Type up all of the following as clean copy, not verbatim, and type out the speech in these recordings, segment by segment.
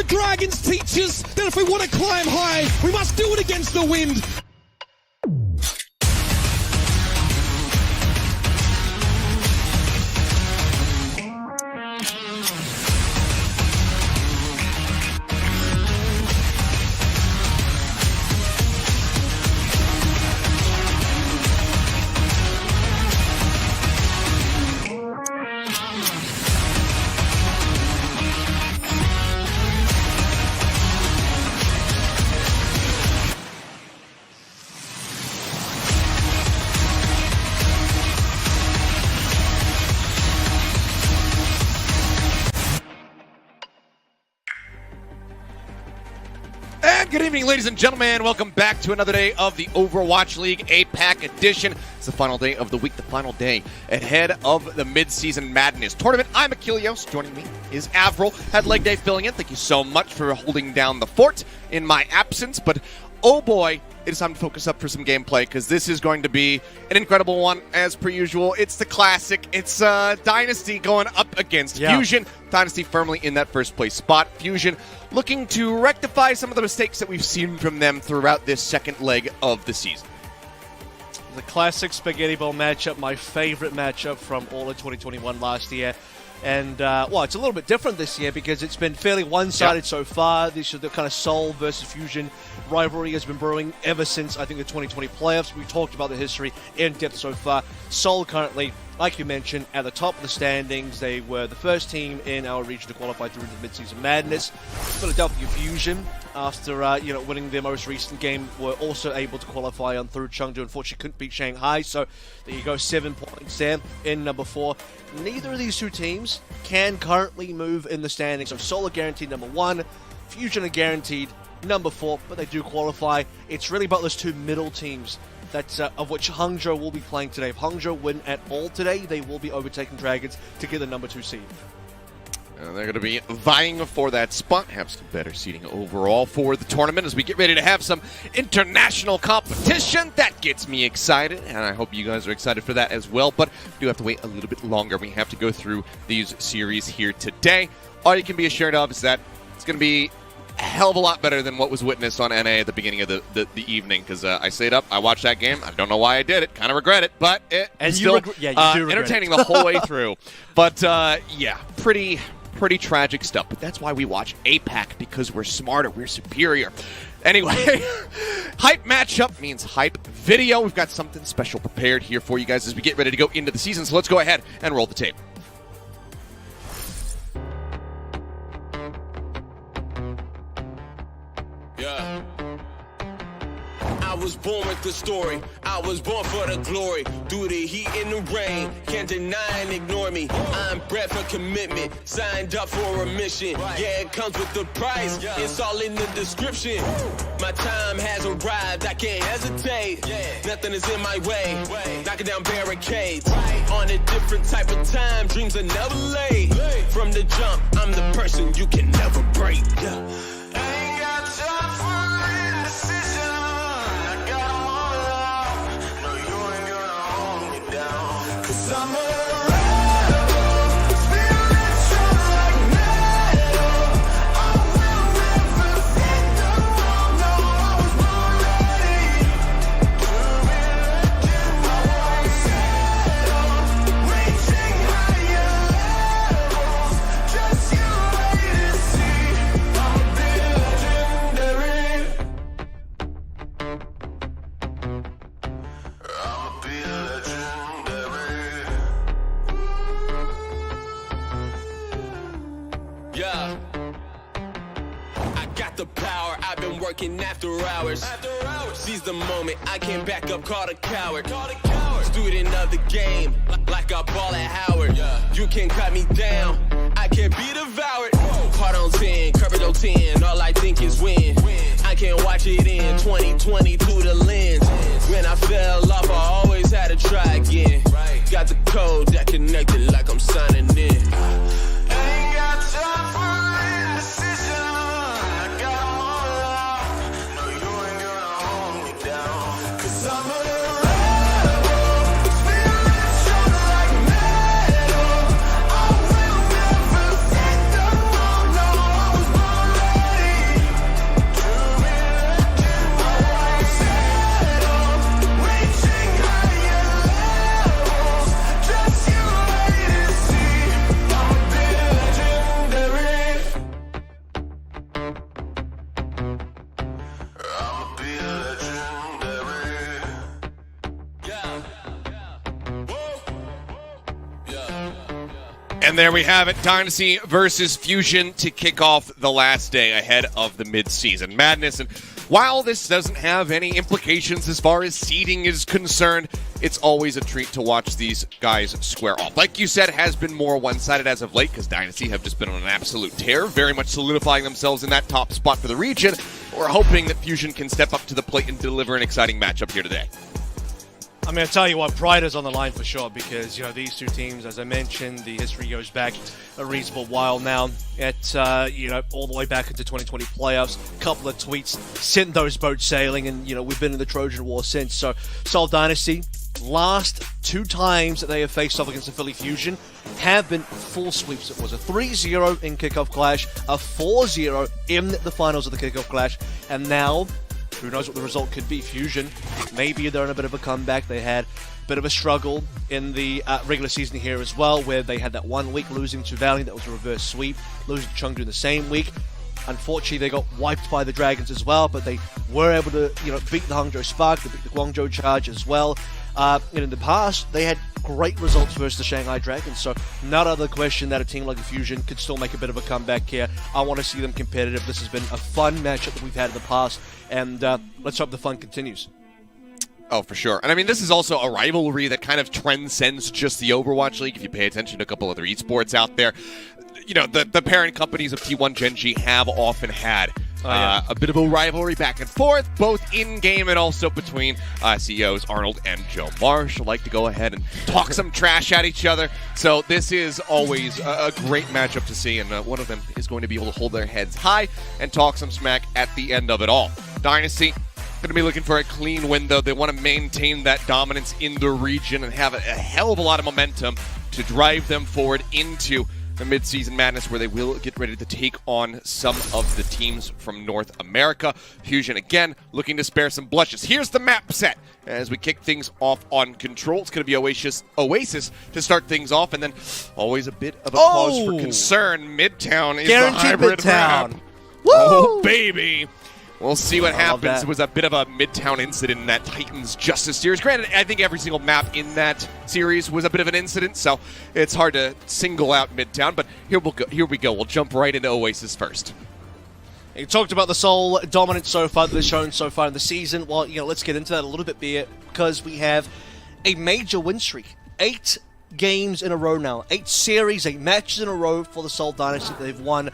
dragons teach us that if we want to climb high, we must do it against the wind. Good evening, ladies and gentlemen. Welcome back to another day of the Overwatch League APAC edition. It's the final day of the week, the final day ahead of the Midseason Madness tournament. I'm Achilleos. Joining me is Avril. Had leg day filling in. Thank you so much for holding down the fort in my absence. But oh boy, it is time to focus up for some gameplay because this is going to be an incredible one as per usual. It's the classic. It's Dynasty going up against Fusion. Dynasty firmly in that first place spot. Fusion looking to rectify some of the mistakes that we've seen from them throughout this second leg of the season. The classic Spaghetti Bowl matchup, my favorite matchup from all of 2021 last year. And, well, it's a little bit different this year because it's been fairly one-sided so far. This is the kind of Seoul versus Fusion rivalry has been brewing ever since, I think, the 2020 playoffs. We talked about the history in depth so far. Seoul currently, like you mentioned, at the top of the standings. They were the first team in our region to qualify through the Midseason Madness. Philadelphia Fusion, after winning their most recent game, were also able to qualify on through Chengdu. Unfortunately, couldn't beat Shanghai, so there you go, 7 points there in number 4. Neither of these two teams can currently move in the standings. So Seoul are guaranteed number 1, Fusion are guaranteed number 4, but they do qualify. It's really about those two middle teams that of which Hangzhou will be playing today. If Hangzhou win at all today, they will be overtaking Dragons to get the number 2 seed. They're going to be vying for that spot, have some better seating overall for the tournament as we get ready to have some international competition. That gets me excited, and I hope you guys are excited for that as well, but we do have to wait a little bit longer. We have to go through these series here today. All you can be assured of is that it's going to be a hell of a lot better than what was witnessed on NA at the beginning of the evening, because I stayed up, I watched that game. I don't know why I did it, kind of regret it, but it's still entertaining the whole way through. But yeah, pretty tragic stuff, but that's why we watch APAC, because we're smarter, we're superior. Anyway, hype matchup means hype video. We've got something special prepared here for you guys as we get ready to go into the season, so let's go ahead and roll the tape. Yeah. I was born with the story. I was born for the glory. Through the heat and the rain, can't deny and ignore me. I'm bred for commitment, signed up for a mission. Yeah, it comes with the price. It's all in the description. My time has arrived. I can't hesitate. Nothing is in my way. Knocking down barricades. On a different type of time. Dreams are never late. From the jump, I'm the person you can never break. Ain't got time for indecision. I'm a rebel, spiritual like metal. I will never hit the wall. No, I was born ready to be legend. I won't settle, reaching higher levels. Just you wait and see. I'll be legendary. Yeah, I got the power, I've been working after hours. Seize the moment, I can't back up, call a coward. Student of the game, like a ball at Howard. You can cut me down, I can't be devoured. Heart on 10, coverage on 10, all I think is win. I can't watch it in 2020 through the lens. When I fell off, I always had to try again. Got the code that connected like I'm signing in. Ain't got time for indecision. I got 'em all out. No, you ain't gonna hold me down. 'Cause I'm a rebel, spiritual like metal. I will never hit the wall. No, I was born ready. And there we have it, Dynasty versus Fusion to kick off the last day ahead of the mid-season madness. And while this doesn't have any implications as far as seeding is concerned, it's always a treat to watch these guys square off. Like you said, has been more one-sided as of late because Dynasty have just been on an absolute tear, very much solidifying themselves in that top spot for the region. We're hoping that Fusion can step up to the plate and deliver an exciting matchup here today. I mean, I tell you what, pride is on the line for sure because, you know, these two teams, as I mentioned, the history goes back a reasonable while now. You know, all the way back into 2020 playoffs, a couple of tweets sent those boats sailing, and, you know, we've been in the Trojan War since. So, Seoul Dynasty, last 2 times that they have faced off against the Philly Fusion have been full sweeps. It was a 3-0 in Kickoff Clash, a 4-0 in the finals of the Kickoff Clash, and now who knows what the result could be. Fusion, maybe they're in a bit of a comeback. They had a bit of a struggle in the regular season here as well, where they had that 1 week losing to Valley. That was a reverse sweep. Losing to Chengdu in the same week. Unfortunately, they got wiped by the Dragons as well, but they were able to, you know, beat the Hangzhou Spark, they beat the Guangzhou Charge as well. And in the past, they had great results versus the Shanghai Dragons, so not out of the question that a team like the Fusion could still make a bit of a comeback here. I want to see them competitive. This has been a fun matchup that we've had in the past, and let's hope the fun continues. Oh, for sure. And I mean, this is also a rivalry that kind of transcends just the Overwatch League. If you pay attention to a couple other esports out there, you know, the parent companies of T1 Gen.G have often had a bit of a rivalry back and forth, both in-game and also between CEOs Arnold and Joe Marsh, like to go ahead and talk some trash at each other. So this is always a great matchup to see, and one of them is going to be able to hold their heads high and talk some smack at the end of it all. Dynasty going to be looking for a clean win, though. They want to maintain that dominance in the region and have a hell of a lot of momentum to drive them forward into the mid-season madness, where they will get ready to take on some of the teams from North America. Fusion, again, looking to spare some blushes. Here's the map set as we kick things off on Control. It's going to be Oasis to start things off, and then always a bit of a cause for concern. Midtown is the hybrid map. Woo! Oh, baby. We'll see what happens. It was a bit of a Midtown incident in that Titans Justice series. Granted, I think every single map in that series was a bit of an incident, so it's hard to single out Midtown. But here we go. We'll jump right into Oasis first. You talked about the Seoul dominance so far that they've shown so far in the season. Well, you know, let's get into that a little bit, because we have a major win streak. 8 games in a row now. 8 series, 8 matches in a row for the Seoul Dynasty that they've won.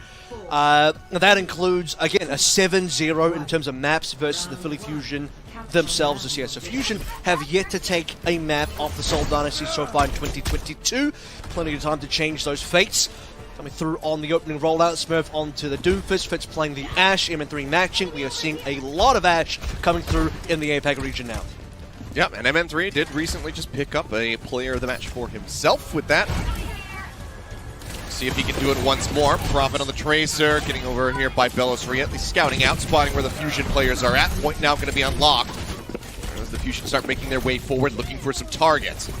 That includes, again, a 7-0 in terms of maps versus the Philly Fusion themselves this year. So Fusion have yet to take a map off the Seoul Dynasty so far in 2022. Plenty of time to change those fates. Coming through on the opening rollout, Smurf onto the Doomfist, Fitz playing the Ashe, MN3 matching. We are seeing a lot of Ashe coming through in the APAC region now. Yep, and MN3 did recently just pick up a player of the match for himself with that. See if he can do it once more. Profit on the Tracer, getting over here by Belosri, at least scouting out, spotting where the Fusion players are at. Point now going to be unlocked as the Fusion start making their way forward, looking for some targets.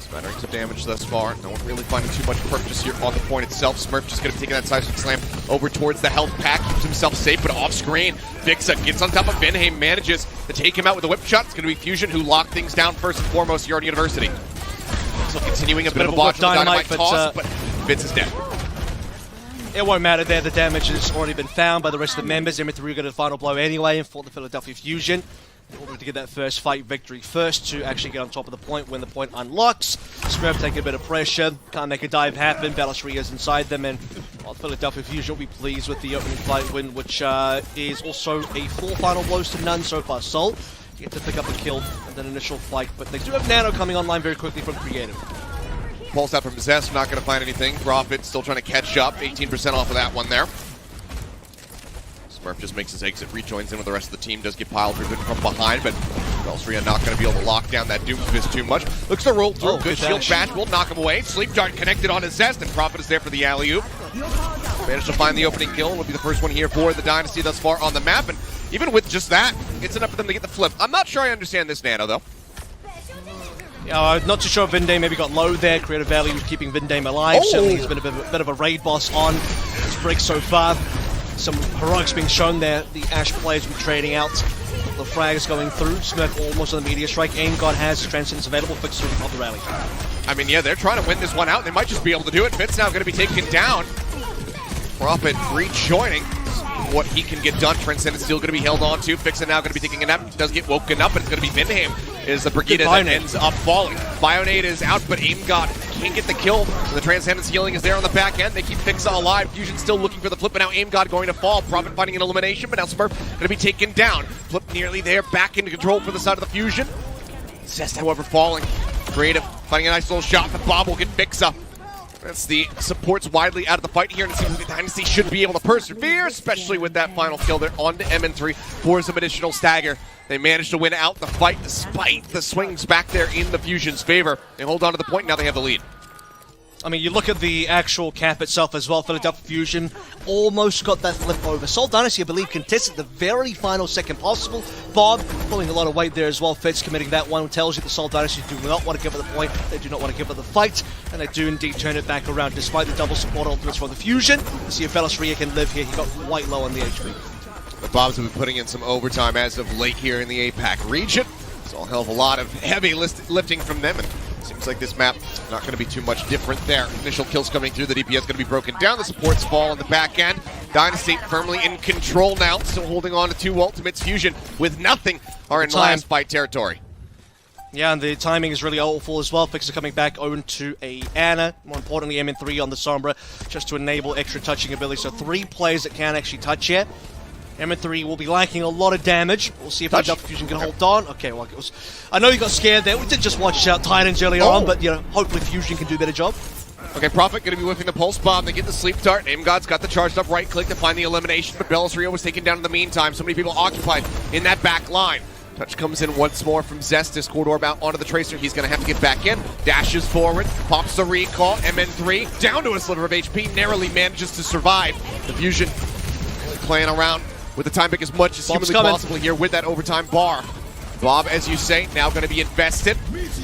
Smattering some damage thus far. No one really finding too much purchase here on the point itself. Smurf just going to take that seismic slam over towards the health pack, keeps himself safe, but off screen. Vixa gets on top of Benheim, manages to take him out with a whip shot. It's going to be Fusion who lock things down first and foremost here on University. So continuing a bit of a botch on the dynamite toss, but Vince is dead. It won't matter there. The damage has already been found by the rest of the members. MN3 got a final blow anyway for the Philadelphia Fusion, in order to get that first fight victory first to actually get on top of the point when the point unlocks. Smurf taking a bit of pressure, can't make a dive happen. Balashri is inside them, and the Philadelphia Fusion will be pleased with the opening fight win, which is also a 4 final blows to none so far. Soul get to pick up a kill and then initial fight, but they do have Nano coming online very quickly from Creative. Pulse out from Zest, not going to find anything. Profit still trying to catch up, 18% off of that one there. Smurf just makes his exit, rejoins in with the rest of the team, does get piled driven from behind, but Belstria not going to be able to lock down that Doomfist too much. Looks to roll through, good shield bash, will knock him away. Sleep Dart connected on his Zest, and Profit is there for the alley-oop. Managed to find the opening kill, will be the first one here for the Dynasty thus far on the map, and even with just that, it's enough for them to get the flip. I'm not sure I understand this Nano, though. Not too sure if Vindame maybe got low there. Creative Valley was keeping Vindame alive. Certainly he's been a bit of a raid boss on this break so far. Some heroics being shown there. The Ashe players will be trading out. The frags going through. Smurf almost on the meteor strike. Aim God has Transcendence available. Fix of the rally. I mean, yeah, they're trying to win this one out. They might just be able to do it. Fitz now going to be taken down. Prophet rejoining what he can get done. Transcendent still going to be held on to. Fixin now going to be taking a nap. Does get woken up, but it's going to be Vinham is the Brigida that ends up falling. Bionade is out, but AimGod can't get the kill. So the Transcendence healing is there on the back end. They keep Fixa alive. Fusion still looking for the flip, but now AimGod going to fall. Prophet finding an elimination, but now Smurf going to be taken down. Flip nearly there, back into control for the side of the Fusion. Zest, however, falling. Creative finding a nice little shot. The Bob will get Fixa. That's the supports widely out of the fight here, and it seems like the Dynasty should be able to persevere, especially with that final kill there on to MN3 for some additional stagger. They managed to win out the fight despite the swings back there in the Fusion's favor. They hold on to the point, now they have the lead. I mean, you look at the actual cap itself as well. Philadelphia Fusion almost got that flip over. Seoul Dynasty, I believe, contested the very final second possible. Bob pulling a lot of weight there as well. Fitz committing that one tells you the Seoul Dynasty do not want to give it the point. They do not want to give it the fight. And they do indeed turn it back around despite the double support ultimates from the Fusion. You see if Fellas Ria can live here. He got quite low on the HP. The Bobs have been putting in some overtime as of late here in the APAC region. It's a hell of a lot of heavy lifting from them. And seems like this map not going to be too much different there. Initial kills coming through. The DPS going to be broken down. The supports fall on the back end. Dynasty firmly in control now. Still holding on to 2 ultimates. Fusion with nothing are in last fight territory. Yeah, and the timing is really awful as well. Fixer coming back own to a Ana. More importantly, MN3 on the Sombra just to enable extra touching ability. So 3 players that can actually touch here. MN3 will be lacking a lot of damage. We'll see if the Delta Fusion can hold on. Okay, well, I know you got scared there. We did just watch out Titans earlier on, but you know, hopefully Fusion can do a better job. Okay, Prophet going to be whiffing the Pulse Bomb. They get the Sleep Dart. AimGod's got the charged up right click to find the elimination, but Bellis Rio was taken down in the meantime. So many people occupied in that back line. Touch comes in once more from Zest. Discord Orb out onto the Tracer. He's going to have to get back in. Dashes forward, pops the recall. MN3 down to a sliver of HP. Narrowly manages to survive. The Fusion playing around with the time pick as much as humanly possible here with that overtime bar. Bob, as you say, now going to be invested.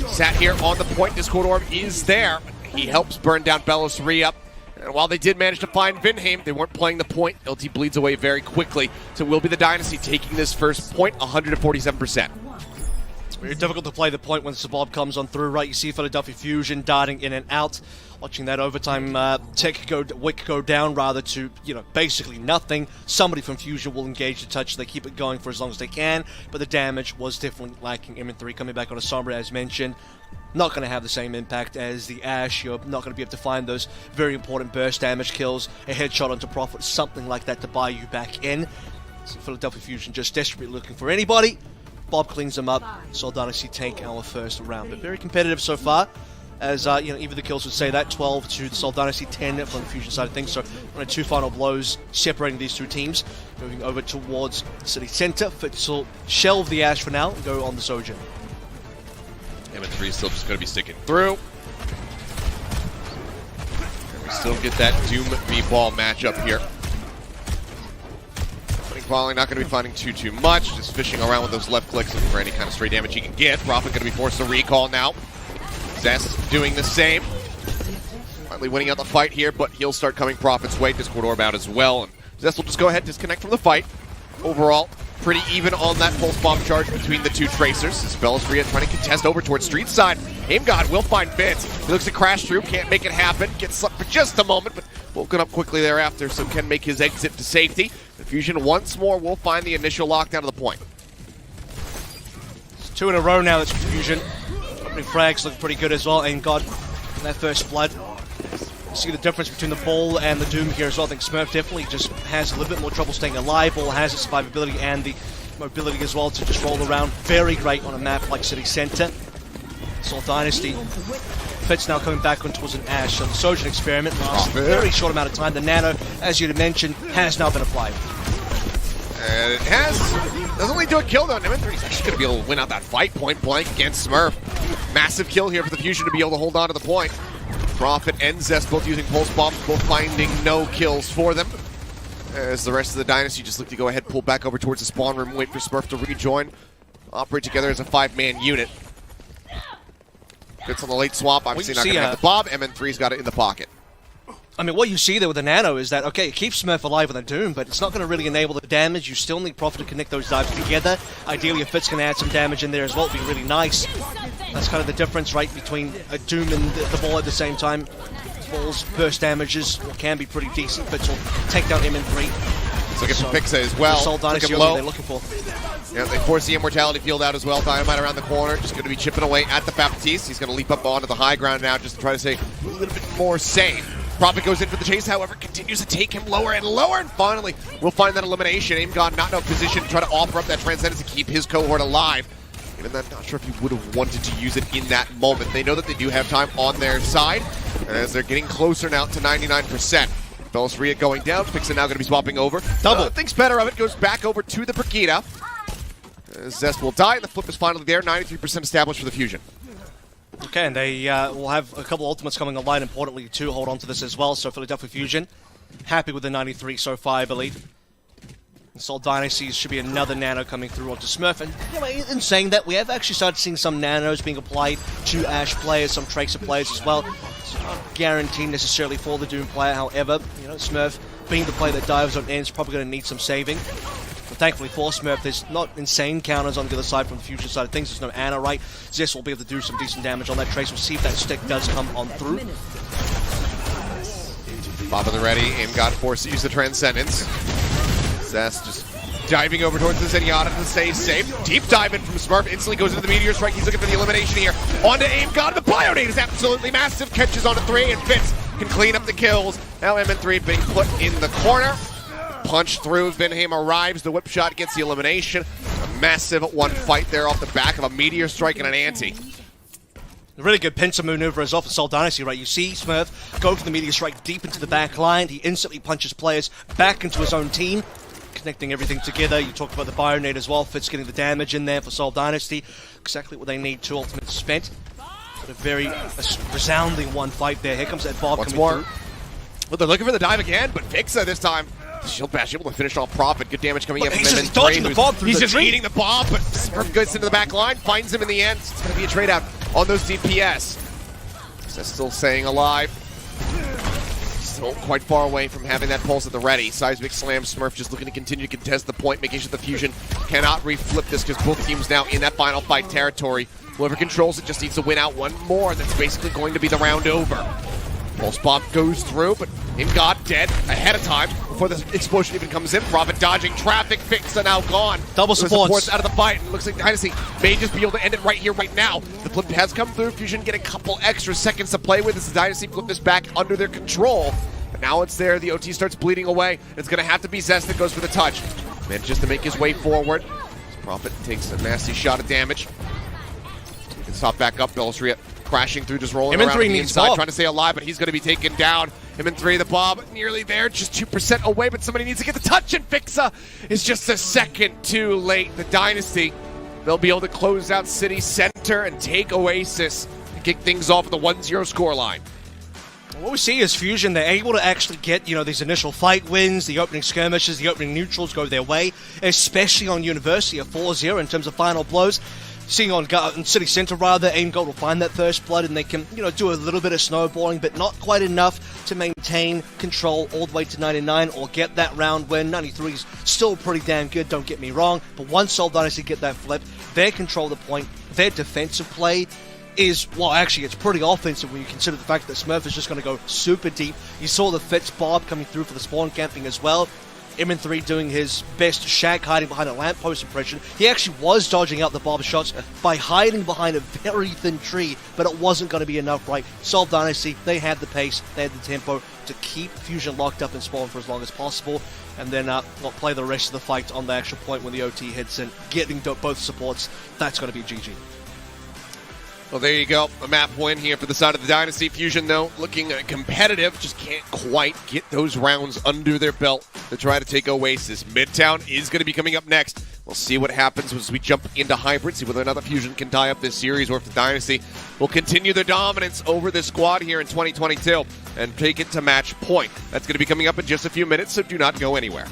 Sat here on the point. Discord Orb is there. He helps burn down Bellis Ria. And while they did manage to find Vinham, they weren't playing the point. LT bleeds away very quickly. So will be the Dynasty taking this first point, 147%. It's very difficult to play the point when Sabob comes on through, right? You see Philadelphia Fusion darting in and out. Watching that overtime wick go down rather to, you know, basically nothing. Somebody from Fusion will engage the touch. They keep it going for as long as they can, but the damage was definitely lacking. MN3 coming back on a Sombra, as mentioned. Not going to have the same impact as the Ash. You're not going to be able to find those very important burst damage kills, a headshot onto Prophet, something like that to buy you back in. So Philadelphia Fusion just desperately looking for anybody. Bob cleans them up. Seoul Dynasty take our first round, but very competitive so far. As you know, even the kills would say that 12 to the Seoul Dynasty, 10 from the Fusion side of things. So only 2 final blows separating these 2 teams. Moving over towards the city center. Fitz will shelve the Ash for now and go on the Sojourn. MN3 is still just going to be sticking through. And we still get that Doom V-Ball matchup here. Falling, not going to be finding too much. Just fishing around with those left clicks looking for any kind of stray damage he can get. Prophet going to be forced to recall now. Zest doing the same. Finally winning out the fight here, but he'll start coming Prophet's way. Discord Orb out as well. And Zest will just go ahead and disconnect from the fight. Overall, pretty even on that Pulse Bomb charge between the 2 Tracers. As Bellis Ria trying to contest over towards Street side. AimGod will find Fitz. He looks to crash through, can't make it happen. Gets slept for just a moment, but woken up quickly thereafter, so can make his exit to safety. The Fusion once more will find the initial lockdown of the point. It's 2 in a row now, that's Fusion. Opening frags looking pretty good as well. AimGod in that first blood. You see the difference between the Ball and the Doom here as well. I think Smurf definitely just has a little bit more trouble staying alive. Ball has its survivability and the mobility as well to just roll around. Very great on a map like City Center. Seoul Dynasty. Fitz now coming back on towards an Ash. So the Sojourn experiment lasts a very short amount of time. The Nano, as you mentioned, has now been applied. And it doesn't lead to a kill though. MN3 is actually going to be able to win out that fight point blank against Smurf. Massive kill here for the Fusion to be able to hold on to the point. Prophet and Zest both using Pulse Bombs, both finding no kills for them. As the rest of the Dynasty just look to go ahead, pull back over towards the spawn room, wait for Smurf to rejoin. Operate together as a 5-man unit. Fits on the late swap, obviously not going to have the Bob. MN3's got it in the pocket. I mean, what you see there with the Nano is that, okay, it keeps Smurf alive with a Doom, but it's not going to really enable the damage. You still need Prophet to connect those dives together. Ideally, if Fitz can add some damage in there as well, it'd be really nice. That's kind of the difference, right, between a Doom and the ball at the same time. Ball's burst damages can be pretty decent, but will take down MN3. Let's look at Fixa as well. Soul Dynasty low. they're looking for. Yeah, they force the Immortality field out as well. Dynamite around the corner, just going to be chipping away at the Baptiste. He's going to leap up onto the high ground now just to try to stay a little bit more safe. Prophet goes in for the chase, however, continues to take him lower and lower, and finally we'll find that elimination. AimGod not in a position to try to offer up that Transcendence to keep his cohort alive. Even then, not sure if he would have wanted to use it in that moment. They know that they do have time on their side, and as they're getting closer now to 99%. Bellisria going down, Fixa now going to be swapping over. Double thinks better of it, goes back over to the Brigida. Zest will die, and the flip is finally there, 93% established for the Fusion. Okay, and they will have a couple ultimates coming online, importantly, to hold on to this as well. So Philadelphia Fusion, happy with the 93 so far, I believe. And Soul Dynasty should be another nano coming through onto Smurf. And you know, in saying that, we have actually started seeing some nanos being applied to Ashe players, some Tracer players as well. It's not guaranteed necessarily for the Doom player, however, you know, Smurf being the player that dives on end is probably going to need some saving. But thankfully for Smurf, there's not insane counters on the other side from the Fusion side of things. There's no Ana, right? Zest will be able to do some decent damage on that Trace. We'll see if that stick does come on through. Bob of the ready, AimGod forced to use the Transcendence. Zest just diving over towards the Zenyatta to stay safe. Deep dive in from Smurf, instantly goes into the Meteor Strike. He's looking for the elimination here. Onto AimGod, the Bionade is absolutely massive. Catches onto 3 and Fitz can clean up the kills. Now MN3 being put in the corner. Punch through, Vinheim arrives, the whip shot gets the elimination. A massive one fight there off the back of a Meteor Strike and an Anti. A really good pincer maneuver as well for Soul Dynasty, right? You see Smurf go for the Meteor Strike deep into the back line. He instantly punches players back into his own team, connecting everything together. You talked about the Bionade as well. Fitz getting the damage in there for Soul Dynasty. Exactly what they need. 2 ultimates spent. But a very resounding one fight there. Here comes that Bob coming through. Well, they're looking for the dive again, but Fixa this time. Shield Bash able to finish off Prophet. Good damage coming in from him. He's just dodging the Bob through He's the just tree. eating the Bob, but Smurf goes into the back line, finds him in the end. It's going to be a trade out on those DPS. That's still staying alive. Still quite far away from having that pulse at the ready. Seismic Slam, Smurf just looking to continue to contest the point, making sure the Fusion cannot reflip this because both teams now in that final fight territory. Whoever controls it just needs to win out one more. That's basically going to be the round over. Pulse Bomb goes through, but AimGod dead ahead of time before the explosion even comes in. Prophet dodging traffic, Fixa now gone. Double supports out of the fight, and it looks like Dynasty may just be able to end it right here, right now. The flip has come through. Fusion get a couple extra seconds to play with as the Dynasty flip this back under their control. But now it's there. The OT starts bleeding away. It's going to have to be Zest that goes for the touch. Manages to make his way forward. Prophet takes a nasty shot of damage. He can stop back up. Bellisria crashing through, just rolling around the inside, Bob. trying to stay alive, but he's going to be taken down. MN3, the Bob, nearly there, just 2% away, but somebody needs to get the touch, and Fixa is just a second too late. The Dynasty, they'll be able to close out City Center and take Oasis and kick things off at the 1-0 scoreline. What we see is Fusion, they're able to actually get, you know, these initial fight wins, the opening skirmishes, the opening neutrals go their way, especially on University, a 4-0 in terms of final blows. Seeing on City Center, rather, AimGod will find that first blood and they can, you know, do a little bit of snowballing, but not quite enough to maintain control all the way to 99 or get that round win. 93 is still pretty damn good, don't get me wrong, but once Soul Dynasty get that flip, they control the point, their defensive play is, well, actually, it's pretty offensive when you consider the fact that Smurf is just going to go super deep. You saw the Fitz Bob coming through for the spawn camping as well. MN3 doing his best Shaq hiding behind a lamppost impression. He actually was dodging out the Bob shots by hiding behind a very thin tree, but it wasn't going to be enough, right? Soul Dynasty, they had the pace, they had the tempo to keep Fusion locked up in spawn for as long as possible, and then we'll play the rest of the fight on the actual point when the OT hits in, getting both supports. That's going to be GG. Well, there you go. A map win here for the side of the Dynasty. Fusion, though, looking competitive. Just can't quite get those rounds under their belt to try to take Oasis. Midtown is going to be coming up next. We'll see what happens as we jump into Hybrid, see whether another Fusion can tie up this series or if the Dynasty will continue their dominance over this squad here in 2022 and take it to match point. That's going to be coming up in just a few minutes, so do not go anywhere.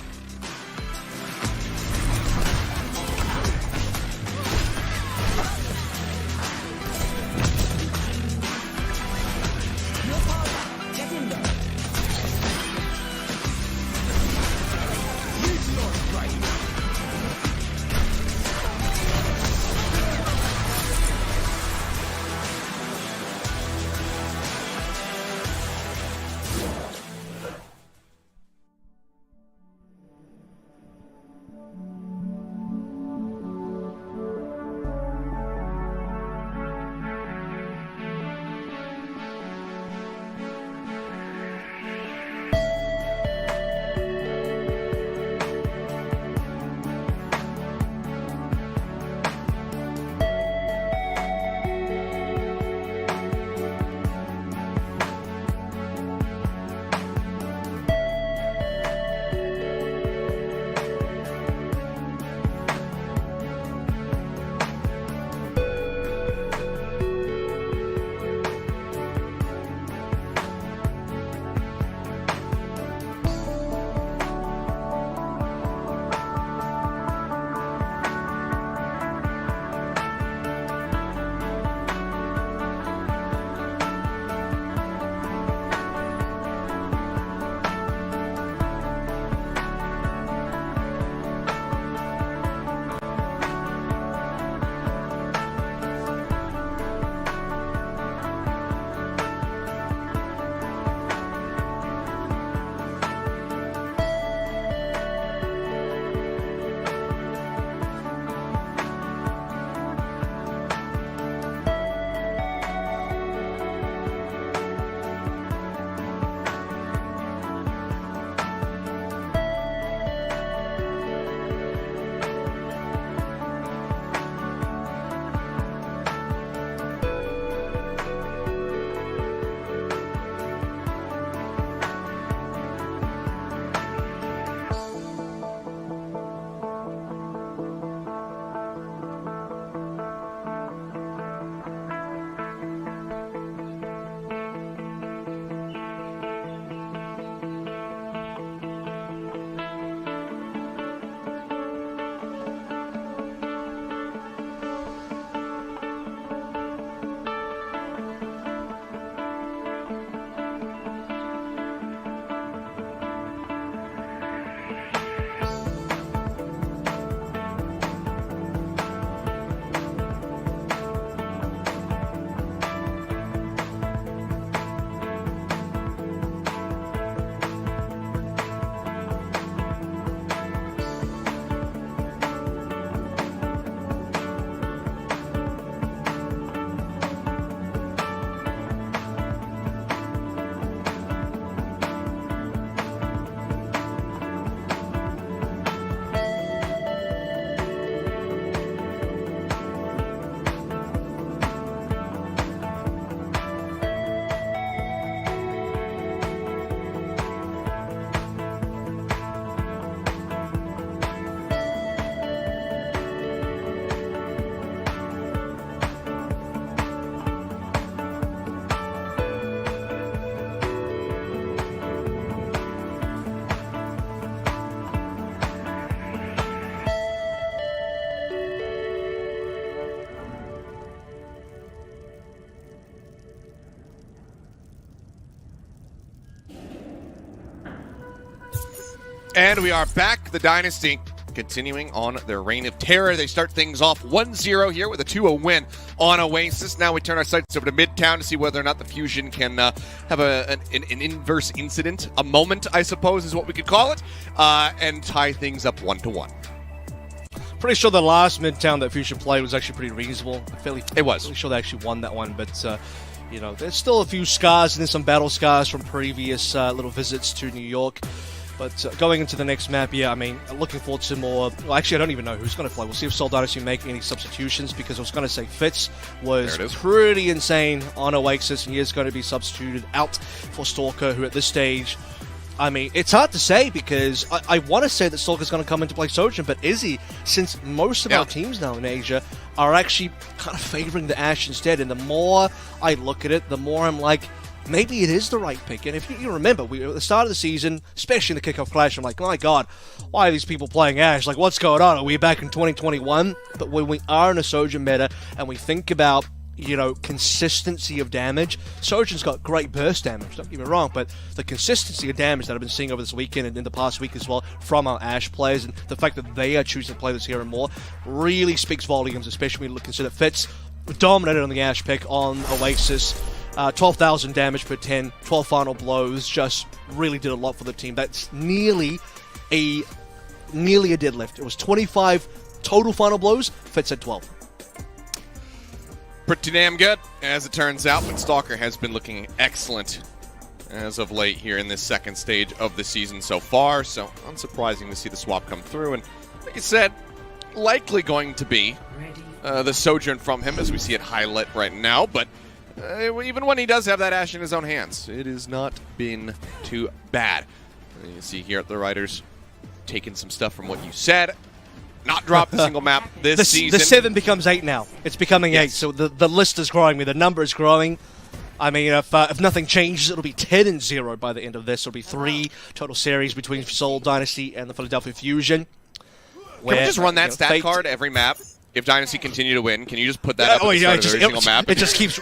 And we are back. The Dynasty continuing on their reign of terror. They start things off 1-0 here with a 2-0 win on Oasis. Now we turn our sights over to Midtown to see whether or not the Fusion can have an inverse incident, a moment, I suppose is what we could call it, and tie things up 1-1. Pretty sure the last Midtown that Fusion played was actually pretty reasonable. It was. Pretty sure they actually won that one, but you know, there's still a few scars and there's some battle scars from previous little visits to New York. But going into the next map, yeah, I mean, looking forward to more. Well, actually, I don't even know who's going to play. We'll see if Seoul Dynasty make any substitutions, because I was going to say Fitz was pretty insane on Oasis, and he is going to be substituted out for Stalker, who at this stage, I mean, it's hard to say, because I want to say that Stalker's going to come into play Sojourn, but is he? Since most of our teams now in Asia are actually kind of favoring the Ashe instead, and the more I look at it, the more I'm like, maybe it is the right pick. And if you remember, we at the start of the season, especially in the kickoff clash, I'm like, my God, why are these people playing Ashe? Like, what's going on? Are we back in 2021? But when we are in a Sojourn meta and we think about, you know, consistency of damage, Sojourn's got great burst damage, don't get me wrong, but the consistency of damage that I've been seeing over this weekend and in the past week as well from our Ashe players, and the fact that they are choosing to play this hero more, really speaks volumes, especially when you consider Fitz dominated on the Ashe pick on Oasis. 12,000 damage per 10, 12 final blows, just really did a lot for the team. That's nearly a deadlift. It was 25 total final blows, Fitz had 12. Pretty damn good, as it turns out, but Stalker has been looking excellent as of late here in this second stage of the season so far, so unsurprising to see the swap come through, and like I said, likely going to be the Sojourn from him, as we see it highlight right now, but even when he does have that Ashe in his own hands, it has not been too bad. And you see here at the Riders taking some stuff from what you said. Not dropped a single map this season. The 7 becomes 8 now. It's becoming 8, so the list is growing. The number is growing. I mean, if nothing changes, it'll be 10-0 by the end of this. It'll be 3 total series between Seoul Dynasty and the Philadelphia Fusion. Can we just run that stat card every map? If Dynasty continue to win, can you just put that up at the start of every single map? It just keeps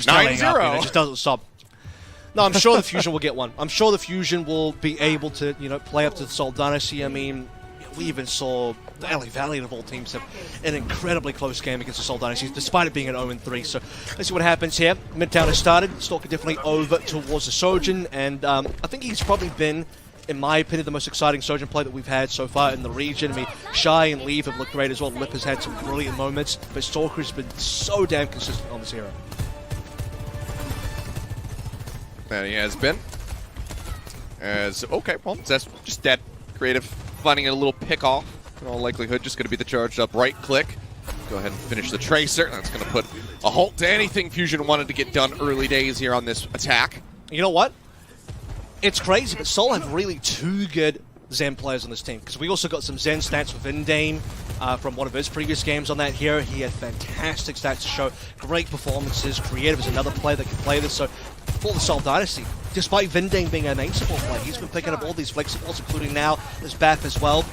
going up. You know, it just doesn't stop. No, I'm sure the Fusion will get one. I'm sure the Fusion will be able to, you know, play up to the Seoul Dynasty. I mean, we even saw the LA Valiant of all teams have an incredibly close game against the Seoul Dynasty, despite it being an 0-3. So let's see what happens here. Midtown has started. Stalker definitely over towards the Sojourn, and I think he's probably been, in my opinion, the most exciting Sojourn play that we've had so far in the region. I mean, Shy and Leave have looked great as well. Lip has had some brilliant moments, but Stalker has been so damn consistent on this hero. That he has been. Okay, well, that's just that creative, finding a little pick off. In all likelihood, just going to be the charged up right click. Go ahead and finish the Tracer. That's going to put a halt to anything Fusion wanted to get done early days here on this attack. You know what? It's crazy, but Seoul have really 2 good Zen players on this team, because we also got some Zen stats with Indame from one of his previous games on that hero. He had fantastic stats to show, great performances. Creative is another player that can play this, so for the Seoul Dynasty, despite Vindane being a main support player, he's been picking up all these flexibles, including now this Bath as well.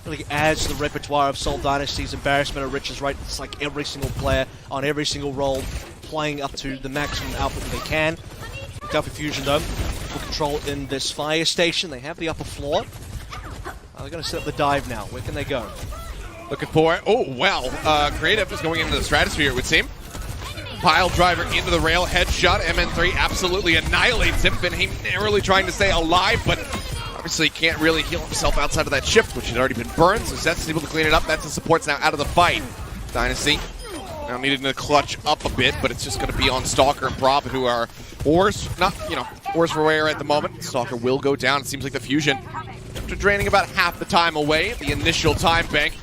Really adds to the repertoire of Seoul Dynasty's embarrassment of riches, right? It's like every single player on every single role playing up to the maximum output that they can. Philadelphia Fusion, though, full control in this fire station. They have the upper floor. They're going to set up the dive now. Where can they go? Looking for it. Oh, well. Creative is going into the stratosphere, it would seem. Pile driver into the rail. Headshot. MN3 absolutely annihilates him. Been narrowly trying to stay alive, but obviously can't really heal himself outside of that shift, which had already been burned, so Zets is able to clean it up. That's the support's now out of the fight. Dynasty now needing to clutch up a bit, but it's just going to be on Stalker and Prob, who are worse for wear at the moment. Stalker will go down. It seems like the Fusion, after draining about half the time away, the initial time bank,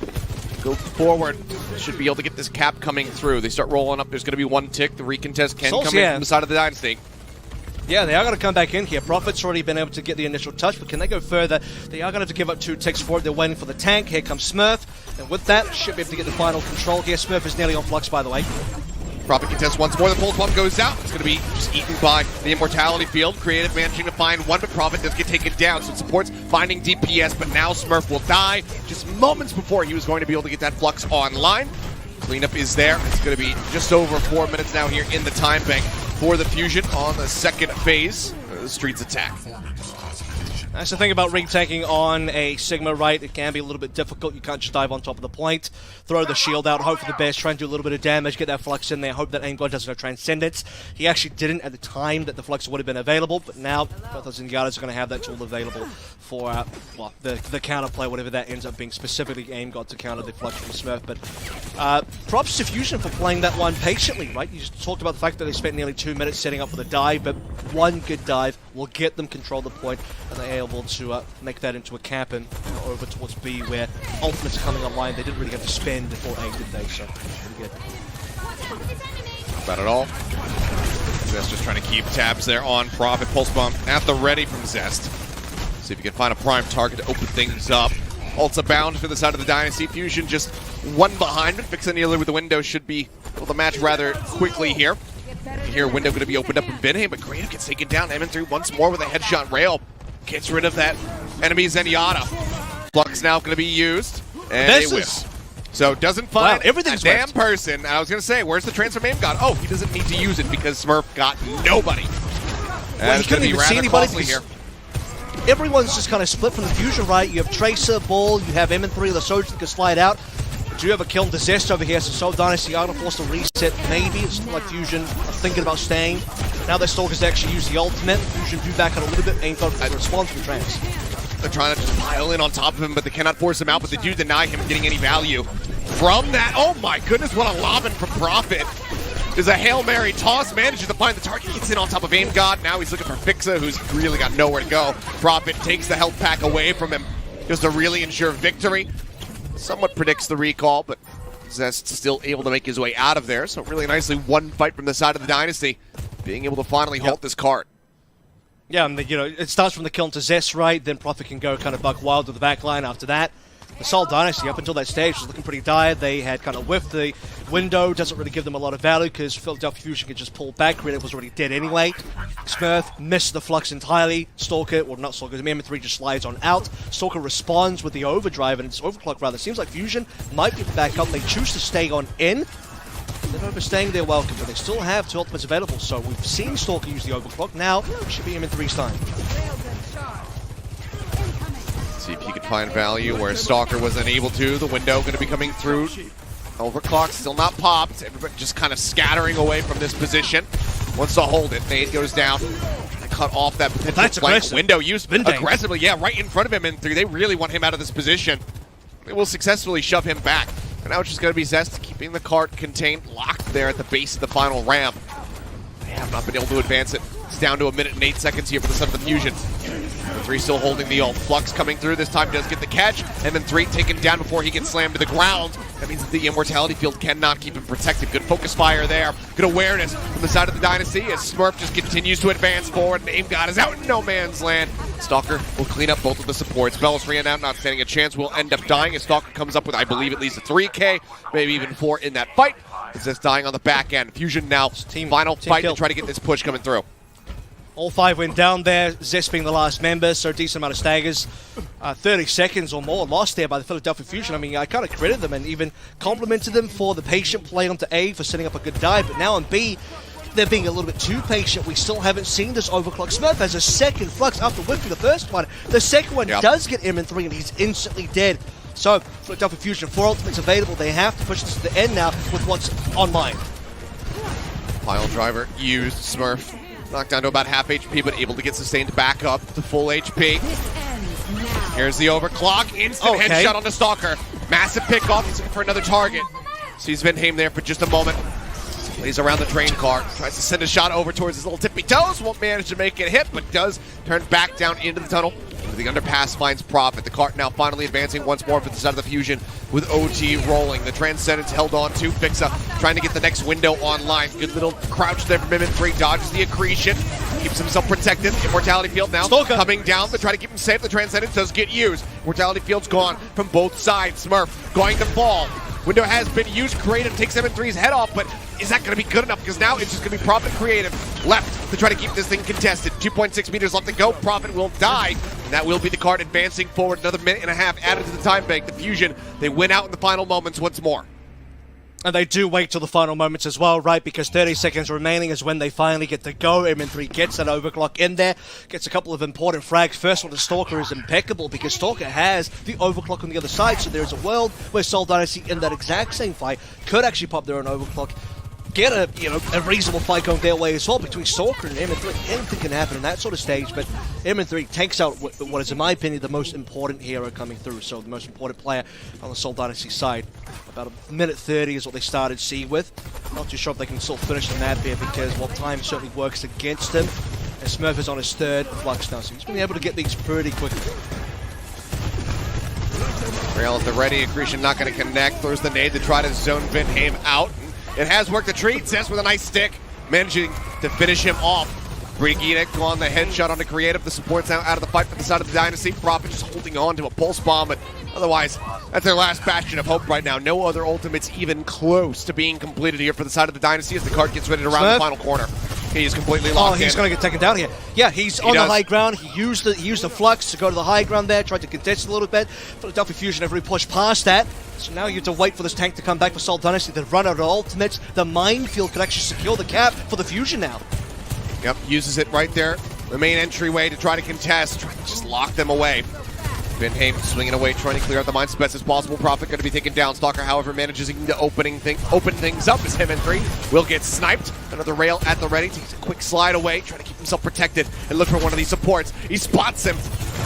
go forward. Should be able to get this cap coming through. They start rolling up. There's going to be one tick. The recontest can come in from the side of the Dynasty. Yeah, they are going to come back in here. Prophet's already been able to get the initial touch, but can they go further? They are going to have to give up 2 ticks for it. They're waiting for the tank. Here comes Smurf. And with that, should be able to get the final control here. Smurf is nearly on flux, by the way. Prophet contests once more. The pulse bomb goes out. It's going to be just eaten by the Immortality Field. Creative managing to find one, but Prophet does get taken down. So support's finding DPS, but now Smurf will die. Just moments before he was going to be able to get that flux online. Cleanup is there. It's going to be just over 4 minutes now here in the time bank for the Fusion on the second phase of the Streets attack. That's the thing about retaking on a Sigma, right? It can be a little bit difficult. You can't just dive on top of the point, throw the shield out, hope for the best, try and do a little bit of damage, get that Flux in there, hope that Aim God doesn't have Transcendence. He actually didn't at the time that the Flux would have been available, but now both those Zenyatta's are going to have that tool available for well, the counterplay, whatever that ends up being, specifically Aim God to counter the Flux from Smurf. But props to Fusion for playing that one patiently, right? You just talked about the fact that they spent nearly 2 minutes setting up for the dive, but one good dive will get them control the point, and they're able to make that into a cap and over towards B, where ultimates coming online. They didn't really have to spend before A, did they? So pretty good. About it all. Zest just trying to keep tabs there on Prophet. Pulse Bomb at the ready from Zest. See if you can find a prime target to open things up. Ult's bound for the side of the Dynasty. Fusion just one behind, but Fixa nearly with the window should be able to match rather quickly here. Here, window going to be opened up in Benham, but Creative gets taken down. M3 once more with a headshot rail. Gets rid of that enemy Zenyatta. Flux now going to be used, and they win. So doesn't find a damn person. I was going to say, where's the transfer Aim God? Oh, he doesn't need to use it because Smurf got nobody. Well, he couldn't even see anybody here. Everyone's just kind of split from the Fusion, right? You have Tracer, Ball, you have M3, the Soldier that can slide out. Do you have a kill to Zest over here, so Soul Dynasty are going to force a reset. Maybe it's like Fusion are thinking about staying. Now that Stalkers actually use the ultimate. Fusion do back out a little bit. Aim God for the response from the trans. They're trying to just pile in on top of him, but they cannot force him out, but they do deny him getting any value from that. Oh my goodness, what a lobbing from Prophet. There's a Hail Mary toss, manages to find the target, gets in on top of Aim God. Now he's looking for Fixa, who's really got nowhere to go. Prophet takes the health pack away from him just to really ensure victory. Somewhat predicts the recall, but Zest still able to make his way out of there. So really nicely one fight from the side of the Dynasty, being able to finally halt this cart. Yeah, and you know, it starts from the kill to Zest, right? Then Prophet can go kind of buck wild to the back line after that. The Soul Dynasty, up until that stage, was looking pretty dire. They had kind of whiffed the window. Doesn't really give them a lot of value because Philadelphia Fusion can just pull back. Creative was already dead anyway. Smurf missed the Flux entirely. Stalker, or not Stalker, M3 just slides on out. Stalker responds with the overdrive, and it's overclock rather. Seems like Fusion might get back up. They choose to stay on in. They're overstaying their welcome, but they still have 2 ultimates available. So we've seen Stalker use the overclock. Now it should be M3's time. See if he could find value where Stalker was unable to. The window going to be coming through. Overclock still not popped. Everybody just kind of scattering away from this position. Wants to hold it. Nade goes down. Trying to cut off that potential flank. Window used aggressively. Yeah, right in front of him in 3. They really want him out of this position. They will successfully shove him back. And now it's just going to be Zest keeping the cart contained, locked there at the base of the final ramp. They have not been able to advance it. It's down to 1 minute and 8 seconds here for the side of the Fusion. M3 still holding the ult. Flux coming through. This time does get the catch. And then 3 taken down before he gets slammed to the ground. That means that the Immortality Field cannot keep him protected. Good focus fire there. Good awareness from the side of the Dynasty as Smurf just continues to advance forward. And Aim God is out in no man's land. Stalker will clean up both of the supports. Bellis ran out, not standing a chance. Will end up dying as Stalker comes up with, I believe, at least a 3K, maybe even 4 in that fight. It's just dying on the back end. Fusion now, final fight to try to get this push coming through. All 5 went down there, Zest being the last member, so a decent amount of staggers. 30 seconds or more lost there by the Philadelphia Fusion. I mean, I kind of credit them and even complimented them for the patient play onto A for setting up a good dive, but now on B, they're being a little bit too patient. We still haven't seen this overclock. Smurf has a second Flux after whipping the first one. The second one does get M3 and he's instantly dead. So, Philadelphia Fusion, 4 ultimates available. They have to push this to the end now with what's online. Pile driver used. Smurf knocked down to about half HP, but able to get sustained back up to full HP. Here's the overclock. Instant headshot on the Stalker. Massive pick off. He's looking for another target. Sees Vinheim there for just a moment. Plays around the train car. Tries to send a shot over towards his little tippy toes. Won't manage to make it hit, but does turn back down into the tunnel. The underpass finds Prophet. The cart now finally advancing once more for the side of the Fusion with OT rolling. The Transcendence held on to Fixa, trying to get the next window online. Good little crouch there from M3, dodges the accretion, keeps himself protected. Immortality Field now coming down to try to keep him safe. The Transcendence does get used. Immortality Field's gone from both sides. Smurf going to fall. Window has been used. Creative takes M3's head off, but is that going to be good enough? Because now it's just going to be Prophet Creative left to try to keep this thing contested. 2.6 meters left to go. Prophet will die. And that will be the card advancing forward. Another minute and a half added to the time bank. The Fusion, they win out in the final moments once more. And they do wait till the final moments as well, right? Because 30 seconds remaining is when they finally get to go. MN3 gets that overclock in there, gets a couple of important frags. First one to Stalker is impeccable because Stalker has the overclock on the other side. So there's a world where Seoul Dynasty in that exact same fight could actually pop their own overclock, get a reasonable fight going their way as well between Stalker and MN3. Anything can happen in that sort of stage, but MN3 takes out what is, in my opinion, the most important hero coming through. So the most important player on the Seoul Dynasty side. About a minute 30 is what they started C with. Not too sure if they can still finish the map here because, well, time certainly works against him. And Smurf is on his third flux now, so he's been able to get these pretty quickly. Royale at the ready. Accretion not going to connect. Throws the nade to try to zone Vinheim out. It has worked a treat. Zest with a nice stick, managing to finish him off. Brigitte on the headshot on the creative. The support's now out of the fight for the side of the Dynasty. Prophet just holding on to a pulse bomb, but otherwise, that's their last bastion of hope right now. No other ultimates even close to being completed here for the side of the Dynasty as the card gets ready to round the final corner. He's completely locked in. Oh, he's going to get taken down here. Yeah, he's on the high ground. He used the flux to go to the high ground there, tried to contest a little bit. Philadelphia Fusion have really pushed past that. So now you have to wait for this tank to come back for Seoul Dynasty. They've run out of ultimates. The minefield could actually secure the cap for the Fusion now. Yep, uses it right there. The main entryway to try to contest, trying to just lock them away. Vinheim swinging away, trying to clear out the mines as best as possible. Prophet going to be taken down. Stalker, however, manages to open things up as MN3 will get sniped. Another rail at the ready. Takes a quick slide away, trying to keep himself protected and look for one of these supports. He spots him.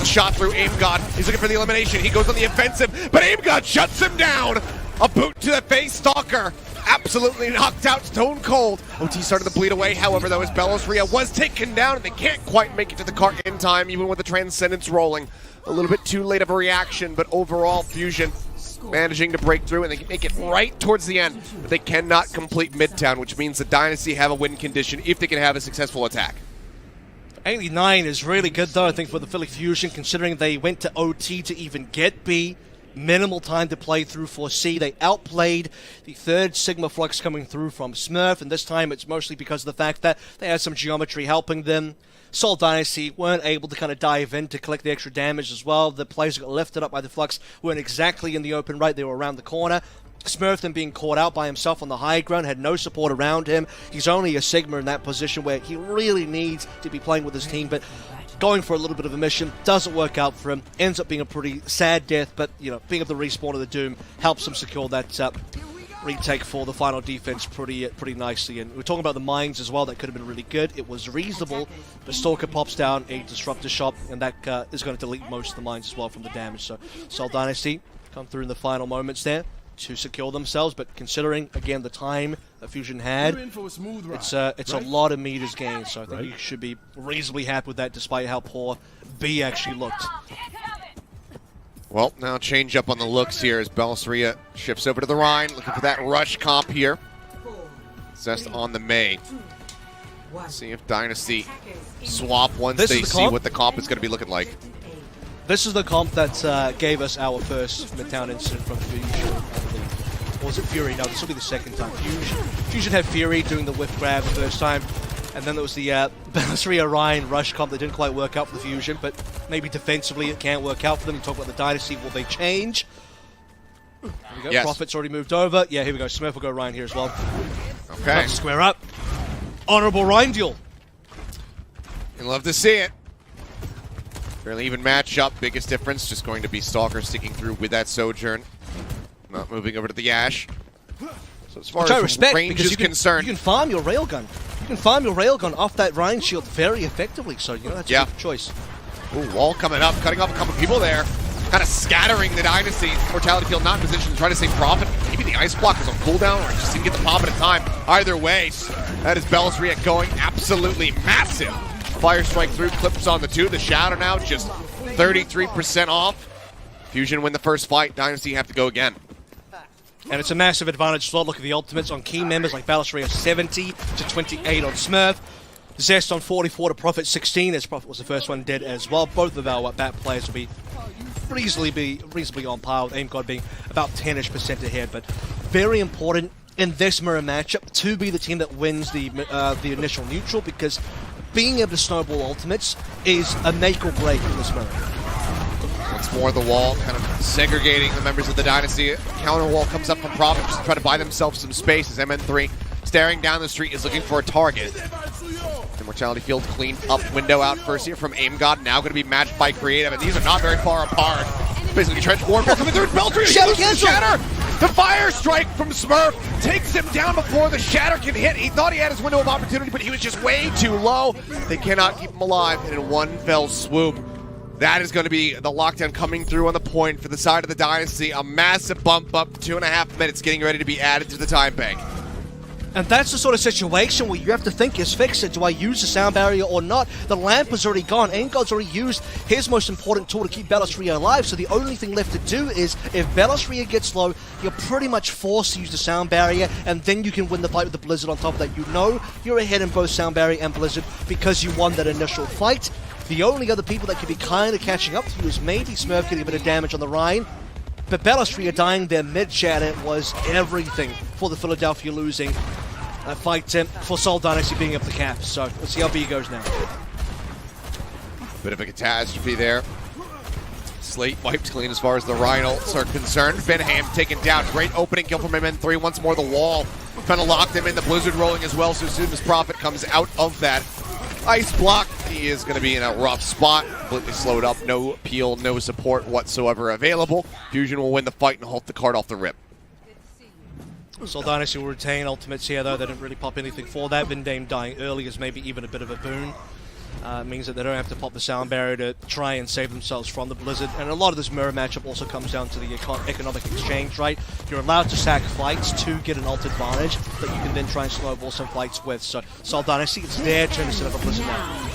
A shot through Aim God. He's looking for the elimination. He goes on the offensive, but Aim God shuts him down. A boot to the face. Stalker absolutely knocked out, stone cold. OT started to bleed away, however, though, as Belosria was taken down, and they can't quite make it to the cart in time, even with the Transcendence rolling. A little bit too late of a reaction, but overall, Fusion managing to break through, and they can make it right towards the end, but they cannot complete Midtown, which means the Dynasty have a win condition if they can have a successful attack. 89 is really good, though, I think, for the Philly Fusion, considering they went to OT to even get B. Minimal time to play through for C. They outplayed the third Sigma Flux coming through from Smurf, and this time it's mostly because of the fact that they had some geometry helping them. Seoul Dynasty weren't able to kind of dive in to collect the extra damage as well. The players got lifted up by the Flux weren't exactly in the open right. They were around the corner. Smurf then being caught out by himself on the high ground, had no support around him. He's only a Sigma in that position where he really needs to be playing with his team, but going for a little bit of a mission doesn't work out for him. Ends up being a pretty sad death, but being able to respawn to the Doom helps him secure that retake for the final defense pretty nicely. And we're talking about the mines as well. That could have been really good. It was reasonable, but Stalker pops down a disruptor shot, and that is going to delete most of the mines as well from the damage. So Seoul Dynasty come through in the final moments there to secure themselves, but considering again the time that Fusion had, it's a lot of meters gained, so I think you should be reasonably happy with that despite how poor B actually looked. Well, now change up on the looks here as Belosria shifts over to the Rhine, looking for that rush comp here. Zest on the May. See if Dynasty swap once they see what the comp is going to be looking like. This is the comp that gave us our first Midtown incident from Fusion, I believe. Or was it Fury? No, this will be the second time. Fusion had Fury doing the whip grab the first time, and then there was the Belosria Ryan rush comp that didn't quite work out for the Fusion, but maybe defensively it can't work out for them. You talk about the Dynasty, will they change? Here we go, yes. Prophet's already moved over. Yeah, here we go, Smurf will go Ryan here as well. Okay. Let's square up. Honorable Ryan duel. You'd love to see it. Fairly even matchup. Biggest difference just going to be Stalker sticking through with that Sojourn. Not moving over to the Ash. So as far as range is concerned, you can farm your railgun. You can farm your railgun off that Rhine shield very effectively. So that's a good choice. Ooh, wall coming up, cutting off a couple people there. Kind of scattering the Dynasty. Mortality field not in position to try to save Prophet. Maybe the ice block is on cooldown, or just didn't get the pop at a time. Either way, that is Belosria going absolutely massive. Fire strike through, clips on the two. The Shadow now just 33% off. Fusion win the first fight. Dynasty have to go again. And it's a massive advantage as well. Look at the ultimates on key members like Belosria 70 to 28 on Smurf. Zest on 44 to Prophet 16, as Prophet was the first one dead as well. Both of our bat players will be reasonably on par, with Aim God being about 10-ish% ahead. But very important in this mirror matchup to be the team that wins the initial neutral, because being able to snowball ultimates is a make or break in this mirror. Once more, the wall kind of segregating the members of the Dynasty. Counter wall comes up from Prophet just to try to buy themselves some space as MN3 staring down the street is looking for a target. Immortality Field cleaned up window out first here from Aim God, now going to be matched by Creative, and these are not very far apart. Basically, trench warfare coming through. Beltry, Shatter! The fire strike from Smurf takes him down before the Shatter can hit. He thought he had his window of opportunity, but he was just way too low. They cannot keep him alive, and in one fell swoop, that is going to be the lockdown coming through on the point for the side of the Dynasty. A massive bump up, 2.5 minutes getting ready to be added to the time bank. And that's the sort of situation where you have to think, is Fixer, do I use the sound barrier or not? The lamp is already gone. Aim God's already used his most important tool to keep Bellisria alive, so the only thing left to do is, if Bellisria gets low, you're pretty much forced to use the sound barrier, and then you can win the fight with the Blizzard on top of that. You know you're ahead in both sound barrier and Blizzard because you won that initial fight. The only other people that could be kind of catching up to you is maybe Smurf getting a bit of damage on the Rhine, but Bellisria dying their mid-shatter was everything for the Philadelphia losing fight for Seoul Dynasty being up the cap. So let's see how B goes now. Bit of a catastrophe there. Slate wiped clean as far as the Rhine ults are concerned. Benham taken down. Great opening kill from MN3. Once more the wall kind of locked him in. The Blizzard rolling as well. So as soon as Prophet comes out of that ice block, he is going to be in a rough spot. Completely slowed up. No peel, no support whatsoever available. Fusion will win the fight and halt the card off the rip. Seoul Dynasty will retain ultimates here, though. They didn't really pop anything for that. Vindame dying early is maybe even a bit of a boon. Means that they don't have to pop the sound barrier to try and save themselves from the Blizzard. And a lot of this mirror matchup also comes down to the economic exchange, right? You're allowed to sack fights to get an ult advantage that you can then try and snowball some fights with. So Seoul Dynasty, it's their turn to set up a Blizzard now.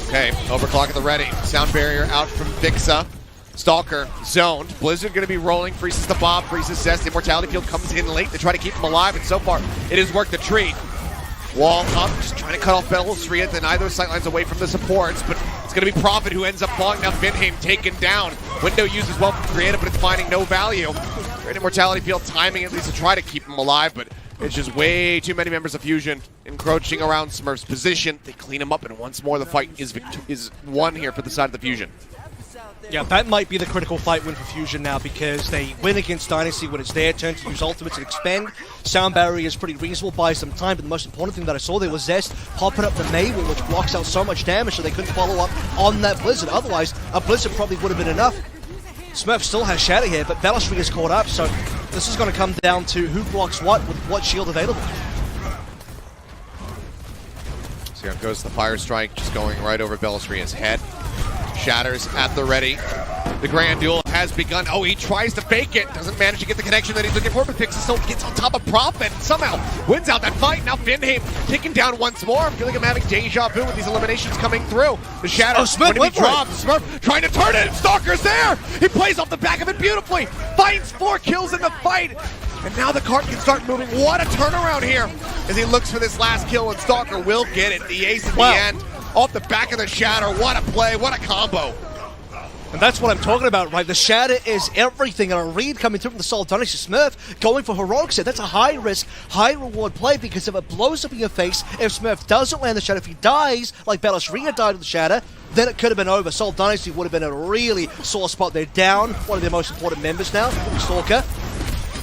Okay, overclock at the ready. Sound barrier out from Vixa. Stalker zoned. Blizzard going to be rolling. Freezes the bomb. Freezes Zest. The Immortality Field comes in late to try to keep him alive, and so far it has worked the treat. Wall up, just trying to cut off Bellisria, then either sightlines away from the supports, but it's going to be Prophet who ends up falling down. Vinheim taken down. Window used as well for Creative, but it's finding no value. Great Immortality Field timing at least to try to keep him alive, but it's just way too many members of Fusion encroaching around Smurf's position. They clean him up, and once more the fight is won here for the side of the Fusion. Yeah, that might be the critical fight win for Fusion now, because they win against Dynasty when it's their turn to use ultimates and expend. Sound barrier is pretty reasonable, buys some time, but the most important thing that I saw there was Zest popping up the Mayweather, which blocks out so much damage so they couldn't follow up on that Blizzard. Otherwise, a Blizzard probably would have been enough. Smurf still has Shatter here, but Bellisria is caught up, so this is going to come down to who blocks what with what shield available. So here goes the Fire Strike, just going right over Bellisria's head. Shatters at the ready. The grand duel has begun. Oh, he tries to fake it. Doesn't manage to get the connection that he's looking for, but Pixie still gets on top of Prophet and somehow wins out that fight. Now Vinheim taken down once more. I'm feeling I'm having deja vu with these eliminations coming through. The Shatter Smurf going to be dropped. Smurf trying to turn it. Stalker's there. He plays off the back of it beautifully. Finds 4 kills in the fight. And now the cart can start moving. What a turnaround here as he looks for this last kill, and Stalker will get it. The ace at the end. Off the back of the Shatter. What a play. What a combo. And that's what I'm talking about, right? The Shatter is everything. And a read coming through from the Seoul Dynasty. Smurf going for Heroics here. That's a high-risk, high-reward play, because if it blows up in your face, if Smurf doesn't land the Shatter, if he dies, like Bellisria died with the Shatter, then it could have been over. Seoul Dynasty would have been a really sore spot. They're down one of their most important members now, Stalker.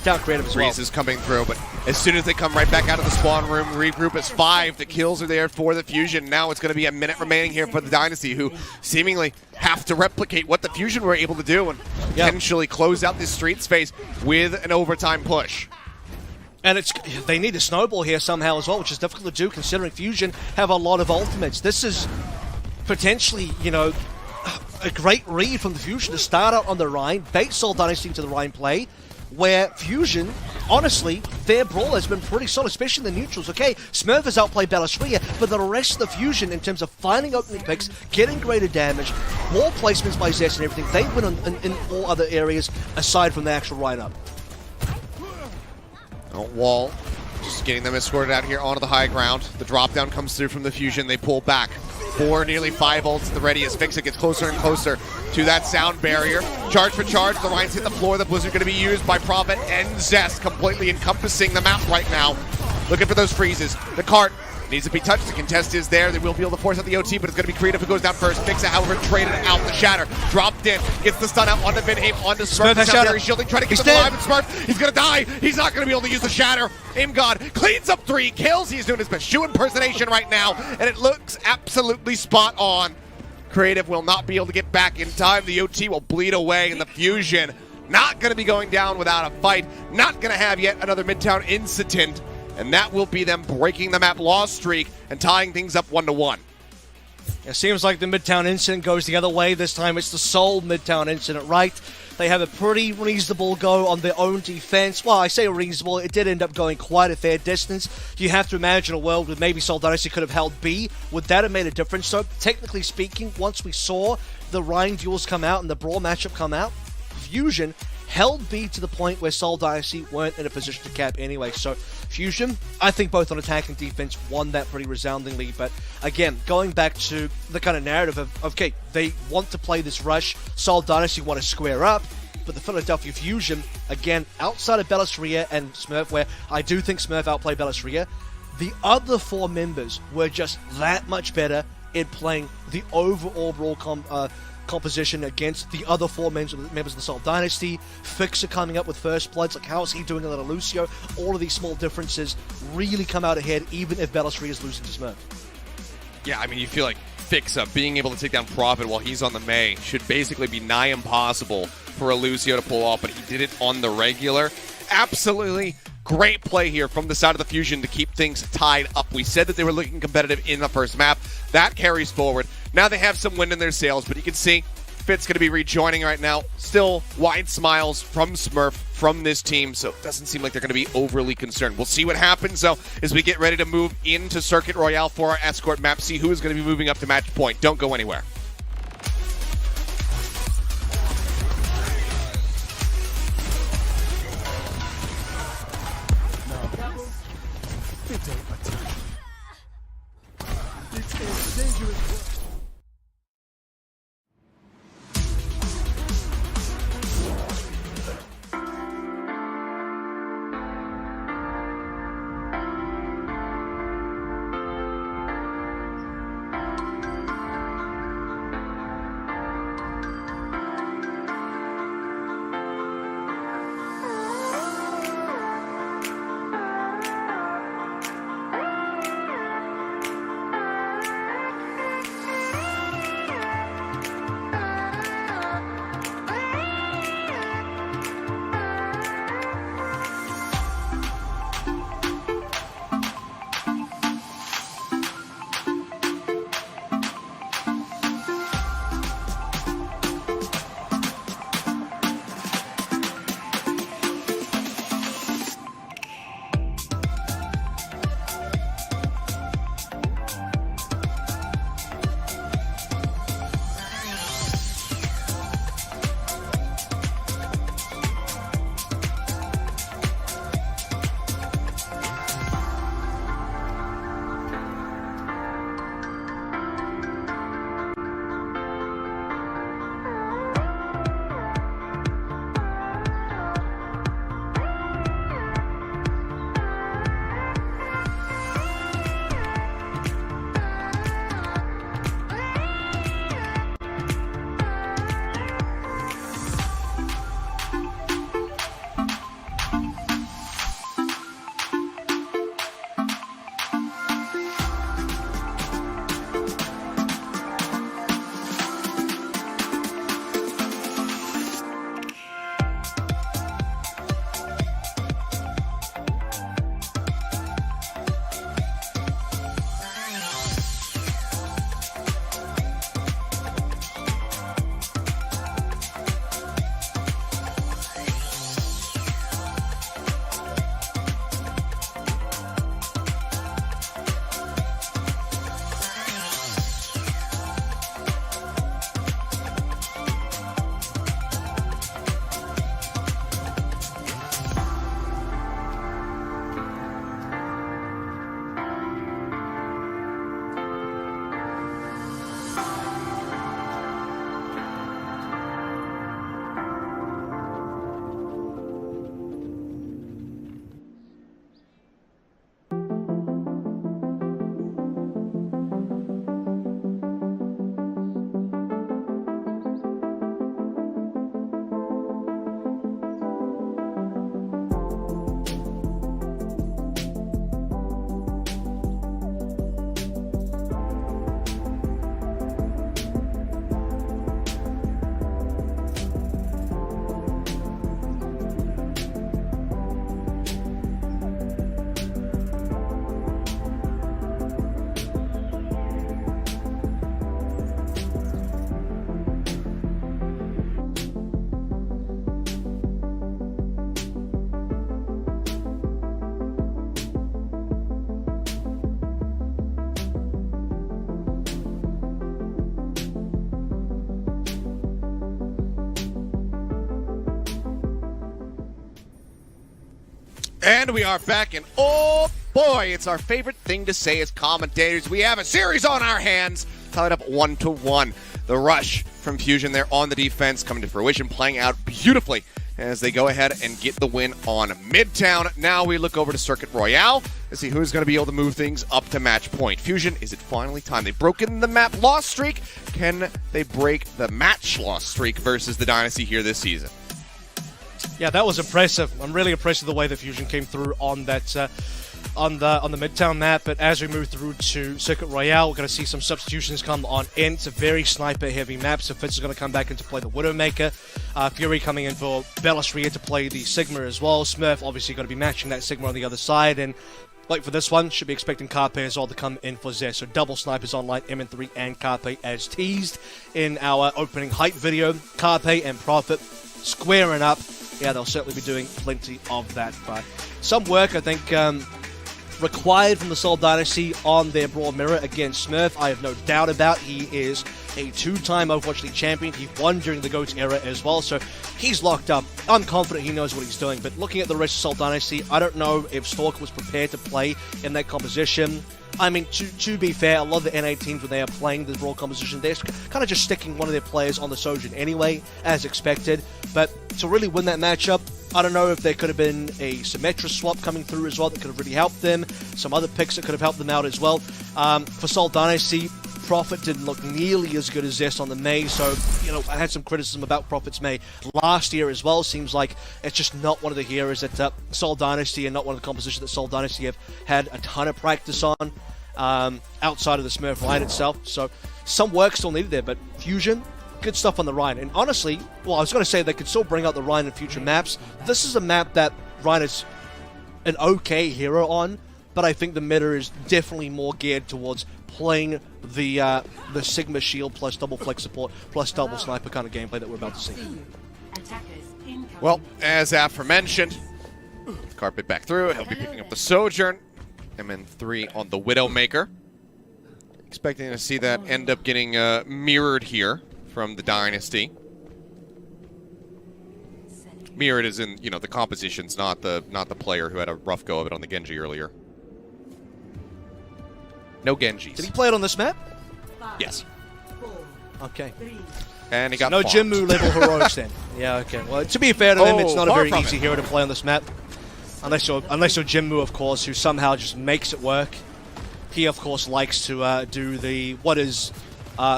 Down Creative as well. Freeze is coming through, but as soon as they come right back out of the spawn room, regroup as 5. The kills are there for the Fusion. Now it's going to be a minute remaining here for the Dynasty, who seemingly have to replicate what the Fusion were able to do and potentially close out this street space with an overtime push. And they need to snowball here somehow as well, which is difficult to do considering Fusion have a lot of ultimates. This is potentially, you know, a great read from the Fusion to start out on the Rhine, bait Seoul Dynasty into the Rhine play, where Fusion, honestly, their brawl has been pretty solid, especially in the neutrals. Okay, Smurf has outplayed Bellisria, but the rest of the Fusion, in terms of finding opening picks, getting greater damage, wall placements by Zest and everything, they win in all other areas aside from the actual ride-up. Wall, just getting them escorted out here onto the high ground. The drop down comes through from the Fusion. They pull back. 4, nearly 5 ults at the ready as Fixa gets closer and closer to that sound barrier. Charge for charge. The Rhines hit the floor. The Blizzard going to be used by Prophet and Zest, completely encompassing the map right now. Looking for those freezes. The cart Needs to be touched. The contest is there. They will be able to force out the OT, but it's going to be Creative who goes down first. Mixa, however, traded out the Shatter. Dropped in. Gets the stun out onto Vinhaim, onto Smurf. He's out there. He's shielding, trying to get him alive. And Smurf, he's going to die. He's not going to be able to use the Shatter. Imgod cleans up 3 kills. He's doing his best shoe impersonation right now, and it looks absolutely spot on. Creative will not be able to get back in time. The OT will bleed away, and the Fusion not going to be going down without a fight. Not going to have yet another Midtown incident. And that will be them breaking the map loss streak and tying things up 1-1. It seems like the Midtown incident goes the other way. This time it's the sole Midtown incident, right? They have a pretty reasonable go on their own defense. Well, I say reasonable. It did end up going quite a fair distance. You have to imagine a world where maybe Seoul Dynasty could have held B. Would that have made a difference? So, technically speaking, once we saw the Rhine duels come out and the Brawl matchup come out, Fusion held B to the point where Seoul Dynasty weren't in a position to cap anyway. So Fusion, I think both on attack and defense, won that pretty resoundingly. But again, going back to the kind of narrative of, okay, they want to play this rush, Seoul Dynasty want to square up, but the Philadelphia Fusion, again, outside of Bellisria and Smurf, where I do think Smurf outplayed Bellisria, the other 4 members were just that much better in playing the overall Brawl composition against the other 4 members of the Seoul Dynasty. Fixer coming up with first bloods, like how is he doing a little Lucio? All of these small differences really come out ahead, even if Bellisria is losing to Smurf. Yeah, I mean, you feel like Fixa being able to take down Prophet while he's on the Mei should basically be nigh impossible for a Lucio to pull off, but he did it on the regular. Absolutely great play here from the side of the Fusion to keep things tied up. We said that they were looking competitive in the first map. That carries forward. Now they have some wind in their sails, but you can see Fit's going to be rejoining right now. Still wide smiles from Smurf, from this team, so it doesn't seem like they're going to be overly concerned. We'll see what happens, though, as we get ready to move into Circuit Royale for our escort map. See who is going to be moving up to match point. Don't go anywhere. And we are back, and oh boy, it's our favorite thing to say as commentators. We have a series on our hands, tied up 1-1. The rush from Fusion there on the defense coming to fruition, playing out beautifully as they go ahead and get the win on Midtown. Now we look over to Circuit Royale to see who's going to be able to move things up to match point. Fusion, is it finally time? They've broken the map loss streak. Can they break the match loss streak versus the Dynasty here this season? Yeah, that was impressive. I'm really impressed with the way that Fusion came through on that on the Midtown map. But as we move through to Circuit Royale, we're going to see some substitutions come on in. It's a very sniper-heavy map, so Fitz is going to come back in to play the Widowmaker. Fury coming in for Bellasria to play the Sigma as well. Smurf obviously going to be matching that Sigma on the other side, and like for this one, should be expecting Carpe as well to come in for Zest. So double snipers online, MN3 and Carpe as teased in our opening hype video. Carpe and Prophet squaring up. Yeah, they'll certainly be doing plenty of that. But some work, I think, required from the Seoul Dynasty on their Broad Mirror against Smurf. I have no doubt about. He is a two-time Overwatch League champion. He won during the GOAT era as well, so he's locked up. I'm confident he knows what he's doing. But looking at the rest of Seoul Dynasty, I don't know if Stalker was prepared to play in that composition. I mean, to be fair, a lot of the NA teams, when they are playing the Brawl composition, they're kind of just sticking one of their players on the Sojin anyway, as expected. But to really win that matchup, I don't know if there could have been a Symmetra swap coming through as well that could have really helped them. Some other picks that could have helped them out as well. For Seoul Dynasty, Prophet didn't look nearly as good as Zest on the Mei, so, you know, I had some criticism about Prophet's Mei last year as well. Seems like it's just not one of the heroes that Seoul Dynasty, and not one of the compositions that Seoul Dynasty have had a ton of practice on outside of the Smurf line itself. So some work still needed there, but Fusion, good stuff on the Rhine. And honestly, well, I was going to say they could still bring out the Rhine in future maps. This is a map that Rhine is an okay hero on, but I think the meta is definitely more geared towards playing the Sigma shield plus double flex support plus double sniper kind of gameplay that we're about to see. Well, as aforementioned, Carpet back through. He'll be picking up the Sojourn. MN3 on the Widowmaker. Expecting to see that end up getting mirrored here from the Dynasty. Mirrored is in, you know, the compositions, not the player who had a rough go of it on the Genji earlier. No Genjis. Did he play it on this map? Yes. Okay. And he got no bombed. Jinmu level heroics then. Yeah, okay. Well, to be fair to them, it's not a very easy hero to play on this map. Unless you're Jinmu, of course, who somehow just makes it work. He, of course, likes to do what is,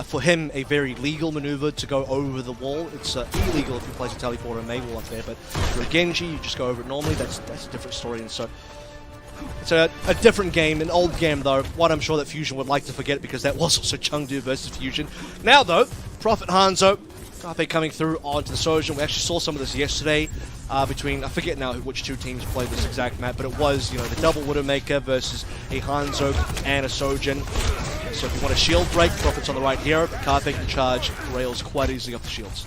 for him, a very legal maneuver to go over the wall. It's illegal if you place a tele 4 and Mabel up there, but for a Genji, you just go over it normally. That's a different story, and so it's a different game, an old game, though. One I'm sure that Fusion would like to forget, because that was also Chengdu versus Fusion. Now, though, Prophet Hanzo, Carpe coming through onto the Sojin. We actually saw some of this yesterday between, I forget now which two teams played this exact map, but it was, you know, the double Widowmaker versus a Hanzo and a Sojin. So if you want a shield break, Prophet's on the right here, but Carpe can charge rails quite easily off the shields.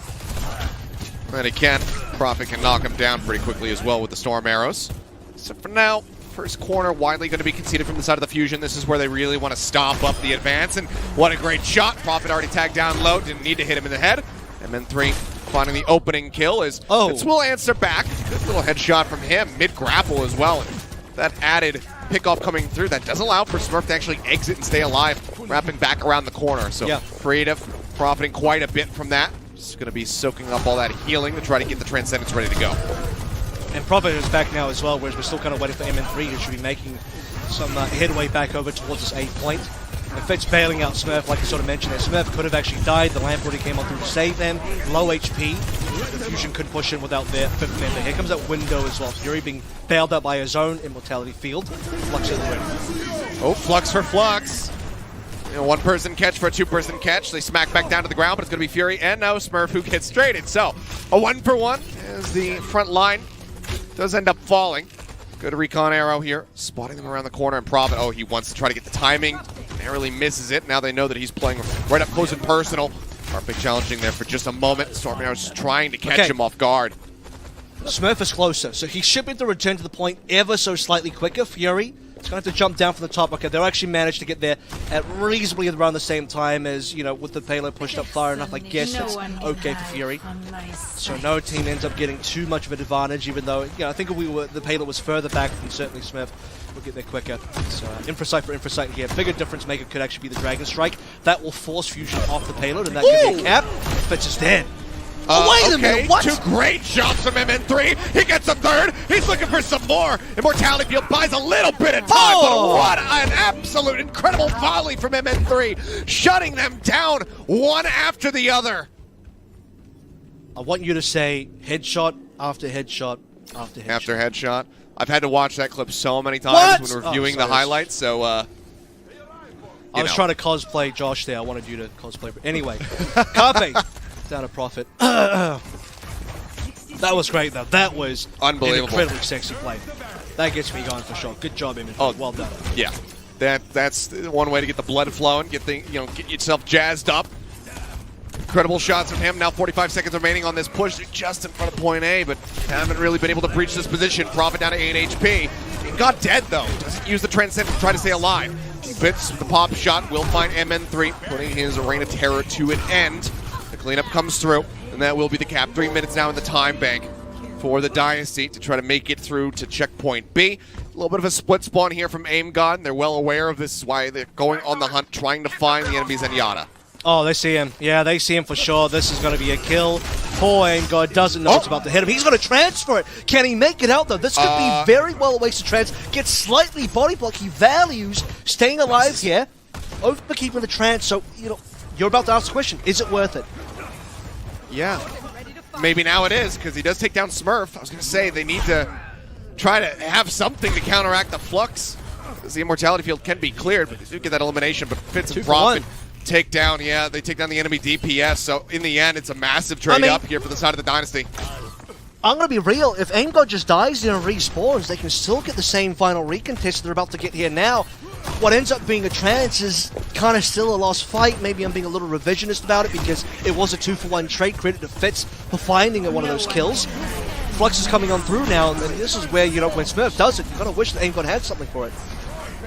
And again, Prophet can knock him down pretty quickly as well with the Storm Arrows. So for now, first corner widely going to be conceded from the side of the Fusion. This is where they really want to stomp up the advance, and what a great shot. Prophet already tagged down low, didn't need to hit him in the head. And then 3 finding the opening kill is Fitz will answer back. Good little headshot from him, mid-grapple as well. And that added pickoff coming through, that does allow for Smurf to actually exit and stay alive, wrapping back around the corner. So yeah, creative, profiting quite a bit from that. Just going to be soaking up all that healing to try to get the Transcendence ready to go. And Prophet is back now as well, whereas we're still kind of waiting for MN3, who should be making some headway back over towards this 8 point. And Fitz bailing out Smurf, like I sort of mentioned there. Smurf could have actually died. The lamp already came on through to save them. Low HP. The Fusion couldn't push in without their 5th member. Here comes that window as well. Fury being bailed out by his own Immortality Field. Flux at the rim. Oh, Flux for Flux. You know, 1-person catch for a 2-person catch. They smack back down to the ground, but it's going to be Fury and no Smurf who gets traded. So, a 1-for-1 as the front line does end up falling. Good recon arrow here, spotting them around the corner, and Prophet, oh, he wants to try to get the timing, narrowly misses it. Now they know that he's playing right up close and personal. Carpe challenging there for just a moment. Storm Arrow's trying to catch him off guard. Smurf is closer, so he should be able to return to the point ever so slightly quicker. Fury It's going to have to jump down from the top. Okay, they'll actually manage to get there at reasonably around the same time as, you know, with the payload pushed up far enough. I guess it's okay for Fury. So no team ends up getting too much of an advantage, even though, you know, I think if the payload was further back, then certainly Smurf will get there quicker. So Infrasight for Infrasight here. Bigger difference maker could actually be the Dragon Strike. That will force Fusion off the payload, and that could be a cap. Fitz is dead. Wait a minute, what? 2 great shots from MN3. He gets a 3rd. He's looking for some more. Immortality Field buys a little bit of time, but what an absolute incredible volley from MN3, shutting them down one after the other. I want you to say headshot after headshot after headshot. After headshot. I've had to watch that clip so many times when reviewing the highlights, so I was trying to cosplay Josh there. I wanted you to cosplay. Anyway, Carpe down a Prophet. That was great, though. That was unbelievable. An incredibly sexy play. That gets me going for sure. Good job, Image. Oh, well done. Yeah, that's one way to get the blood flowing, get yourself jazzed up. Incredible shots from him. Now 45 seconds remaining on this push, just in front of point A, but haven't really been able to breach this position. Prophet down to 8 HP. He got dead though. Doesn't use the transcend to try to stay alive. Fitz the pop shot will find MN3, putting his reign of terror to an end. The cleanup comes through, and that will be the cap. 3 minutes now in the time bank for the Dynasty to try to make it through to checkpoint B. A little bit of a split spawn here from Aim God, and they're well aware of this, is why they're going on the hunt, trying to find the enemies Zenyatta. Oh, they see him. Yeah, they see him for sure. This is going to be a kill. Poor Aim God doesn't know it's about to hit him. He's going to transfer it. Can he make it out, though? This could be very well a wasted trans. Gets slightly body block. He values staying alive here over keeping the trans. So, you know, you're about to ask the question, is it worth it? Yeah. Maybe now it is, because he does take down Smurf. I was going to say, they need to try to have something to counteract the Flux. Because the Immortality Field can be cleared, but they do get that elimination. But Fitz and Prophet take down, they take down the enemy DPS. So in the end, it's a massive trade-up here for the side of the Dynasty. I'm going to be real. If Aim God just dies and respawns, they can still get the same final recontest they're about to get here now. What ends up being a trance is kind of still a lost fight. Maybe I'm being a little revisionist about it because it was a 2-for-1 trade. Credit to Fitz for finding one of those kills. Flux is coming on through now, and this is where, you know, when Smurf does it, you kind of wish that Aim God had something for it.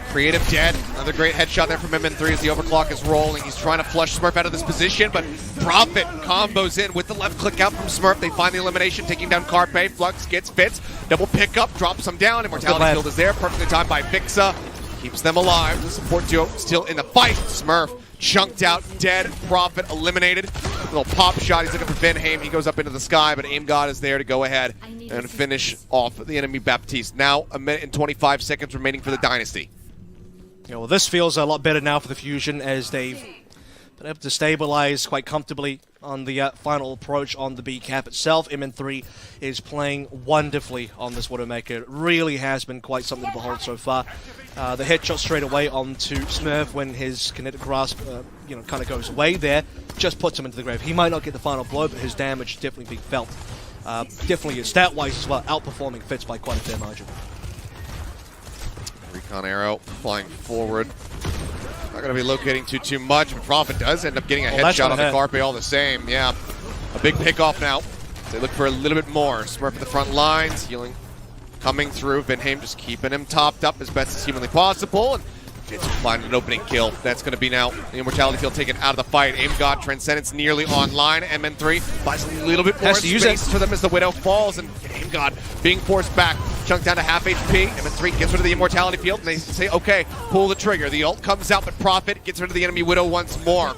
Creative dead. Another great headshot there from MN3 as the overclock is rolling. He's trying to flush Smurf out of this position, but Prophet combos in with the left click out from Smurf. They find the elimination, taking down Carpe. Flux gets Fitz. Double pickup, drops him down. Immortality Field is there. Perfectly timed by Vixa. Keeps them alive. The support duo still in the fight. Smurf chunked out, dead. Prophet eliminated. Little pop shot. He's looking for Venheim. He goes up into the sky, but Aim God is there to go ahead and finish off the enemy Baptiste. Now 1 minute and 25 seconds remaining for the Dynasty. Yeah, well, this feels a lot better now for the Fusion as they've been able to stabilize quite comfortably on the final approach on the B cap itself. MN3 is playing wonderfully on this Widowmaker. It really has been quite something to behold so far. The headshot straight away onto Smurf when his kinetic grasp, kind of goes away there, just puts him into the grave. He might not get the final blow, but his damage is definitely being felt. Definitely stat-wise as well, outperforming Fitz by quite a fair margin. Recon arrow flying forward. Not going to be locating too much, but Prophet does end up getting a headshot on the Carpe all the same. Yeah, a big pickoff now. They look for a little bit more. Smurf at the front lines, healing coming through. Venheim just keeping him topped up as best as humanly possible. And Jitsu finding an opening kill. That's going to be now the Immortality Field taken out of the fight. Aim God, Transcendence nearly online. MN3 buys a little bit more space for them as the Widow falls. And Aim God being forced back. Chunked down to half HP. MN3 gets rid of the Immortality Field. And they say, okay, pull the trigger. The ult comes out, but Prophet gets rid of the enemy Widow once more.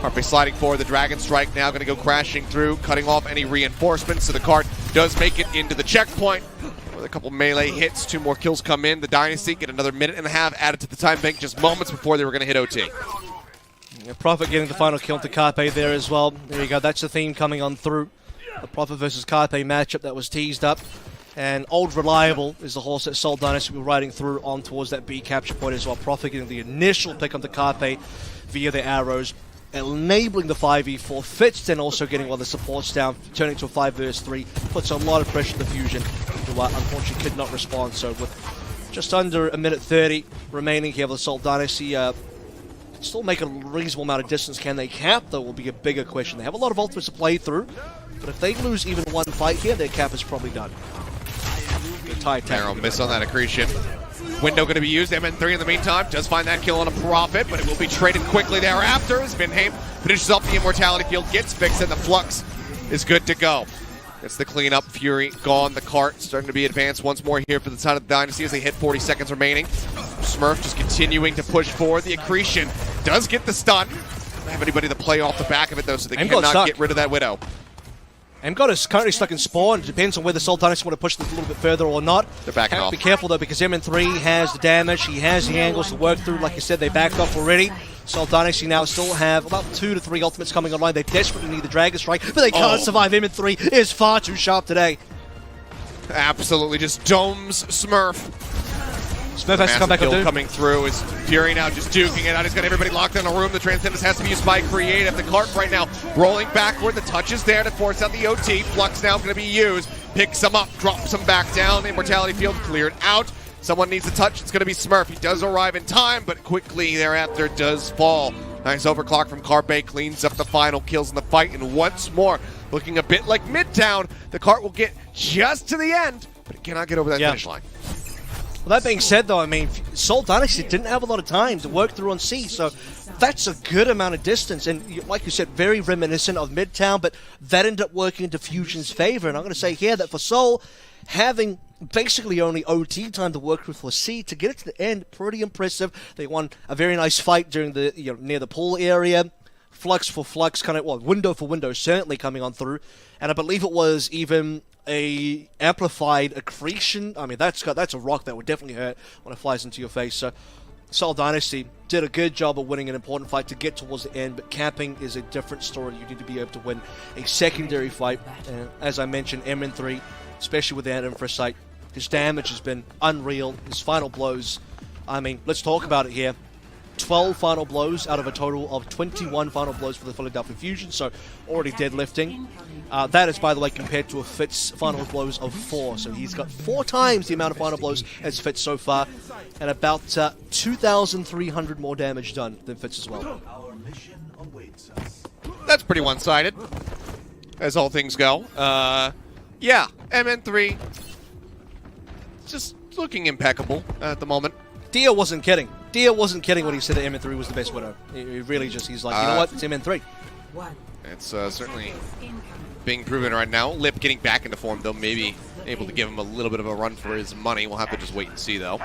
Carpe sliding forward. The Dragon Strike now going to go crashing through, cutting off any reinforcements. So the cart does make it into the checkpoint. With a couple melee hits, 2 more kills come in. The Dynasty get another minute and a half added to the time bank just moments before they were going to hit OT. Yeah, Prophet getting the final kill to Carpe there as well. There you go. That's the theme coming on through. The Prophet versus Carpe matchup that was teased up. And Old Reliable is the horse that Soul Dynasty will be riding through on towards that B capture point as well. Prophet getting the initial pick on the Carpe via the arrows, enabling the 5v4. Fitz then also getting one of the supports down, turning to a 5 vs 3. Puts a lot of pressure on the Fusion, who unfortunately could not respond. So with just under 1 minute 30 remaining here, the Assault Dynasty still make a reasonable amount of distance. Can they cap, though, will be a bigger question. They have a lot of ultimates to play through, but if they lose even one fight here, their cap is probably done. Good tie Arrow miss on that accretion. Window going to be used. MN3 in the meantime does find that kill on a profit, but it will be traded quickly thereafter as Vinheim finishes off the Immortality field, gets fixed, and the Flux is good to go. It's the cleanup. Fury gone. The cart starting to be advanced once more here for the side of the Dynasty as they hit 40 seconds remaining. Smurf just continuing to push forward. The Accretion does get the stun. Don't have anybody to play off the back of it though, so they cannot get rid of that Widow. MGOT is currently stuck in spawn. It depends on whether Soul Dynasty want to push this a little bit further or not. They're backing off. Be careful though, because MN3 has the damage, he has the angles to work through. Like you said, they backed off already. Soul Dynasty now still have about 2 to 3 ultimates coming online. They desperately need the Dragon Strike, but they can't survive. MN3 is far too sharp today. Absolutely just domes Smurf. Smurf has to come back on Doom. Coming through is Fury now just duking it out. He's got everybody locked in a room. The Transcendence has to be used by Creative. The cart right now rolling backward. The touch is there to force out the OT. Flux now going to be used. Picks him up, drops him back down. The Immortality field cleared out. Someone needs a touch. It's going to be Smurf. He does arrive in time, but quickly thereafter does fall. Nice overclock from Carpe. Cleans up the final kills in the fight. And once more, looking a bit like Midtown, the cart will get just to the end, but it cannot get over that finish line. Well, that being said, though, I mean, Soul Dynasty didn't have a lot of time to work through on C, so that's a good amount of distance. And like you said, very reminiscent of Midtown, but that ended up working into Fusion's favor. And I'm going to say here that for Soul, having basically only OT time to work with for C to get it to the end, pretty impressive. They won a very nice fight during the near the pool area. Flux for Flux, kind of, well, window for window, certainly coming on through. And I believe it was even a amplified accretion. I mean, that's a rock that would definitely hurt when it flies into your face. So Soul Dynasty did a good job of winning an important fight to get towards the end, but camping is a different story. You need to be able to win a secondary fight. And as I mentioned, MN3, especially with that Infrasight, his damage has been unreal. His final blows, I mean, let's talk about it here. 12 final blows out of a total of 21 final blows for the Philadelphia Fusion, so already deadlifting. That is, by the way, compared to a Fitz final blows of 4, so he's got 4 times the amount of final blows as Fitz so far, and about 2,300 more damage done than Fitz as well. That's pretty one-sided, as all things go. Yeah, MN3, just looking impeccable at the moment. Dio wasn't kidding. Dio wasn't kidding when he said that MN3 was the best Widow. He really just, he's like, you know what, it's MN3. It's certainly being proven right now. Lip getting back into form, though, maybe able to give him a little bit of a run for his money. We'll have to just wait and see, though.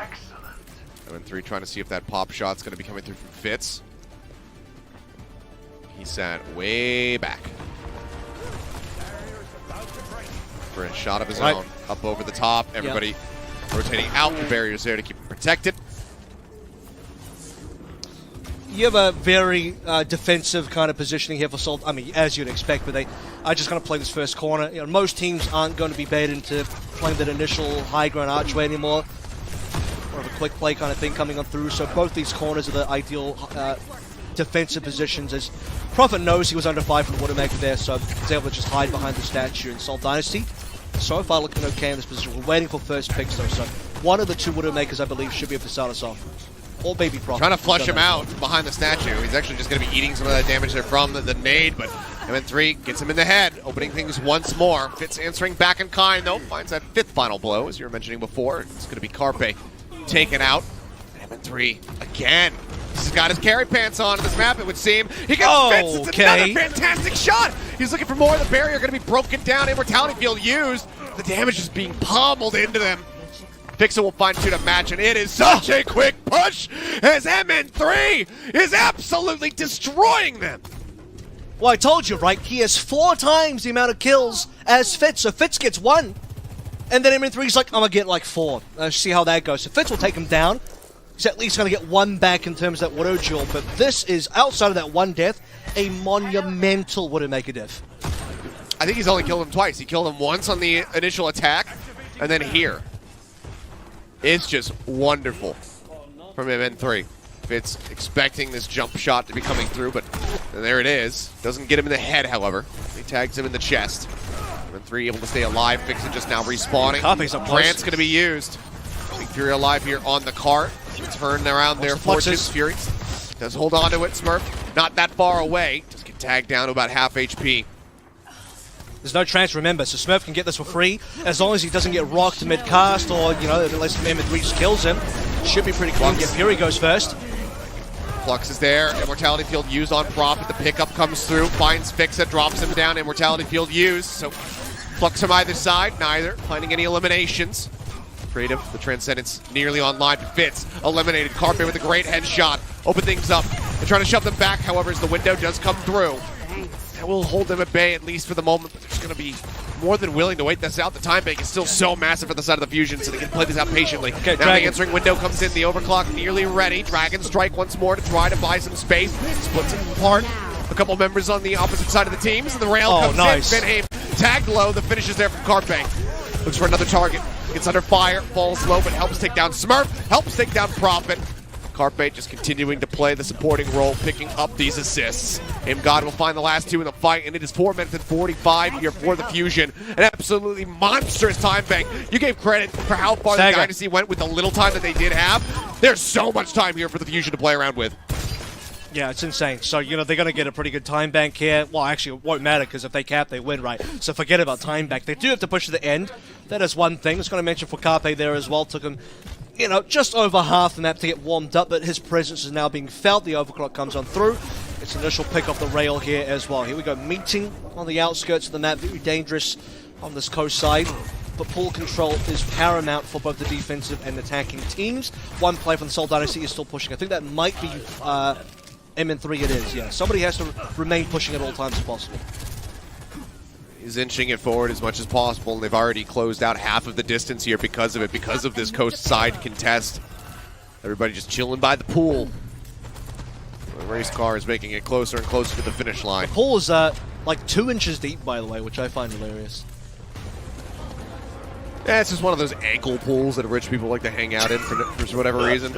MN3 trying to see if that pop shot's going to be coming through from Fitz. He sat way back for a shot of his own. Up over the top, everybody rotating out. The barrier's there to keep him protected. You have a very defensive kind of positioning here for Soul. I mean, as you'd expect, but they are just going to play this first corner. You know, most teams aren't going to be baited into playing that initial high ground archway anymore. More of a quick play kind of thing coming on through. So both these corners are the ideal defensive positions. As Prophet knows he was under 5 from the Widowmaker there, so he's able to just hide behind the statue. And Soul Dynasty, so far looking okay in this position. We're waiting for first picks though, so one of the 2 Widowmakers, I believe, should be able to start us off. Or Baby Prophet. Trying to flush him out behind the statue. He's actually just going to be eating some of that damage there from the nade, but MN3 gets him in the head, opening things once more. Fitz answering back in kind, though. Finds that 5th final blow, as you were mentioning before. It's going to be Carpe taken out. MN3 again. He's got his carry pants on this map, it would seem. He gets Fitz. It's another fantastic shot. He's looking for more. The barrier going to be broken down. Immortality field used. The damage is being pummeled into them. Pixel will find 2 to match, and it is such a quick push as MN3 is absolutely destroying them. Well, I told you, right? He has 4 times the amount of kills as Fitz, so Fitz gets 1. And then MN3's like, I'm going to get like 4. See how that goes. So Fitz will take him down. He's at least going to get 1 back in terms of that Widow duel, but this is, outside of that 1 death, a monumental Widowmaker death. I think he's only killed him twice. He killed him once on the initial attack, and then here. It's just wonderful from MN3. Fitz expecting this jump shot to be coming through, but there it is. Doesn't get him in the head, however. He tags him in the chest. MN3 able to stay alive. Fixin just now respawning. Grant's going to be used. Big Fury alive here on the cart. Turn around their fortunes. Fury does hold on to it. Smurf not that far away. Just get tagged down to about half HP. There's no transfer, remember, so Smurf can get this for free as long as he doesn't get rocked mid-cast or, you know, unless MN3 just kills him. should be pretty clean. Yeah, Fury goes first. Flux is there. Immortality Field used on Prophet. The pickup comes through. Finds Fixa, drops him down. Immortality Field used. So Flux from either side. Neither finding any eliminations. Creative, the Transcendence nearly online. Fitz eliminated. Carpe with a great headshot. Open things up. They're trying to shove them back, however, as the window does come through. That will hold them at bay, at least for the moment, but they're just going to be more than willing to wait this out. The time bank is still so massive for the side of the Fusion, so they can play this out patiently. Okay, now Dragon. the answering window comes in. The overclock nearly ready. Dragon strike once more to try to buy some space. Splits it apart. A couple members on the opposite side of the teams, and the rail comes nice. in. Benheim tagged low. The finish is there from Carpe. Looks for another target. Gets under fire, falls low, but helps take down Smurf, helps take down Prophet. Carpe just continuing to play the supporting role, picking up these assists. God will find the last two in the fight, and it is 4 minutes and 45 here for the Fusion. An absolutely monstrous time bank. You gave credit for how far the Dynasty went with the little time that they did have. There's so much time here for the Fusion to play around with. Yeah, it's insane. So, they're going to get a pretty good time bank here. Well, actually, it won't matter because if they cap, they win, right? So forget about time bank. They do have to push to the end. That is one thing. I was going to mention for Carpe there as well. Took him, just over half the map to get warmed up, but his presence is now being felt. The overclock comes on through. It's initial pick off the rail here as well. Here we go. Meeting on the outskirts of the map. Very dangerous on this coast side. But pool control is paramount for both the defensive and attacking teams. One player from the Seoul Dynasty is still pushing. I think that might be... MN3 it is, yeah. Somebody has to remain pushing at all times if possible. He's inching it forward as much as possible, and they've already closed out half of the distance here because of it, because of this coast side contest. Everybody just chilling by the pool. The race car is making it closer and closer to the finish line. The pool is like 2 inches deep, by the way, which I find hilarious. Yeah, it's just one of those ankle pools that rich people like to hang out in for whatever reason.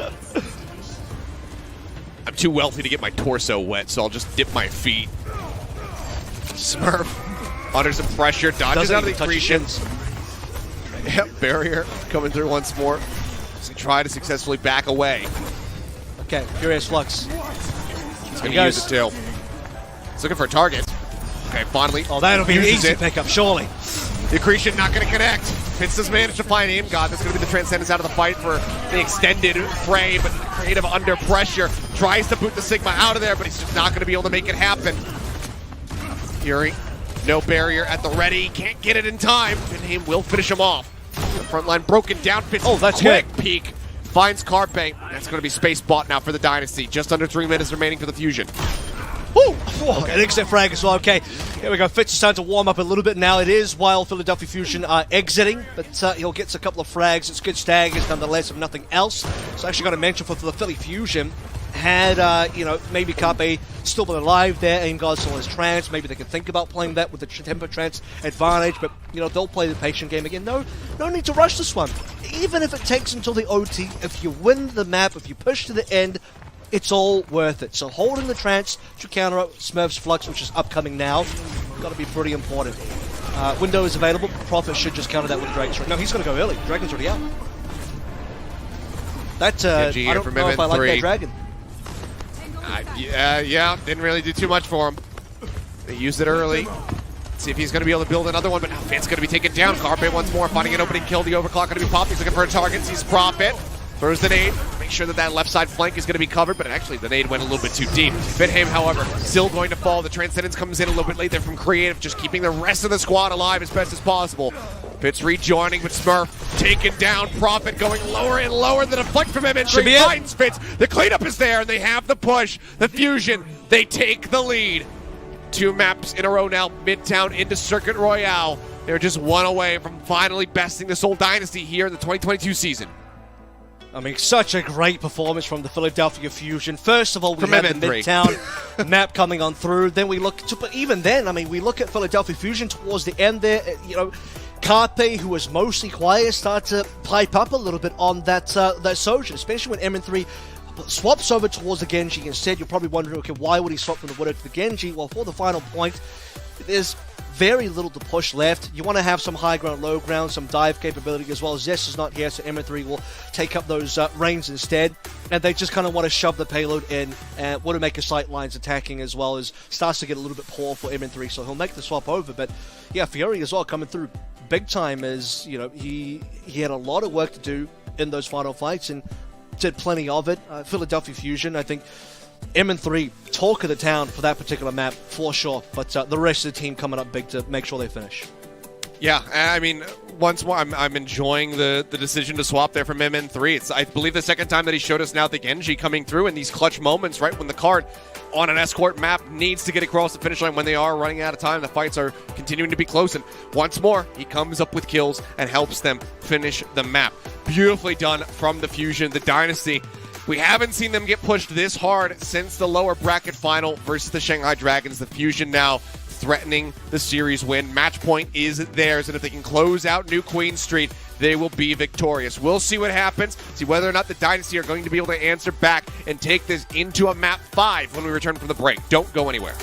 I'm too wealthy to get my torso wet, so I'll just dip my feet. Smurf under some pressure, dodges out of the Intermission. Yep, barrier coming through once more. So try to successfully back away. Okay, Furious Flux. He's going to use it too. He's looking for a target. Okay, finally. Oh, that'll be an easy pickup, surely. The Accretion not going to connect. Fitz does manage to find him. God, that's going to be the Transcendence out of the fight for the extended frame, but Creative under pressure. Tries to boot the Sigma out of there, but he's just not going to be able to make it happen. Fury, no barrier at the ready. Can't get it in time. Benheim will finish him off. The front line broken down. Fitz, that's quick good. Peek. Finds Carpe. That's going to be space bought now for the Dynasty. Just under 3 minutes remaining for the Fusion. Woo! Okay, an exit frag as well. Okay, here we go. Fitz is starting to warm up a little bit now. It is while Philadelphia Fusion are exiting, but he'll get a couple of frags. It's good staggers nonetheless, if nothing else. So actually got to mention for the Philly Fusion, had, maybe Carpe still been alive there, and God still has trance. Maybe they can think about playing that with the tempo trance advantage, but, they'll play the patient game again. No need to rush this one. Even if it takes until the OT, if you win the map, if you push to the end, it's all worth it. So holding the trance to counter up Smurf's Flux, which is upcoming now, got to be pretty important. Window is available. Prophet should just counter that with Dragon's Strike. No, he's going to go early. Dragon's already out. That, I don't know if I like that Dragon. Yeah, didn't really do too much for him. They used it early. See if he's going to be able to build another one, but now Fitz going to be taken down. Carpe once more, finding an opening kill. The overclock going to be popped. He's looking for a target. Sees Prophet. Throws the nade. Make sure that left side flank is going to be covered, but actually the nade went a little bit too deep. Benheim, however, still going to fall. The Transcendence comes in a little bit late there from Creative, just keeping the rest of the squad alive as best as possible. Fitz rejoining, but Smurf taken down. Prophet going lower and lower. The deflect from MN3 finds Fitz. The cleanup is there, and they have the push. The Fusion, they take the lead. 2 maps in a row now, Midtown into Circuit Royale. They're just 1 away from finally besting the Seoul Dynasty here in the 2022 season. I mean, such a great performance from the Philadelphia Fusion. First of all, we had the Midtown map coming on through. Then we look to, but even then, I mean, we look at Philadelphia Fusion towards the end there. Carpe, who was mostly quiet, started to pipe up a little bit on that Sojourn, especially when MN3 swaps over towards the Genji. Instead, you're probably wondering, okay, why would he swap from the Widow to the Genji? Well, for the final point, there's very little to push left. You want to have some high ground, low ground, some dive capability as well. Zest is not here, so MN3 will take up those reins instead. And they just kind of want to shove the payload in and want to make a sight lines attacking as well, as starts to get a little bit poor for MN3, so he'll make the swap over. But yeah, Fury as well coming through big time, as he had a lot of work to do in those final fights, and did plenty of it. Philadelphia Fusion, I think M3, talk of the town for that particular map, for sure. But the rest of the team coming up big to make sure they finish. Yeah, I mean, once more, I'm enjoying the decision to swap there from MN3. It's, I believe, the second time that he showed us now the Genji coming through in these clutch moments, right when the card on an escort map needs to get across the finish line when they are running out of time. The fights are continuing to be close, and once more, he comes up with kills and helps them finish the map. Beautifully done from the Fusion, the Dynasty. We haven't seen them get pushed this hard since the lower bracket final versus the Shanghai Dragons. The Fusion now threatening the series win. Match point is theirs, and if they can close out New Queen Street, they will be victorious. We'll see what happens, see whether or not the Dynasty are going to be able to answer back and take this into a map 5 when we return from the break. Don't go anywhere.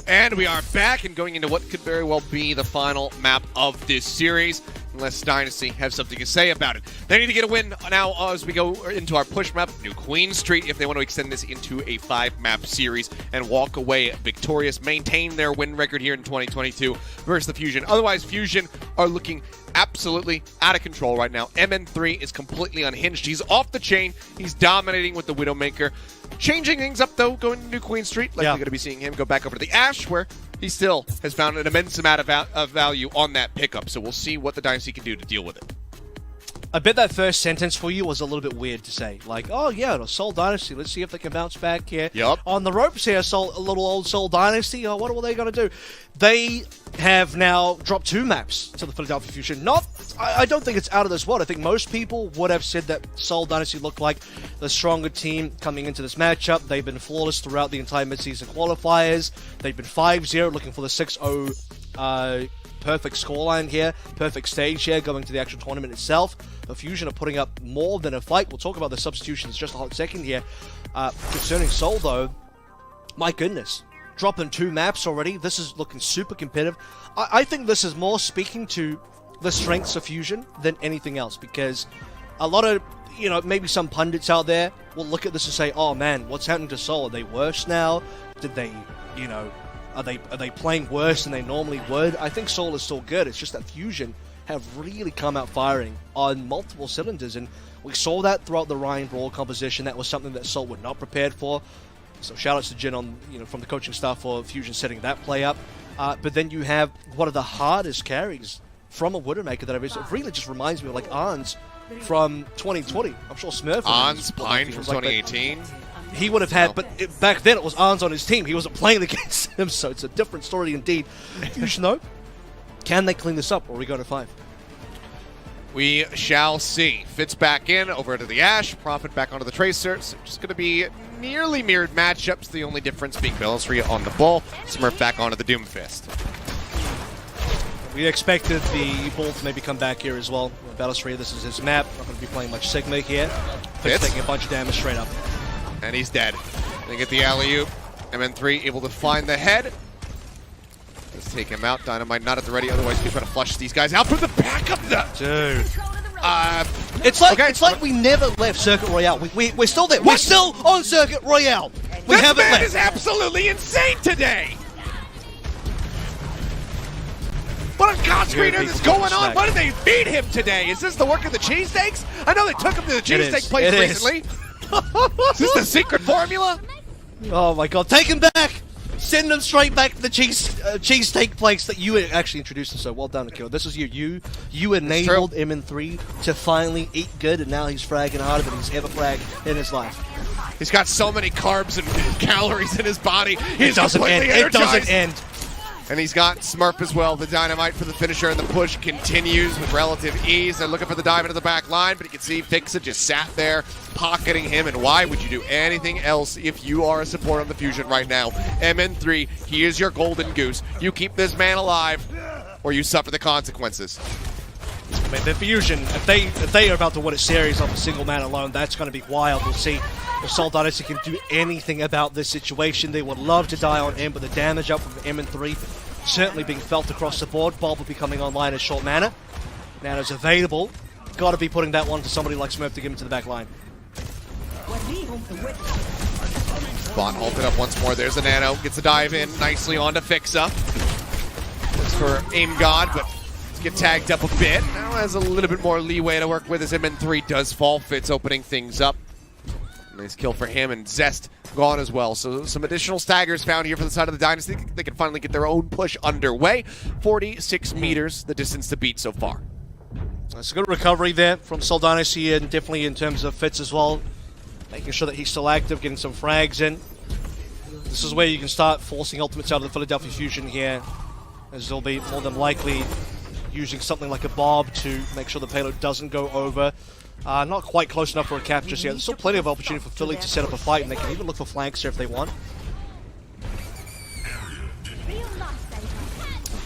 And we are back and going into what could very well be the final map of this series. unless Dynasty have something to say about it. They need to get a win now as we go into our push map, New Queen Street, if they want to extend this into a 5-map series and walk away victorious, maintain their win record here in 2022 versus the Fusion. Otherwise, Fusion are looking absolutely out of control right now. MN3 is completely unhinged. He's off the chain. He's dominating with the Widowmaker. Changing things up, though, going to New Queen Street. Likely going to be seeing him go back over to the Ash, where he still has found an immense amount of value on that pickup. So we'll see what the Dynasty can do to deal with it. I bet that first sentence for you was a little bit weird to say. Like, oh yeah, Seoul Dynasty, let's see if they can bounce back here. Yup. On the ropes here, a little old Seoul Dynasty. Oh, what are they going to do? They have now dropped 2 maps to the Philadelphia Fusion. I don't think it's out of this world. I think most people would have said that Seoul Dynasty looked like the stronger team coming into this matchup. They've been flawless throughout the entire midseason qualifiers. They've been 5-0, looking for the 6-0 perfect scoreline here, perfect stage here, going to the actual tournament itself. The Fusion are putting up more than a fight. We'll talk about the substitutions just a hot second here. Concerning Seoul, though, my goodness, dropping 2 maps already. This is looking super competitive. I think this is more speaking to the strengths of Fusion than anything else, because a lot of, maybe some pundits out there will look at this and say, oh man, what's happening to Seoul? Are they worse now? Did they, are they playing worse than they normally would? I think Seoul is still good. It's just that Fusion have really come out firing on multiple cylinders, and we saw that throughout the Ryan Brawl composition. That was something that Seoul were not prepared for. So shout outs to Jin on, from the coaching staff for Fusion setting that play up. But then you have one of the hardest carries from a Widowmaker that I've. It really just reminds me of like Arns from 2020. I'm sure Smurf. Arns, Pine from 2018. He would have had, but back then it was Arns on his team. He wasn't playing against him, so it's a different story indeed. Fusion, though, can they clean this up, or are we going to 5? We shall see. Fitz back in, over to the Ash. Prophet back onto the Tracer. So just going to be nearly mirrored matchups. The only difference being Bellisria on the ball. Smurf back onto the Doomfist. We expected the Bull to maybe come back here as well. Bellisria, this is his map. Not going to be playing much Sigma here. Fitz taking a bunch of damage straight up. And he's dead. They get the alley-oop. MN3 able to find the head. Let's take him out. Dynamite not at the ready, otherwise he's trying to flush these guys out from the back of the... Dude. It's like we never left Circuit Royale. We're still there. We're still on Circuit Royale. We haven't left. This man is absolutely insane today. What a conspirator is going on? What did they feed him today? Is this the work of the cheesesteaks? I know they took him to the cheesesteak place recently. Is this the secret formula? Oh my god, take him back! Send him straight back to the cheesesteak place that you actually introduced him. So well done, Akil. This is you enabled MN3 to finally eat good, and now he's fragging harder than he's ever fragged in his life. He's got so many carbs and calories in his body. It doesn't end. It doesn't end. And he's got Smurf as well. The Dynamite for the finisher, and the push continues with relative ease. They're looking for the dive into the back line, but you can see Fixa just sat there, pocketing him. And why would you do anything else if you are a support on the Fusion right now? MN3, he is your golden goose. You keep this man alive, or you suffer the consequences. I mean, the Fusion, if they are about to win a series off a single man alone, that's going to be wild. We'll see if Seoul Dynasty can do anything about this situation. They would love to die on M, but the damage up from MN3 certainly being felt across the board. Bob will be coming online in short mana. Nano's available. Got to be putting that one to somebody like Smurf to get him to the back line. Bot halted up once more. There's the Nano. Gets the dive in nicely onto Fixa. Looks for Aim God, but get tagged up a bit. Now has a little bit more leeway to work with as MN3 does fall. Fitz opening things up. Nice kill for him, and Zest gone as well. So some additional staggers found here for the side of the Dynasty. They can finally get their own push underway. 46 meters, the distance to beat so far. That's a good recovery there from Seoul Dynasty, and definitely in terms of Fitz as well. Making sure that he's still active, getting some frags in. This is where you can start forcing ultimates out of the Philadelphia Fusion here, as they'll be more than likely using something like a Bob to make sure the payload doesn't go over. Not quite close enough for a cap just yet. There's still plenty of opportunity for Philly to set up a fight, and they can even look for flanks here if they want.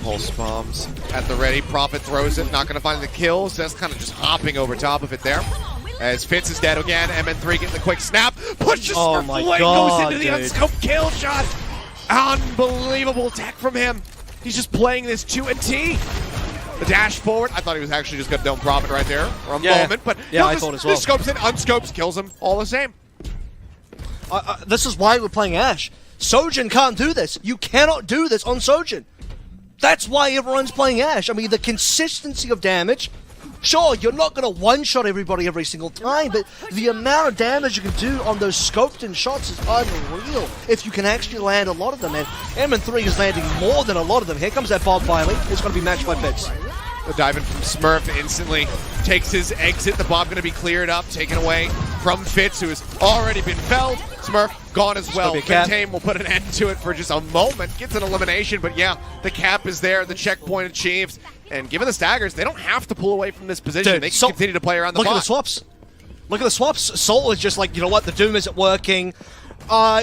Pulse bombs at the ready. Prophet throws it, not going to find the kills. That's kind of just hopping over top of it there. As Fitz is dead again. MN3 getting the quick snap. Pushes for Floyd, goes into the unscoped kill shot. Unbelievable tech from him. He's just playing this 2-T. The dash forward, I thought he was actually just going to dome Prophet right there for a moment, but yeah, I thought as well. Just scopes it, unscopes, kills him, all the same. This is why we're playing Ashe. Sojin can't do this. You cannot do this on Sojin. That's why everyone's playing Ashe. I mean, the consistency of damage. Sure, you're not going to one-shot everybody every single time, but the amount of damage you can do on those scoped-in shots is unreal if you can actually land a lot of them. And MN3 is landing more than a lot of them. Here comes that bomb finally. It's going to be matched by Fitz. The dive in from Smurf instantly takes his exit. The bomb going to be cleared up, taken away from Fitz, who has already been felled. Smurf gone as well. Tame will put an end to it for just a moment. Gets an elimination, but yeah, the cap is there. The checkpoint achieved. And given the staggers, they don't have to pull away from this position. Dude, they can continue to play around the Look bot. at the swaps. Look at the swaps. Soul is just like, you know what, the Doom isn't working.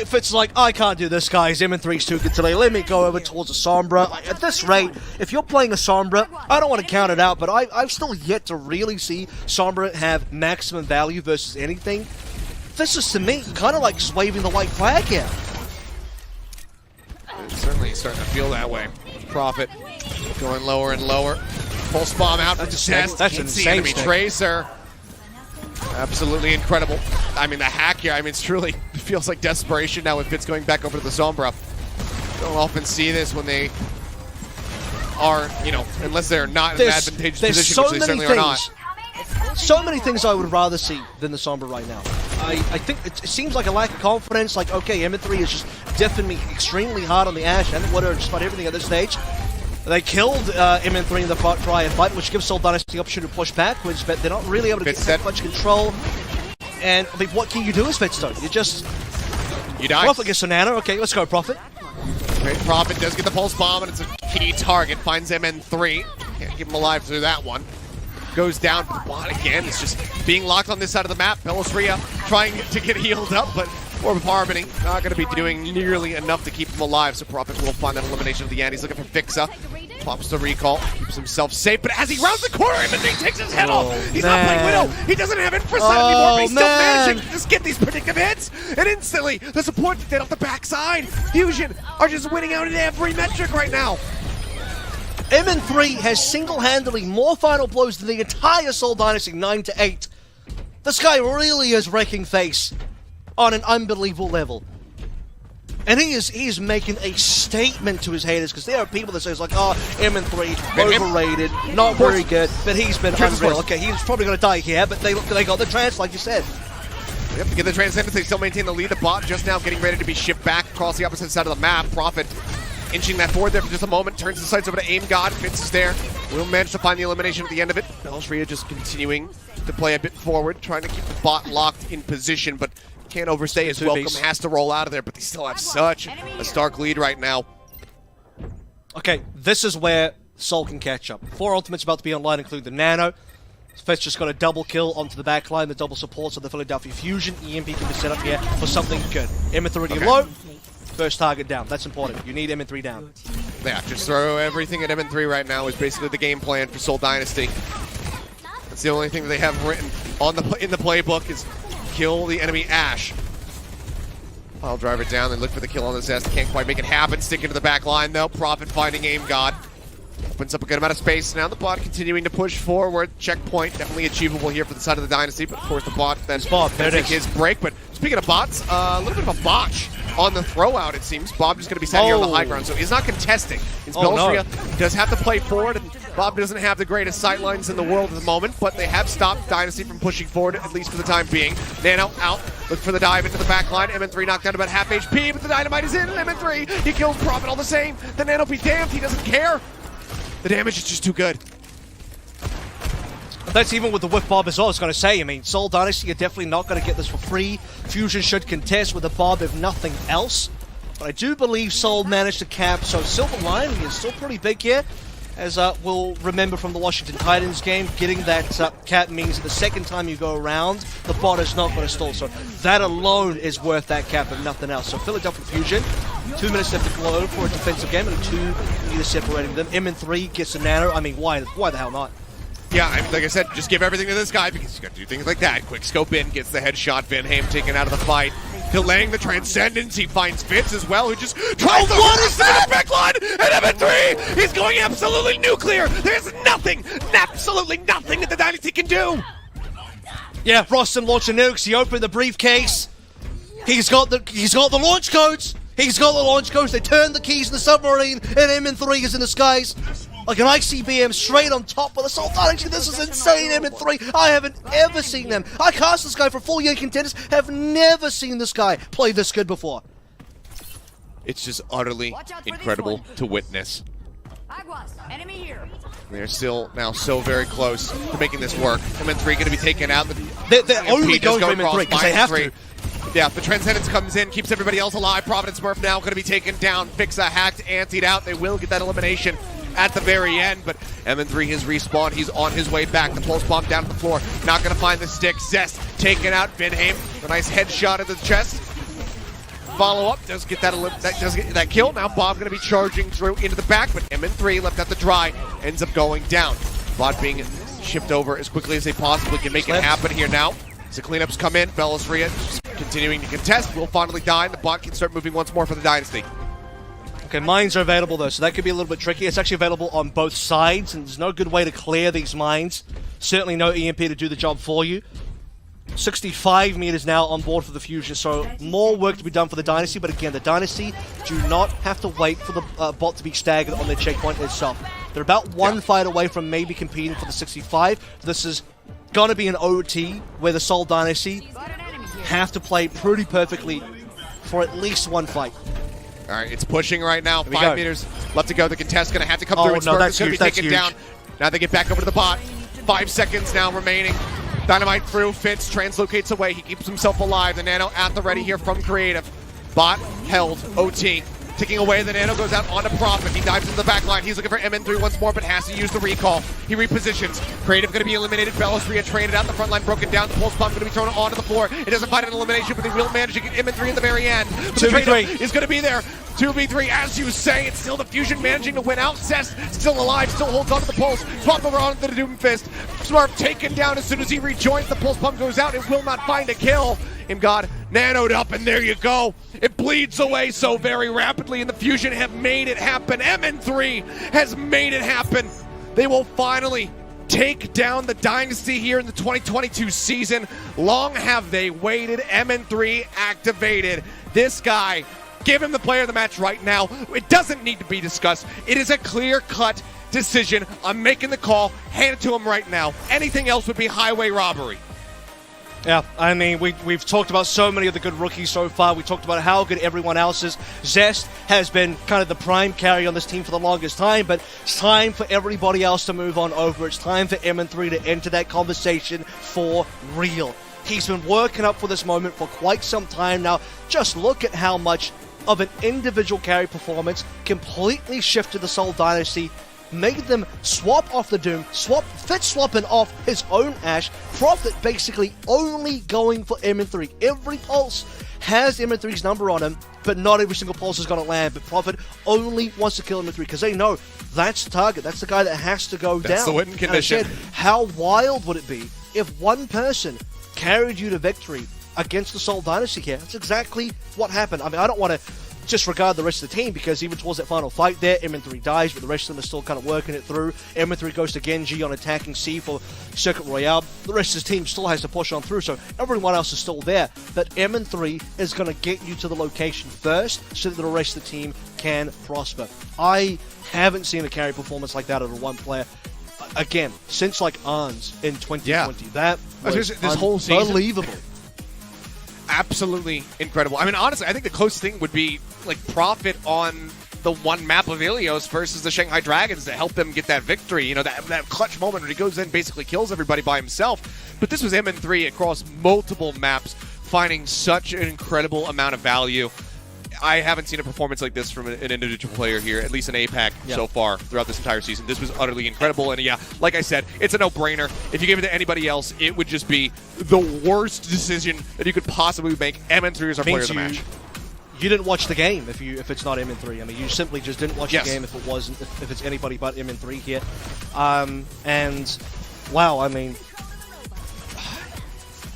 Fitz is like, I can't do this, guys. M3's too good today. Let me go over towards a Sombra. At this rate, if you're playing a Sombra, I don't want to count it out, but I've still yet to really see Sombra have maximum value versus anything. This is, to me, kind of like just waving the white flag here. It's certainly starting to feel that way. Prophet going lower and lower. Pulse bomb out for the chest. That's Can't see insane enemy Tracer. Absolutely incredible. I mean, the hack here, I mean, it's truly feels like desperation now with Fitz going back over to the Sombra. Don't often see this when they are, you know, unless they're not in an advantageous position, which they certainly are not. So many things I would rather see than the Sombra right now. I think it seems like a lack of confidence. Like, okay, M3 is just definitely extremely hard on the Ashe and what are just about everything at this stage. They killed MN3 in the try fight, which gives Seoul Dynasty the opportunity to push backwards, but they're not really able to get that much control. And I mean, what can you do as Fitstone? You die. Prophet gets a nano. Okay, let's go, Prophet. Great. Prophet does get the pulse bomb, and it's a key target. Finds MN3. Can't keep him alive through that one. Goes down, but the bot again is just being locked on this side of the map. Belosria trying to get healed up, but Orb of Harmony not going to be doing nearly enough to keep him alive, so Prophet will find that elimination of the end. He's looking for Fixa. Pops the recall, keeps himself safe, but as he rounds the corner, MN3 takes his head off. He's not playing Widow. He doesn't have infraset anymore, but he's still managing to just get these predictive hits. And instantly, the support dead off the backside. Fusion are just winning out in every metric right now. MN3 has single-handedly more final blows than the entire Seoul Dynasty, 9-8. This guy really is wrecking face on an unbelievable level. And he is making a statement to his haters, because there are people that say, like, oh, MN3, overrated, not very good, but he's been unreal. Okay, he's probably going to die here, but they got the trance, like you said. Yep, to get the transcendence, they still maintain the lead. The bot just now getting ready to be shipped back across the opposite side of the map. Prophet inching that forward there for just a moment, turns the sights over to Aim God. Fitz is there. Will manage to find the elimination at the end of it. Belosria just continuing to play a bit forward, trying to keep the bot locked in position, but can't overstay his welcome. Has to roll out of there, but they still have such a stark lead right now. Okay, this is where Seoul can catch up. 4 ultimates about to be online, including the Nano. Fitz just got a double kill onto the back line, the double supports of the Philadelphia Fusion. EMP can be set up here for something good. MN3 already low. First target down. That's important. You need MN3 down. Yeah, just throw everything at MN3 right now is basically the game plan for Seoul Dynasty. That's the only thing that they have written on in the playbook is kill the enemy Ashe. I'll drive it down and look for the kill on this S. Can't quite make it happen. Sticking to the back line though. Prophet finding Aim God. Opens up a good amount of space. Now the bot continuing to push forward. Checkpoint definitely achievable here for the side of the Dynasty, but of course the bot then take his break. But speaking of bots, a little bit of a botch on the throw out, it seems. Bob is going to be standing on the high ground, so he's not contesting. Belosria does have to play forward, and Bob doesn't have the greatest sightlines in the world at the moment, but they have stopped Dynasty from pushing forward, at least for the time being. Nano out, look for the dive into the back line. MN3 knocked down about half HP, but the dynamite is in. MN3, he kills Prophet all the same. The Nano be damned, he doesn't care. The damage is just too good. That's even with the whiff Bob as well, I was going to say. I mean, Seoul Dynasty are definitely not going to get this for free. Fusion should contest with a Bob if nothing else. But I do believe Seoul managed to cap, so silver lining is still pretty big here. As we'll remember from the Washington Titans game, getting that cap means that the second time you go around, the bot is not going to stall. So that alone is worth that cap if nothing else. So Philadelphia Fusion, 2 minutes left to go for a defensive game, and a 2 either separating them. MN3 gets a nano. I mean, why the hell not? Yeah, I mean, like I said, just give everything to this guy because he's got to do things like that. Quick scope in, gets the headshot. Van Ham taken out of the fight. delaying the Transcendence. He finds Fitz as well, who just tries to what is that? The backline, and M3, he's going absolutely nuclear. There's nothing, absolutely nothing that the Dynasty can do. Yeah, Rostam launching nukes. He opened the briefcase. He's got the launch codes. He's got the launch codes. They turned the keys in the submarine, and MN3 is in the skies. Like an ICBM straight on top of the Assault Dynasty. This is insane, MN3. I haven't ever seen them. I cast this guy for full year contenders. Have never seen this guy play this good before. It's just utterly incredible to witness. Aguas, enemy here. They're still now so very close to making this work. MN3 going to be taken out. They're only going for MN3 because they have to. Yeah, the Transcendence comes in, keeps everybody else alive. Providence Murph now going to be taken down. Fixa hacked, antied out. They will get that elimination at the very end, but MN3 has respawned. He's on his way back. The pulse bomb down to the floor. Not going to find the stick. Zest taken out. Vinheim, a nice headshot at the chest. Follow up, does get that kill. Now Bob going to be charging through into the back, but MN3 left out the dry, ends up going down. Bot being shipped over as quickly as they possibly can make it happen here now. As the cleanups come in, Belisria continuing to contest, will finally die, and the bot can start moving once more for the Dynasty. Okay, mines are available though, so that could be a little bit tricky. It's actually available on both sides, and there's no good way to clear these mines. Certainly no EMP to do the job for you. 65 meters now on board for the Fusion, so more work to be done for the Dynasty, but again, the Dynasty do not have to wait for the bot to be staggered on their checkpoint itself. They're about one fight away from maybe competing for the 65. This is going to be an OT where the Seoul Dynasty have to play pretty perfectly for at least one fight. All right, it's pushing right now. 5 meters left to go. The contest going to have to come through. No, that's going to be taken down. Now they get back over to the bot. 5 seconds now remaining. Dynamite through, Fitz translocates away. He keeps himself alive. The Nano at the ready here from Creative. Bot held, OT. Ticking away, the Nano goes out onto Prophet. He dives into the back line. He's looking for MN3 once more, but has to use the recall. He repositions. Creative going to be eliminated. Belisria traded out. The front line broken down. The pulse bomb going to be thrown onto the floor. It doesn't find an elimination, but they will manage to get MN3 at the very end. But the trade is going to be there. 2v3, as you say, it's still the Fusion managing to win out. Zest still alive, still holds onto the pulse. Swap over onto the Doomfist. Smurf taken down as soon as he rejoins. The pulse pump goes out. It will not find a kill. God nanoed up, and there you go. It bleeds away so very rapidly, and the Fusion have made it happen. MN3 has made it happen. They will finally take down the Dynasty here in the 2022 season. Long have they waited. MN3 activated. This guy, give him the player of the match right now. It doesn't need to be discussed. It is a clear-cut decision. I'm making the call. Hand it to him right now. Anything else would be highway robbery. Yeah, I mean, we've talked about so many of the good rookies so far. We talked about how good everyone else is. Zest has been kind of the prime carry on this team for the longest time, but it's time for everybody else to move on over. It's time for MN3 to enter that conversation for real. He's been working up for this moment for quite some time now. Just look at how much of an individual carry performance completely shifted the Seoul Dynasty, made them swap off the Doom, Fitz swapping off his own Ashe, Prophet basically only going for MN3. Every pulse has MN3's number on him, but not every single pulse is going to land. But Prophet only wants to kill MN3 because they know that's the target. That's the guy that has to go down. That's the win condition. And I said, how wild would it be if one person carried you to victory against the Seoul Dynasty here? That's exactly what happened. I mean, I don't want to disregard the rest of the team because even towards that final fight there, MN3 dies, but the rest of them are still kind of working it through. MN3 goes to Genji on attacking C for Circuit Royale. The rest of the team still has to push on through, so everyone else is still there. But MN3 is going to get you to the location first so that the rest of the team can prosper. I haven't seen a carry performance like that out of one player. Again, since like Arns in 2020. Yeah. That was this whole season, unbelievable. Absolutely incredible. I mean, honestly, I think the closest thing would be like Prophet on the one map of Ilios versus the Shanghai Dragons to help them get that victory. You know, that clutch moment where he goes in, basically kills everybody by himself. But this was MN3 across multiple maps, finding such an incredible amount of value. I haven't seen a performance like this from an individual player here, at least in APAC so far throughout this entire season. This was utterly incredible. And yeah, like I said, it's a no-brainer. If you gave it to anybody else, it would just be the worst decision that you could possibly make. MN3 is our player of the match. You didn't watch the game if it's not MN3. I mean, you simply just didn't watch the game if it wasn't, if it's anybody but MN3 here. And wow, I mean,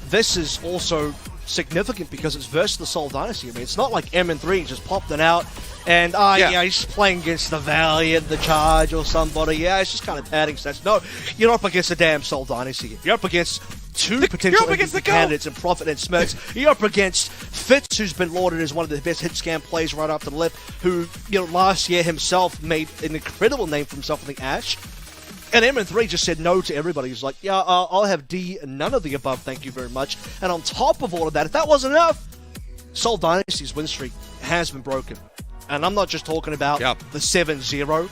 this is also significant because it's versus the Seoul Dynasty. I mean, it's not like MN3 just popped it out and, he's playing against the Valiant, the Charge, or somebody. Yeah, it's just kind of padding stats. No, you're up against the damn Seoul Dynasty. You're up against two potential MVP candidates in Profit and Smirts. You're up against Fitz, who's been lauded as one of the best hit scam players right after the lip, who, last year himself made an incredible name for himself in the Ash. And MN3 just said no to everybody. He's like, I'll have D, none of the above, thank you very much. And on top of all of that, if that wasn't enough, Seoul Dynasty's win streak has been broken. And I'm not just talking about the 7-0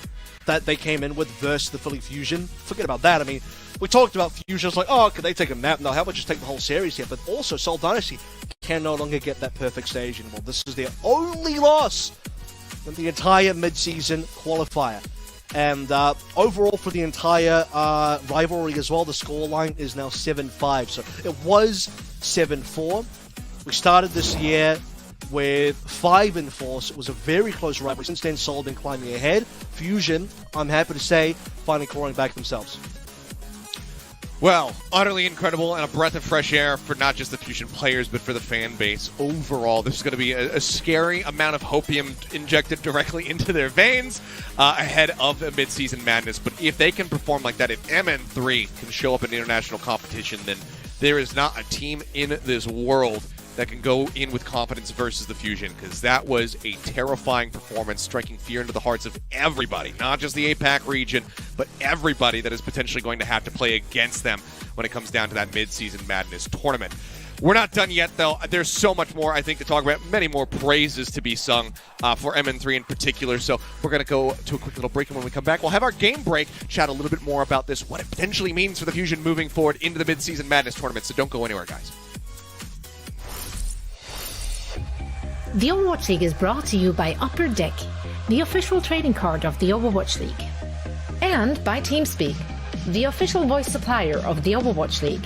that they came in with versus the Philly Fusion. Forget about that. I mean, we talked about Fusion. It's like, could they take a map? No, how about just take the whole series here? But also, Seoul Dynasty can no longer get that perfect stage anymore. This is their only loss in the entire mid-season qualifier. And overall for the entire rivalry as well, the scoreline is now 7-5. So it was 7-4. We started this year with 5-4, so it was a very close rivalry. Since then, Seoul been climbing ahead. Fusion, I'm happy to say, finally clawing back themselves. Well, utterly incredible and a breath of fresh air for not just the Fusion players, but for the fan base overall. This is going to be a scary amount of hopium injected directly into their veins ahead of a mid-season madness. But if they can perform like that, if MN3 can show up in international competition, then there is not a team in this world that can go in with confidence versus the Fusion, because that was a terrifying performance, striking fear into the hearts of everybody, not just the APAC region, but everybody that is potentially going to have to play against them when it comes down to that mid-season madness tournament. We're not done yet, though. There's so much more, I think, to talk about. Many more praises to be sung for MN3 in particular. So we're going to go to a quick little break, and when we come back, we'll have our game break, chat a little bit more about this, what it potentially means for the Fusion moving forward into the mid-season madness tournament. So don't go anywhere, guys. The Overwatch League is brought to you by Upper Deck, the official trading card of the Overwatch League. And by TeamSpeak, the official voice supplier of the Overwatch League.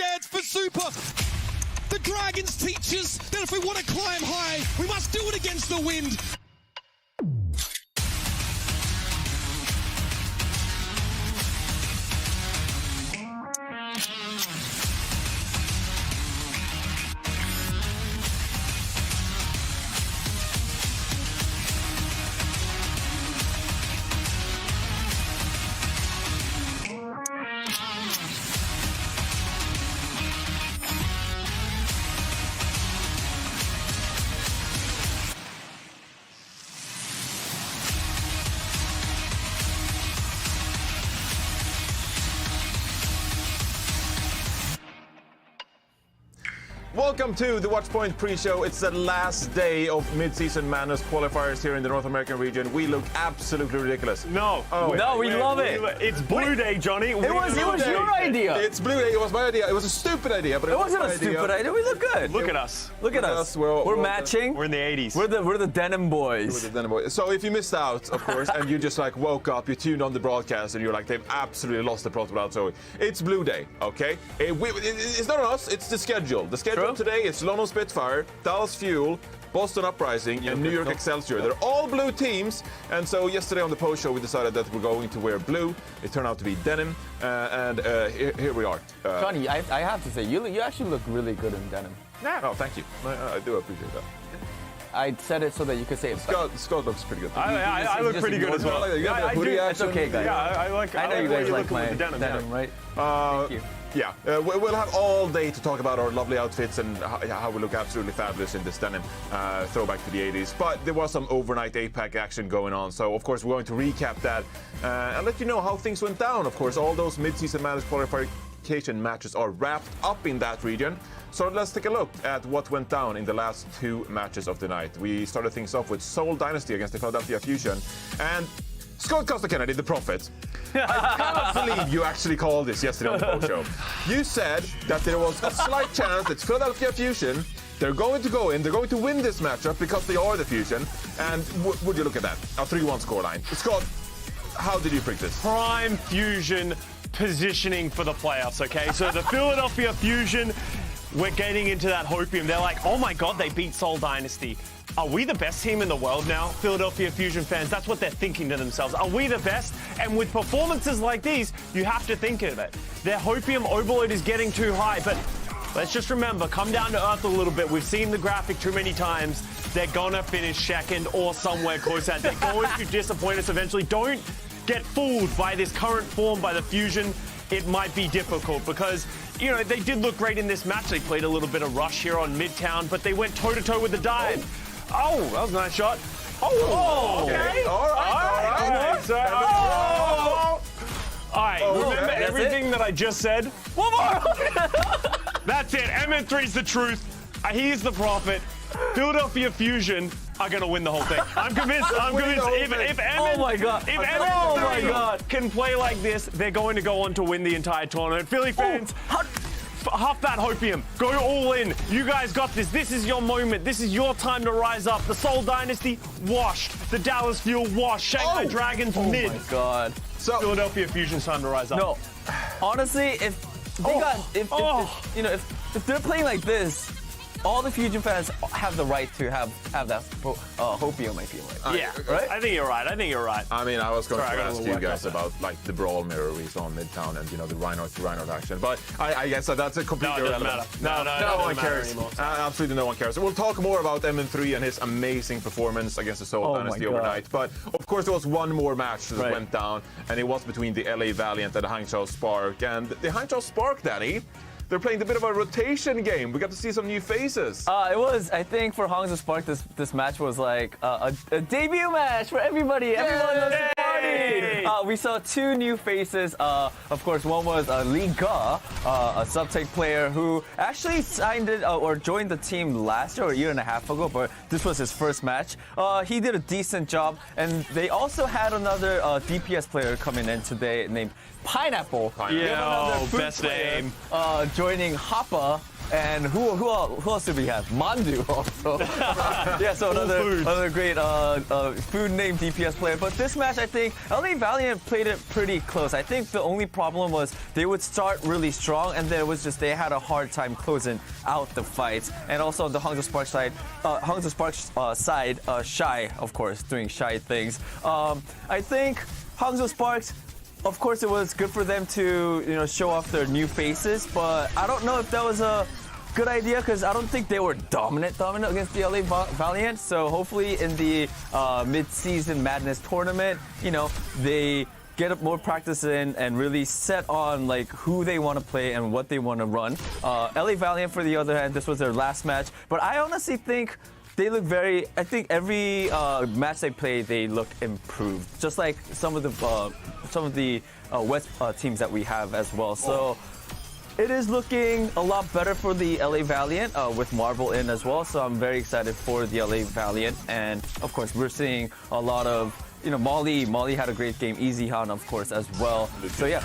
scared for Super. The Dragons teach us that if we want to climb high, we must do it against the wind. Welcome to the Watchpoint pre-show. It's the last day of Midseason Madness qualifiers here in the North American region. We look absolutely ridiculous. No. Oh, no, we love it. It's Blue Day, Johnny. It was your idea. It's Blue Day. It was my idea. It was a stupid idea, but it wasn't a stupid idea. We look good. Look at us. Look at us. We're matching. We're in the 80s. We're the denim boys. We're the denim boys. So if you missed out, of course, and you just like woke up, you tuned on the broadcast, and you're like, they've absolutely lost the plot without Zoe. It's Blue Day, okay? It's not on us. It's the schedule. The schedule today is London Spitfire, Dallas Fuel, Boston Uprising, and New York Excelsior. They're all blue teams, and so yesterday on the post show we decided that we're going to wear blue. It turned out to be denim, and here we are. Johnny, I have to say, you actually look really good in denim. Oh, thank you. I do appreciate that. I said it so that you could say it. Scott looks pretty good. I look pretty good as well. It's okay, guys. Yeah, I know you guys like my denim, right? Thank you. Yeah, we'll have all day to talk about our lovely outfits and how we look absolutely fabulous in this denim throwback to the 80s. But there was some overnight APAC action going on, so of course we're going to recap that and let you know how things went down. Of course, all those mid-season Madness qualification matches are wrapped up in that region. So let's take a look at what went down in the last two matches of the night. We started things off with Seoul Dynasty against the Philadelphia Fusion, and Scott Costa Kennedy, the Prophet. I cannot believe you actually called this yesterday on the post show. You said that there was a slight chance that Philadelphia Fusion, they're going to go in, they're going to win this matchup because they are the Fusion. And would you look at that? A 3-1 scoreline. Scott, how did you predict this? Prime Fusion positioning for the playoffs, okay? So the Philadelphia Fusion, we're getting into that hopium. They're like, oh my God, they beat Seoul Dynasty. Are we the best team in the world now? Philadelphia Fusion fans, that's what they're thinking to themselves. Are we the best? And with performances like these, you have to think of it. Their hopium overload is getting too high, but let's just remember, come down to earth a little bit. We've seen the graphic too many times. They're gonna finish second or somewhere close to that. They're going to disappoint us eventually. Don't get fooled by this current form by the Fusion. It might be difficult because, you know, they did look great in this match. They played a little bit of rush here on Midtown, but they went toe-to-toe with the dive. Oh, that was a nice shot. Oh, okay. All right. All right, remember everything that I just said? One more. That's it. MN3's the truth. He's the prophet. Philadelphia Fusion are going to win the whole thing. I'm convinced. If MN3 can play like this, they're going to go on to win the entire tournament. Philly fans, huff that hopium. Go all in. You guys got this. This is your moment. This is your time to rise up. The Seoul Dynasty washed. The Dallas Fuel washed. Shanghai Dragons mid. Oh my God. So Philadelphia Fusion's time to rise up. No, honestly, if they're playing like this, all the Fusion fans have the right to have that hopium, I feel like. Yeah, right? I think you're right. I mean, I was going to ask you guys about like the brawl mirror we saw in Midtown and, you know, the Reinhardt to Reinhardt action, but I guess that's a completely irrelevant. No one cares. Absolutely no one cares. We'll talk more about MN3 and his amazing performance against the Seoul Dynasty overnight, but of course there was one more match that went down, and it was between the LA Valiant and the Hangzhou Spark, and the Hangzhou Spark, Danny, they're playing a bit of a rotation game. We got to see some new faces. It was, I think, for Hangzhou Spark, this match was like a debut match for everybody. Everyone loves to party. We saw two new faces. Of course, one was Lee Ga, a Subtech player who actually signed it or joined the team last year or a year and a half ago, but this was his first match. He did a decent job, and they also had another DPS player coming in today named Pineapple. Yeah, best name. Joining Hoppa. And who else did we have? Mandu also. Yeah, so another great food-named DPS player. But this match, I think, LA Valiant played it pretty close. I think the only problem was they would start really strong, and then it was just they had a hard time closing out the fights. And also on the Hangzhou Sparks side, Shy, of course, doing Shy things. I think Hangzhou Sparks, of course, it was good for them to show off their new faces, but I don't know if that was a good idea because I don't think they were dominant against the LA Valiant. So hopefully in the mid-season Madness tournament, they get more practice in and really set on like who they want to play and what they want to run. LA Valiant, for the other hand, this was their last match, but I honestly think they look I think every match they play, they look improved, just like some of the West teams that we have as well. So it is looking a lot better for the LA Valiant with Marvel in as well. So I'm very excited for the LA Valiant, and of course we're seeing a lot of Molly. Molly had a great game. Easy Han, of course, as well. So yeah.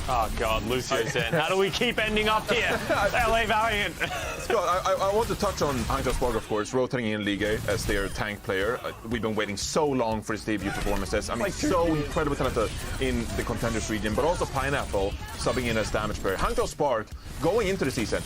Oh God, Lucio's in. How do we keep ending up here? LA Valiant. Scott, I want to touch on Hangzhou Spark, of course, rotating in Ligue as their tank player. We've been waiting so long for his debut performances. I mean, so incredibly talented in the contenders region, but also Pineapple subbing in as damage player. Hangzhou Spark going into the season,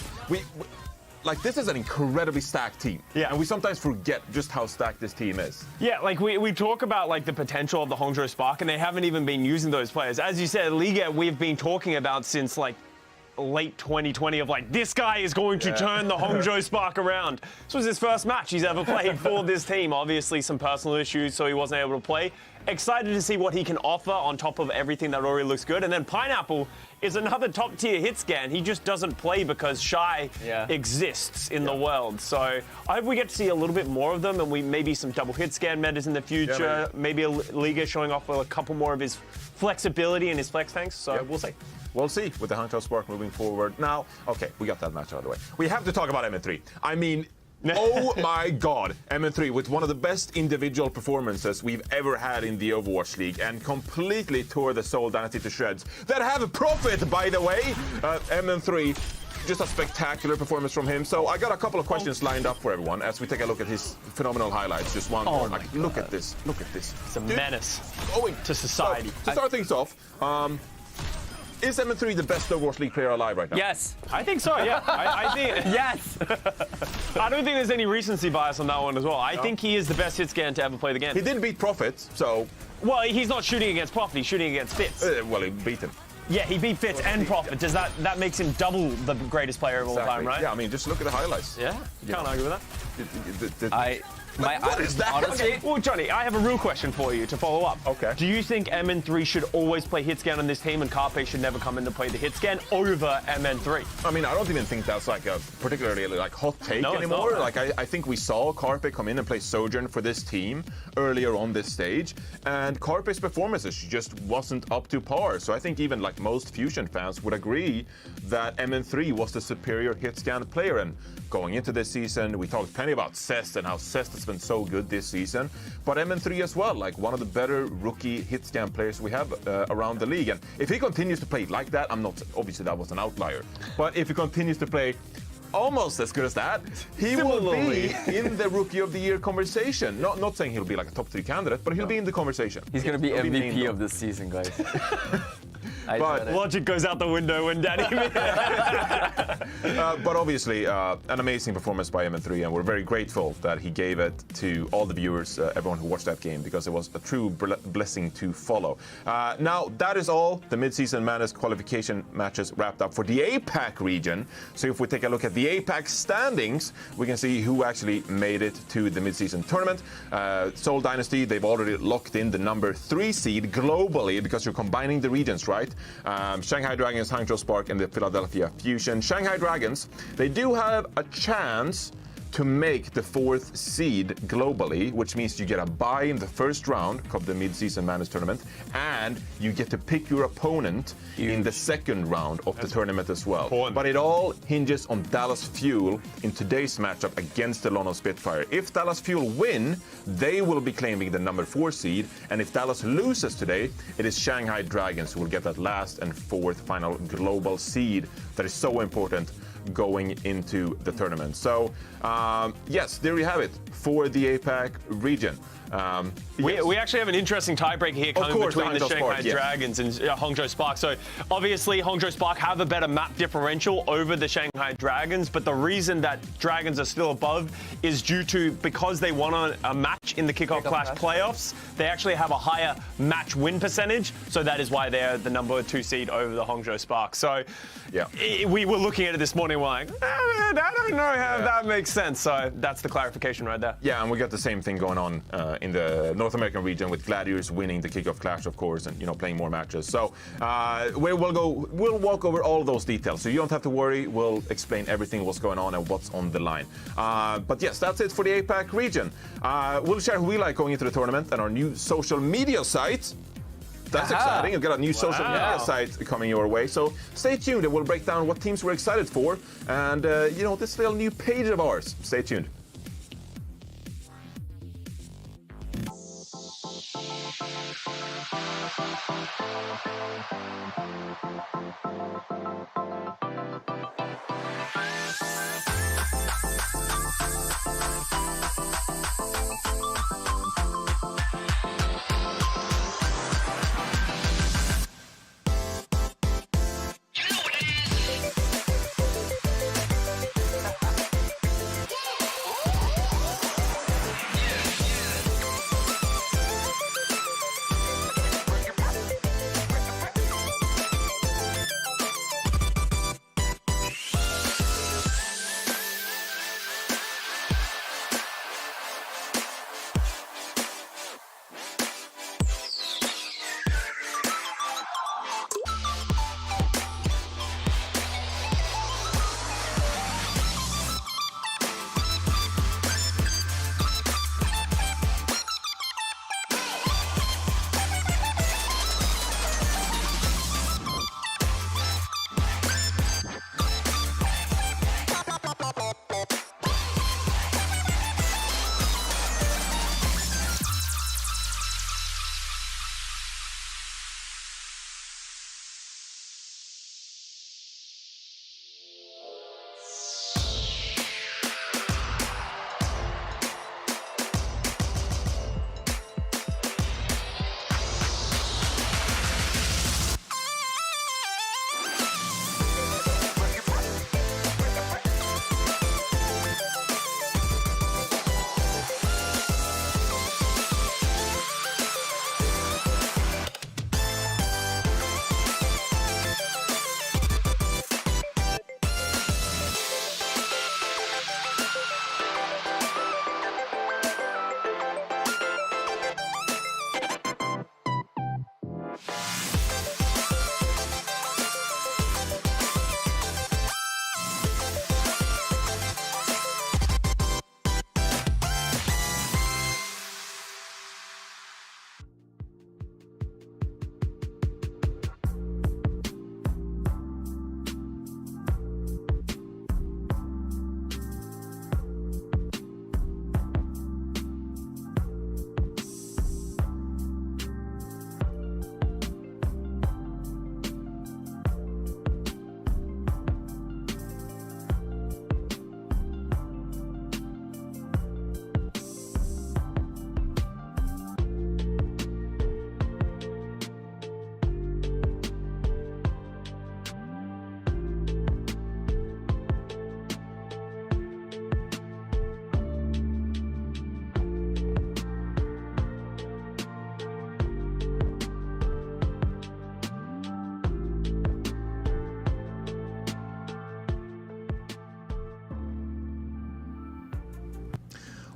this is an incredibly stacked team. Yeah. And we sometimes forget just how stacked this team is. Yeah, we talk about the potential of the Hangzhou Spark, and they haven't even been using those players. As you said, Liga we've been talking about since late 2020 of this guy is going to turn the Hangzhou Spark around. This was his first match he's ever played for this team. Obviously some personal issues, so he wasn't able to play. Excited to see what he can offer on top of everything that already looks good. And then Pineapple is another top tier hit scan. He just doesn't play because Shy exists in the world. So I hope we get to see a little bit more of them, and maybe some double hit scan metas in the future. Yeah, maybe a Liga showing off with a couple more of his flexibility and his flex tanks. So we'll see. We'll see with the Hangzhou Spark moving forward. Now, okay, we got that match out of the way. We have to talk about MN3. I mean, oh my God, MN3 with one of the best individual performances we've ever had in the Overwatch League, and completely tore the Seoul Dynasty to shreds. That have a profit, by the way. MN3, just a spectacular performance from him. So I got a couple of questions lined up for everyone as we take a look at his phenomenal highlights. Just one more. Look at this. Look at this. It's a menace to society. So, to start things off, is MN3 the best Overwatch League player alive right now? Yes. I think so, yeah. I think yes. I don't think there's any recency bias on that one as well. I think he is the best hit scan to ever play the game. He didn't beat Prophet, so... Well, he's not shooting against Prophet, he's shooting against Fitz. Well, he beat him. Yeah, he beat Fitz and Prophet. Does that makes him double the greatest player of all time, right? Yeah, I mean, just look at the highlights. Yeah, can't argue with that. What is that? Honestly, well, Johnny, I have a real question for you to follow up. Okay. Do you think MN3 should always play hit scan on this team, and Carpe should never come in to play the hit scan over MN3? I mean, I don't even think that's a particularly hot take anymore. I think we saw Carpe come in and play Sojourn for this team earlier on this stage, and Carpe's performances just wasn't up to par. So I think even most Fusion fans would agree that MN3 was the superior hit scan player. And going into this season, we talked plenty about Cest and how Cest has been so good this season, but MN3 as well, one of the better rookie hit scan players we have around the league. And if he continues to play like that, obviously that was an outlier, but if he continues to play almost as good as that, he will be in the Rookie of the Year conversation. Not saying he'll be a top 3 candidate, but he'll be in the conversation. He's going to be MVP of this season, guys. But logic goes out the window when Danny. But obviously, an amazing performance by MN3, and we're very grateful that he gave it to all the viewers, everyone who watched that game, because it was a true blessing to follow. Now, that is all the mid-season Madness qualification matches wrapped up for the APAC region. So if we take a look at the APAC standings, we can see who actually made it to the mid-season tournament. Seoul Dynasty, they've already locked in the number 3 seed globally, because you're combining the regions, right? Shanghai Dragons, Hangzhou Spark, and the Philadelphia Fusion. Shanghai Dragons, they do have a chance to make the 4th seed globally, which means you get a bye in the first round of the mid-season Madness tournament, and you get to pick your opponent in the second round of the tournament as well. But it all hinges on Dallas Fuel in today's matchup against the London Spitfire. If Dallas Fuel win, they will be claiming the number 4 seed, and if Dallas loses today, it is Shanghai Dragons who will get that last and 4th final global seed that is so important going into the tournament. So, yes, there you have it for the APAC region. We actually have an interesting tiebreaker here coming between the Shanghai Dragons and Hangzhou Spark. So obviously Hangzhou Spark have a better map differential over the Shanghai Dragons, but the reason that Dragons are still above is due to because they won a match in the Kickoff Clash playoffs, they actually have a higher match win percentage. So that is why they're the number 2 seed over the Hangzhou Spark. So we were looking at it this morning, we're like, I don't know how that makes sense. So that's the clarification right there. Yeah, and we got the same thing going on in the North American region with Gladiators winning the Kickoff Clash, of course, and playing more matches. So we'll walk over all those details. So you don't have to worry. We'll explain everything, what's going on and what's on the line. But yes, that's it for the APAC region. We'll share who we like going into the tournament and our new social media site. That's exciting. We've got a new social media site coming your way. So stay tuned and we'll break down what teams we're excited for and, this little new page of ours. Stay tuned.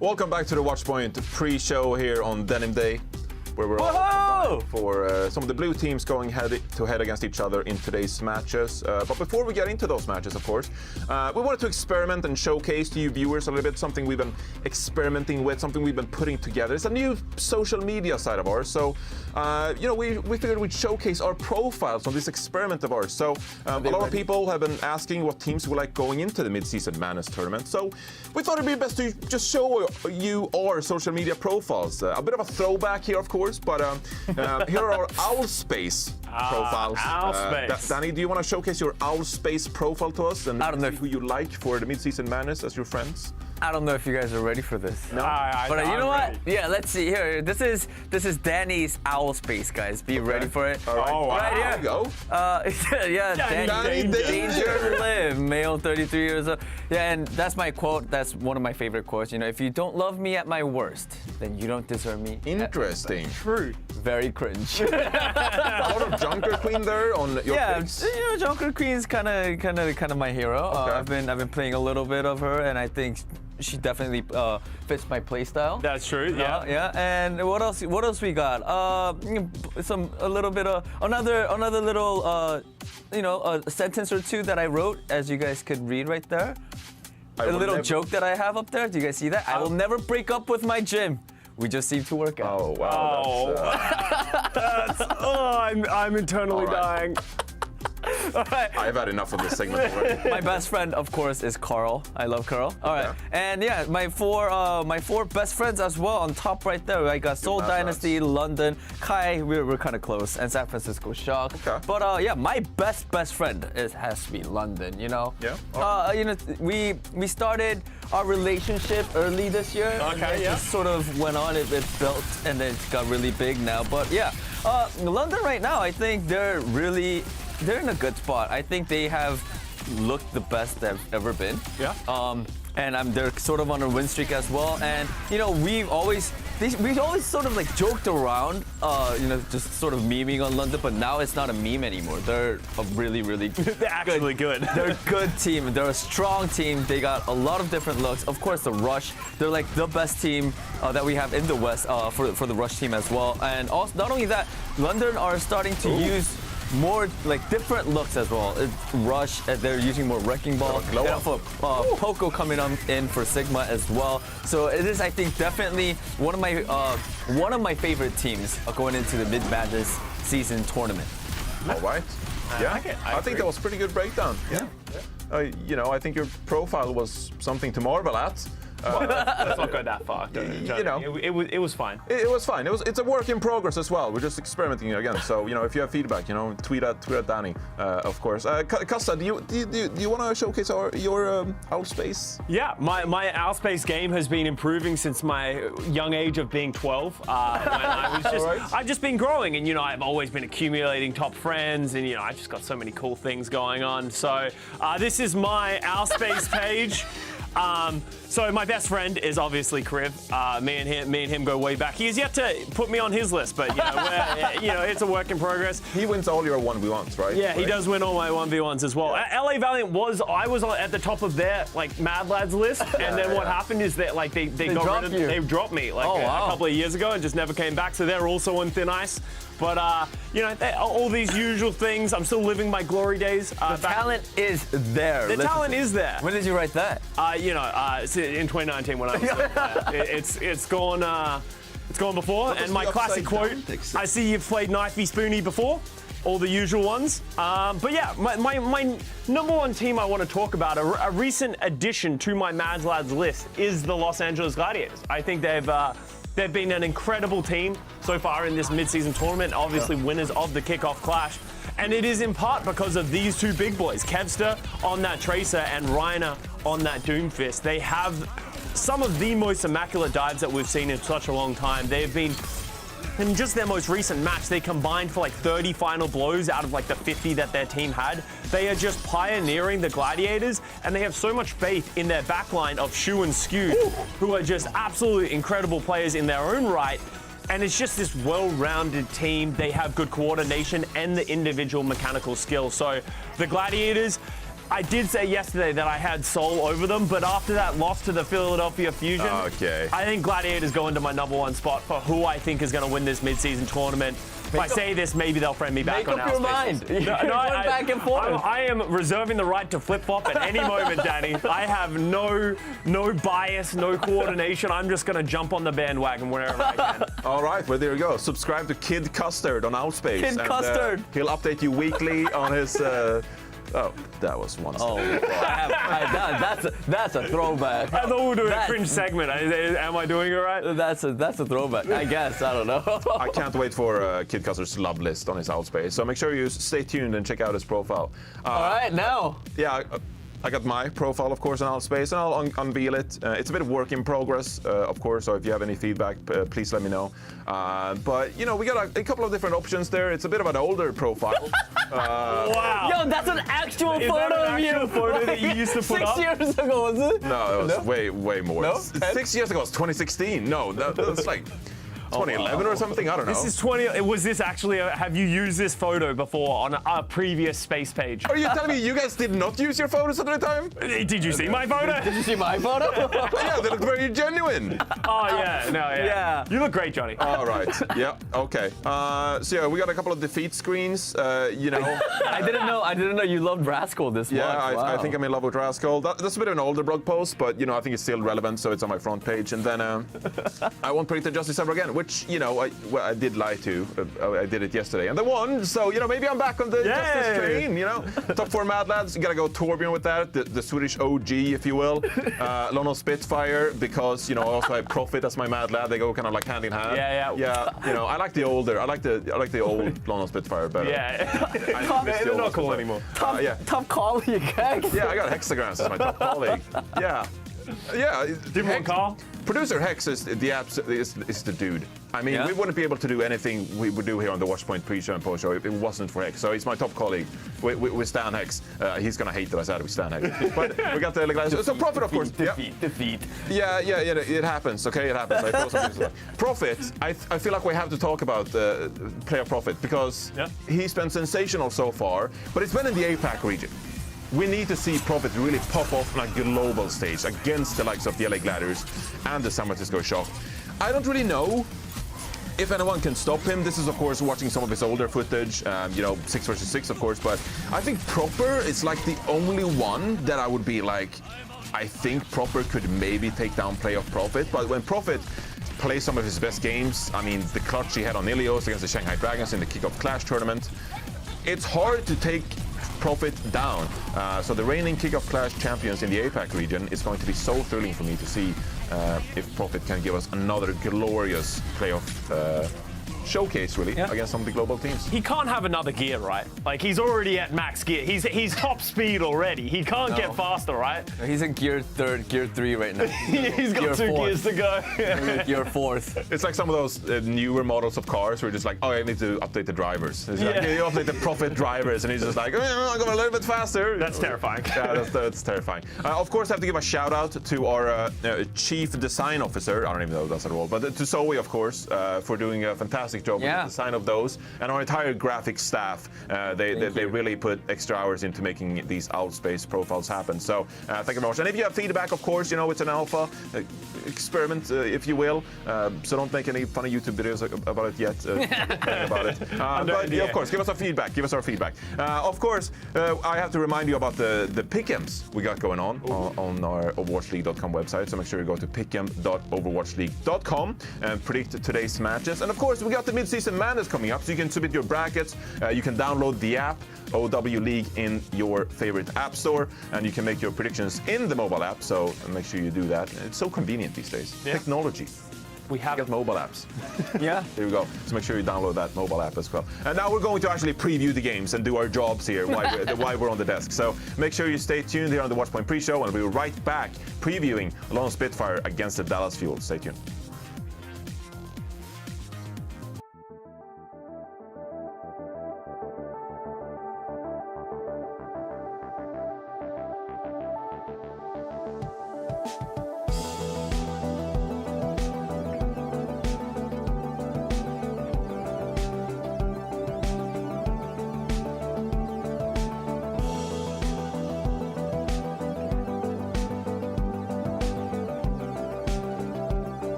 Welcome back to the Watchpoint pre-show here on Denim Day, where we're all for some of the blue teams going head-to-head against each other in today's matches. But before we get into those matches, of course, we wanted to experiment and showcase to you viewers a little bit something we've been experimenting with, something we've been putting together. It's a new social media side of ours. So, we figured we'd showcase our profiles on this experiment of ours. So, a lot of people have been asking what teams we like going into the Midseason Madness tournament. So, we thought it'd be best to just show you our social media profiles. A bit of a throwback here, of course. yours, but here are our Owl Space profiles. Owl Space. Danny, do you want to showcase your Owl Space profile to us and I don't know see who you like for the mid-season madness as your friends? I don't know if you guys are ready for this. No. But you know ready. what? Yeah, let's see here. This is Danny's Owl Space, guys. Be ready for it. All right. Oh, wow. Right Here here. we go. Yeah, Danny Danger Live, male, 33 years old. Yeah, and that's my quote. That's one of my favorite quotes. You know, if you don't love me at my worst, then you don't deserve me. Interesting. True. Very cringe. A lot of Junker Queen there on your Yeah, picks. you know, Junker Queen's kind of my hero. Okay. I've been playing a little bit of her, and I think she definitely fits my playstyle. That's true. Yeah. Yeah. And what else? What else we got? A little bit of another little a sentence or two that I wrote, as you guys could read right there. I A will little never- joke that I have up there. Do you guys see that? I will never break up with my gym. We just seem to work out. Oh wow. I'm internally All right. dying. I've had enough of this segment already. My best friend, of course, is Carl. I love Carl. All right, and yeah, my four best friends as well on top right there. I got Seoul Mad Dynasty, London, Kai. We're kind of close, and San Francisco Shock. Okay. But yeah, my best friend has to be London. You know. Yeah. You know, we started our relationship early this year. Okay, And it yeah. just sort of went on. It built, and then it got really big now. But yeah, London right now, I think they're in a good spot. I think they have looked the best they've ever been. Yeah. And they're sort of on a win streak as well. And you know, we've always sort of like joked around, you know, just sort of memeing on London. But now it's not a meme anymore. They're a really They're actually good. They're a good team. They're a strong team. They got a lot of different looks. Of course, the Rush. They're like the best team that we have in the West for the Rush team as well. And also, not only that, London are starting to use more like different looks as well. Rush, they're using more Wrecking Ball. Glow And up. also, Poco coming in for Sigma as well. So it is, I think, definitely one of my favorite teams going into the mid-madness season tournament. All right. Yeah. like it. I I think agree. that was pretty good breakdown. Yeah. You know, I think your profile was something to marvel at. Let's not go that far. You know. it was fine. It was fine. It's a work in progress as well. We're just experimenting again. So you know, if you have feedback, you know, tweet at Danny, of course. Kassa, do you want to showcase your Owl Space? Yeah, my Outspace game has been improving since my young age of being 12. When I was just, Alright. I've just been growing, and you know, I've always been accumulating top friends, and you know, I've just got so many cool things going on. So this is my Outspace page. So my best friend is obviously Kriv. Me and him go way back. He has yet to put me on his list, but you know, it's a work in progress. He wins all your 1v1s, right? Yeah, he Right. does win all my 1v1s as well. LA Valiant I was at the top of their like Mad Lads list, and then what happened is that like they got dropped rid of you. they dropped me like a couple of years ago and just never came back. So they're also on thin ice. But you know, all these usual things. I'm still living my glory days. The talent is there. The talent is there. When did you write that? You know, it's in 2019 when I was it's gone before. And my classic quote: "I see you've played Knifey Spoony before." All the usual ones. But yeah, my number one team I want to talk about, a recent addition to my Mad Lads list, is the Los Angeles Gladiators. I think they've been an incredible team so far in this mid-season tournament, obviously winners of the kickoff clash. And it is in part because of these two big boys, Kevster on that Tracer and Reiner on that Doomfist. They have some of the most immaculate dives that we've seen in such a long time. They have been, in just their most recent match, they combined for like 30 final blows out of like the 50 that their team had. They are just pioneering the Gladiators, and they have so much faith in their backline of Shu and Skew, who are just absolutely incredible players in their own right. And it's just this well-rounded team. They have good coordination and the individual mechanical skill. So the Gladiators, I did say yesterday that I had Soul over them, but after that loss to the Philadelphia Fusion, Okay. I think Gladiators go into my number one spot for who I think is going to win this mid-season tournament. If I say this, maybe they'll friend me back Make on up your Outspaces. mind. You're going back and forth. I am reserving the right to flip-flop at any moment, Danny. I have no bias, no coordination. I'm just going to jump on the bandwagon wherever I can. All right, well, there you go. Subscribe to Kid Custard on Outspace. Kid Custard. He'll update you weekly on his Oh, that was one. Oh, that's a throwback. I thought we were doing a That- cringe segment. Am I doing it right? That's a throwback. I guess. I don't know. I can't wait for Kid Custer's love list on his Outspace. So make sure you stay tuned and check out his profile. All right, now. Yeah, I got my profile, of course, on Outspace, and I'll unveil it. It's a bit of work in progress, of course, so if you have any feedback, please let me know. But, you know, we got a couple of different options there. It's a bit of an older profile. Wow. Yo, that's an actual Is photo that an of you. actual photo that you used to put 6 up? years ago, was it? No, it was way more. No? 6 years ago, it was 2016. No, that's like 2011 or something. I don't know. This is 20. Was this actually? Have you used this photo before on a previous space page? Are you telling me you guys did not use your photos at the time? Did you see my photo? Did you see my photo? Yeah, they look very genuine. Oh yeah, no, yeah. Yeah. You look great, Johnny. All right. Yeah. Okay. So yeah, we got a couple of defeat screens. You know. I didn't know you loved Rascal this much. Yeah, Wow. I think I'm in love with Rascal. That's a bit of an older blog post, but you know I think it's still relevant, so it's on my front page. And then I won't predict Justice ever again, which you know I did lie to. I did it yesterday, and they won. So you know maybe I'm back on the Justice train. You know, top 4 Mad Lads. You gotta go Torbjorn with that, the Swedish OG, if you will. London Spitfire, because you know also I Profit as my Mad Lad. They go kind of like hand in hand. Yeah. Yeah. You know I like the older. I like the old London Spitfire better. Yeah. I miss the They're old not cool Spitfire. anymore. Yeah. Top colleague, Hex. Yeah, I got Hexagrams as my top colleague. Yeah. Yeah. Did one call? Producer Hex is the dude. I mean, Yeah? we wouldn't be able to do anything we would do here on the Watchpoint pre-show and post-show if it wasn't for Hex. So he's my top colleague. We Stan Hex. He's gonna hate that I said we Stan Hex. But we got the guys. So Profit, of course. Defeat. Yeah, it happens. Okay, it happens. I throw some things like that. Profit. I feel like we have to talk about player Profit because he's been sensational so far, but it's been in the APAC region. We need to see Profit really pop off on a global stage against the likes of the LA Gladiators and the San Francisco Shock. I don't really know if anyone can stop him. This is, of course, watching some of his older footage, you know, 6 versus 6, of course, but I think Proper is like the only one that I would be like, I think Proper could maybe take down Playoff Profit, but when Profit plays some of his best games, I mean, the clutch he had on Ilios against the Shanghai Dragons in the Kickoff Clash tournament, it's hard to take Profit down. So the reigning Kickoff Clash champions in the APAC region is going to be so thrilling for me to see if Profit can give us another glorious playoff showcase, really, against some of the global teams. He can't have another gear, right? Like he's already at max gear. He's top speed already. He can't get faster, right? He's in gear 3 right now. He's got Gear 2 four. gears to go. Gear 4th. It's like some of those newer models of cars where you're just like, oh, I need to update the drivers. It's like, you update the Profit drivers, and he's just like, I'm going a little bit faster. That's terrifying. Yeah, that's terrifying. Of course, I have to give a shout out to our chief design officer. I don't even know if that's a role, but to Zoe, of course, for doing a fantastic job with the design of those, and our entire graphics staff. They really put extra hours into making these Outspace profiles happen. So thank you very much. And if you have feedback, of course, you know it's an alpha experiment, if you will. So don't make any funny YouTube videos about it yet. About it. But yeah, of course, give us our feedback. Give us our feedback. Of course, I have to remind you about the pick'ems we got going on our OverwatchLeague.com website. So make sure you go to pick'em.overwatchleague.com and predict today's matches. And of course, we got the Midseason Madness coming up, so you can submit your brackets. You can download the app OW League in your favorite app store, and you can make your predictions in the mobile app. So make sure you do that. It's so convenient these days. Technology. We have got mobile apps. Yeah. There we go. So make sure you download that mobile app as well. And now we're going to actually preview the games and do our jobs here while we're on the desk. So make sure you stay tuned here on the Watchpoint pre-show, and we'll be right back previewing Lone Spitfire against the Dallas Fuel. Stay tuned.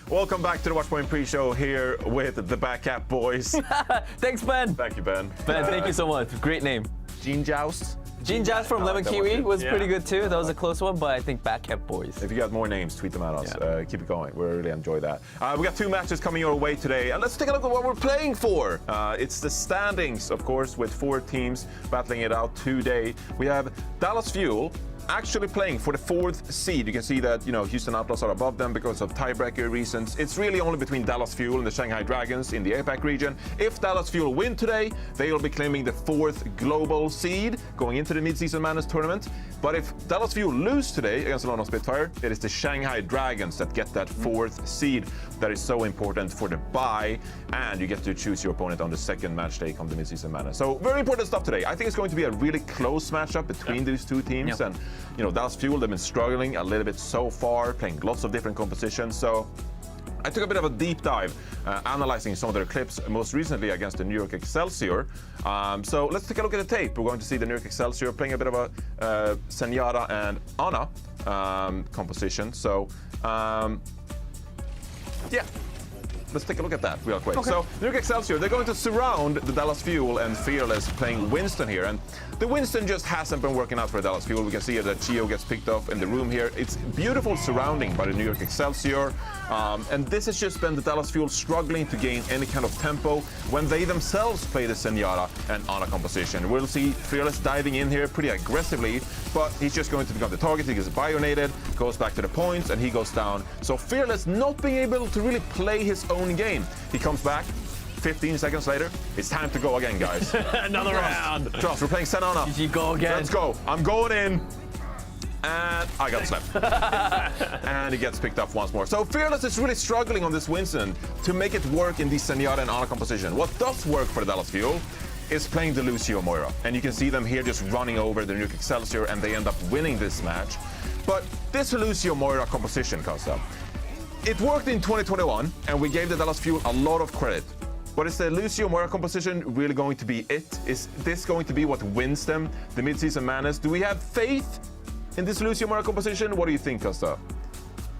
Welcome back to the Watchpoint pre-show here with the Backcap boys. Thanks, Ben. Thank you, Ben. Ben, thank you so much. Great name. Gene Joust. Gene Joust from Lemon that Kiwi one was pretty good too. That was a close one, but I think Backcap Boys. If you got more names, tweet them at us. Keep it going. We really enjoy that. We got 2 matches coming your way today, and let's take a look at what we're playing for. It's the standings, of course, with 4 teams battling it out today. We have Dallas Fuel actually playing for the 4th seed. You can see that, Houston Outlaws are above them because of tiebreaker reasons. It's really only between Dallas Fuel and the Shanghai Dragons in the APAC region. If Dallas Fuel win today, they'll be claiming the 4th global seed going into the Midseason Madness tournament. But if Dallas Fuel lose today against London Spitfire, it is the Shanghai Dragons that get that 4th seed. That is so important for the bye, and you get to choose your opponent on the 2nd match day come the Midseason Madness. So very important stuff today. I think it's going to be a really close matchup between these 2 teams. And Dallas Fuel, they've been struggling a little bit so far, playing lots of different compositions. So I took a bit of a deep dive analyzing some of their clips, most recently against the New York Excelsior. So let's take a look at the tape. We're going to see the New York Excelsior playing a bit of a Zenyatta and Ana composition. So yeah. Let's take a look at that real quick. Okay. So, New York Excelsior, they're going to surround the Dallas Fuel and Fearless playing Winston here. And the Winston just hasn't been working out for Dallas Fuel. We can see that Chio gets picked off in the room here. It's beautiful surrounding by the New York Excelsior. And this has just been the Dallas Fuel struggling to gain any kind of tempo when they themselves play the Zenyatta and Ana composition. We'll see Fearless diving in here pretty aggressively, but he's just going to become the target. He gets bionated, goes back to the points, and he goes down. So Fearless not being able to really play his own game. He comes back 15 seconds later. It's time to go again, guys. Another round. Trust, we're playing Senana. You go again. Let's go. I'm going in. And I got slapped. And he gets picked up once more. So Fearless is really struggling on this Winston to make it work in the Zenyatta and Ana composition. What does work for the Dallas Fuel is playing the Lucio Moira. And you can see them here just running over the New York Excelsior, and they end up winning this match. But this Lucio Moira composition, Costa, it worked in 2021, and we gave the Dallas Fuel a lot of credit. But is the Lucio Moira composition really going to be it? Is this going to be what wins them the Midseason Madness? Do we have faith in this Lucio Moira composition? What do you think, Costa?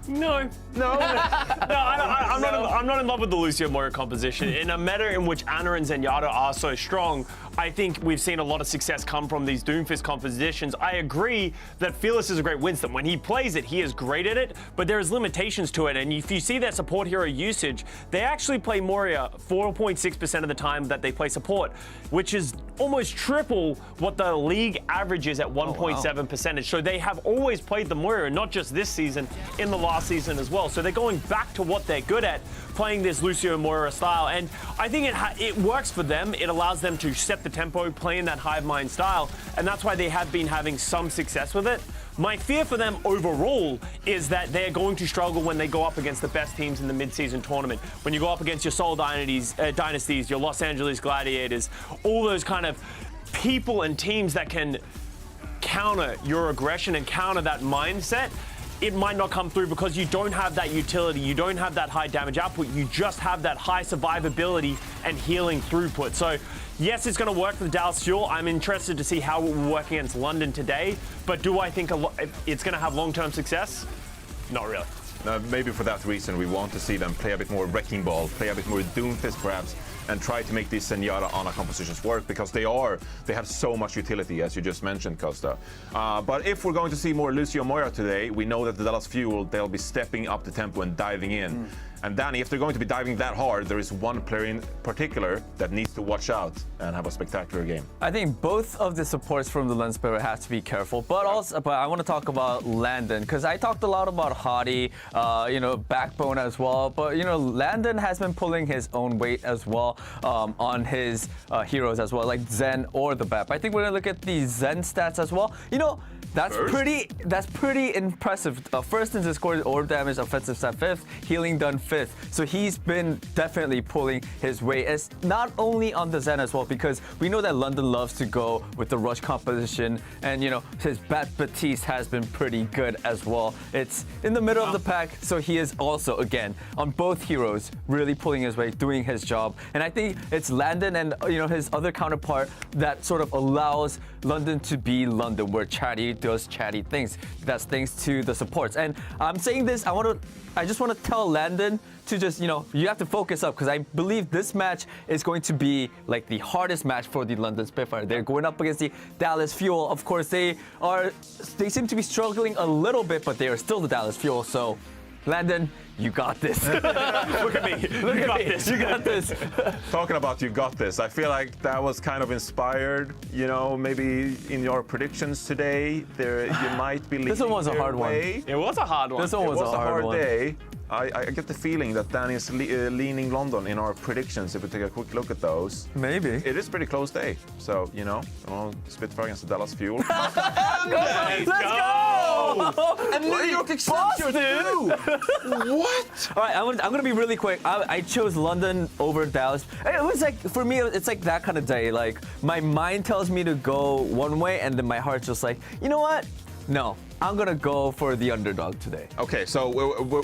No. I'm not in love with the Lucio Moira composition. In a meta in which Ana and Zenyatta are so strong, I think we've seen a lot of success come from these Doomfist compositions. I agree that Fearless is a great Winston. When he plays it, he is great at it, but there is limitations to it. And if you see that support hero usage, they actually play Moira 4.6% of the time that they play support, which is almost triple what the league average is at 1.7%. So they have always played the Moira, not just this season, in the last season as well. So they're going back to what they're good at, playing this Lucio Moira style. And I think it works for them. It allows them to set the tempo, play in that hive mind style. And that's why they have been having some success with it. My fear for them overall is that they're going to struggle when they go up against the best teams in the mid-season tournament. When you go up against your Seoul Dynasties, your Los Angeles Gladiators, all those kind of people and teams that can counter your aggression and counter that mindset, it might not come through because you don't have that utility, you don't have that high damage output, you just have that high survivability and healing throughput. So yes, it's going to work for the Dallas Fuel. I'm interested to see how it will work against London today, but do I think it's going to have long-term success? Not really. Maybe for that reason, we want to see them play a bit more Wrecking Ball, play a bit more Doomfist perhaps, and try to make these Zenyatta Ana compositions work because they have so much utility, as you just mentioned, Costa. But if we're going to see more Lucio Moira today, we know that the Dallas Fuel, they'll be stepping up the tempo and diving in. And Danny, if they're going to be diving that hard, there is one player in particular that needs to watch out and have a spectacular game. I think both of the supports from the London Spitfire have to be careful, but I want to talk about Landon because I talked a lot about Hadi, Backbone as well, but Landon has been pulling his own weight as well on his heroes as well, like Zen or the BAP. I think we're gonna look at the Zen stats as well. That's pretty impressive. First in Discord, orb damage, offensive stat 5th, healing done 5th. So he's been definitely pulling his weight. It's not only on the Zen as well, because we know that London loves to go with the rush composition, and his Bat Batiste has been pretty good as well. It's in the middle of the pack, so he is also, again, on both heroes, really pulling his weight, doing his job. And I think it's Landon and his other counterpart that sort of allows London to be London, where Chatty does chatty things. That's thanks to the supports. And I'm saying this, I just want to tell Landon to just, you have to focus up because I believe this match is going to be like the hardest match for the London Spitfire. They're going up against the Dallas Fuel. Of course, they seem to be struggling a little bit, but they are still the Dallas Fuel. So, Landon, you got this. Look at me. You got this. You got this. Talking about you got this, I feel like that was kind of inspired, maybe in your predictions today, you might be leading This one was a hard one. It was a hard one. This one was a hard one. day. I get the feeling that Danny is leaning London in our predictions if we take a quick look at those. Maybe. It is a pretty close day. So, Spitfire against the Dallas Fuel. Let's go! And New York Excelsior too! What? All right, I'm gonna be really quick. I chose London over Dallas. It was like, for me, it's like that kind of day. Like, my mind tells me to go one way, and then my heart's just like, you know what? No, I'm gonna go for the underdog today. Okay, so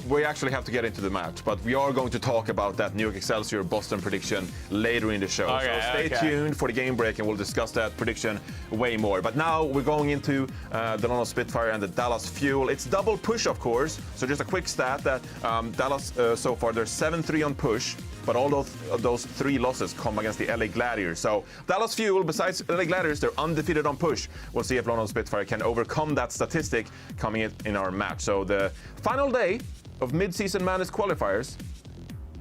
we actually have to get into the match, but we are going to talk about that New York Excelsior Boston prediction later in the show. Okay, so stay tuned for the game break and we'll discuss that prediction way more. But now we're going into the London Spitfire and the Dallas Fuel. It's double push, of course. So just a quick stat that Dallas, so far, they're 7-3 on push. But all those 3 losses come against the LA Gladiators. So Dallas Fuel, besides LA Gladiators, they're undefeated on push. We'll see if London Spitfire can overcome that statistic coming in our match. So the final day of Midseason Madness Qualifiers,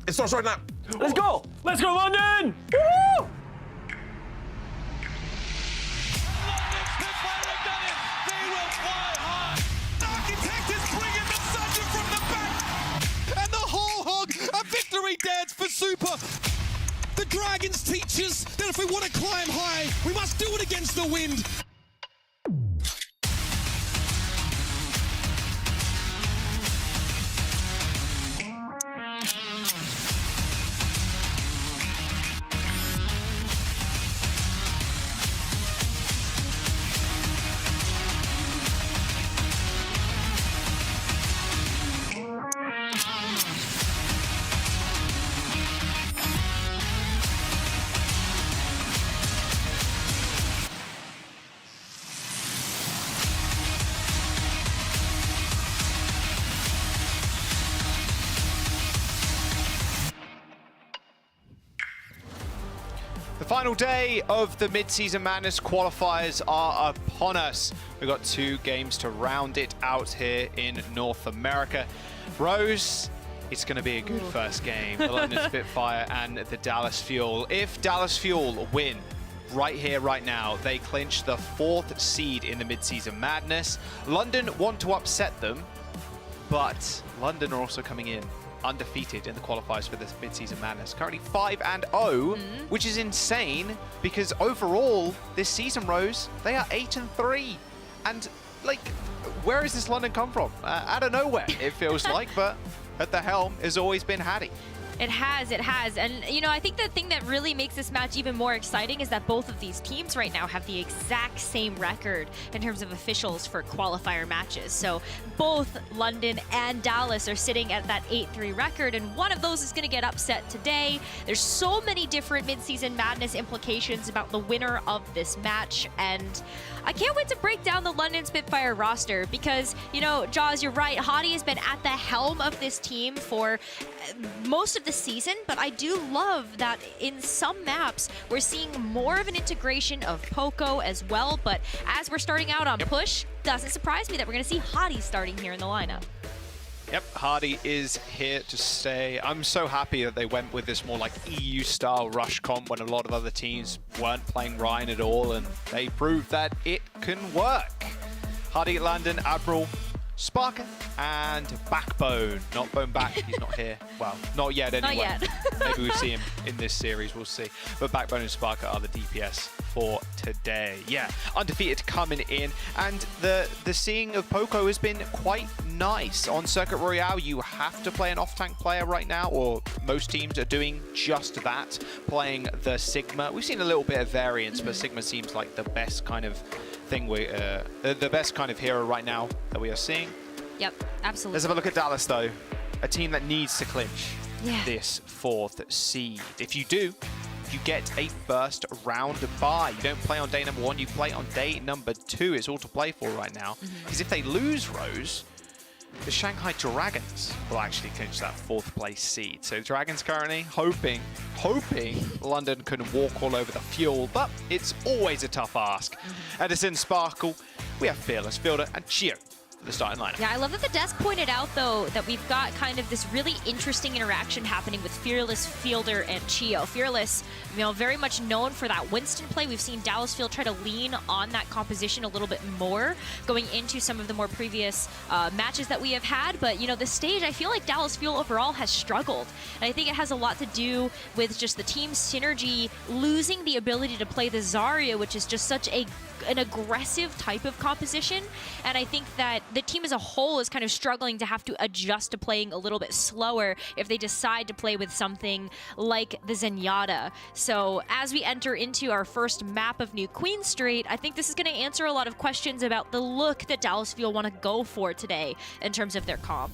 it starts right now. Let's go! Let's go, London! Woo! A victory dance for Super. The Dragons teach us that if we want to climb high, we must do it against the wind. The final day of the Midseason Madness qualifiers are upon us. We've got 2 games to round it out here in North America. Rose, it's going to be a good first game. The London Spitfire and the Dallas Fuel. If Dallas Fuel win right here, right now, they clinch the 4th seed in the Midseason Madness. London want to upset them, but London are also coming in undefeated in the qualifiers for this Midseason Madness. Currently 5-0, which is insane because overall this season, Rose, they are 8-3. And like, where has this London come from? Out of nowhere, it feels like, but at the helm has always been Hattie. It has. And, you know, I think the thing that really makes this match even more exciting is that both of these teams right now have the exact same record in terms of officials for qualifier matches. So both London and Dallas are sitting at that 8-3 record, and one of those is going to get upset today. There's so many different mid-season madness implications about the winner of this match, and I can't wait to break down the London Spitfire roster because, you know, Jaws, you're right. Hottie has been at the helm of this team for most of the season, but I do love that in some maps we're seeing more of an integration of Poco as well. But as we're starting out on Push, doesn't surprise me that we're going to see Hottie starting here in the lineup. Yep, Hardy is here to stay. I'm so happy that they went with this more like EU-style rush comp when a lot of other teams weren't playing Ryan at all, and they proved that it can work. Hardy, Landon, Admiral, Sparker, and Backbone. Not Bone Back, he's not here. Well, not yet anyway. Not yet. Maybe we see him in this series, we'll see. But Backbone and Sparker are the DPS for today. Yeah, undefeated coming in, and the seeing of Poco has been quite nice. On Circuit Royale, you have to play an off-tank player right now, or most teams are doing just that, playing the Sigma. We've seen a little bit of variance, but Sigma seems like the best kind of thing, the best kind of hero right now that we are seeing. Yep, absolutely. Let's have a look at Dallas, though. A team that needs to clinch this 4th seed. If you do, you get a first round bye. You don't play on day number 1, you play on day number 2. It's all to play for right now. Because if they lose Rose, the Shanghai Dragons will actually clinch that 4th place seed. So Dragons currently hoping London can walk all over the fuel, but it's always a tough ask. Edison, Sparkle, we have Fearless, Fielder, and Chio for the starting lineup. Yeah, I love that the desk pointed out, though, that we've got kind of this really interesting interaction happening with Fearless, Fielder, and Chio. Fearless, you know, very much known for that Winston play. We've seen Dallas Field try to lean on that composition a little bit more going into some of the more previous matches that we have had. But, you know, the stage, I feel like Dallas Field overall has struggled. And I think it has a lot to do with just the team synergy losing the ability to play the Zarya, which is just such an aggressive type of composition. And I think that the team as a whole is kind of struggling to have to adjust to playing a little bit slower if they decide to play with something like the Zenyatta. So as we enter into our first map of New Queen Street, I think this is going to answer a lot of questions about the look that Dallas Field want to go for today in terms of their comp.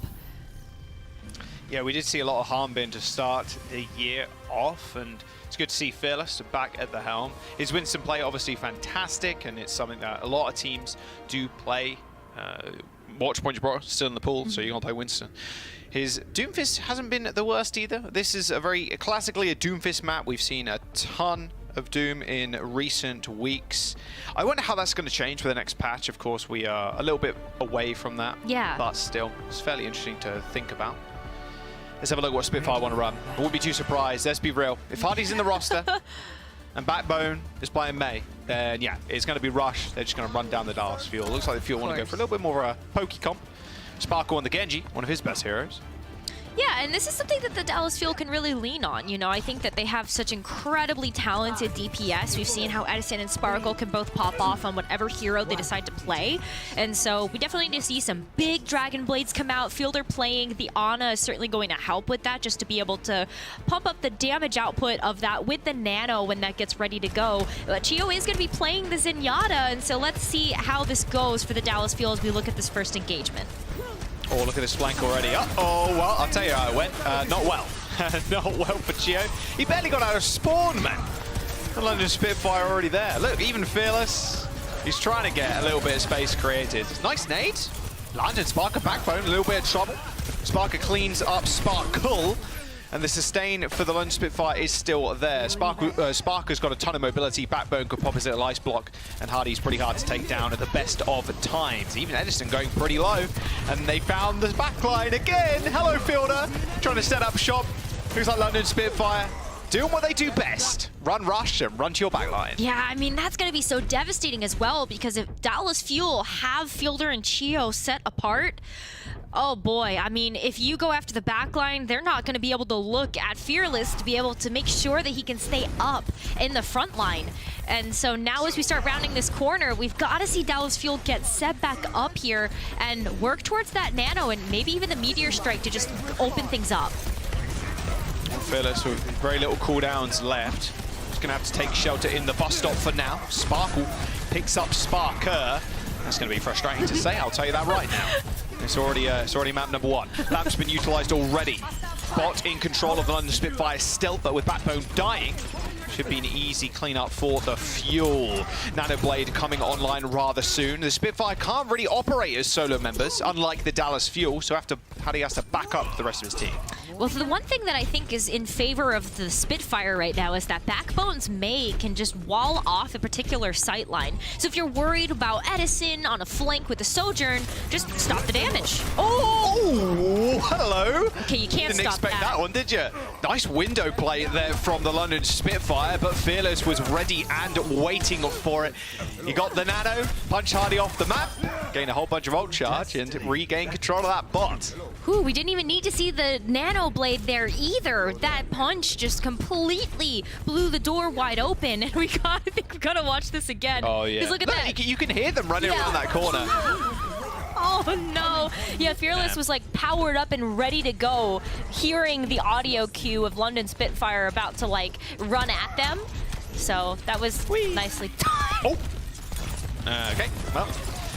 Yeah, we did see a lot of Harmbin to start the year off, and it's good to see Fearless back at the helm. His Winston play obviously fantastic, and it's something that a lot of teams do play. Watchpoint Gibraltar still in the pool, so you're going to play Winston. His Doomfist hasn't been the worst either. This is classically a Doomfist map. We've seen a ton of Doom in recent weeks. I wonder how that's going to change for the next patch. Of course, we are a little bit away from that. Yeah. But still, it's fairly interesting to think about. Let's have a look at what Spitfire want to run. I wouldn't be too surprised. Let's be real. If Hardy's in the roster and Backbone is playing May, then yeah, it's going to be Rush. They're just going to run down the Dallas Fuel. Looks like the Fuel want to go for a little bit more of a pokey comp. Sparkle and the Genji, one of his best heroes. Yeah, and this is something that the Dallas Fuel can really lean on. You know, I think that they have such incredibly talented DPS. We've seen how Edison and Sparkle can both pop off on whatever hero they decide to play. And so we definitely need to see some big Dragon Blades come out. Fielder playing the Ana is certainly going to help with that, just to be able to pump up the damage output of that with the Nano when that gets ready to go. Chio is going to be playing the Zenyatta, and so let's see how this goes for the Dallas Fuel as we look at this first engagement. Oh, look at this flank already. Oh, well, I'll tell you how it went. Not well. Not well for Chio. He barely got out of spawn, man. The London Spitfire already there. Look, even Fearless, he's trying to get a little bit of space created. Nice nade. Landed Sparker Backbone, a little bit of trouble. Sparker cleans up Sparkle. And the sustain for the London Spitfire is still there. Sparker's got a ton of mobility. Backbone could pop his little ice block, and Hardy's pretty hard to take down at the best of times. Even Edison going pretty low, and they found the backline again. Hello, Fielder, trying to set up shop. Looks like London Spitfire doing what they do best. Run rush and run to your backline. Yeah, I mean, that's going to be so devastating as well, because if Dallas Fuel have Fielder and Chio set apart, oh boy, I mean, if you go after the backline, they're not going to be able to look at Fearless to be able to make sure that he can stay up in the front line. And so now as we start rounding this corner, we've got to see Dallas Fuel get set back up here and work towards that Nano and maybe even the Meteor Strike to just open things up. Fearless with very little cooldowns left. Just going to have to take shelter in the bus stop for now. Sparkle picks up Sparker. That's going to be frustrating to say, I'll tell you that right now. It's already map number 1. Lamp's been utilized already. Bot in control of the London Spitfire still, but with Backbone dying, should be an easy cleanup for the Fuel. Nanoblade coming online rather soon. The Spitfire can't really operate as solo members, unlike the Dallas Fuel, so Paddy has to back up the rest of his team. Well, the one thing that I think is in favor of the Spitfire right now is that Backbone's May can just wall off a particular sight line. So if you're worried about Edison on a flank with the Sojourn, just stop the damage. Oh, hello. Okay, you can't Didn't stop expect that one, did you? Nice window play there from the London Spitfire, but Fearless was ready and waiting for it. He got the Nano, punch Hardy off the map, gain a whole bunch of ult charge, and regain control of that bot. Ooh, we didn't even need to see the Nano Blade there either. That punch just completely blew the door wide open, and I think we gotta watch this again. Oh yeah. Because look at that. You can hear them running around that corner. Oh no. Yeah, Fearless was like powered up and ready to go, hearing the audio cue of London Spitfire about to like run at them. So that was nicely done. Oh. Okay, well,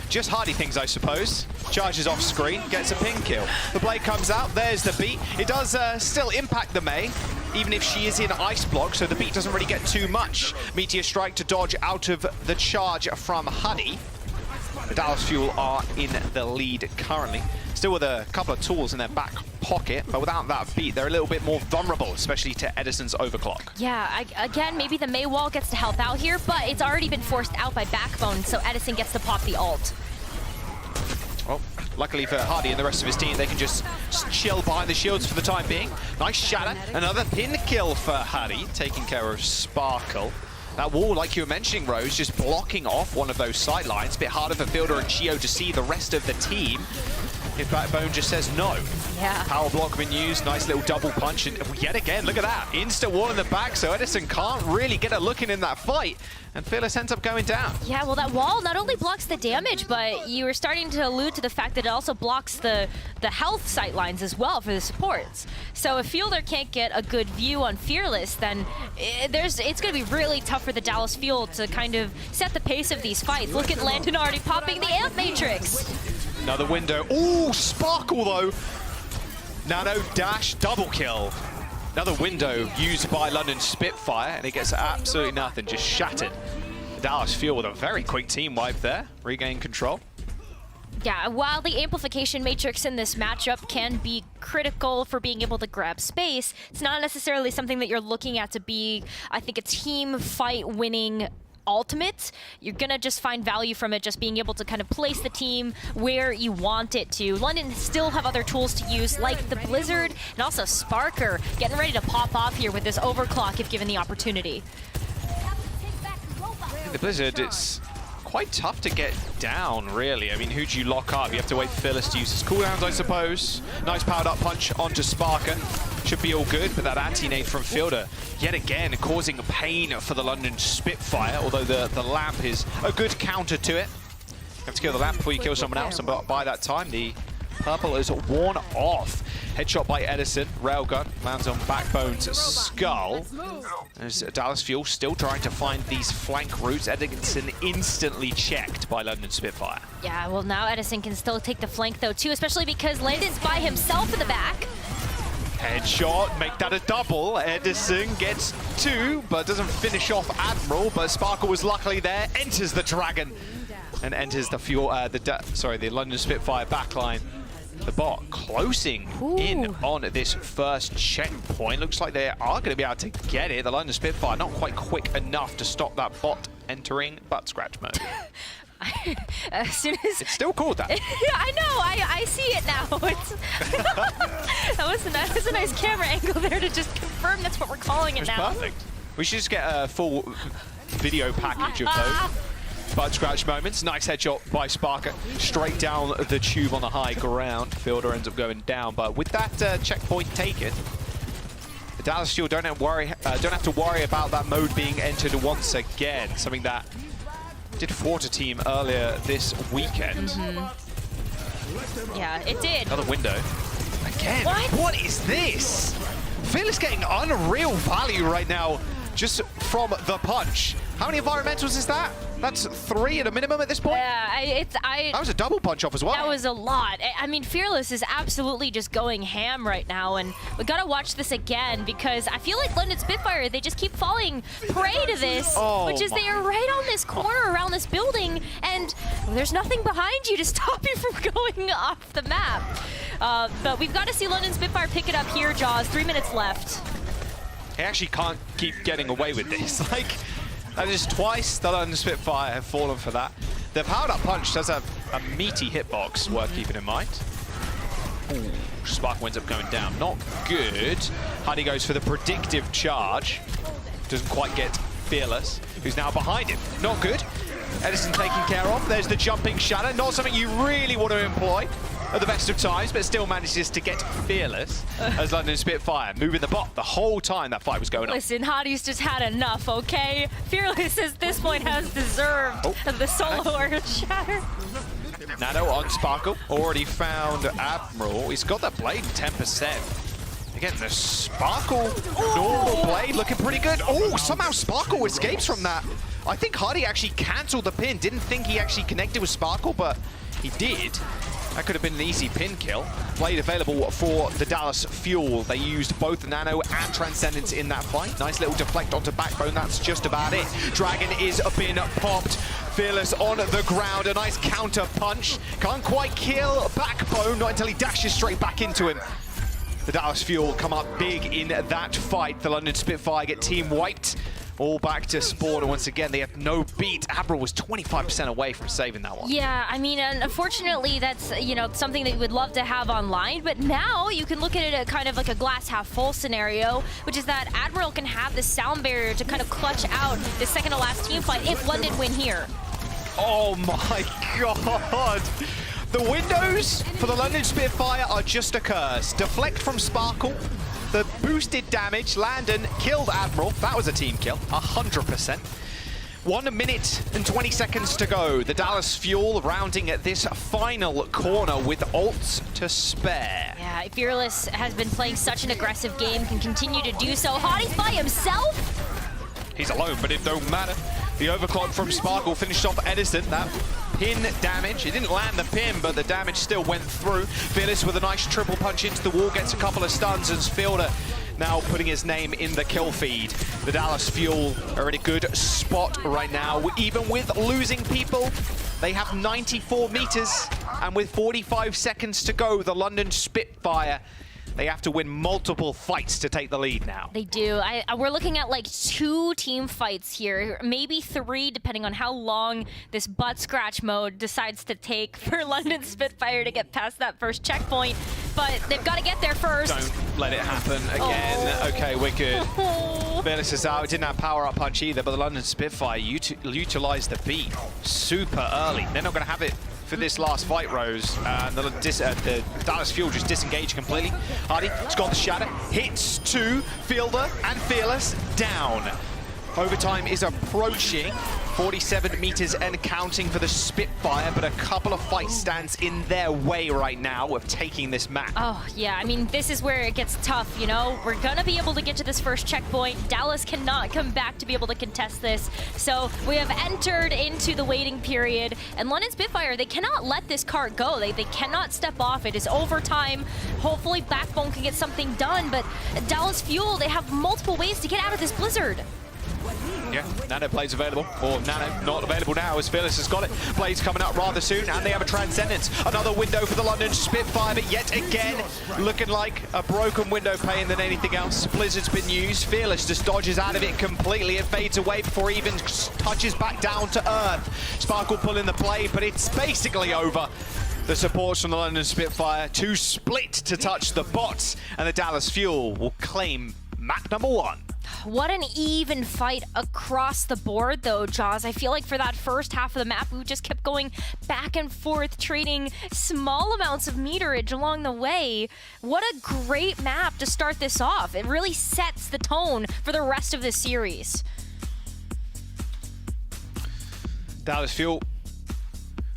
just Hardy things, I suppose. Charges off screen, gets a ping kill. The blade comes out, there's the beat. It does still impact the Mei, even if she is in ice block, so the beat doesn't really get too much. Meteor Strike to dodge out of the charge from Hardy. The Dallas Fuel are in the lead currently. Still with a couple of tools in their back pocket, but without that beat, they're a little bit more vulnerable, especially to Edison's overclock. Yeah, again, maybe the Mei wall gets to help out here, but it's already been forced out by Backbone, so Edison gets to pop the ult. Well, luckily for Hardy and the rest of his team, they can just chill behind the shields for the time being. Nice shatter, another pin kill for Hardy, taking care of Sparkle. That wall, like you were mentioning, Rose, just blocking off one of those sight lines. A bit harder for Fielder and Chio to see the rest of the team if Backbone just says no. Yeah. Power block been used, nice little double punch, and yet again, look at that. Insta wall in the back, so Edison can't really get a look in that fight, and Fearless ends up going down. Yeah, well, that wall not only blocks the damage, but you were starting to allude to the fact that it also blocks the health sight lines as well for the supports. So if Fielder can't get a good view on Fearless, then it's going to be really tough for the Dallas Fuel to kind of set the pace of these fights. Look at Landon already popping the Amp Matrix. Another window. Ooh, Sparkle though. Nano dash double kill. Another window used by London Spitfire, and it gets absolutely nothing, just shattered. Dallas Fuel with a very quick team wipe there, regain control. Yeah, while the amplification matrix in this matchup can be critical for being able to grab space, it's not necessarily something that you're looking at to be, I think, a team fight winning ultimate. You're gonna just find value from it, just being able to kind of place the team where you want it to. London still have other tools to use, like the Blizzard, and also Sparker getting ready to pop off here with this overclock if given the opportunity. The Blizzard, it's quite tough to get down, really. I mean, who do you lock up? You have to wait for Fearless to use his cooldowns, I suppose. Nice powered up punch onto Sparker. Should be all good, but that anti-nade from Fielder, yet again, causing pain for the London Spitfire, although the lamp is a good counter to it. You have to kill the lamp before you kill someone else, and by that time, the purple is worn off. Headshot by Edison, railgun, lands on Backbone's skull. There's Dallas Fuel still trying to find these flank routes. Edison instantly checked by London Spitfire. Yeah, well now Edison can still take the flank though too, especially because Landon's by himself in the back. Headshot, make that a double. Edison gets 2, but doesn't finish off Admiral, but Sparkle was luckily there, enters the Dragon, and enters the Fuel, the London Spitfire backline. The bot closing in on this first checkpoint. Looks like they are going to be able to get it. The London Spitfire not quite quick enough to stop that bot entering butt scratch mode. As soon as it's still called that. Yeah, I know. I see it now. That Listen, that is a nice camera angle there to just confirm that's what we're calling it now. Perfect. We should just get a full video package of those. Butt scratch moments. Nice headshot by Sparker. Straight down the tube on the high ground. Fielder ends up going down, but with that checkpoint taken, the Dallas Fuel don't have to worry about that mode being entered once again. Something that did fort a team earlier this weekend. Yeah, it did. Another window. Again, what is this? Fearless getting unreal value right now just from the punch. How many environmentals is that? That's 3 at a minimum at this point? Yeah, that was a double punch off as well. That was a lot. I mean, Fearless is absolutely just going ham right now, and we gotta watch this again because I feel like London Spitfire, they just keep falling prey to this, which is they are right on this corner around this building, and there's nothing behind you to stop you from going off the map. But we've got to see London Spitfire pick it up here, Jaws. 3 minutes left. He actually can't keep getting away with this. Like, that is twice the London Spitfire have fallen for that. The powered up punch does have a meaty hitbox, worth keeping in mind. Ooh, Spark ends up going down. Not good. Hardy goes for the predictive charge. Doesn't quite get Fearless, who's now behind him. Not good. Edison taken care of. There's the jumping shadow. Not something you really want to employ at the best of times, but still manages to get Fearless as London Spitfire moving the bot the whole time that fight was going on. Listen, Hardy's just had enough, okay? Fearless at this point has deserved the solo or shatter. Nano on Sparkle, already found Admiral. He's got that blade 10%. Again, the Sparkle normal blade looking pretty good. Oh, somehow Sparkle escapes from that. I think Hardy actually cancelled the pin. Didn't think he actually connected with Sparkle, but he did. That could have been an easy pin kill. Blade available for the Dallas Fuel. They used both Nano and Transcendence in that fight. Nice little deflect onto Backbone. That's just about it. Dragon is been popped. Fearless on the ground. A nice counter punch. Can't quite kill Backbone. Not until he dashes straight back into him. The Dallas Fuel come up big in that fight. The London Spitfire get team wiped. All back to spawn, and once again, they have no beat. Admiral was 25% away from saving that one. Yeah, I mean, unfortunately, that's, you know, something that you would love to have online, but now you can look at it at kind of like a glass half full scenario, which is that Admiral can have this sound barrier to kind of clutch out the second to last team fight if London win here. Oh my god! The windows for the London Spitfire are just a curse. Deflect from Sparkle. The boosted damage, Landon killed Admiral. That was a team kill, 100%. 1 minute and 20 seconds to go. The Dallas Fuel rounding at this final corner with ults to spare. Yeah, Fearless has been playing such an aggressive game, can continue to do so. Hardy's by himself? He's alone, but it don't matter. The overclock from Sparkle finished off Edison. That pin damage. It didn't land the pin, but the damage still went through. Fearless with a nice triple punch into the wall, gets a couple of stuns, and Fielder now putting his name in the kill feed. The Dallas Fuel are in a good spot right now. Even with losing people, they have 94 meters, and with 45 seconds to go, the London Spitfire, they have to win multiple fights to take the lead now. They do. We're looking at like 2 team fights here, maybe 3, depending on how long this butt scratch mode decides to take for London Spitfire to get past that first checkpoint. But they've got to get there first. Don't let it happen again. Okay, we're good. Fearless is out. Didn't have power-up punch either, but the London Spitfire utilized the beat super early. They're not going to have it for this last fight, Rose. The Dallas Fuel just disengaged completely. Hardy has got the shatter, hits 2, Fielder and Fearless down. Overtime is approaching. 47 meters and counting for the Spitfire, but a couple of fight stands in their way right now of taking this map. Oh, yeah, I mean, this is where it gets tough, you know? We're gonna be able to get to this first checkpoint. Dallas cannot come back to be able to contest this. So we have entered into the waiting period, and London Spitfire, they cannot let this cart go. They cannot step off. It is overtime. Hopefully Backbone can get something done, but Dallas Fuel, they have multiple ways to get out of this blizzard. Yeah, Nano Blade's available, or Nano not available now as Fearless has got it. Blade's coming out rather soon, and they have a Transcendence. Another window for the London Spitfire, but yet again, looking like a broken window pane than anything else. Blizzard's been used. Fearless just dodges out of it completely. It fades away before he even touches back down to earth. Sparkle pulling the blade, but it's basically over. The supports from the London Spitfire, too split to touch the bots, and the Dallas Fuel will claim map number 1. What an even fight across the board, though, Jaws. I feel like for that first half of the map, we just kept going back and forth, trading small amounts of meterage along the way. What a great map to start this off. It really sets the tone for the rest of the series. Dallas Fuel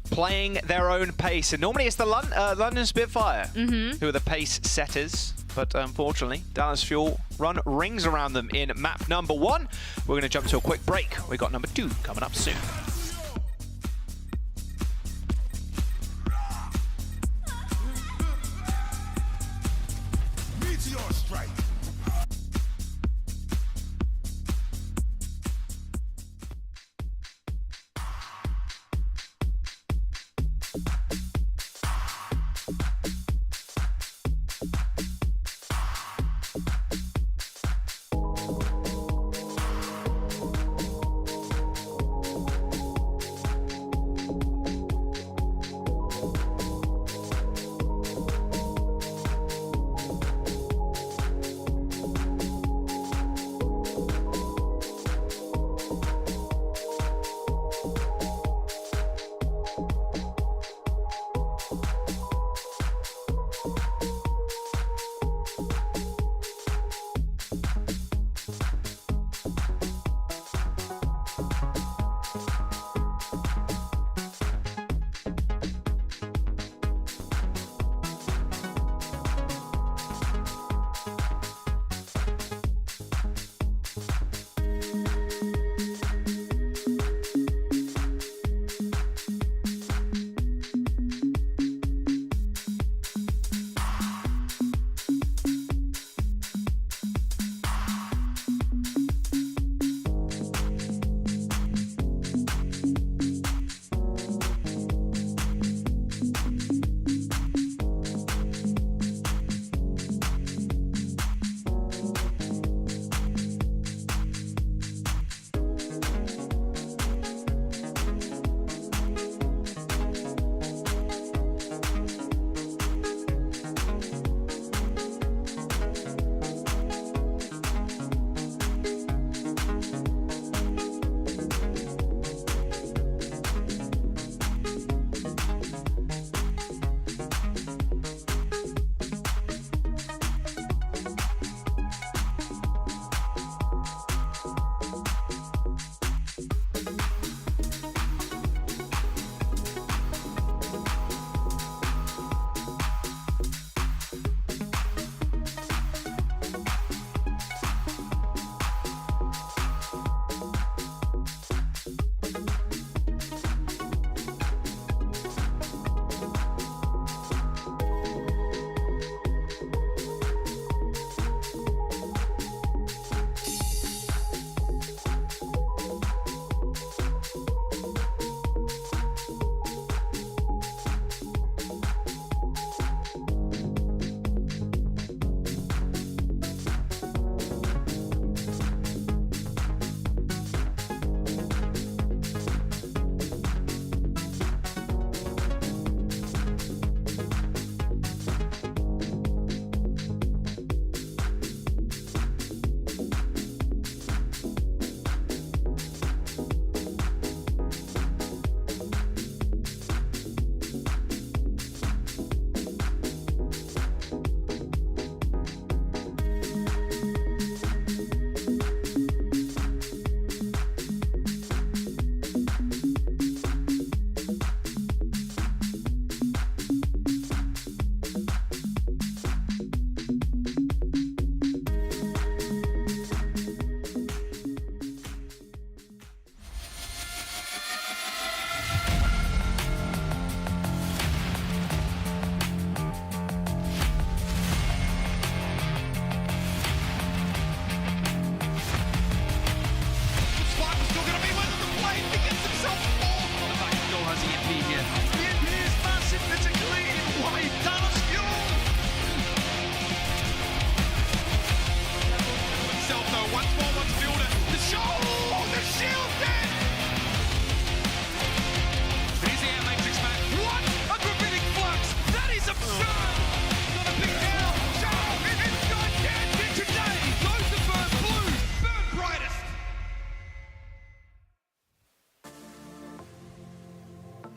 playing their own pace, and normally it's the London Spitfire who are the pace setters. But unfortunately, Dallas Fuel run rings around them in map number 1. We're going to jump to a quick break. We got number 2 coming up soon. Meteor strike.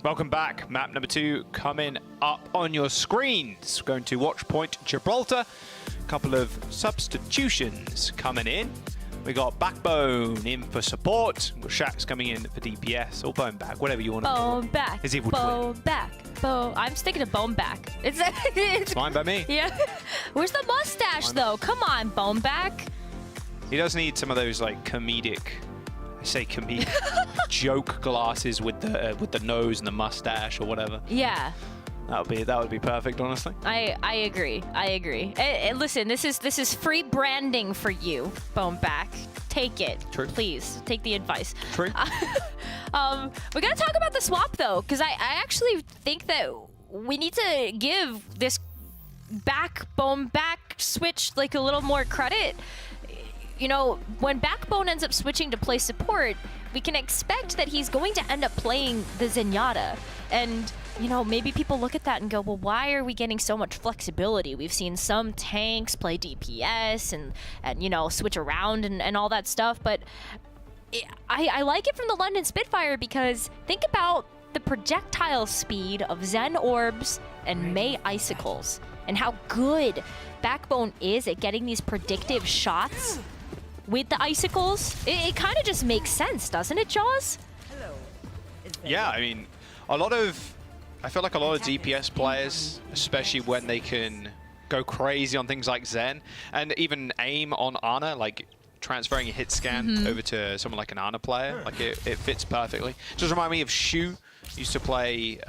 Welcome back. Map number 2 coming up on your screens. We're going to Watch Point Gibraltar. A couple of substitutions coming in. We got Backbone in for support. We've got Shax coming in for DPS or Bone Back, whatever you want to call it. Bone Back. His evil Bone twin. Back. Bone. I'm sticking to Bone Back. It's Fine by me. Yeah. Where's the mustache though? Come on, Bone Back. He does need some of those like comedic, I say comedic, joke glasses with the nose and the mustache or whatever. Yeah. That would be perfect, honestly. I agree. I agree. Listen, this is free branding for you, Bone Back. Take it. True. Please take the advice. True. We gotta talk about the swap though, because I actually think that we need to give this Backbone back switch like a little more credit. You know, when Backbone ends up switching to play support, we can expect that he's going to end up playing the Zenyatta. And, you know, maybe people look at that and go, well, why are we getting so much flexibility? We've seen some tanks play DPS and you know, switch around and all that stuff. But I like it from the London Spitfire because think about the projectile speed of Zen Orbs and May Icicles and how good Backbone is at getting these predictive shots with the Icicles. It kind of just makes sense, doesn't it, Jaws? Yeah, I mean, I feel like a lot of DPS players, especially when they can go crazy on things like Zen, and even aim on Ana, like transferring a hit scan over to someone like an Ana player, like it fits perfectly. Just remind me of Shu, used to play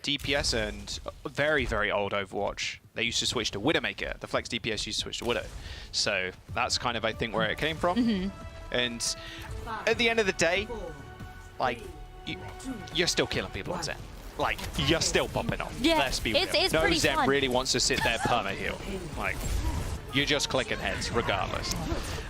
DPS and very, very old Overwatch. They used to switch to Widowmaker. The Flex DPS used to switch to Widow. So that's kind of, I think, where it came from. And at the end of the day, like, you're still killing people on Zen. Like, you're still popping off. Yeah, Let's be real. it's no pretty Zen fun. really wants to sit there perma heal. Like, you're just clicking heads regardless.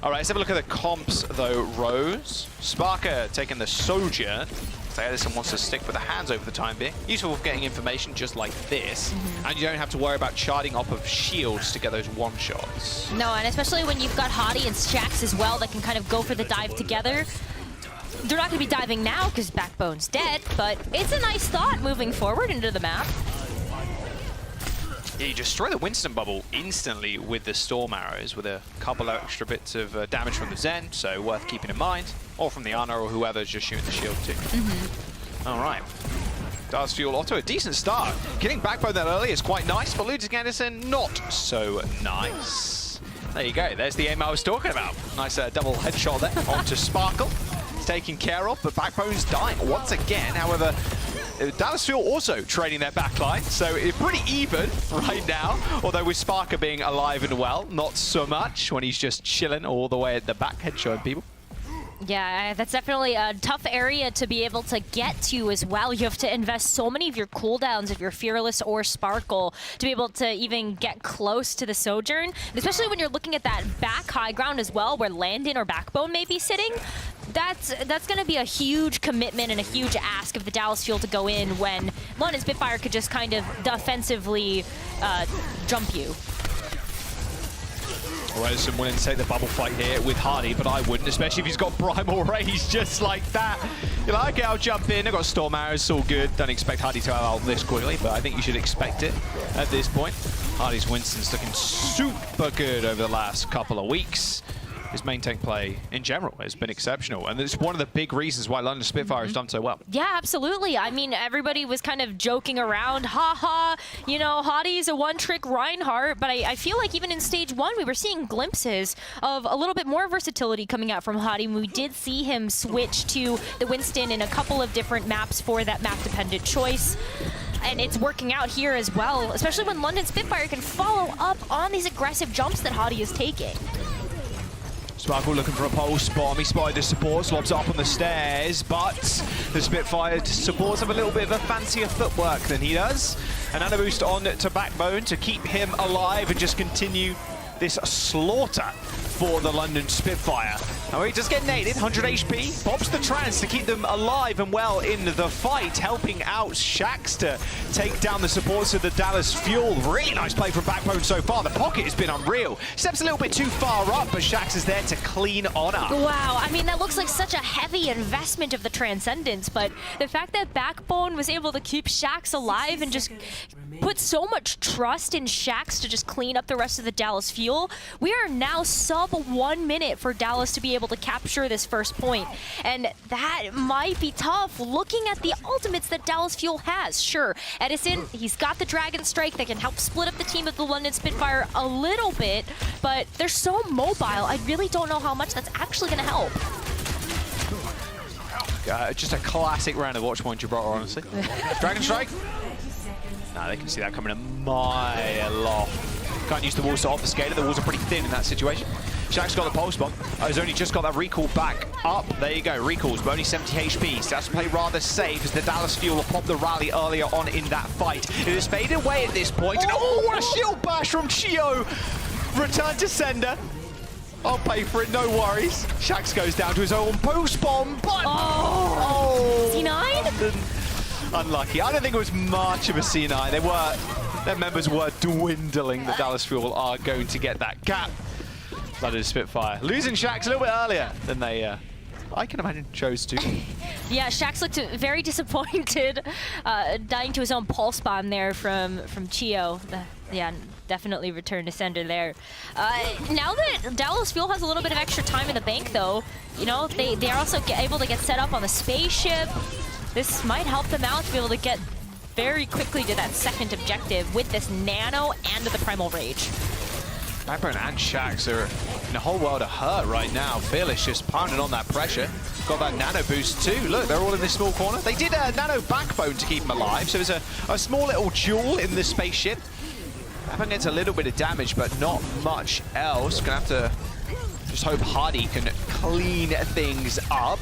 All right, let's have a look at the comps though. Rose, Sparker taking the Sojourn. So Edison wants to stick with the hands over the time being. Useful for getting information just like this, and you don't have to worry about charting off of shields to get those one shots. No, and especially when you've got Hottie and Shax as well that can kind of go for the dive together. They're not going to be diving now because Backbone's dead, but it's a nice thought moving forward into the map. Yeah, you destroy the Winston bubble instantly with the Storm Arrows with a couple of extra bits of damage from the Zen, so worth keeping in mind. Or from the Ana or whoever's just shooting the shield too. All right. Does Fuel Otto a decent start. Getting Backbone that early is quite nice, but losing Anderson not so nice. There you go. There's the aim I was talking about. Nice double headshot there onto Sparkle. It's taken care of, but Backbone's dying once again. However, Dallas Fuel also trading their backline, so it's pretty even right now. Although with Sparker being alive and well, not so much when he's just chilling all the way at the back headshotting people. Yeah, that's definitely a tough area to be able to get to as well. You have to invest so many of your cooldowns if you're Fearless or Sparkle to be able to even get close to the Sojourn. And especially when you're looking at that back high ground as well, where Landon or Backbone may be sitting. That's going to be a huge commitment and a huge ask of the Dallas Fuel to go in when London Spitfire could just kind of defensively jump you. Edison willing to take the bubble fight here with Hardy, but I wouldn't, especially if he's got Primal Rage just like that. You're like, okay, I'll jump in. I've got Storm Arrows, it's all good. Don't expect Hardy to out this quickly, but I think you should expect it at this point. Hardy's Winston's looking super good over the last couple of weeks. His main tank play in general has been exceptional, and it's one of the big reasons why London Spitfire has done so well. Yeah, absolutely. I mean, everybody was kind of joking around, haha, you know, Hottie's a one-trick Reinhardt, but I feel like even in Stage 1, we were seeing glimpses of a little bit more versatility coming out from Hottie. We did see him switch to the Winston in a couple of different maps for that map-dependent choice. And it's working out here as well, especially when London Spitfire can follow up on these aggressive jumps that Hottie is taking. Sparkle looking for a pulse bomb. He spotted the supports, lobs up on the stairs, but the Spitfire supports have a little bit of a fancier footwork than he does. And a boost on to Backbone to keep him alive and just continue this slaughter for the London Spitfire. Now he does get naded, 100 HP, pops the trans to keep them alive and well in the fight, helping out Shax to take down the supports of the Dallas Fuel. Really nice play from Backbone so far. The pocket has been unreal. Steps a little bit too far up, but Shax is there to clean on up. Wow, I mean, that looks like such a heavy investment of the Transcendence, but the fact that Backbone was able to keep Shax alive and just put so much trust in Shax to just clean up the rest of the Dallas Fuel, we are now sub 1 minute for Dallas to be able to capture this first point. And that might be tough looking at the ultimates that Dallas Fuel has. Sure, Edison, he's got the Dragon Strike that can help split up the team of the London Spitfire a little bit, but they're so mobile, I really don't know how much that's actually going to help. Just a classic round of Watch Point Gibraltar, honestly. Dragon Strike? Nah, they can see that coming a mile off. Can't use the walls to obfuscate it. The walls are pretty thin in that situation. Shax's got the pulse bomb. He's only just got that recall back up. There you go, recalls, but only 70 HP. So that's to play rather safe as the Dallas Fuel will pop the rally earlier on in that fight. It has faded away at this point. And oh, what a shield bash from Chio! Return to sender. I'll pay for it, no worries. Shax goes down to his own post bomb, but C9? Unlucky. I don't think it was much of a C9. Their members were dwindling. The Dallas Fuel are going to get that cap. London Spitfire losing Shax a little bit earlier than they, I can imagine, chose to. Yeah, Shax looked very disappointed, dying to his own pulse bomb there from Chio. Yeah, definitely return to sender there. Now that Dallas Fuel has a little bit of extra time in the bank, though, you know, they're also able to get set up on the spaceship. This might help them out to be able to get very quickly to that second objective with this Nano and the Primal Rage. Backbone and Shax are in a whole world of hurt right now. Fearless just pounding on that pressure. Got that Nano boost too. Look, they're all in this small corner. They did a Nano Backbone to keep them alive, so it's a small little jewel in the spaceship. Backbone gets a little bit of damage, but not much else. Gonna have to just hope Hardy can clean things up.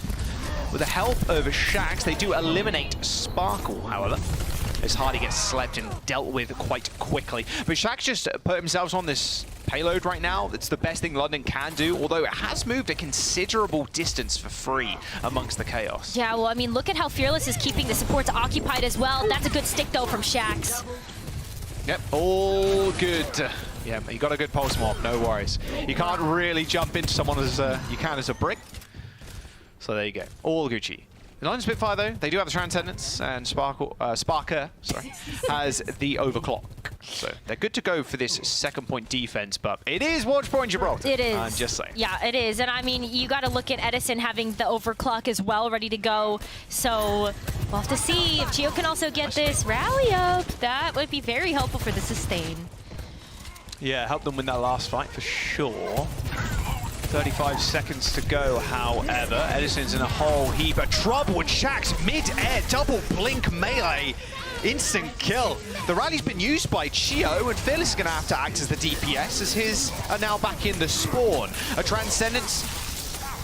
With the help of Shax, they do eliminate Sparkle, however, as Hardy gets slept and dealt with quite quickly. But Shax just put himself on this payload right now. It's the best thing London can do, although it has moved a considerable distance for free amongst the chaos. Yeah, well, I mean, look at how Fearless is keeping the supports occupied as well. That's a good stick, though, from Shax. Yep, all good. Yeah, you got a good pulse mob, no worries. You can't really jump into someone as you can as a brick. So there you go, all Gucci. The London Spitfire, though, they do have the Transcendence, and Sparker has the Overclock. So they're good to go for this second point defense, but it is Watch Point Gibraltar. It is. I'm just saying. Yeah, it is. And I mean, you got to look at Edison having the Overclock as well, ready to go. So we'll have to see if Gio can also get this rally up. That would be very helpful for the sustain. Yeah, help them win that last fight for sure. 35 seconds to go, however. Edison's in a whole heap of trouble, and Shax mid-air, double blink melee. Instant kill. The rally's been used by Chio, and Fearless is going to have to act as the DPS, as his are now back in the spawn. A Transcendence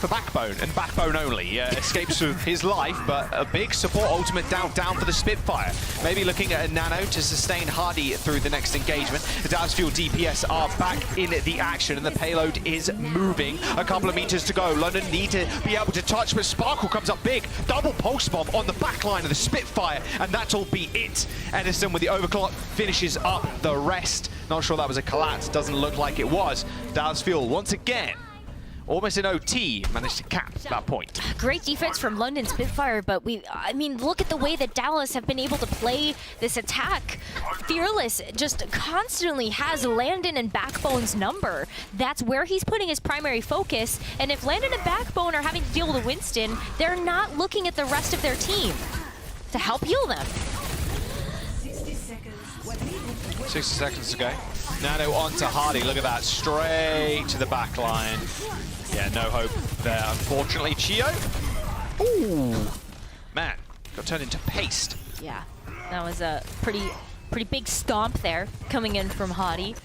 for Backbone, and Backbone only. Escapes with his life, but a big support ultimate down for the Spitfire. Maybe looking at a Nano to sustain Hardy through the next engagement. The Dallas Fuel DPS are back in the action, and the payload is moving. A couple of meters to go. London need to be able to touch, but Sparkle comes up big. Double pulse bomb on the back line of the Spitfire, and that'll be it. Edison with the Overclock finishes up the rest. Not sure that was a collapse. Doesn't look like it was. Dallas Fuel, once again, almost in OT, managed to cap that point. Great defense from London Spitfire, but I mean, look at the way that Dallas have been able to play this attack. Fearless just constantly has Landon and Backbone's number. That's where he's putting his primary focus, and if Landon and Backbone are having to deal with Winston, they're not looking at the rest of their team to help heal them. 60 seconds to go. Nano onto Hardy. Look at that. Straight to the back line. Yeah, no hope there, unfortunately. Chio. Ooh. Man, got turned into paste. Yeah, that was a pretty big stomp there coming in from Hardy.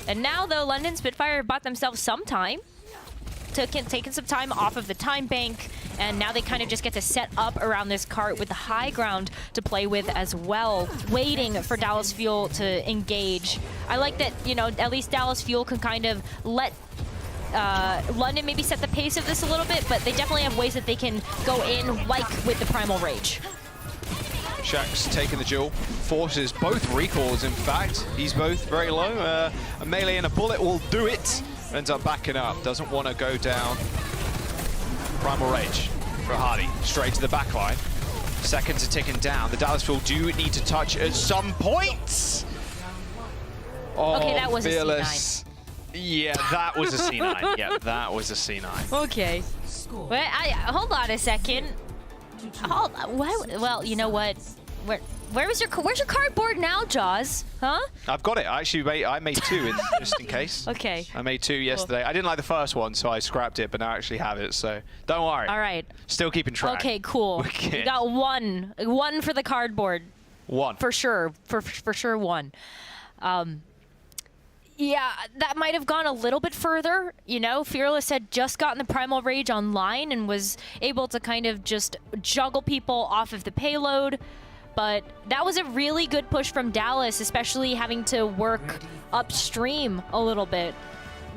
And now, though, London Spitfire bought themselves some time. Taken some time off of the time bank, and now they kind of just get to set up around this cart with the high ground to play with as well, waiting for Dallas Fuel to engage. I like that, you know, at least Dallas Fuel can kind of let London maybe set the pace of this a little bit, but they definitely have ways that they can go in, like with the Primal Rage. Shaxx taking the duel, forces both recalls, in fact. He's both very low. A melee and a bullet will do it. Ends up backing up, doesn't want to go down. Primal Rage for Hardy, straight to the back line. Seconds are ticking down. The Dallas Fuel do need to touch at some point. Oh, Okay, that was Fearless. a C9. Yeah, that was a C9. Yeah, that was a C9. Okay. Wait, hold on a second. Hold on. Well, you know what? Where's your cardboard now, Jaws? Huh? I've got it. I made 2 just in case. Okay. I made 2 yesterday. I didn't like the first one, so I scrapped it, but now I actually have it, so don't worry. All right. Still keeping track. Okay, cool. Okay. You got one for the cardboard. 1. For sure. For sure, 1. Yeah, that might have gone a little bit further. You know, Fearless had just gotten the Primal Rage online and was able to kind of just juggle people off of the payload. But that was a really good push from Dallas, especially having to work upstream a little bit.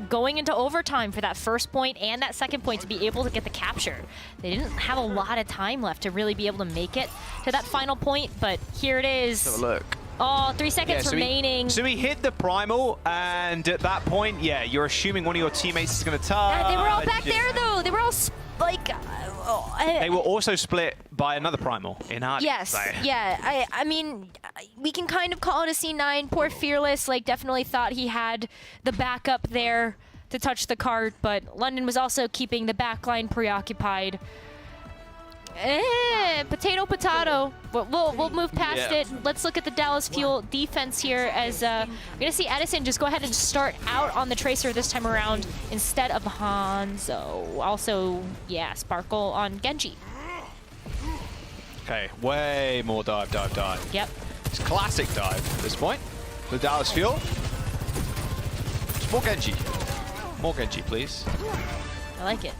Going into overtime for that first point and that second point to be able to get the capture. They didn't have a lot of time left to really be able to make it to that final point, but here it is. Have a look. Oh, 3 seconds remaining. So he hit the Primal, and at that point, yeah, you're assuming one of your teammates is going to touch. They were all back there, though. They were all, like... They were also split by another Primal in Hardy. Yes, yeah. I mean, we can kind of call it a C9. Poor Fearless, like, definitely thought he had the backup there to touch the cart, but London was also keeping the backline preoccupied. Potato. We'll move past it. Let's look at the Dallas Fuel defense here as we're going to see Edison just go ahead and start out on the Tracer this time around instead of Hanzo. Also, yeah, Sparkle on Genji. Okay, way more dive. Yep. It's classic dive at this point. The Dallas Fuel. More Genji. More Genji, please. I like it.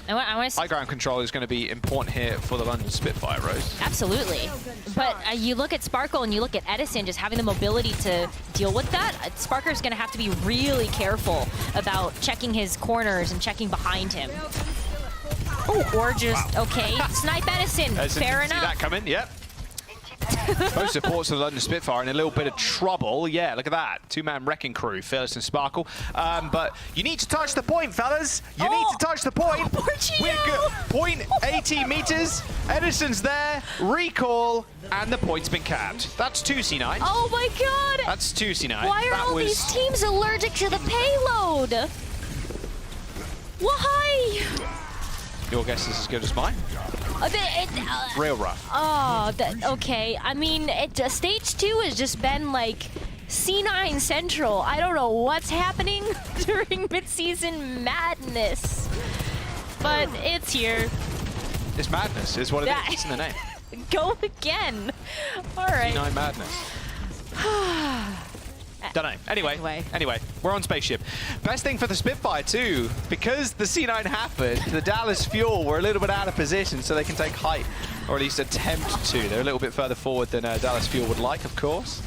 I want to see. High ground control is going to be important here for the London Spitfire, Rose. Absolutely. But you look at Sparkle and you look at Edison just having the mobility to deal with that. Sparker's going to have to be really careful about checking his corners and checking behind him. Oh, or just, okay, snipe Edison. Fair enough. See that coming, yep. Both supports of the London Spitfire in a little bit of trouble. Yeah, look at that. 2-man wrecking crew, Fearless and Sparkle. But you need to touch the point, fellas. You need to touch the point. We're good. Point 80 meters. Edison's there. Recall. And the point's been capped. That's 2 C9. Oh my god. That's 2 C9. Why are all these teams allergic to the payload? Why? Your guess is as good as mine. Real rough. Oh, okay. I mean, stage 2 has just been like C9 Central. I don't know what's happening during mid-season madness, but it's here. It's madness, is what it is. It's in the name. Go again. All right. C9 madness. Don't know. Anyway, we're on Spaceship. Best thing for the Spitfire too, because the C9 happened, the Dallas Fuel were a little bit out of position, so they can take height, or at least attempt to. They're a little bit further forward than Dallas Fuel would like, of course.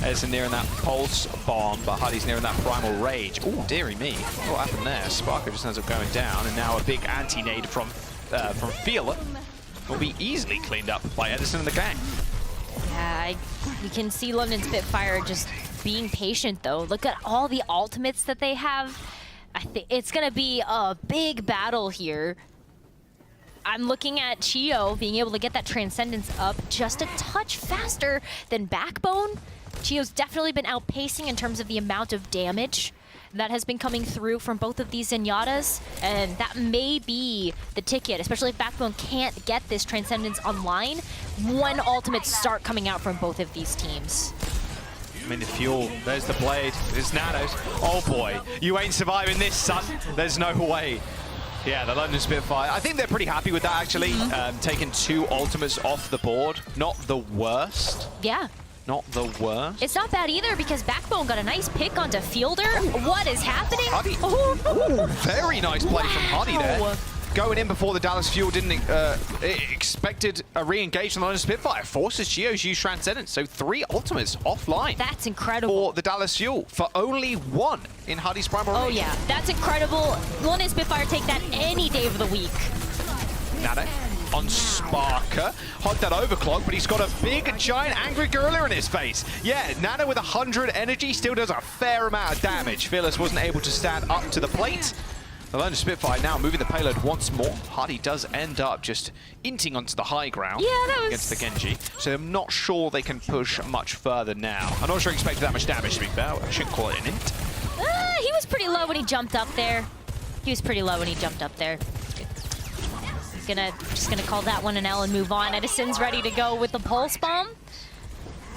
Edison nearing that Pulse Bomb, but Hardy's nearing that Primal Rage. Oh, dearie me. What happened there? Sparker just ends up going down, and now a big anti-nade from Feeler will be easily cleaned up by Edison and the gang. Yeah, you can see London Spitfire just being patient, though. Look at all the ultimates that they have. I think it's going to be a big battle here. I'm looking at Chio being able to get that Transcendence up just a touch faster than Backbone. Chio's definitely been outpacing in terms of the amount of damage that has been coming through from both of these Zenyatas, and that may be the ticket, especially if Backbone can't get this Transcendence online when ultimates start coming out from both of these teams. I mean, the Fuel, there's the Blade, there's Nanos. Oh boy, you ain't surviving this, son. There's no way. Yeah, the London Spitfire, I think they're pretty happy with that, actually. Taking 2 ultimates off the board, not the worst. Yeah. Not the worst. It's not bad either, because Backbone got a nice pick onto Fielder. What is happening? Hardy. Ooh, very nice play from Hardy there. going in before the Dallas Fuel didn't expected a re-engage on the London Spitfire. Forces Geo's use Transcendence, so 3 ultimates offline. That's incredible. For the Dallas Fuel, for only 1 in Huddy's Primal Oh Rage. yeah, that's incredible. London Spitfire take that any day of the week. Nano on Sparker. Hogged that overclock, but he's got a big, giant, angry gorilla in his face. Yeah, Nano with 100 energy still does a fair amount of damage. Fearless wasn't able to stand up to the plate. The London Spitfire now moving the payload once more. Hardy does end up just inting onto the high ground against the Genji. So I'm not sure they can push much further now. I'm not sure he expected that much damage, to be fair. I shouldn't call it an int. He was pretty low when he jumped up there. Just gonna call that one an L and move on. Edison's ready to go with the pulse bomb.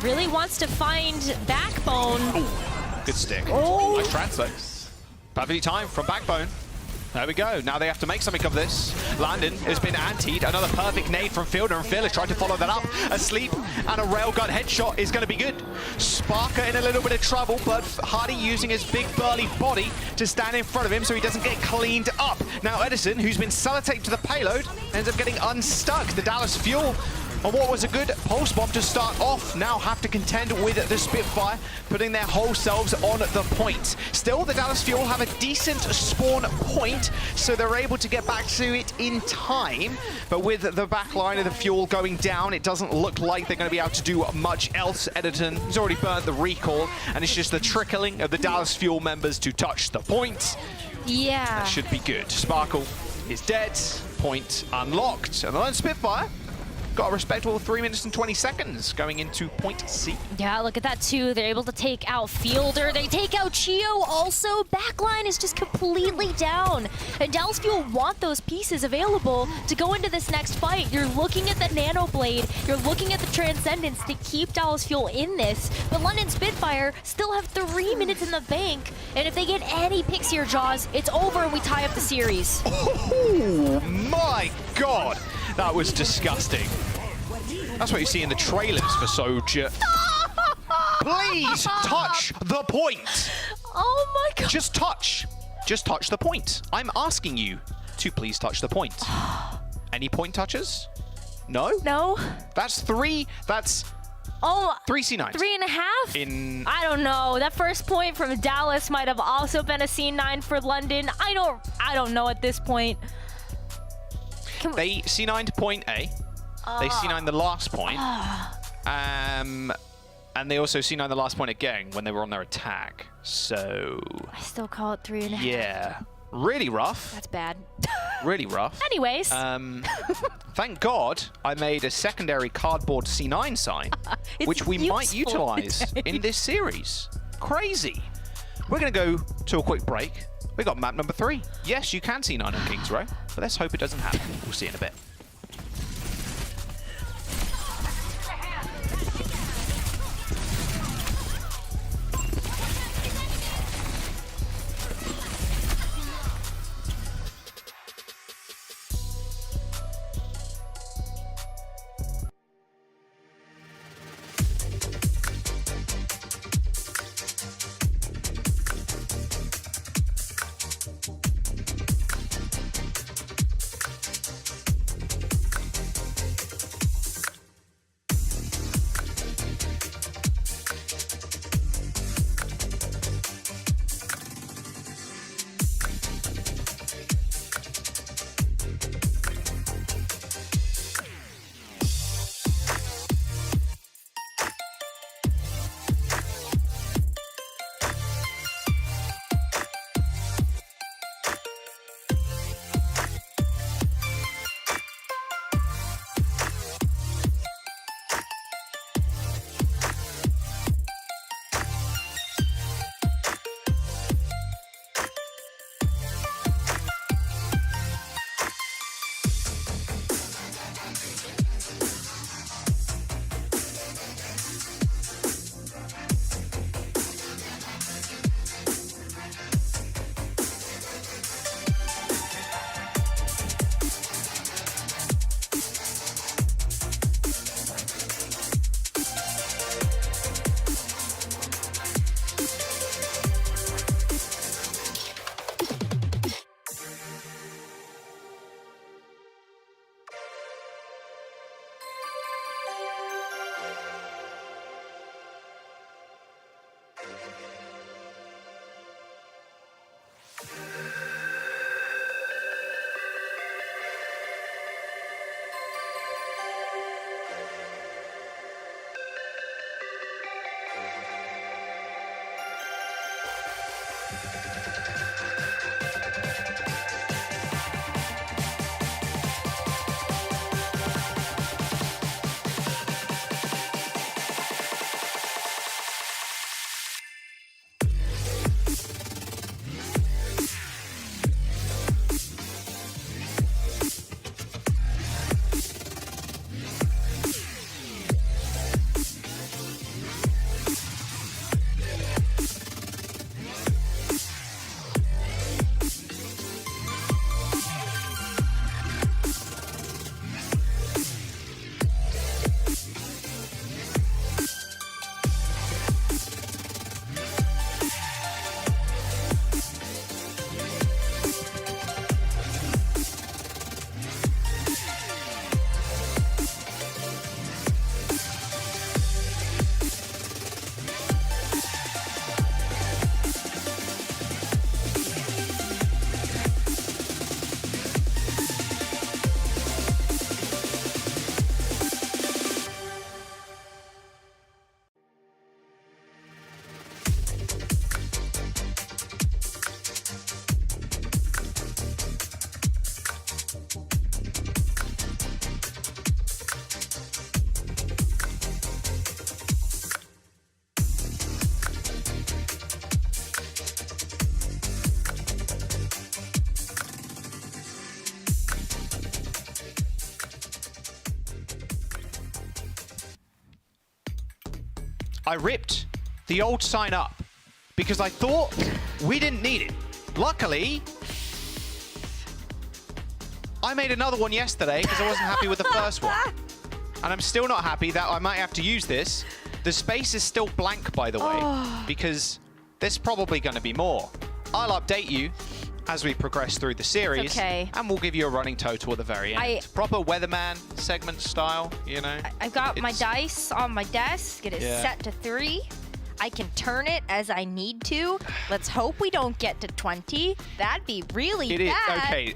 Really wants to find Backbone. Ooh, good stick. Oh. Nice transfer. Perfectly timed from Backbone. There we go. Now they have to make something of this. Landon has been antied. Another perfect nade from Fielder, and Fearless tried to follow that up. Asleep, and a railgun headshot is going to be good. Sparker in a little bit of trouble, but Hardy using his big burly body to stand in front of him so he doesn't get cleaned up. Now Edison, who's been sellotaped to the payload, ends up getting unstuck. The Dallas Fuel, on what was a good pulse bomb to start off, now have to contend with the Spitfire, putting their whole selves on the point. Still, the Dallas Fuel have a decent spawn point, so they're able to get back to it in time. But with the back line of the Fuel going down, it doesn't look like they're going to be able to do much else. Edison has already burned the recall, and it's just the trickling of the Dallas Fuel members to touch the point. Yeah. That should be good. Sparkle is dead, point unlocked, and the Lone Spitfire got a respectable 3 minutes and 20 seconds going into point C. Yeah, look at that too. They're able to take out Fielder. They take out Chio also. Backline is just completely down. And Dallas Fuel want those pieces available to go into this next fight. You're looking at the Nano Blade. You're looking at the Transcendence to keep Dallas Fuel in this. But London Spitfire still have 3 minutes in the bank. And if they get any picks here, Jaws, it's over and we tie up the series. Oh my God. That was disgusting. That's what you see in the trailers for Soja. Please touch the point. Oh my God. Just touch the point. I'm asking you to please touch the point. Any point touches? No? No. That's 3. That's 3 C9s. 3.5? I don't know. That first point from Dallas might have also been a C9 for London. I don't know at this point. They C9'd point A. They C9'd the last point. And they also C9'd the last point again when they were on their attack. So I still call it 3.5. yeah. Really rough. That's bad. Really rough. Anyways. Thank God I made a secondary cardboard C9 sign, which we might utilize in this series. Crazy. We're going to go to a quick break. We got map number 3. Yes, you can see 9 on Kings Row, but let's hope it doesn't happen. We'll see in a bit. I ripped the old sign up because I thought we didn't need it. Luckily, I made another one yesterday because I wasn't happy with the first one. And I'm still not happy that I might have to use this. The space is still blank, by the way, because there's probably going to be more. I'll update you as we progress through the series, okay. And we'll give you a running total at the very end. Proper weatherman segment style, you know. I've got my dice on my desk. It is set to 3. I can turn it as I need to. Let's hope we don't get to 20. That'd be really bad. Okay.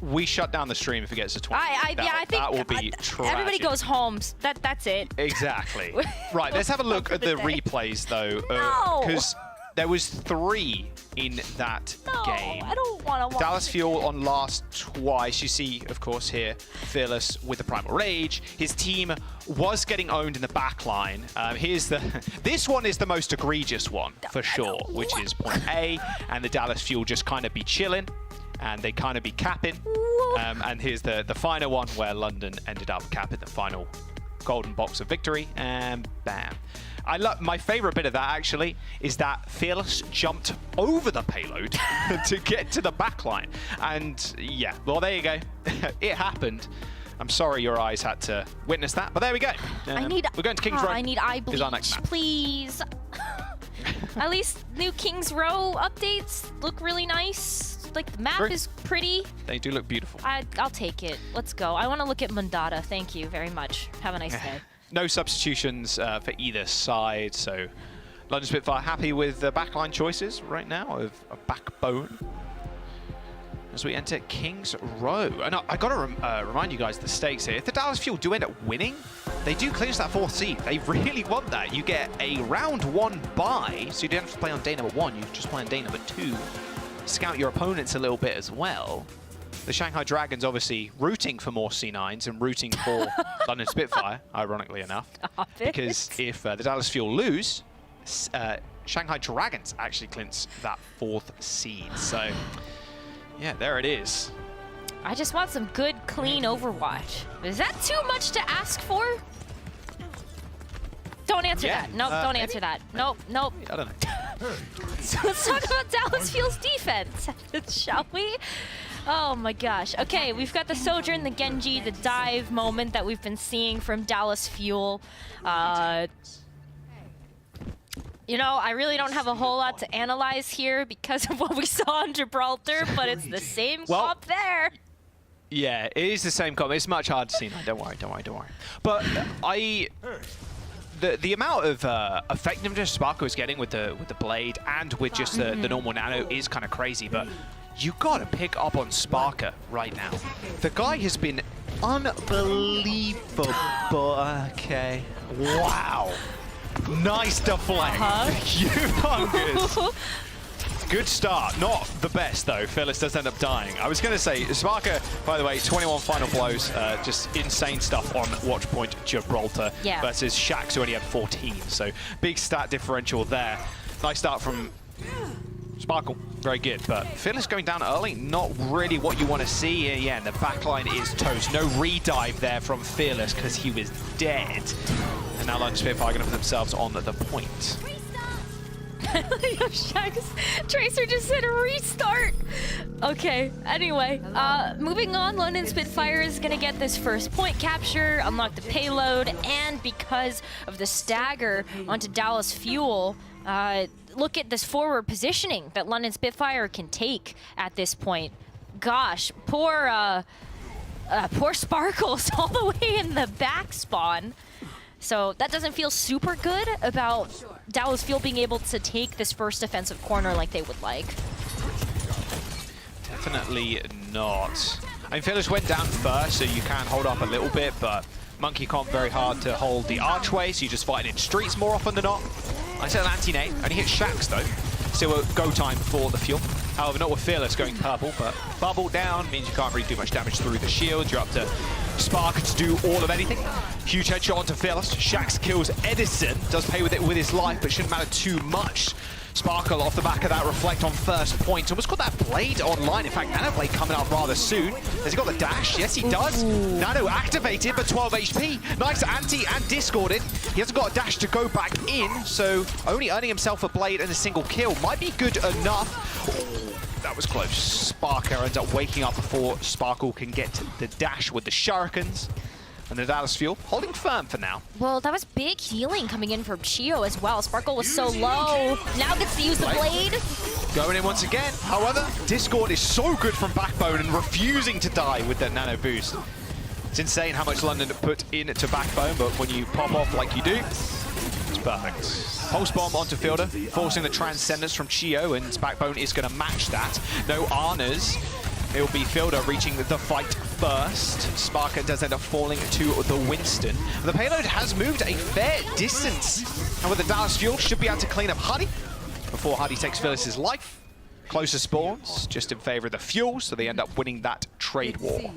We shut down the stream if it gets to 20. I think that will be tragic. Everybody goes home. That's it. Exactly. Right, let's have a look at the replays, though. Because there was 3 in that game. I don't want to watch Dallas Fuel on last twice. You see, of course, here, Fearless with the Primal Rage. His team was getting owned in the back line. This one is the most egregious one, for sure, which is point A. And the Dallas Fuel just kind of be chilling. And they kind of be capping. And here's the final one where London ended up capping the final golden box of victory. And bam. My favorite bit of that, actually, is that Fearless jumped over the payload to get to the back line. And yeah, well, there you go. It happened. I'm sorry your eyes had to witness that, but there we go. We're going to King's Row. I need eye bleach, please. At least new King's Row updates look really nice. Like, the map is pretty. They do look beautiful. I'll take it. Let's go. I want to look at Mundata. Thank you very much. Have a nice day. No substitutions for either side, so London Spitfire happy with the backline choices right now of a backbone as we enter King's Row. And I got to remind you guys the stakes here. If the Dallas Fuel do end up winning, they do clinch that 4th seed. They really want that. You get a round 1 bye, so you don't have to play on day number 1. You just play on day number 2. Scout your opponents a little bit as well. The Shanghai Dragons obviously rooting for more C9s and rooting for London Spitfire, ironically enough. Because if the Dallas Fuel lose, Shanghai Dragons actually clinch that 4th seed. So, yeah, there it is. I just want some good, clean Overwatch. Is that too much to ask for? Don't answer that. Nope, don't answer that. Nope. I don't know. So let's talk about Dallas Fuel's defense, shall we? Oh my gosh. Okay, we've got the Sojourn, the Genji, the dive moment that we've been seeing from Dallas Fuel. You know, I really don't have a whole lot to analyze here because of what we saw in Gibraltar, but it's the same comp there. Yeah, it is the same comp. It's much harder to see now. Don't worry. But the amount of effectiveness Sparko is getting with the blade and with just the normal nano is kind of crazy, but you gotta pick up on Sparker right now. The guy has been unbelievable. Okay. Wow. Nice deflect. Humongous. Good start. Not the best, though. Fearless does end up dying. I was going to say, Sparker, by the way, 21 final blows. Just insane stuff on Watchpoint Gibraltar versus Shax, who only had 14. So big stat differential there. Nice start from Sparkle. Very good. But Fearless going down early, not really what you want to see. Yeah, and the backline is toast. No redive there from Fearless because he was dead. And now London Spitfire going to put themselves on the point. Tracer just said a restart. Okay, anyway, moving on, London Spitfire is going to get this first point capture, unlock the payload, and because of the stagger onto Dallas Fuel, look at this forward positioning that London Spitfire can take at this point. Gosh, poor Sparkles all the way in the back spawn. So that doesn't feel super good about Dallas Fuel being able to take this first defensive corner like they would like. Definitely not. I mean, Fearless went down first, so you can hold up a little bit, but Monkey comp very hard to hold the archway, so you just fight in streets more often than not. I said an anti-nade, only hit Shax though. Still a go time for the Fuel. However, not with Fearless going purple, but bubble down means you can't really do much damage through the shield. You're up to Spark to do all of anything. Huge headshot onto Fearless. Shax kills Edison. Does pay with it with his life, but shouldn't matter too much. Sparkle off the back of that reflect on first point. Almost got that blade online. In fact, Nano blade coming out rather soon. Has he got the dash? Yes, he does. Nano activated, but 12 HP. Nice anti and discorded. He hasn't got a dash to go back in, so only earning himself a blade and a single kill might be good enough. Oh, that was close. Sparker ends up waking up before Sparkle can get the dash with the shurikens. And the Dallas Fuel holding firm for now. Well, that was big healing coming in from Chio as well. Sparkle was so low. Now gets to use the blade. Going in once again. However, Discord is so good from Backbone and refusing to die with their nano boost. It's insane how much London put into Backbone, but when you pop off like you do, it's perfect. Pulse Bomb onto Fielder, forcing the Transcendence from Chio, and Backbone is going to match that. No Arnas. It will be Fielder reaching the fight first. Sparker does end up falling to the Winston. The payload has moved a fair distance. And with the Dallas Fuel, should be able to clean up Huddy before Huddy takes Phyllis's life. Closer spawns, just in favor of the Fuel, so they end up winning that trade war.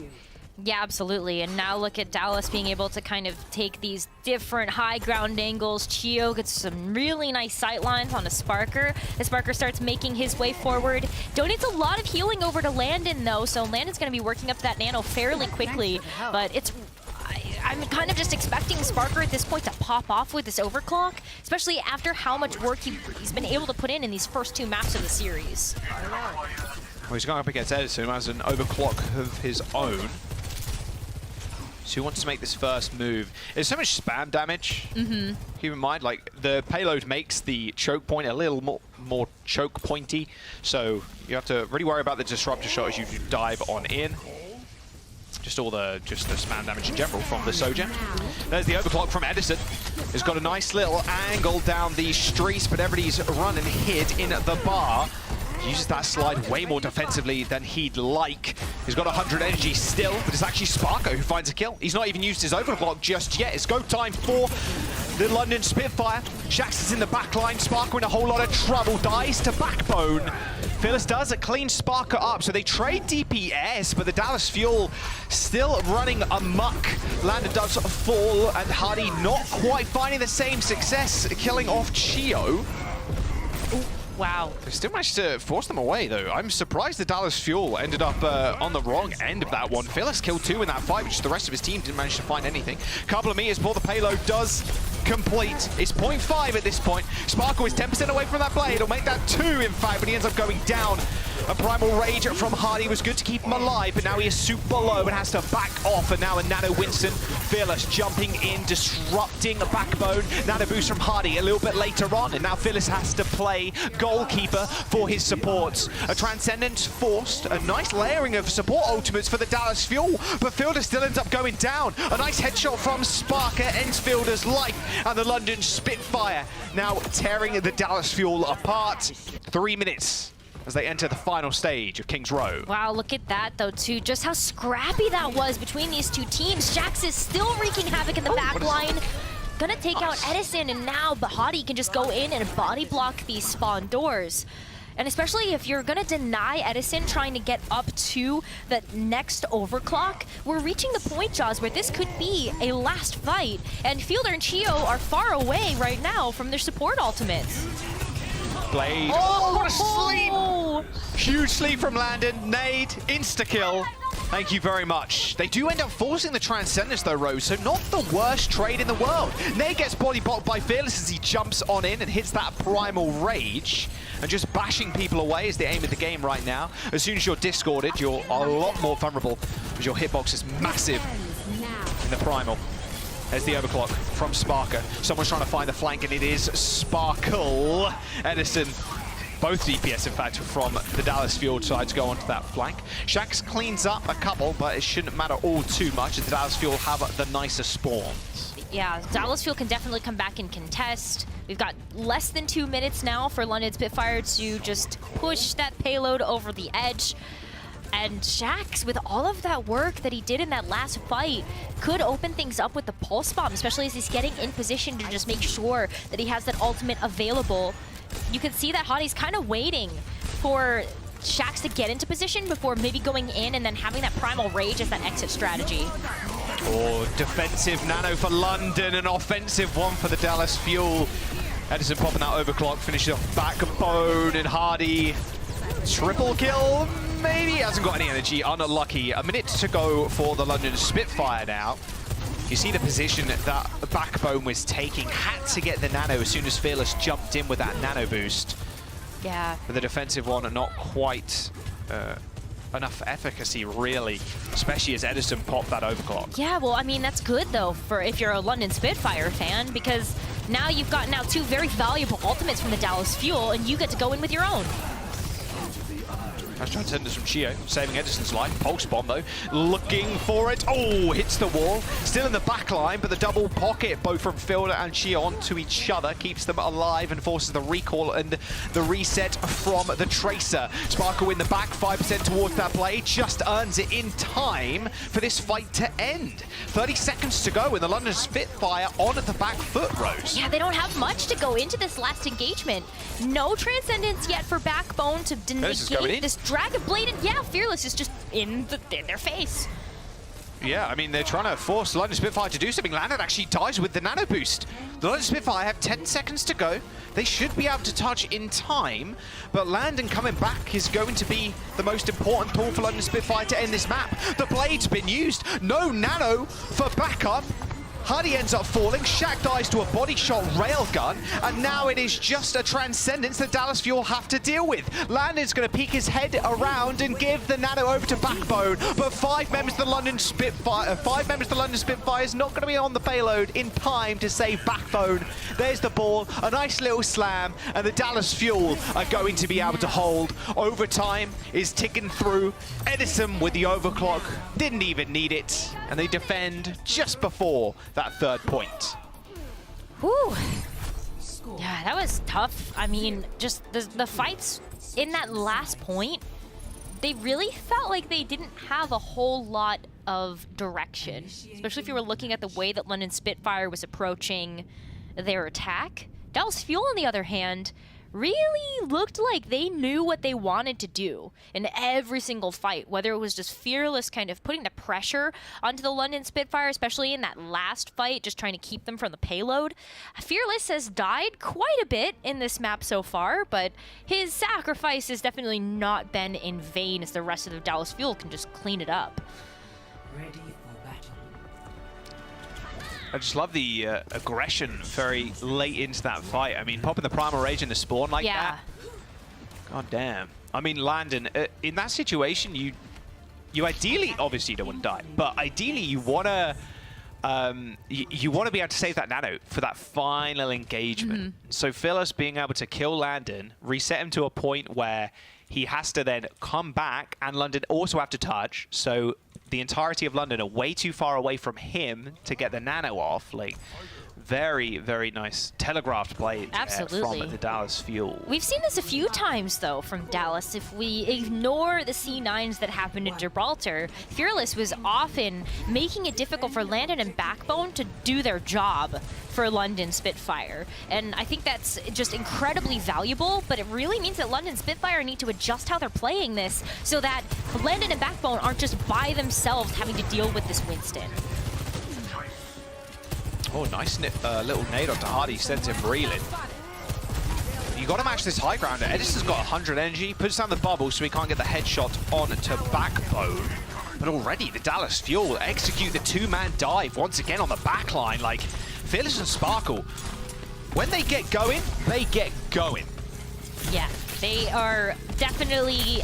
Yeah, absolutely. And now look at Dallas being able to kind of take these different high ground angles. Chio gets some really nice sight lines on a Sparker. The Sparker starts making his way forward. Donates a lot of healing over to Landon, though, so Landon's going to be working up that nano fairly quickly. But it's... I'm kind of just expecting Sparker at this point to pop off with this overclock, especially after how much work he's been able to put in these first 2 maps of the series. Well, he's going up against Edison, who has an overclock of his own. So he wants to make this first move. There's so much spam damage. Keep in mind, like, the payload makes the choke point a little more choke pointy. So you have to really worry about the disruptor shot as you dive on in. Just the spam damage in general from the Soja. There's the overclock from Edison. He's got a nice little angle down these streets, but everybody's run and hid in the bar. Uses that slide way more defensively than he'd like. He's got 100 energy still, but it's actually Sparko who finds a kill. He's not even used his overclock just yet. It's go time for the London Spitfire. Shax is in the back line. Sparko in a whole lot of trouble. Dies to Backbone. Phyllis does a clean Sparko up, so they trade DPS, but the Dallas Fuel still running amok. Landon does fall, and Hardy not quite finding the same success, killing off Chio. Wow. They still managed to force them away, though. I'm surprised the Dallas Fuel ended up on the wrong end of that one. Phyllis killed 2 in that fight, which the rest of his team didn't manage to find anything. Couple of meters before the payload does complete. It's 0.5 at this point. Sparkle is 10% away from that blade. It'll make that 2, in fact, but he ends up going down. A Primal Rage from Hardy was good to keep him alive, but now he is super low and has to back off. And now a Nano Winston. Phyllis jumping in, disrupting a Backbone. Nano boost from Hardy a little bit later on, and now Phyllis has to play goalkeeper for his supports. A Transcendence forced, a nice layering of support ultimates for the Dallas Fuel, but Fielder still ends up going down. A nice headshot from Sparker ends Fielder's life, and the London Spitfire now tearing the Dallas Fuel apart. 3 minutes as they enter the final stage of King's Row. Wow, look at that, though, too. Just how scrappy that was between these 2 teams. Shax is still wreaking havoc in the back line. Gonna take out Edison, and now Bahati can just go in and body block these spawn doors. And especially if you're gonna deny Edison trying to get up to the next overclock, we're reaching the point, Jaws, where this could be a last fight. And Fielder and Chio are far away right now from their support ultimates. Blade. Oh, what a sleep! Huge sleep from Landon. Nade, insta-kill. Thank you very much. They do end up forcing the Transcendence though, Rose, so not the worst trade in the world. Nade gets body blocked by Fearless as he jumps on in and hits that Primal Rage. And just bashing people away is the aim of the game right now. As soon as you're discorded, you're a lot more vulnerable because your hitbox is massive in the Primal. There's the overclock from Sparker. Someone's trying to find the flank, and it is Sparkle. Edison, both DPS, in fact, from the Dallas Fuel side to go onto that flank. Shax cleans up a couple, but it shouldn't matter all too much, as the Dallas Fuel have the nicer spawns. Yeah, Dallas Fuel can definitely come back and contest. We've got less than 2 minutes now for London Spitfire to just push that payload over the edge. And Shax, with all of that work that he did in that last fight, could open things up with the Pulse Bomb, especially as he's getting in position to just make sure that he has that ultimate available. You can see that Hotti's kind of waiting for Shax to get into position before maybe going in and then having that Primal Rage as that exit strategy. Oh, defensive nano for London, an offensive one for the Dallas Fuel. Edison popping that overclock, finishing off Backbone and Hardy. Triple kill, maybe? Hasn't got any energy, unlucky. A minute to go for the London Spitfire now. You see the position that Backbone was taking, had to get the nano as soon as Fearless jumped in with that nano boost. Yeah. But the defensive one, not quite enough efficacy, really, especially as Edison popped that overclock. Yeah, well, I mean, that's good, though, for if you're a London Spitfire fan, because now you've got two very valuable ultimates from the Dallas Fuel, and you get to go in with your own. Nice transcendence from Chio, saving Edison's life. Pulse bomb, though, looking for it. Oh, hits the wall. Still in the back line, but the double pocket, both from Fielder and Chio, onto each other, keeps them alive and forces the recall and the reset from the Tracer. Sparkle in the back, 5% towards that play, just earns it in time for this fight to end. 30 seconds to go, and the London Spitfire on the back foot, Rose. Yeah, they don't have much to go into this last engagement. No transcendence yet for Backbone to negate this Dragon Blade, and yeah, Fearless is just in their face. Yeah, I mean, they're trying to force London Spitfire to do something. Landon actually dies with the nano boost. The London Spitfire have 10 seconds to go. They should be able to touch in time, but Landon coming back is going to be the most important tool for London Spitfire to end this map. The blade's been used. No nano for backup. Hardy ends up falling, Shaq dies to a body shot railgun, and now it is just a transcendence that Dallas Fuel have to deal with. Landon's going to peek his head around and give the nano over to Backbone, but 5 members of the London Spitfire, is not going to be on the payload in time to save Backbone. There's the ball, a nice little slam, and the Dallas Fuel are going to be able to hold. Overtime is ticking through. Edison with the overclock, didn't even need it, and they defend just before that third point. Whew. Yeah, that was tough. I mean, just the fights in that last point, they really felt like they didn't have a whole lot of direction, especially if you were looking at the way that London Spitfire was approaching their attack. Dallas Fuel, on the other hand, really looked like they knew what they wanted to do in every single fight, whether it was just Fearless kind of putting the pressure onto the London Spitfire, especially in that last fight, just trying to keep them from the payload. Fearless has died quite a bit in this map so far, but his sacrifice has definitely not been in vain, as the rest of the Dallas Fuel can just clean it up. Ready for battle. I just love the aggression very late into that fight. I mean, popping the Primal Rage in the spawn like that. God damn. I mean, Landon, in that situation, you ideally, obviously you don't want to die, but ideally you want to you want to be able to save that nano for that final engagement. So Fearless being able to kill Landon, reset him to a point where he has to then come back, and London also have to touch, so the entirety of London are way too far away from him to get the nano off. Like, very, very nice telegraphed play from the Dallas Fuel. We've seen this a few times, though, from Dallas. If we ignore the C9s that happened in Gibraltar, Fearless was often making it difficult for Landon and Backbone to do their job for London Spitfire. And I think that's just incredibly valuable, but it really means that London Spitfire need to adjust how they're playing this so that Landon and Backbone aren't just by themselves having to deal with this Winston. Oh, nice little nade onto Hardy, sends him reeling. You got to match this high ground. Edison's got 100 energy, puts down the bubble so he can't get the headshot on to Backbone. But already the Dallas Fuel execute the 2-man dive once again on the back line. Like, Fearless and Sparkle, when they get going, they get going. Yeah, they are definitely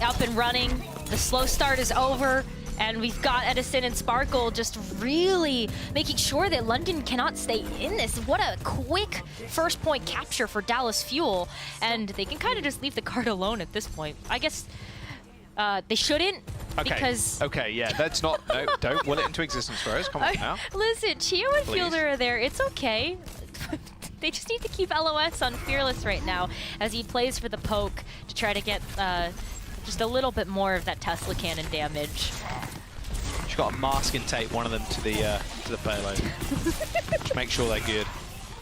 up and running. The slow start is over. And we've got Edison and Sparkle just really making sure that London cannot stay in this. What a quick first point capture for Dallas Fuel. And they can kind of just leave the card alone at this point. I guess they shouldn't, because... Okay, yeah, that's not... No, don't will it into existence, Rose. Come on now. Listen, Chio and Fielder are there. It's okay. They just need to keep LOS on Fearless right now as he plays for the poke to try to get... just a little bit more of that Tesla cannon damage. She's got to mask and tape one of them to the payload. Just make sure they're good.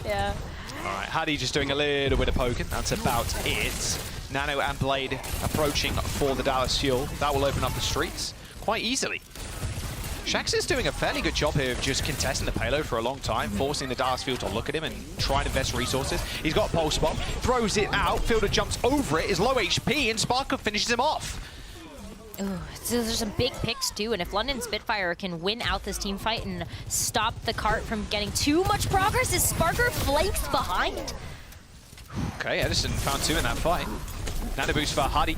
Yeah. All right, Hardy just doing a little bit of poking. That's about it. Nano and Blade approaching for the Dallas Fuel. That will open up the streets quite easily. Shax is doing a fairly good job here of just contesting the payload for a long time, forcing the Dallas Field to look at him and try to invest resources. He's got a pulse bomb, throws it out, Fielder jumps over it, is low HP, and Sparker finishes him off. Ooh, so there's some big picks too, and if London Spitfire can win out this team fight and stop the cart from getting too much progress as Sparker flanks behind. Okay, Edison found 2 in that fight. Nano boost for Hardy.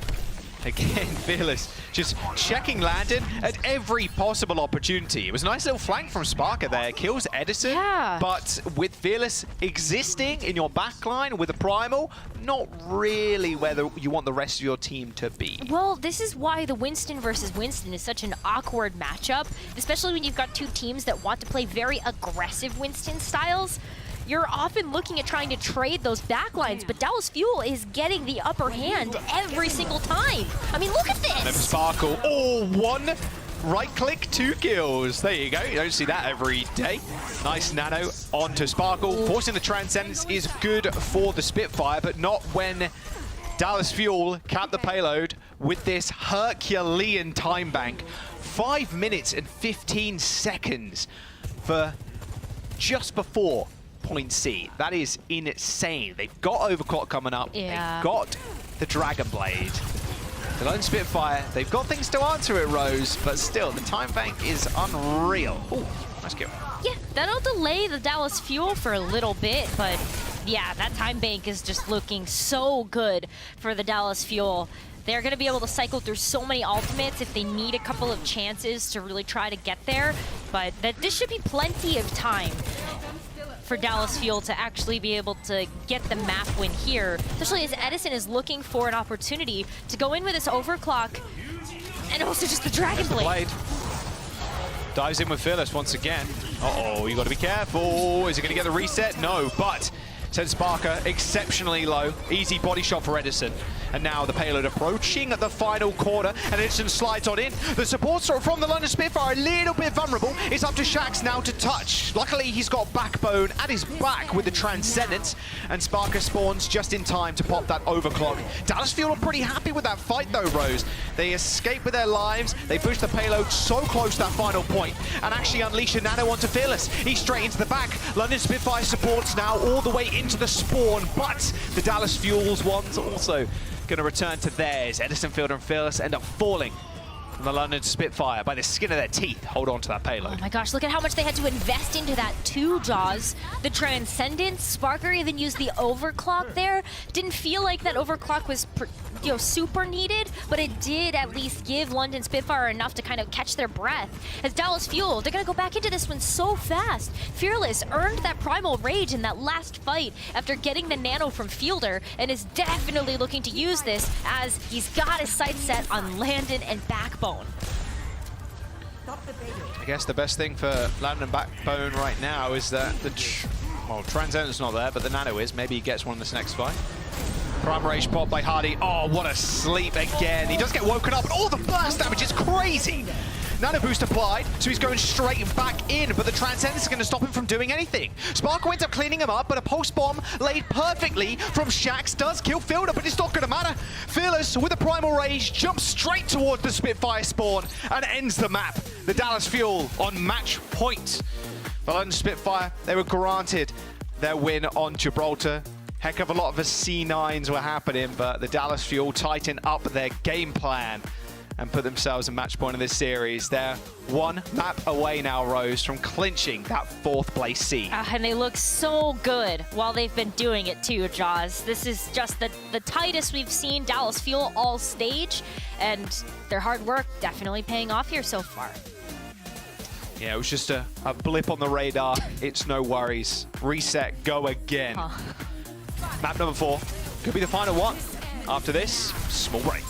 Again, Fearless just checking Landon at every possible opportunity. It was a nice little flank from Sparker there. Kills Edison, but with Fearless existing in your backline with a Primal, not really where you want the rest of your team to be. Well, this is why the Winston versus Winston is such an awkward matchup, especially when you've got 2 teams that want to play very aggressive Winston styles. You're often looking at trying to trade those backlines, but Dallas Fuel is getting the upper hand every single time. I mean, look at this! Sparkle, oh, 1 right-click, 2 kills. There you go, you don't see that every day. Nice nano onto Sparkle. Forcing the Transcendence is good for the Spitfire, but not when Dallas Fuel cap the payload with this Herculean time bank. 5 minutes and 15 seconds for just before point C. That is insane. They've got Overclock coming up. They've got the Dragon Blade. The Lone Spitfire, they've got things to answer it, Rose, but still, the time bank is unreal. Ooh, nice kill. Yeah, that'll delay the Dallas Fuel for a little bit, but yeah, that time bank is just looking so good for the Dallas Fuel. They're going to be able to cycle through so many ultimates if they need a couple of chances to really try to get there, but this should be plenty of time for Dallas Fuel to actually be able to get the map win here, especially as Edison is looking for an opportunity to go in with this overclock and also just the Dragon Blade. Dives in with Fearless once again. Uh-oh, you got to be careful. Is he going to get the reset? No, but sends Sparker exceptionally low. Easy body shot for Edison. And now the payload approaching the final quarter, and Edison slides on in. The supports from the London Spitfire a little bit vulnerable. It's up to Shax now to touch. Luckily, he's got Backbone at his back with the Transcendence, and Sparker spawns just in time to pop that overclock. Dallas Fuel are pretty happy with that fight though, Rose. They escape with their lives. They push the payload so close to that final point, and actually unleash a nano onto Fearless. He's straight into the back. London Spitfire supports now all the way into the spawn, but the Dallas Fuel's ones also going to return to theirs. Edison, Fielder, and Fearless end up falling from the London Spitfire by the skin of their teeth. Hold on to that payload. Oh my gosh, look at how much they had to invest into that too, Jaws. The Transcendence, Sparker even used the overclock there. Didn't feel like that overclock was super needed, but it did at least give London Spitfire enough to kind of catch their breath. As Dallas Fuel, they're going to go back into this one so fast. Fearless earned that Primal Rage in that last fight after getting the nano from Fielder, and is definitely looking to use this as he's got his sights set on Landon and Backbone. I guess the best thing for Landon and Backbone right now is that the Transcendence not there, but the nano is. Maybe he gets one in this next fight. Prime Rage pop by Hardy. Oh, what a sleep again. He does get woken up, and all the burst damage is crazy. Nano boost applied, so he's going straight back in, but the Transcendence is going to stop him from doing anything. Sparkle ends up cleaning him up, but a pulse bomb laid perfectly from Shax does kill Fielder, but it's not going to matter. Fearless, with a Primal Rage, jumps straight towards the Spitfire spawn and ends the map. The Dallas Fuel on match point. The London Spitfire, they were granted their win on Gibraltar. Heck of a lot of the C9s were happening, but the Dallas Fuel tighten up their game plan and put themselves in match point of this series. They're 1 map away now, Rose, from clinching that 4th place seed. And they look so good while they've been doing it too, Jaws. This is just the tightest we've seen Dallas Fuel all stage, and their hard work definitely paying off here so far. Yeah, it was just a blip on the radar. It's no worries. Reset, go again. Map number 4 could be the final one. After this, small break.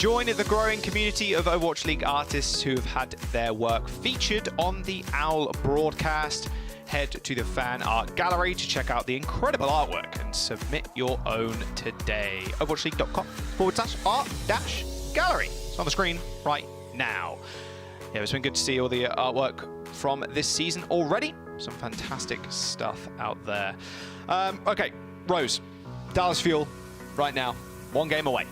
Join the growing community of Overwatch League artists who have had their work featured on the OWL broadcast. Head to the fan art gallery to check out the incredible artwork and submit your own today. overwatchleague.com/art-gallery. It's on the screen right now. Yeah, it's been good to see all the artwork from this season already. Some fantastic stuff out there. Okay, Rose, Dallas Fuel right now, 1 game away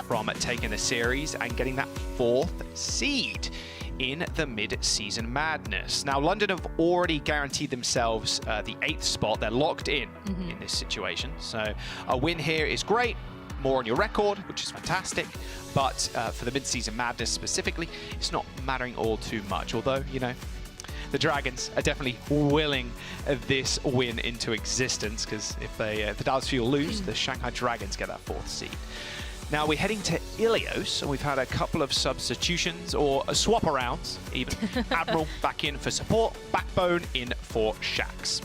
from taking the series and getting that 4th seed in the mid-season madness. Now, London have already guaranteed themselves the 8th spot. They're locked in this situation. So a win here is great. More on your record, which is fantastic. But for the mid-season madness specifically, it's not mattering all too much. Although, you know, the Dragons are definitely willing this win into existence, because if the Dallas Fuel lose, the Shanghai Dragons get that 4th seed. Now we're heading to Ilios, and we've had a couple of substitutions, or swap-arounds even. Admiral back in for support, Backbone in for Shax.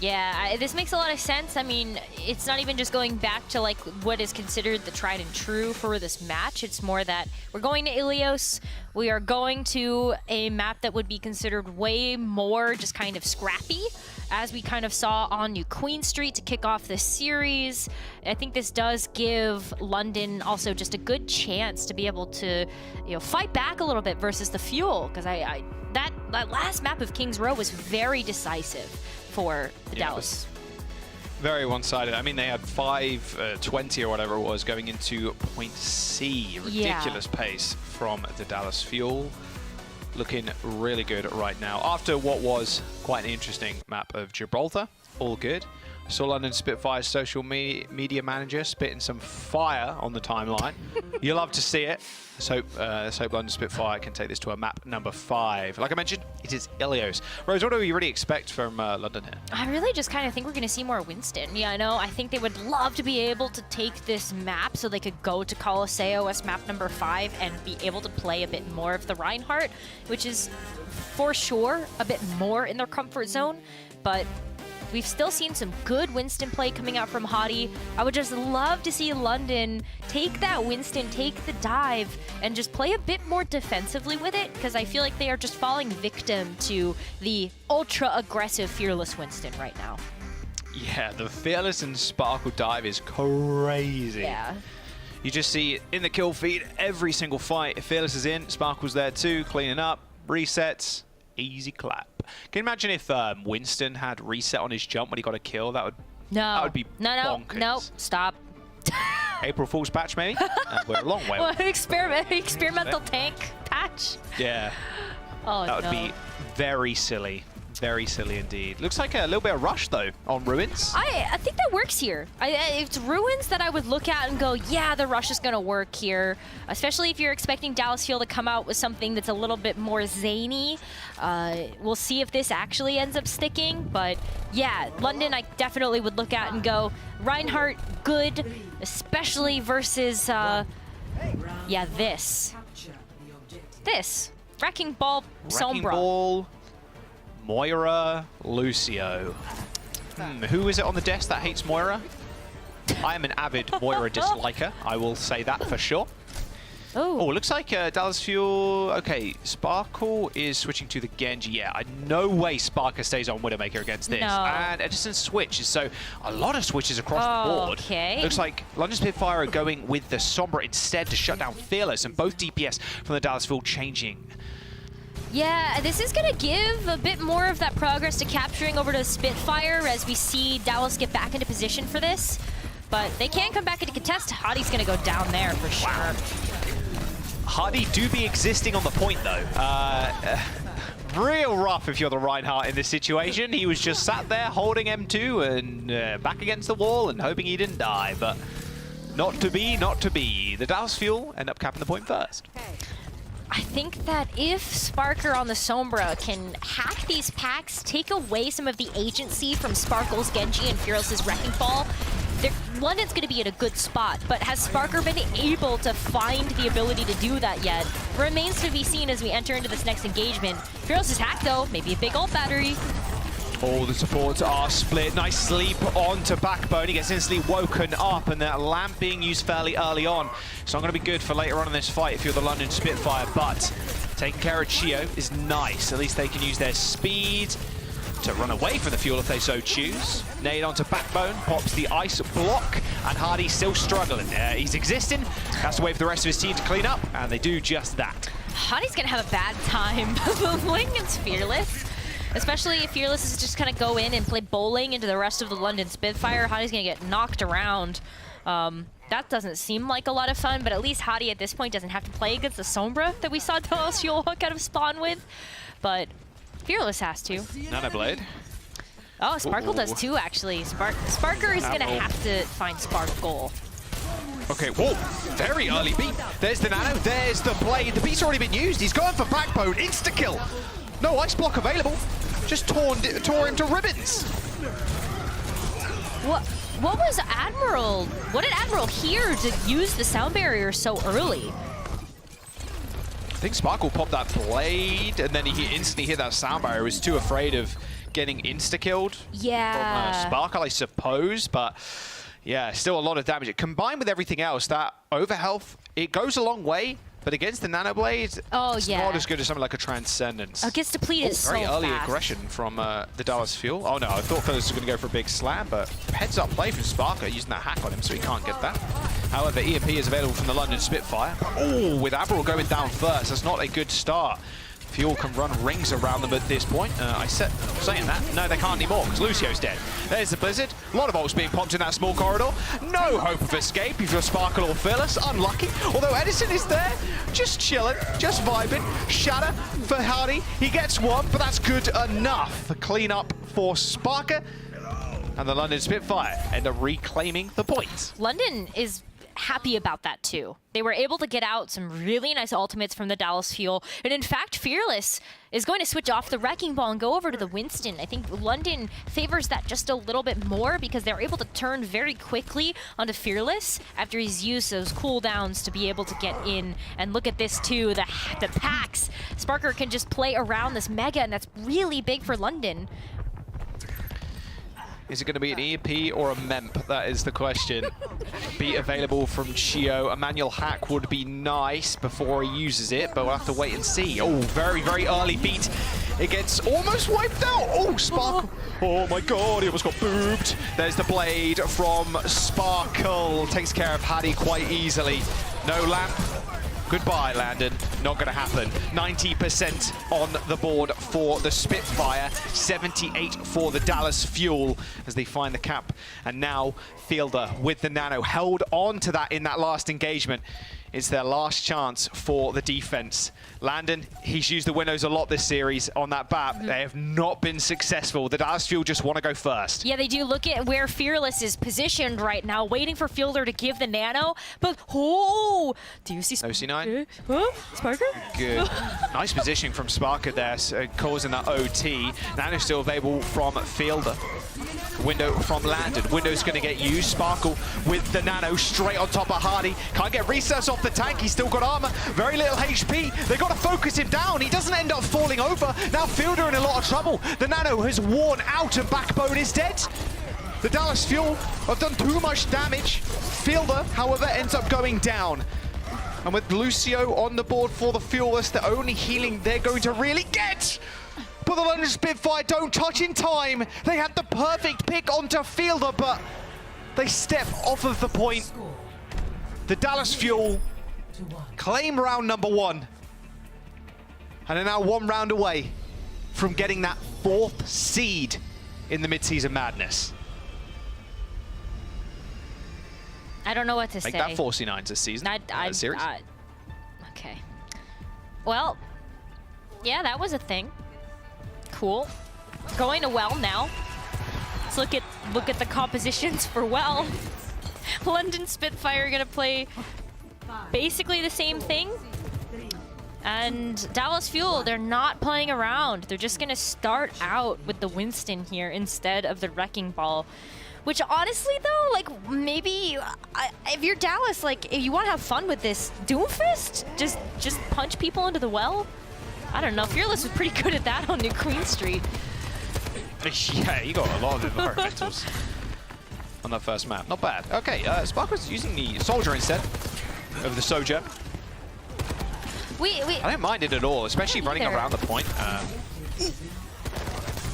Yeah, this makes a lot of sense. I mean, it's not even just going back to like what is considered the tried and true for this match. It's more that we're going to Ilios. We are going to a map that would be considered way more just kind of scrappy, as we kind of saw on New Queen Street to kick off this series. I think this does give London also just a good chance to be able to, you know, fight back a little bit versus the Fuel, because that last map of Kings Row was very decisive for the Dallas. Very one-sided. I mean, they had 5:20 or whatever it was going into point C. Ridiculous pace from the Dallas Fuel. Looking really good right now. After what was quite an interesting map of Gibraltar, all good. I saw London Spitfire's social media manager spitting some fire on the timeline. You'll love to see it. Let's hope London Spitfire can take this to a map number 5. Like I mentioned, it is Ilios. Rose, what do we really expect from London here? I really just kind of think we're going to see more Winston. Yeah, I know. I think they would love to be able to take this map so they could go to Colosseo as map number 5 and be able to play a bit more of the Reinhardt, which is for sure a bit more in their comfort zone. But we've still seen some good Winston play coming out from Hottie. I would just love to see London take that Winston, take the dive, and just play a bit more defensively with it, because I feel like they are just falling victim to the ultra-aggressive Fearless Winston right now. Yeah, the Fearless and Sparkle dive is crazy. Yeah. You just see it in the kill feed every single fight. Fearless is in, Sparkle's there too, cleaning up, resets, easy clap. Can you imagine if Winston had reset on his jump when he got a kill? That would be bonkers. No, stop. April Fool's patch, maybe? We're a long way away. Experimental tank patch? Yeah. Oh, that would be very silly. Very silly indeed. Looks like a little bit of rush, though, on Ruins. I think that works here. It's Ruins that I would look at and go, yeah, the rush is going to work here. Especially if you're expecting Dallas Fuel to come out with something that's a little bit more zany. We'll see if this actually ends up sticking. But yeah, London I definitely would look at and go, Reinhardt, good. Especially versus, yeah, this. Wrecking Ball, Sombra. Wrecking Ball, Moira, Lucio. Who is it on the desk that hates Moira? I am an avid Moira disliker. I will say that for sure. Oh, looks like Dallas Fuel. Okay, Sparkle is switching to the Genji. Yeah, no way Sparker stays on Widowmaker against this. No. And Edison switches. So a lot of switches across the board. Okay. Looks like London Spitfire are going with the Sombra instead to shut down Fearless, and both DPS from the Dallas Fuel changing. Yeah, this is going to give a bit more of that progress to capturing over to Spitfire as we see Dallas get back into position for this. But they can come back into contest. Hottie's going to go down there for sure. Wow. Hottie do be existing on the point, though. Real rough if you're the Reinhardt in this situation. He was just sat there holding M2 and back against the wall and hoping he didn't die. But not to be, not to be. The Dallas Fuel end up capping the point first. I think that if Sparker on the Sombra can hack these packs, take away some of the agency from Sparkle's Genji and Fearless's Wrecking Ball, London's going to be in a good spot. But has Sparker been able to find the ability to do that yet? Remains to be seen as we enter into this next engagement. Fearless's hack, though, maybe a big ult battery. All the supports are split. Nice sleep onto Backbone. He gets instantly woken up, and that lamp being used fairly early on. It's not going to be good for later on in this fight if you're the London Spitfire, but taking care of Chio is nice. At least they can use their speed to run away from the fuel if they so choose. Nade onto Backbone, pops the ice block, and Hardy's still struggling. He's existing, has to wait for the rest of his team to clean up, and they do just that. Hardy's going to have a bad time playing against Fearless. Especially if Fearless is just kind of go in and play bowling into the rest of the London Spitfire. Hardy's going to get knocked around. That doesn't seem like a lot of fun, but at least Hardy at this point doesn't have to play against the Sombra that we saw Dallas Fuel kind of spawn with. But Fearless has to. Nanoblade. Oh, Sparkle does too, actually. Sparker is going to have to find Sparkle. Okay, whoa, very early beat. There's the Nano, there's the Blade. The beat's already been used. He's going for Backbone, insta-kill. No ice block available. Just tore him to ribbons. What was Admiral? What did Admiral hear to use the sound barrier so early? I think Sparkle popped that Blade, and then he instantly hit that sound barrier. He was too afraid of getting insta-killed from Sparkle, I suppose, but yeah, still a lot of damage. Combined with everything else, that overhealth, it goes a long way. But against the Nanoblade, it's not as good as something like a Transcendence. Gets depleted so very early fast. aggression from the Dallas Fuel. Oh no, I thought Phyllis was going to go for a big slam, but heads up play from Sparker using that hack on him, so he can't get that. However, EMP is available from the London Spitfire. Oh, with Admiral going down first, that's not a good start. Fuel can run rings around them at this point. Saying that, no, they can't anymore because Lucio's dead. There's the Blizzard. A lot of ults being popped in that small corridor. No hope of escape if you're Sparkle or Fearless. Unlucky. Although Edison is there, just chilling, just vibing. Shatter for Hardy. He gets one, but that's good enough. The clean up for Sparker. And the London Spitfire end up reclaiming the point. London is happy about that too. They were able to get out some really nice ultimates from the Dallas Fuel, and in fact Fearless is going to switch off the Wrecking Ball and go over to the Winston. I think London favors that just a little bit more because they're able to turn very quickly onto Fearless after he's used those cooldowns to be able to get in. And look at this too, the packs. Sparker can just play around this Mega, and that's really big for London. Is it going to be an EMP or a MEMP? That is the question. Be available from Chio. A manual hack would be nice before he uses it, but we'll have to wait and see. Oh, very, very early beat. It gets almost wiped out. Oh, Sparkle. Oh my god, he almost got booped. There's the Blade from Sparkle. Takes care of Hattie quite easily. No lamp. Goodbye, Landon. Not going to happen. 90% on the board for the Spitfire. 78 for the Dallas Fuel as they find the cap. And now Fielder with the Nano held on to that in that last engagement. It's their last chance for the defense. Landon, he's used the windows a lot this series on that bat. They have not been successful. The Dallas Fuel just want to go first. Yeah, they do. Look at where Fearless is positioned right now, waiting for Fielder to give the Nano. But, oh! Do you see OC9? Sparker? Good. Nice positioning from Sparker there, so causing that OT. Nano still available from Fielder. Window from Landon. Window's going to get used. Sparkle with the Nano straight on top of Hardy. Can't get recess off the tank. He's still got armor. Very little HP. They've got to focus him down. He doesn't end up falling over. Now Fielder in a lot of trouble. The Nano has worn out and Backbone is dead. The Dallas Fuel have done too much damage. Fielder, however, ends up going down. And with Lucio on the board for the Fuel, that's the only healing they're going to really get. But the London Spitfire don't touch in time. They had the perfect pick onto Fielder, but they step off of the point. The Dallas Fuel claim round number 1. And are now 1 round away from getting that 4th seed in the Midseason Madness. I don't know what to say. Make that 4C9s this season. Series. Okay. Well, yeah, that was a thing. Cool. Going to Well now. Let's look at the compositions for Well. London Spitfire gonna play basically the same thing. And Dallas Fuel, they're not playing around. They're just gonna start out with the Winston here instead of the Wrecking Ball. Which honestly though, like maybe if you're Dallas, like if you want to have fun with this, Doomfist, just punch people into the well. I don't know. Fearless was pretty good at that on New Queen Street. Yeah, you got a lot of environmentals on that first map. Not bad. Okay, Sparkle's using the Soldier instead of the Soja. I don't mind it at all, especially running around the point.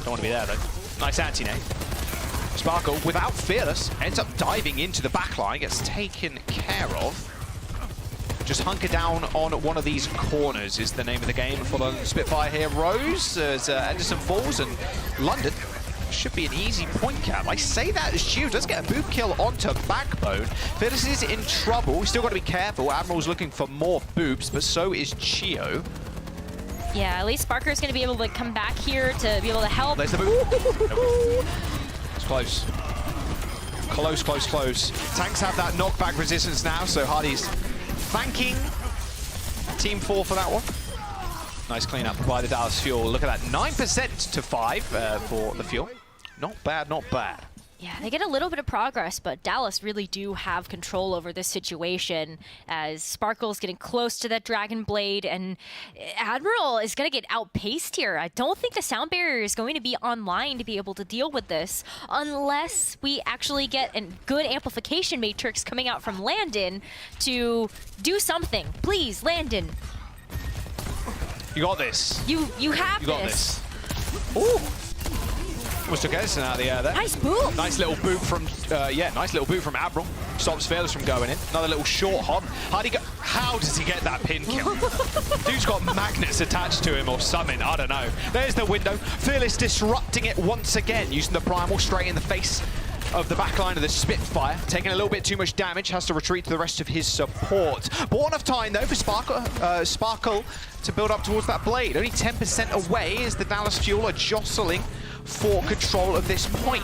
Don't want to be there, though. Nice anti-nade. Sparkle, without Fearless, ends up diving into the backline, gets taken care of. Just hunker down on one of these corners is the name of the game for the Spitfire here. Rose, as Anderson falls, and London should be an easy point cap. I say that as Chio does get a boop kill onto Backbone. Fearless is in trouble. Still got to be careful. Admiral's looking for more boops, but so is Chio. Yeah, at least Sparker's going to be able to come back here to be able to help. There's the boop. It's close. Close, close, close. Tanks have that knockback resistance now, so Hardy's thanking Team 4 for that one. Nice cleanup by the Dallas Fuel. Look at that, 9% to 5 for the Fuel. Not bad, not bad. Yeah, they get a little bit of progress, but Dallas really do have control over this situation as Sparkle's getting close to that Dragon Blade, and Admiral is going to get outpaced here. I don't think the sound barrier is going to be online to be able to deal with this unless we actually get a good amplification matrix coming out from Landon to do something. Please, Landon. You got this. You have You got this. Ooh. Almost took Edison out of the air there. Nice boop. Nice little boot from, nice little boot from Admiral. Stops Fearless from going in. Another little short hop. How does he get that pin kill? Dude's got magnets attached to him or something, I don't know. There's the window. Fearless disrupting it once again, using the Primal straight in the face of the backline of the Spitfire. Taking a little bit too much damage, has to retreat to the rest of his support. Bought enough time though for Sparkle to build up towards that blade. Only 10% away as the Dallas Fuel are jostling for control of this point.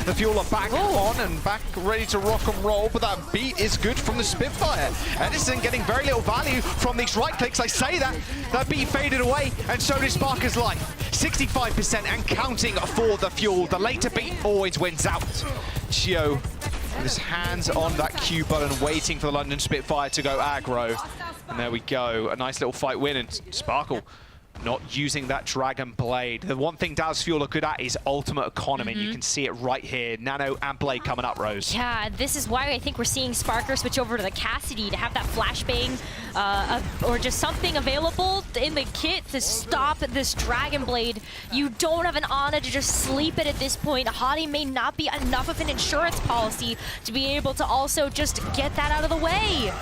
The Fuel are back on and back ready to rock and roll, but that beat is good from the Spitfire. Edison getting very little value from these right clicks. I say that beat faded away, and so did Sparker's life. 65% and counting for the Fuel. The later beat always wins out. Chio with his hands on that Q button, waiting for the London Spitfire to go aggro. And there we go, a nice little fight win, and Sparkle not using that Dragon Blade. The one thing Dallas Fuel are good at is ultimate economy. You can see it right here. Nano and Blade coming up, Rose. Yeah, this is why I think we're seeing Sparker switch over to the Cassidy to have that flashbang or just something available in the kit to stop this Dragon Blade. You don't have an Ana to just sleep it at this point. Hadi may not be enough of an insurance policy to be able to also just get that out of the way.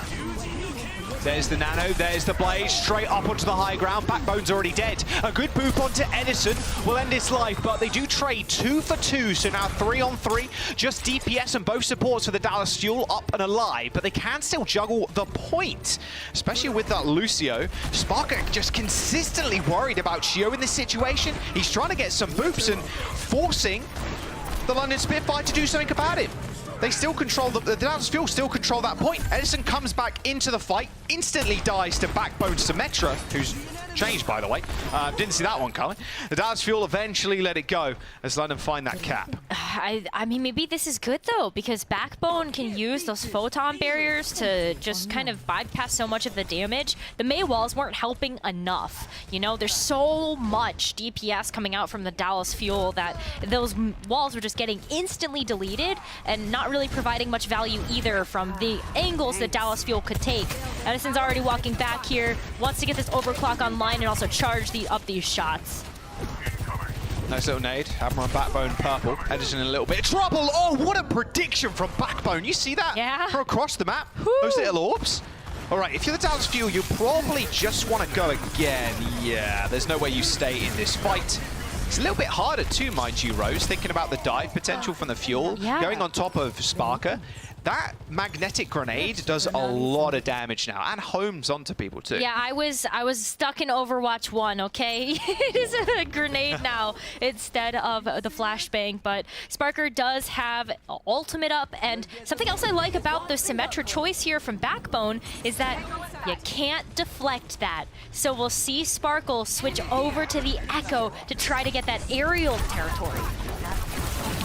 There's the Nano, there's the Blade, straight up onto the high ground. Backbone's already dead. A good boop onto Edison will end his life, but they do trade 2 for 2, so now 3 on 3. Just DPS and both supports for the Dallas Fuel up and alive, but they can still juggle the point, especially with that Lucio. Sparker just consistently worried about Chio in this situation. He's trying to get some boops and forcing the London Spitfire to do something about it. They still control, the Dallas Fuel still control that point. Edison comes back into the fight, instantly dies to Backbone Symmetra, who's changed, by the way. Didn't see that one coming. The Dallas Fuel eventually let it go as London find that cap. I mean, maybe this is good, though, because Backbone can use those photon barriers to just kind of bypass so much of the damage. The Mei walls weren't helping enough. You know, there's so much DPS coming out from the Dallas Fuel that those walls were just getting instantly deleted and not really providing much value either from the angles that Dallas Fuel could take. Edison's already walking back here, wants to get this overclock online and also charge up these shots. Nice little nade. Admiral and Backbone purple. Edison in a little bit of trouble. Oh, what a prediction from Backbone. You see that? Yeah. From across the map. Woo. Those little orbs. All right, if you're the Dallas Fuel, you probably just want to go again. Yeah, there's no way you stay in this fight. It's a little bit harder too, mind you, Rose, thinking about the dive potential from the Fuel. Yeah. Going on top of Sparker. That magnetic grenade does a lot of damage now, and homes onto people too. Yeah, I was stuck in Overwatch 1, okay? It's a grenade now instead of the flashbang, but Sparker does have ultimate up, and something else I like about the Symmetra choice here from Backbone is that you can't deflect that. So we'll see Sparkle switch over to the Echo to try to get that aerial territory.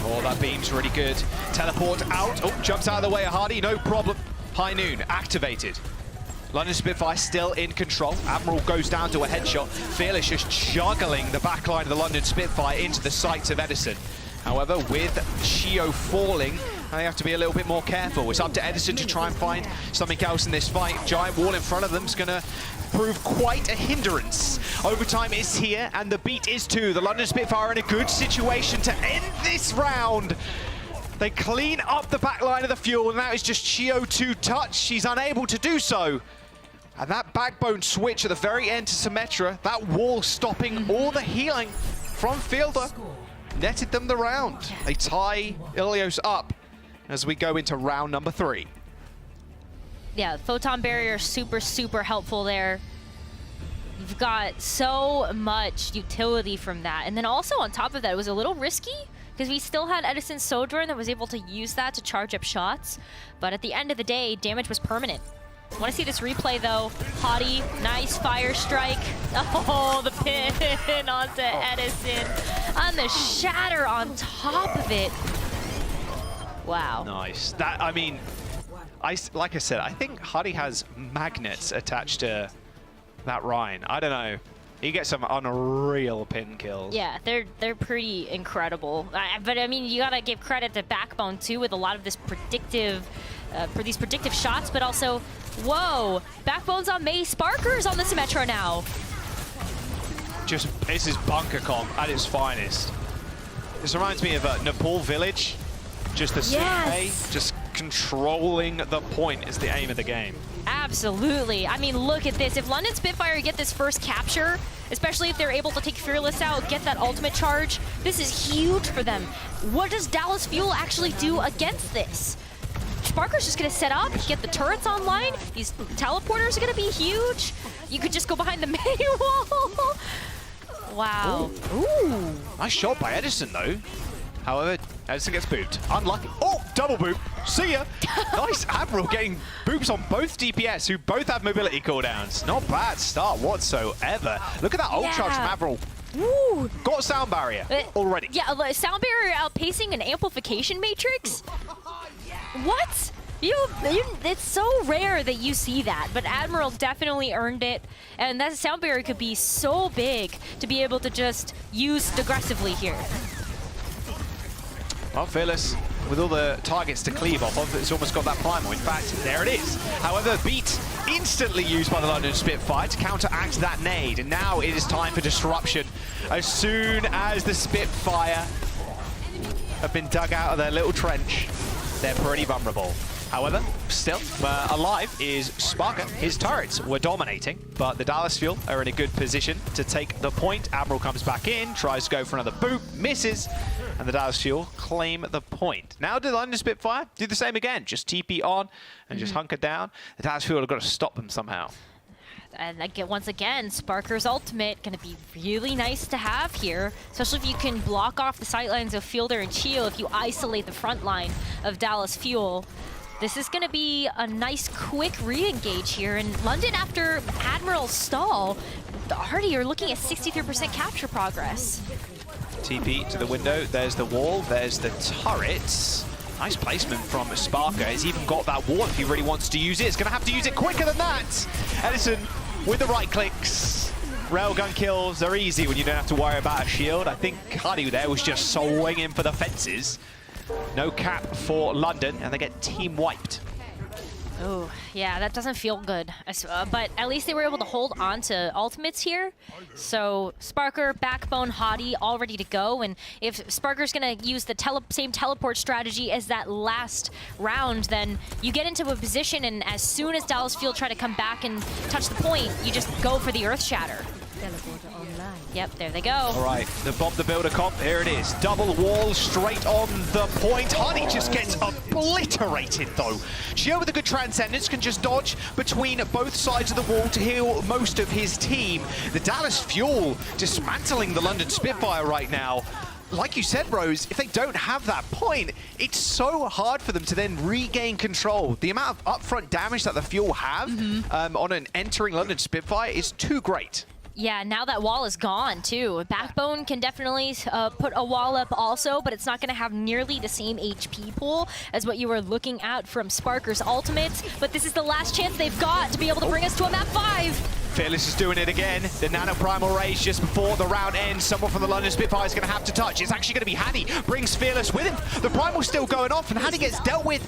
Oh, that beam's really good. Teleport out. Oh, jumps out of the way of Hardy. No problem. High Noon activated. London Spitfire still in control. Admiral goes down to a headshot. Fearless just juggling the backline of the London Spitfire into the sights of Edison. However, with Chio falling, they have to be a little bit more careful. It's up to Edison to try and find something else in this fight. Giant wall in front of them is going to prove quite a hindrance. Overtime is here, and the beat is too. The London Spitfire are in a good situation to end this round. They clean up the back line of the Fuel, and now it's just Chio to touch. She's unable to do so. And that backbone switch at the very end to Symmetra, that wall stopping all the healing from Fielder, netted them the round. They tie Ilios up as we go into round number 3. Yeah, Photon Barrier super helpful there. You've got so much utility from that. And then also on top of that, it was a little risky because we still had Edison's Sojourn that was able to use that to charge up shots. But at the end of the day, damage was permanent. Want to see this replay though. Hottie, nice fire strike. Oh, the pin onto Edison. On the shatter on top of it. Wow. Nice. That, I mean, like I said, I think Hottie has magnets attached to that Rhine. I don't know. He gets some unreal pin kills. Yeah, they're pretty incredible. But I mean, you gotta give credit to Backbone too with a lot of this predictive, for these predictive shots, but also, whoa, Backbone's on May, Sparker's on the Symmetra now. This is bunker comp at its finest. This reminds me of Nepal Village. Just the Yes. just controlling the point is the aim of the game. Absolutely. I mean, look at this. If London Spitfire get this first capture, especially if they're able to take Fearless out, get that ultimate charge, this is huge for them. What does Dallas Fuel actually do against this? Sparker's just going to set up, get the turrets online. These teleporters are going to be huge. You could just go behind the main wall. Wow. Ooh. Nice shot by Edison, though. However, Edison gets booped. Unlucky. Oh, double boop. See ya. Nice Admiral getting boops on both DPS, who both have mobility cooldowns. Not bad start whatsoever. Look at that ult charge from Admiral. Woo. Got a sound barrier already. Yeah, sound barrier outpacing an amplification matrix? What? It's so rare that you see that, but Admiral definitely earned it, and that sound barrier could be so big to be able to just use aggressively here. Well, Fearless, with all the targets to cleave off of, it's almost got that primal. In fact, there it is. However, beat instantly used by the London Spitfire to counteract that nade, and now it is time for disruption. As soon as the Spitfire have been dug out of their little trench, they're pretty vulnerable. However, still alive is Sparker. His turrets were dominating, but the Dallas Fuel are in a good position to take the point. Admiral comes back in, tries to go for another boop, misses, and the Dallas Fuel claim the point. Now do the London Spitfire do the same again, just TP on and just hunker down. The Dallas Fuel have got to stop them somehow. And once again, Sparker's ultimate going to be really nice to have here, especially if you can block off the sightlines of Fielder and Chio if you isolate the front line of Dallas Fuel. This is going to be a nice, quick re-engage here. And London, after Admiral's stall, already you're looking at 63% capture progress. TP to the window. There's the wall. There's the turrets. Nice placement from Sparker. He's even got that wall if he really wants to use it. He's going to have to use it quicker than that. Edison with the right clicks. Railgun kills are easy when you don't have to worry about a shield. I think Huddy there was just swinging for the fences. No cap for London, and they get team wiped. Oh, yeah, that doesn't feel good. But at least they were able to hold on to ultimates here. So Sparker, Backbone, Hottie, all ready to go. And if Sparker's going to use the same teleport strategy as that last round, then you get into a position, and as soon as Dallas Fuel try to come back and touch the point, you just go for the Earth Shatter. Teleporter online. Yep, there they go. All right, the Bob the Builder comp, here it is. Double wall straight on the point. Honey just gets obliterated, though. Chio with a good transcendence can just dodge between both sides of the wall to heal most of his team. The Dallas Fuel dismantling the London Spitfire right now. Like you said, Rose, if they don't have that point, it's so hard for them to then regain control. The amount of upfront damage that the Fuel have on an entering London Spitfire is too great. Yeah, now that wall is gone, too. Backbone can definitely put a wall up also, but it's not going to have nearly the same HP pool as what you were looking at from Sparker's ultimates. But this is the last chance they've got to be able to bring us to a map 5. Fearless is doing it again. The Nano Primal Rage just before the round ends. Someone from the London Spitfire is going to have to touch. It's actually going to be Hattie. Brings Fearless with him. The Primal's still going off, and Hattie gets dealt with.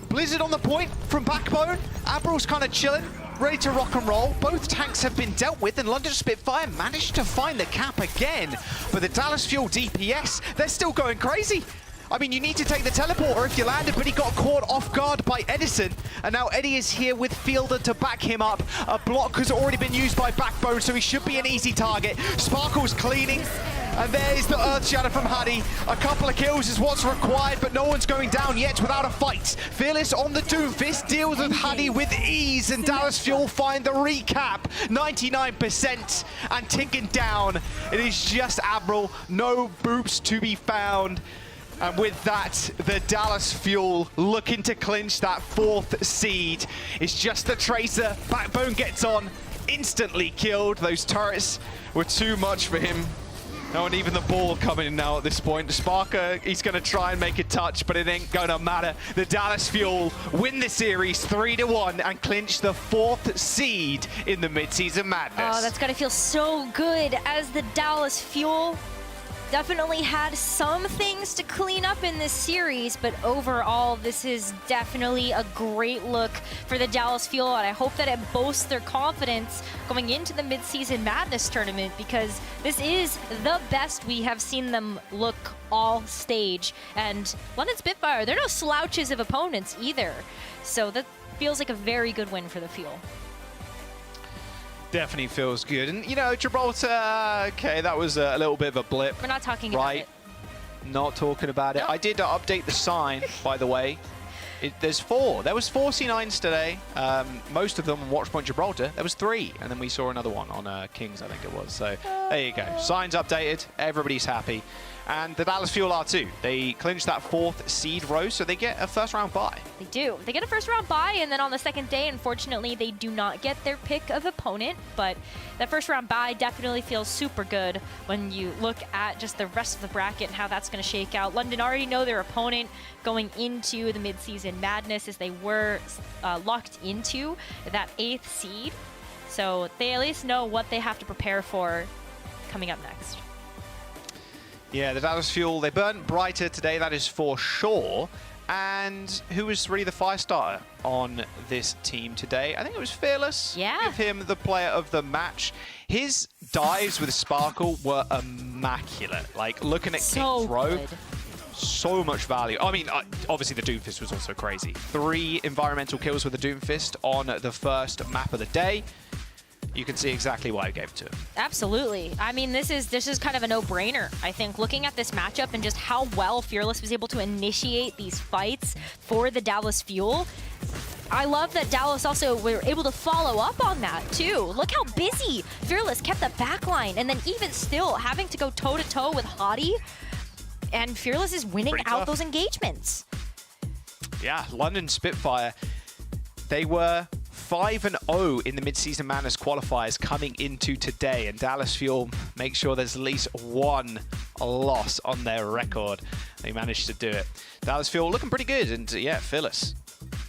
Blizzard on the point from Backbone. Abral's kind of chilling, ready to rock and roll. Both tanks have been dealt with, and London Spitfire managed to find the cap again. But the Dallas Fuel DPS, they're still going crazy. I mean, you need to take the teleporter if you landed, but he got caught off guard by Edison. And now Eddie is here with Fielder to back him up. A block has already been used by Backbone, so he should be an easy target. Sparkle's cleaning. And there's the Earth Shadow from Hattie. A couple of kills is what's required, but no one's going down yet without a fight. Fearless on the Doomfist deals with Hattie with ease, and Dallas Fuel find the recap. 99% and ticking down. It is just Abral, no boops to be found. And with that, the Dallas Fuel looking to clinch that 4th seed. It's just the Tracer. Backbone gets on, instantly killed. Those turrets were too much for him. No, and even the ball coming in now at this point. Sparker, he's going to try and make a touch, but it ain't going to matter. The Dallas Fuel win the series 3-1 and clinch the 4th seed in the Midseason Madness. Oh, that's got to feel so good as the Dallas Fuel definitely had some things to clean up in this series, but overall, this is definitely a great look for the Dallas Fuel, and I hope that it boasts their confidence going into the Midseason Madness tournament, because this is the best we have seen them look all stage. And London Spitfire, they're no slouches of opponents either, so that feels like a very good win for the Fuel. Definitely feels good. And, you know, Gibraltar, okay, that was a little bit of a blip. We're not talking about it. Not talking about it. I did update the sign, by the way. There's 4. There was 4 C9s today. Most of them on Watchpoint Gibraltar. There was 3. And then we saw another one on Kings, I think it was. So there you go. Signs updated. Everybody's happy. And the Dallas Fuel are too. They clinched that 4th seed row, so they get a first-round bye. They do. They get a first-round bye, and then on the second day, unfortunately, they do not get their pick of opponent. But that first-round bye definitely feels super good when you look at just the rest of the bracket and how that's going to shake out. London already know their opponent going into the Midseason Madness, as they were locked into that 8th seed. So they at least know what they have to prepare for coming up next. Yeah, the Dallas Fuel, they burnt brighter today, that is for sure. And who was really the fire starter on this team today? I think it was Fearless. Yeah. Give him the player of the match. His dives with Sparkle were immaculate. Like, looking at King Throw, so much value. I mean, obviously the Doomfist was also crazy. 3 environmental kills with the Doomfist on the first map of the day. You can see exactly why I gave it to him. Absolutely. I mean, this is kind of a no-brainer, I think, looking at this matchup and just how well Fearless was able to initiate these fights for the Dallas Fuel. I love that Dallas also were able to follow up on that, too. Look how busy Fearless kept the backline, and then even still having to go toe-to-toe with Hottie, and Fearless is winning out those engagements. Yeah, London Spitfire, they were 5-0 in the Midseason Madness qualifiers coming into today, and Dallas Fuel make sure there's at least 1 loss on their record. They managed to do it. Dallas Fuel looking pretty good, and yeah, Fearless.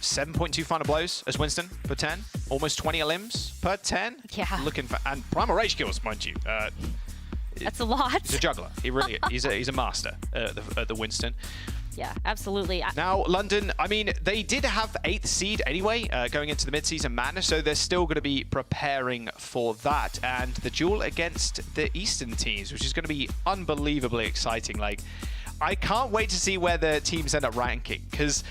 7.2 final blows as Winston per 10, almost 20 limbs per 10. Yeah. Looking for, and Primal Rage kills, mind you. That's a lot. He's a juggler. He really is. He's a master at the Winston. Yeah, absolutely. Now, London, I mean, they did have 8th seed anyway, going into the Midseason Madness, so they're still going to be preparing for that. And the duel against the Eastern teams, which is going to be unbelievably exciting. Like, I can't wait to see where the teams end up ranking, because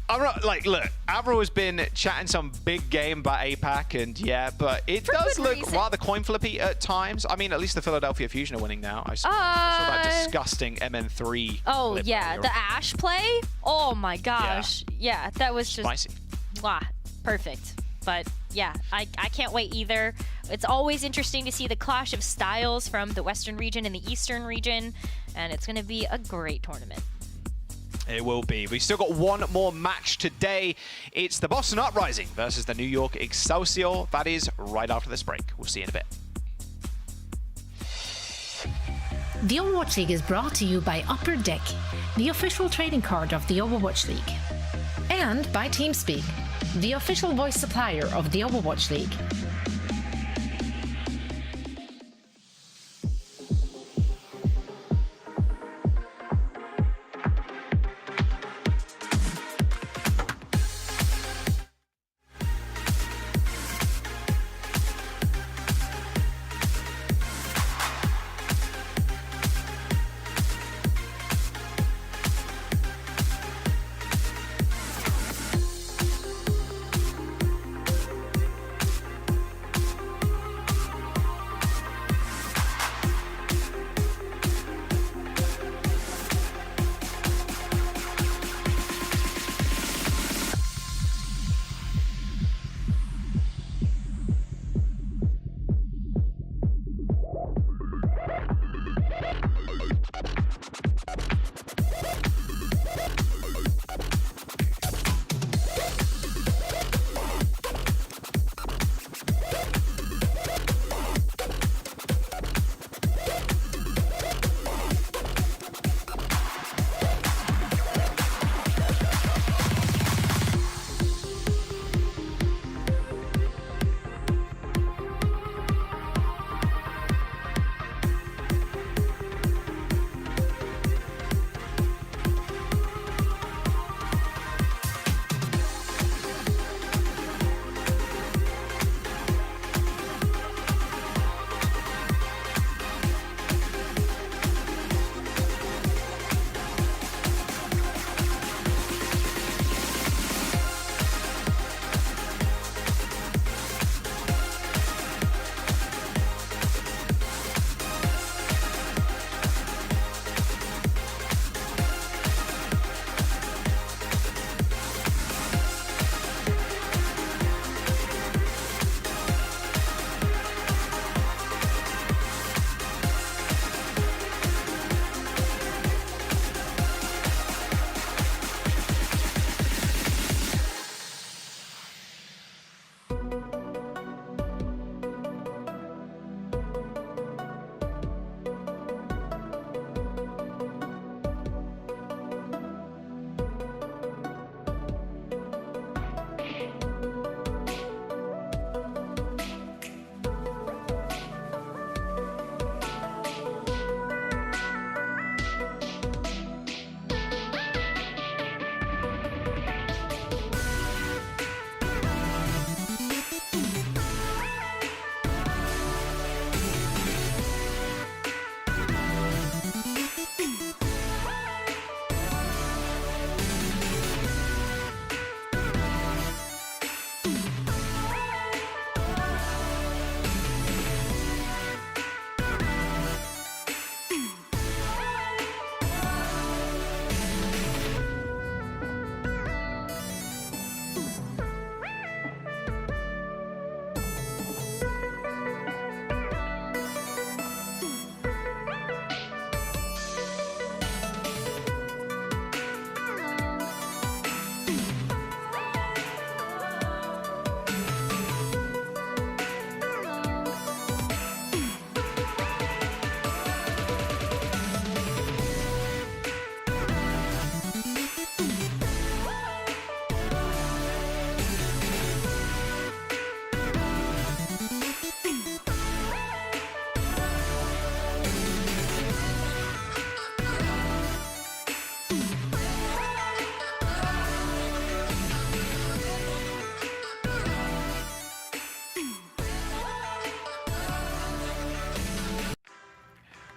I'm not, like, look, Avril has been chatting some big game about APAC, and yeah, but it does look rather coin flippy at times. I mean, at least the Philadelphia Fusion are winning now. I saw that disgusting MN3. Oh, yeah, the Ashe play? Oh my gosh. Yeah, that was just spicy. Wow, perfect. But yeah, I can't wait either. It's always interesting to see the clash of styles from the Western region and the Eastern region, and it's going to be a great tournament. It will be. We've still got 1 more match today. It's the Boston Uprising versus the New York Excelsior. That is right after this break. We'll see you in a bit. The Overwatch League is brought to you by Upper Deck, the official trading card of the Overwatch League. And by TeamSpeak, the official voice supplier of the Overwatch League.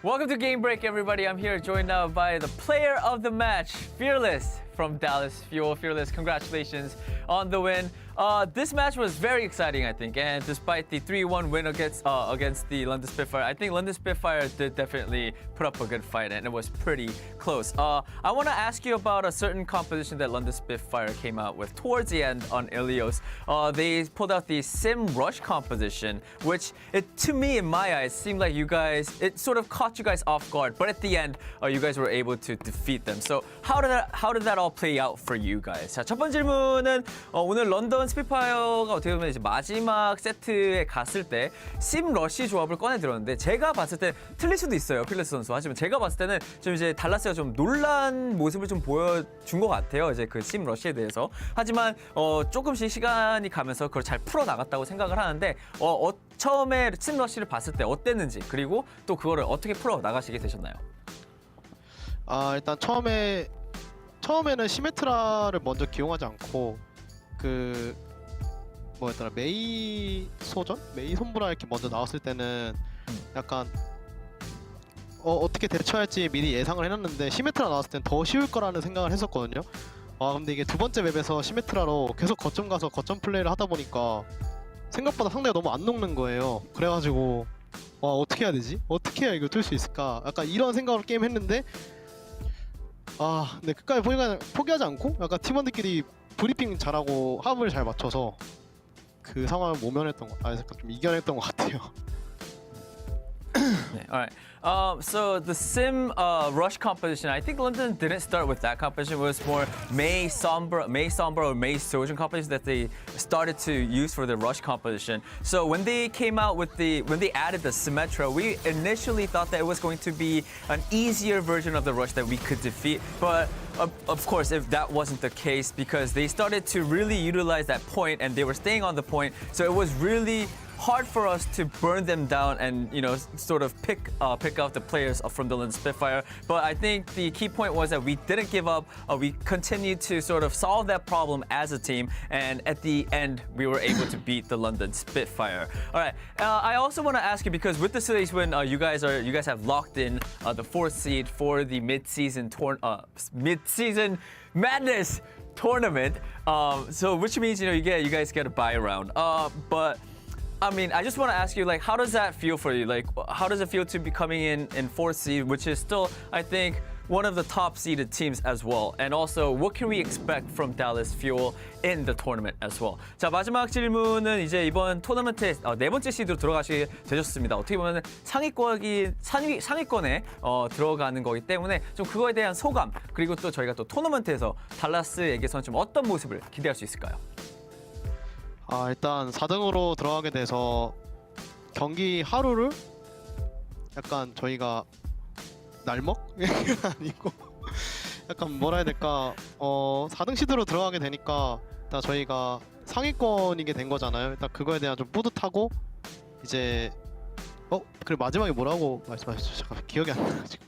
Welcome to Game Break, everybody. I'm here joined now by the player of the match, Fearless from Dallas Fuel. Fearless, congratulations on the win. This match was very exciting, I think, and despite the 3-1 win against the London Spitfire, I think London Spitfire did definitely put up a good fight, and it was pretty close. I want to ask you about a certain composition that London Spitfire came out with towards the end on Ilios. They pulled out the Sim Rush composition, which, to me, in my eyes, seemed like it sort of caught you guys off guard, but at the end, you guys were able to defeat them. So how did that all play out for you guys? 자, 첫 번째 질문은 오늘 런던 이번 스피파이어가 어떻게 보면 이제 마지막 세트에 갔을 때 심 러쉬 조합을 꺼내 들었는데 제가 봤을 때 틀릴 수도 있어요, 필레스 선수. 하지만 제가 봤을 때는 좀 이제 달라스가 좀 놀란 모습을 좀 보여준 것 같아요. 이제 그 심 러쉬에 대해서. 하지만 조금씩 시간이 가면서 그걸 잘 풀어 나갔다고 생각을 하는데 처음에 심 러쉬를 봤을 때 어땠는지 그리고 또 그거를 어떻게 풀어 나가시게 되셨나요? 일단 처음에는 시메트라를 먼저 기용하지 않고 그 뭐였더라 메이 손브라 이렇게 먼저 나왔을 때는 약간 어떻게 대처할지 미리 예상을 해놨는데 시메트라 나왔을 땐 더 쉬울 거라는 생각을 했었거든요. 근데 이게 두 번째 맵에서 시메트라로 계속 거점 가서 거점 플레이를 하다 보니까 생각보다 상대가 너무 안 녹는 거예요. 그래가지고 어떻게 해야 되지? 어떻게 해야 이걸 뚫을 수 있을까? 약간 이런 생각으로 게임 했는데 근데 끝까지 포기하지 않고 약간 팀원들끼리 브리핑 잘하고 합을 잘 맞춰서 그 상황을 모면했던 좀 이겨냈던 것 같아요. All right. So the sim rush competition, I think London didn't start with that competition. It was more May Sombra or May Sojourn competition that they started to use for the rush competition. So when they came out with when they added the Symmetra, we initially thought that it was going to be an easier version of the rush that we could defeat. But of course, if that wasn't the case, because they started to really utilize that point and they were staying on the point, so it was really hard for us to burn them down and sort of pick out the players from the London Spitfire. But I think the key point was that we didn't give up. We continued to sort of solve that problem as a team, and at the end we were able to beat the London Spitfire. All right. I also want to ask you, because with the series win, you guys have locked in the 4th seed for the midseason madness tournament. So which means you guys get a bye round. But I mean, I just want to ask you, like, how does that feel for you? Like, how does it feel to be coming in 4th seed, which is still, I think, one of the top seeded teams as well? And also, what can we expect from Dallas Fuel in the tournament as well? 자, 마지막 질문은 이제 이번 토너먼트에 4번째 시드로 들어가시게 되셨습니다. 어떻게 보면 상위권에 들어가는 거기 때문에 좀 그거에 대한 소감, 그리고 또 저희가 또 토너먼트에서 달라스에게서는 좀 어떤 모습을 기대할 수 있을까요? 일단 4등으로 들어가게 돼서 경기 하루를 약간 저희가 날먹? 아니고 약간 뭐라 해야 될까 4등 시드로 들어가게 되니까 일단 저희가 상위권이게 된 거잖아요. 일단 그거에 대한 좀 뿌듯하고 이제 그리고 마지막에 뭐라고 말씀하셨죠? 잠깐 기억이 안 나요 지금.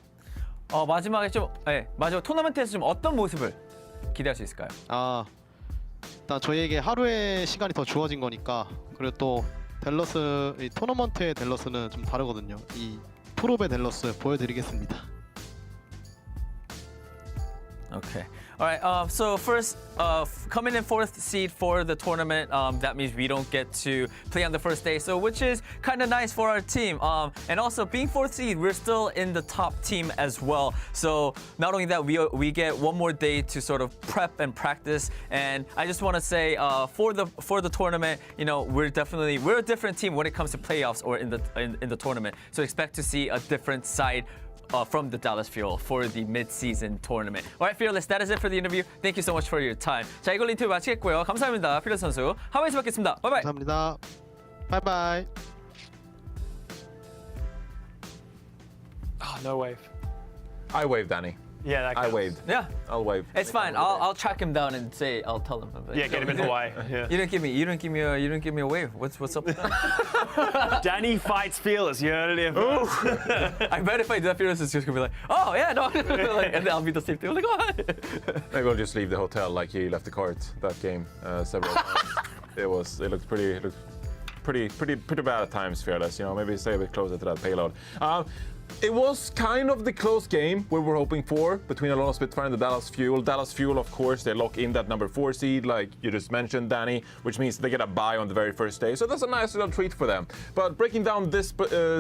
마지막에 마지막 토너먼트에서 좀 어떤 모습을 기대할 수 있을까요? 일단 저희에게 하루의 시간이 더 주어진 거니까, 그리고 또 댈러스 이 토너먼트의 댈러스는 좀 다르거든요. 이 프로의 댈러스 보여드리겠습니다. Okay. All right. So first, coming in 4th seed for the tournament, that means we don't get to play on the first day, so which is kind of nice for our team. And also being 4th seed, we're still in the top team as well. So not only that, we get one more day to sort of prep and practice. And I just want to say, for the tournament, we're a different team when it comes to playoffs or in the tournament. So expect to see a different side from the Dallas Fuel for the mid-season tournament. Alright, Fearless, that is it for the interview. Thank you so much for your time. 자, 이걸로 인터뷰 마치겠고요. 감사합니다, Fearless 선수. 하와이에서 뵙겠습니다. 바이바이. 감사합니다. 바이바이. No wave. I waved, Danny. Yeah, that counts. I waved. Yeah. I'll wave. It's fine. I'll track him down and I'll tell him. Yeah, get him in Hawaii. Yeah. You didn't give me a wave. What's up? Danny fights Fearless. You heard it here. I bet if I do that, Fearless is just gonna be like, oh yeah, no, and then I'll be the same thing. I'm like, oh. Maybe we'll just leave the hotel like he left the cart that game several times. It looked pretty bad at times, Fearless. Maybe stay a bit closer to that payload. It was kind of the close game we were hoping for between the London Spitfire and the Dallas Fuel. Dallas Fuel, of course, they lock in that number 4 seed, like you just mentioned, Danny, which means they get a bye on the very first day. So that's a nice little treat for them. But breaking down this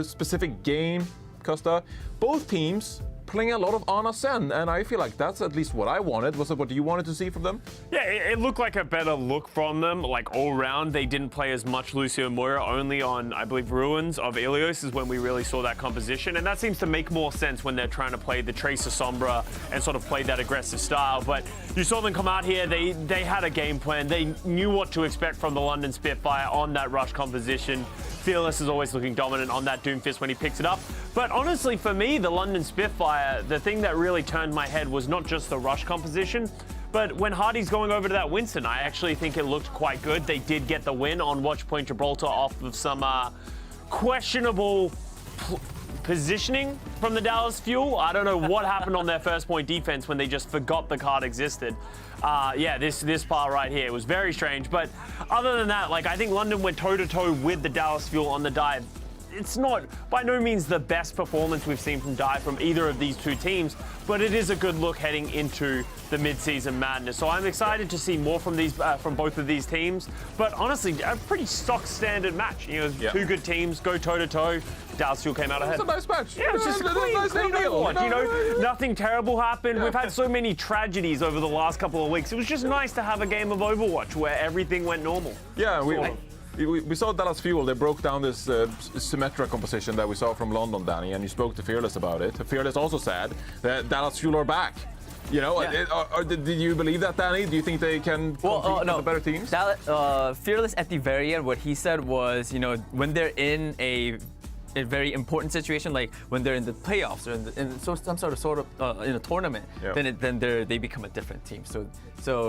specific game, Costa, both teams playing a lot of Ana Sen, and I feel like that's at least what I wanted. Was it what you wanted to see from them? Yeah, it looked like a better look from them, like all round. They didn't play as much Lucio Moira, only on, I believe, Ruins of Ilios is when we really saw that composition, and that seems to make more sense when they're trying to play the Tracer Sombra and sort of play that aggressive style. But you saw them come out here, they had a game plan, they knew what to expect from the London Spitfire on that rush composition. Fearless is always looking dominant on that Doomfist when he picks it up. But honestly, for me, the London Spitfire, the thing that really turned my head was not just the rush composition, but when Hardy's going over to that Winston, I actually think it looked quite good. They did get the win on Watchpoint Gibraltar off of some questionable positioning from the Dallas Fuel. I don't know what happened on their first point defense when they just forgot the card existed. Yeah, this part right here was very strange. But other than that, like, I think London went toe-to-toe with the Dallas Fuel on the dive. It's not by no means the best performance we've seen from Dive from either of these two teams, but it is a good look heading into the mid-season madness. So I'm excited to see more from both of these teams. But honestly, a pretty stock standard match. You know, two good teams go toe-to-toe. Dallas Fuel came out ahead. It's a nice match. Yeah, it's just clean Overwatch. You know, nothing terrible happened. We've had so many tragedies over the last couple of weeks. It was just nice to have a game of Overwatch where everything went normal. Yeah, we saw Dallas Fuel. They broke down this Symmetra composition that we saw from London, Danny, and you spoke to Fearless about it. Fearless also said that Dallas Fuel are back. You know, did you believe that, Danny? Do you think they can compete with the better teams? Fearless at the very end, what he said was, you know, when they're in a very important situation, like when they're in the playoffs or in some sort of in a tournament, then they become a different team. So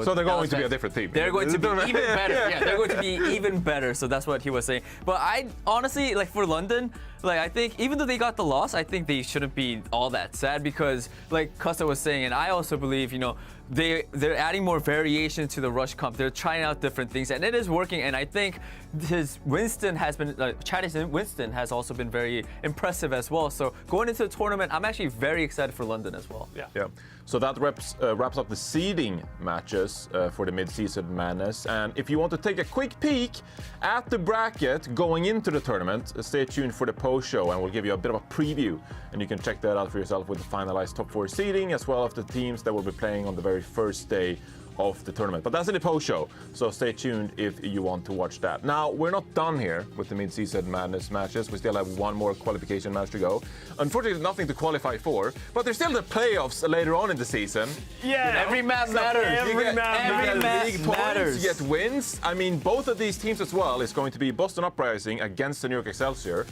they're going to be a different team. They're going to be even better. Yeah, they're going to be even better. So that's what he was saying. But I honestly, like, for London, like, I think even though they got the loss, I think they shouldn't be all that sad because, like Costa was saying, and I also believe, you know, they're adding more variation to the rush comp. They're trying out different things, and it is working. And I think his Winston has been, Chadis Winston has also been very impressive as well. So going into the tournament, I'm actually very excited for London as well. Yeah. So that wraps up the seeding matches for the mid-season madness. And if you want to take a quick peek at the bracket going into the tournament, stay tuned for the post-show, and we'll give you a bit of a preview. And you can check that out for yourself with the finalized top 4 seeding, as well as the teams that will be playing on the very first day of the tournament. But that's in the post-show, so stay tuned if you want to watch that. Now, we're not done here with the mid-season madness matches. We still have one more qualification match to go. Unfortunately, nothing to qualify for, but there's still the playoffs later on in the season. Yeah, you know? Every map matters. Every map matters. You get wins. I mean, both of these teams as well is going to be Boston Uprising against the New York Excelsior.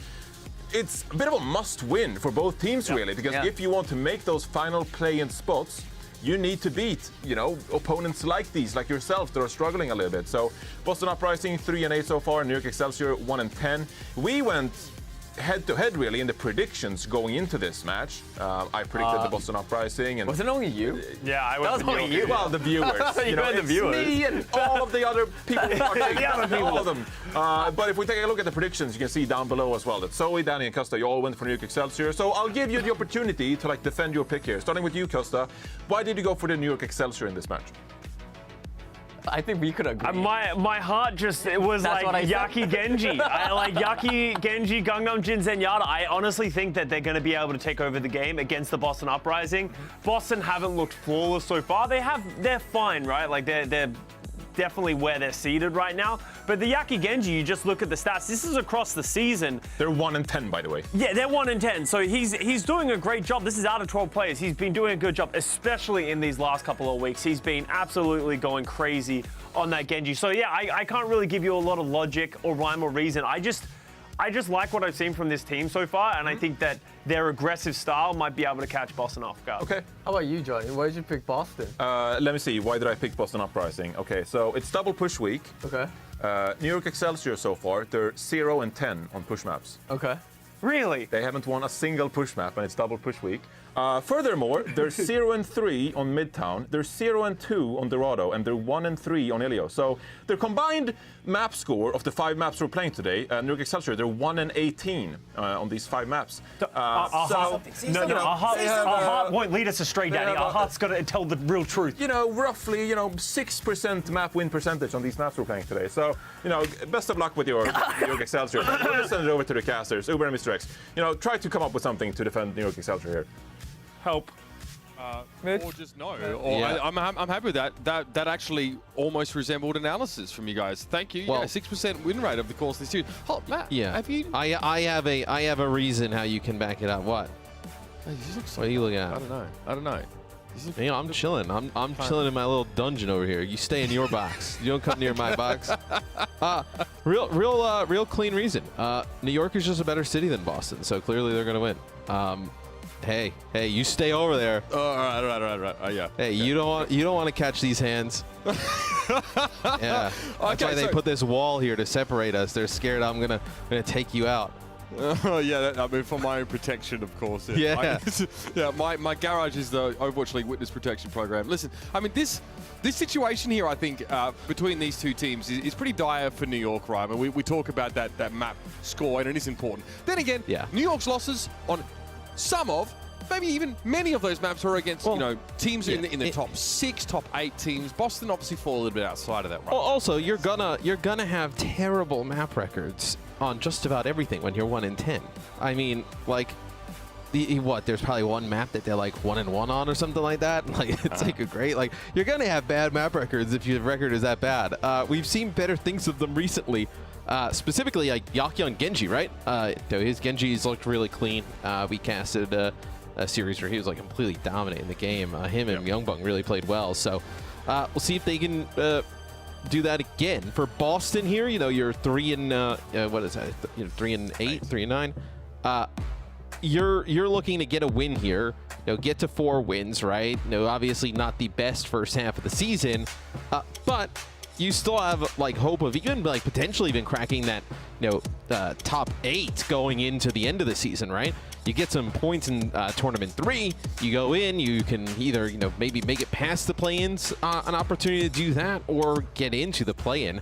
It's a bit of a must-win for both teams, really, because if you want to make those final play-in spots, you need to beat, you know, opponents like these, like yourself, that are struggling a little bit. So Boston Uprising 3-8 so far, New York Excelsior 1-10. We went head-to-head, really, in the predictions going into this match. I predicted the Boston Uprising. And was it only you? Yeah, I was only you. Well, the viewers. You know, it's the viewers. me and all of the other people watching, all of them. But if we take a look at the predictions, you can see down below as well that Zoe, Danny, and Costa, you all went for New York Excelsior. So I'll give you the opportunity to, like, defend your pick here. Starting with you, Costa. Why did you go for the New York Excelsior in this match? I think we could agree. My heart just, it was like Yaki Genji. I like Yaki Genji, Gangnam Jin, Zenyatta. I honestly think that they're going to be able to take over the game against the Boston Uprising. Boston haven't looked flawless so far. They're fine, right? Like they're definitely where they're seated right now. But the Yaki Genji, you just look at the stats. This is across the season. They're 1-10, by the way. Yeah, they're 1-10. So he's doing a great job. This is out of 12 players. He's been doing a good job, especially in these last couple of weeks. He's been absolutely going crazy on that Genji. So yeah, I can't really give you a lot of logic or rhyme or reason. I just like what I've seen from this team so far, and I think that their aggressive style might be able to catch Boston off guard. Okay. How about you, Johnny? Why did you pick Boston? Let me see. Why did I pick Boston Uprising? Okay, so it's double push week. Okay. New York Excelsior so far, they're 0-10 on push maps. Okay. Really? They haven't won a single push map, and it's double push week. Furthermore, they're 0-3 on Midtown, they're 0-2 on Dorado, and they're 1-3 on Ilios. So their combined map score of the 5 maps we're playing today, New York Excelsior, they're 1-18 on these 5 maps. Our heart won't lead us astray, Daddy. Our heart's got to tell the real truth. You know, roughly, 6% map win percentage on these maps we're playing today. So, best of luck with your New York Excelsior. We're going to send it over to the casters, Uber and Mr. X. Try to come up with something to defend New York Excelsior here. help. Or just no. Or I'm happy with that. That actually almost resembled analysis from you guys. Thank you. Well, yeah, 6% win rate over the course of this year. Oh, Matt, Yeah. have you? I have a reason how you can back it up. What? What are you looking at? I don't know. You know, I'm chilling. I'm chilling in my little dungeon over here. You stay in your box. You don't come near my box. Real clean reason. New York is just a better city than Boston, so clearly they're gonna win. Hey, you stay over there. All right. Yeah. Hey, you don't want to catch these hands. Yeah. That's why they put this wall here to separate us. They're scared I'm gonna take you out. Oh yeah, I mean for my own protection, of course. Yeah. Yeah. My garage is the Overwatch League Witness Protection Program. Listen, I mean this situation here, I think between these two teams is pretty dire for New York, right? I mean, we talk about that map score, and it is important. Then again, New York's losses on some of, maybe even many of those maps are against teams in the top 6, top 8 teams. Boston obviously fall a little bit outside of that. Right? Well, also you're gonna have terrible map records on just about everything when you're 1-10. I mean, like, there's probably one map that they're like 1-1 on or something like that. Like it's like a great, like, you're gonna have bad map records if your record is that bad. We've seen better things of them recently. Specifically, like Yaki on Genji, right? His Genji's looked really clean. We casted a series where he was like completely dominating the game. Him and Youngbung really played well. So we'll see if they can do that again. For Boston here, you're 3 and what is that? 3 and 8, 3 and 9. You're looking to get a win here. Get to 4 wins, right? Obviously not the best first half of the season, but you still have like hope of even like potentially even cracking that top 8 going into the end of the season, right? You get some points in tournament 3, you go in, you can either maybe make it past the play-ins, an opportunity to do that, or get into the play-in,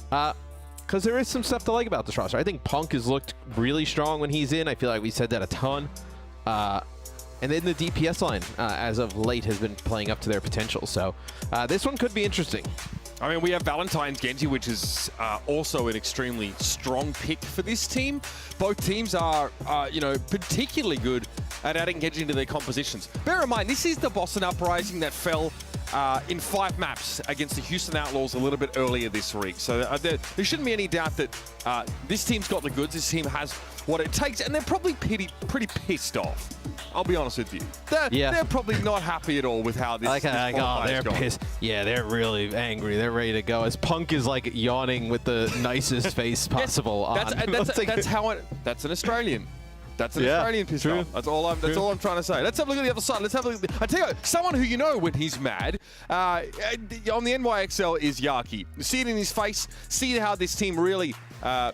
because there is some stuff to like about this roster. I think Punk has looked really strong when he's in. I feel like we said that a ton. And then the DPS line, as of late, has been playing up to their potential. So this one could be interesting. I mean, we have Valentine's Genji, which is also an extremely strong pick for this team. Both teams are, particularly good at adding Genji into their compositions. Bear in mind, this is the Boston Uprising that fell in 5 maps against the Houston Outlaws a little bit earlier this week. So there shouldn't be any doubt that this team's got the goods. This team has what it takes, and they're probably pretty pissed off. I'll be honest with you. They're probably not happy at all with how this they're pissed. Yeah, they're really angry. They're ready to go. As Punk is like yawning with the nicest face possible. That's an Australian. That's an Australian pissed off. That's all I'm trying to say. Let's have a look at the other side. Let's have a look. I tell you, someone who when he's mad on the NYXL is Yaki. See it in his face. See how this team really, or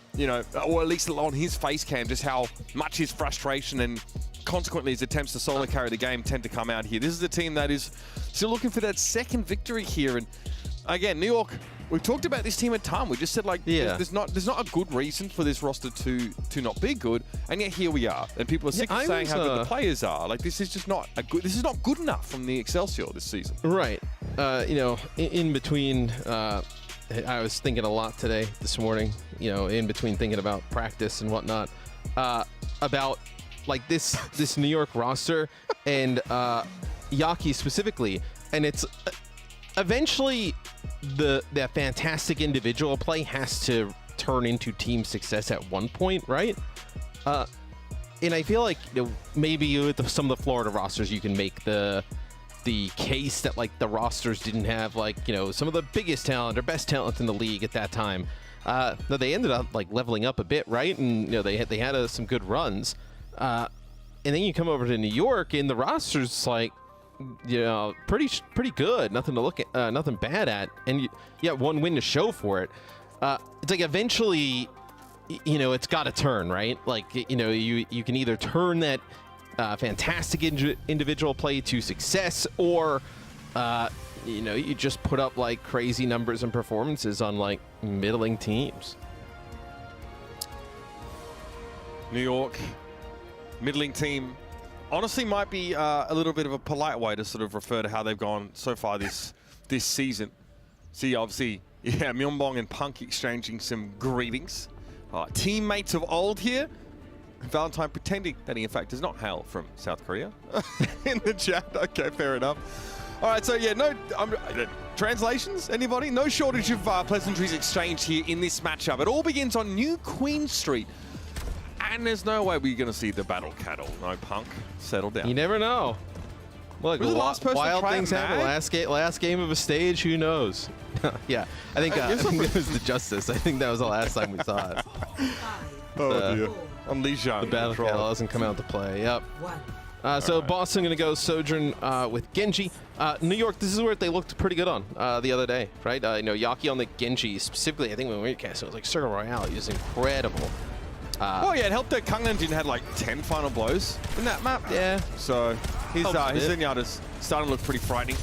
at least on his face cam, just how much his frustration and consequently his attempts to solo carry the game tend to come out here. This is a team that is still looking for that second victory here. And again, New York, we've talked about this team a ton. We just said there's not a good reason for this roster to not be good, and yet here we are. And people are sick of saying how good the players are. Like this is just not this is not good enough from the Excelsior this season. Right. In between, I was thinking a lot this morning. In between thinking about practice and whatnot, about like this New York roster and Yaki specifically, and it's eventually that fantastic individual play has to turn into team success at one point, right? And I feel like maybe with some of the Florida rosters you can make the case that like the rosters didn't have some of the biggest talent or best talent in the league at that time. No, they ended up like leveling up a bit, right? And they had some good runs. And then you come over to New York and the roster's like, pretty good. Nothing to look at, nothing bad at. And you got one win to show for it. It's like eventually, it's got to turn, right? Like, you can either turn that fantastic individual play to success, or, you just put up like crazy numbers and performances on like middling teams. New York, middling team, honestly might be a little bit of a polite way to sort of refer to how they've gone so far this season. See, obviously, Myeonbong and Punk exchanging some greetings. Teammates of old here. Valentine pretending that he in fact does not hail from South Korea in the chat. Okay, fair enough. All right, so yeah, no translations. Anybody? No shortage of pleasantries exchanged here in this matchup. It all begins on New Queen Street, and there's no way we're going to see the battle cattle. No, Punk, settle down. You never know. Look, the last person wild to try things happen. Last game of a stage. Who knows? Yeah, I think it was the Justice. I think that was the last time we saw it. Oh dear. On Lijiang. The battle cattle hasn't come out to play. Yep. So Boston going to go Sojourn with Genji. New York, this is where they looked pretty good on the other day, right? You know, Yaki on the Genji specifically. I think when we were casting, it was like Circle Royale. He was incredible. Oh yeah, it helped that Kangnan Jin had like 10 final blows in that map. Yeah. So his Zenyatta's starting to look pretty frightening.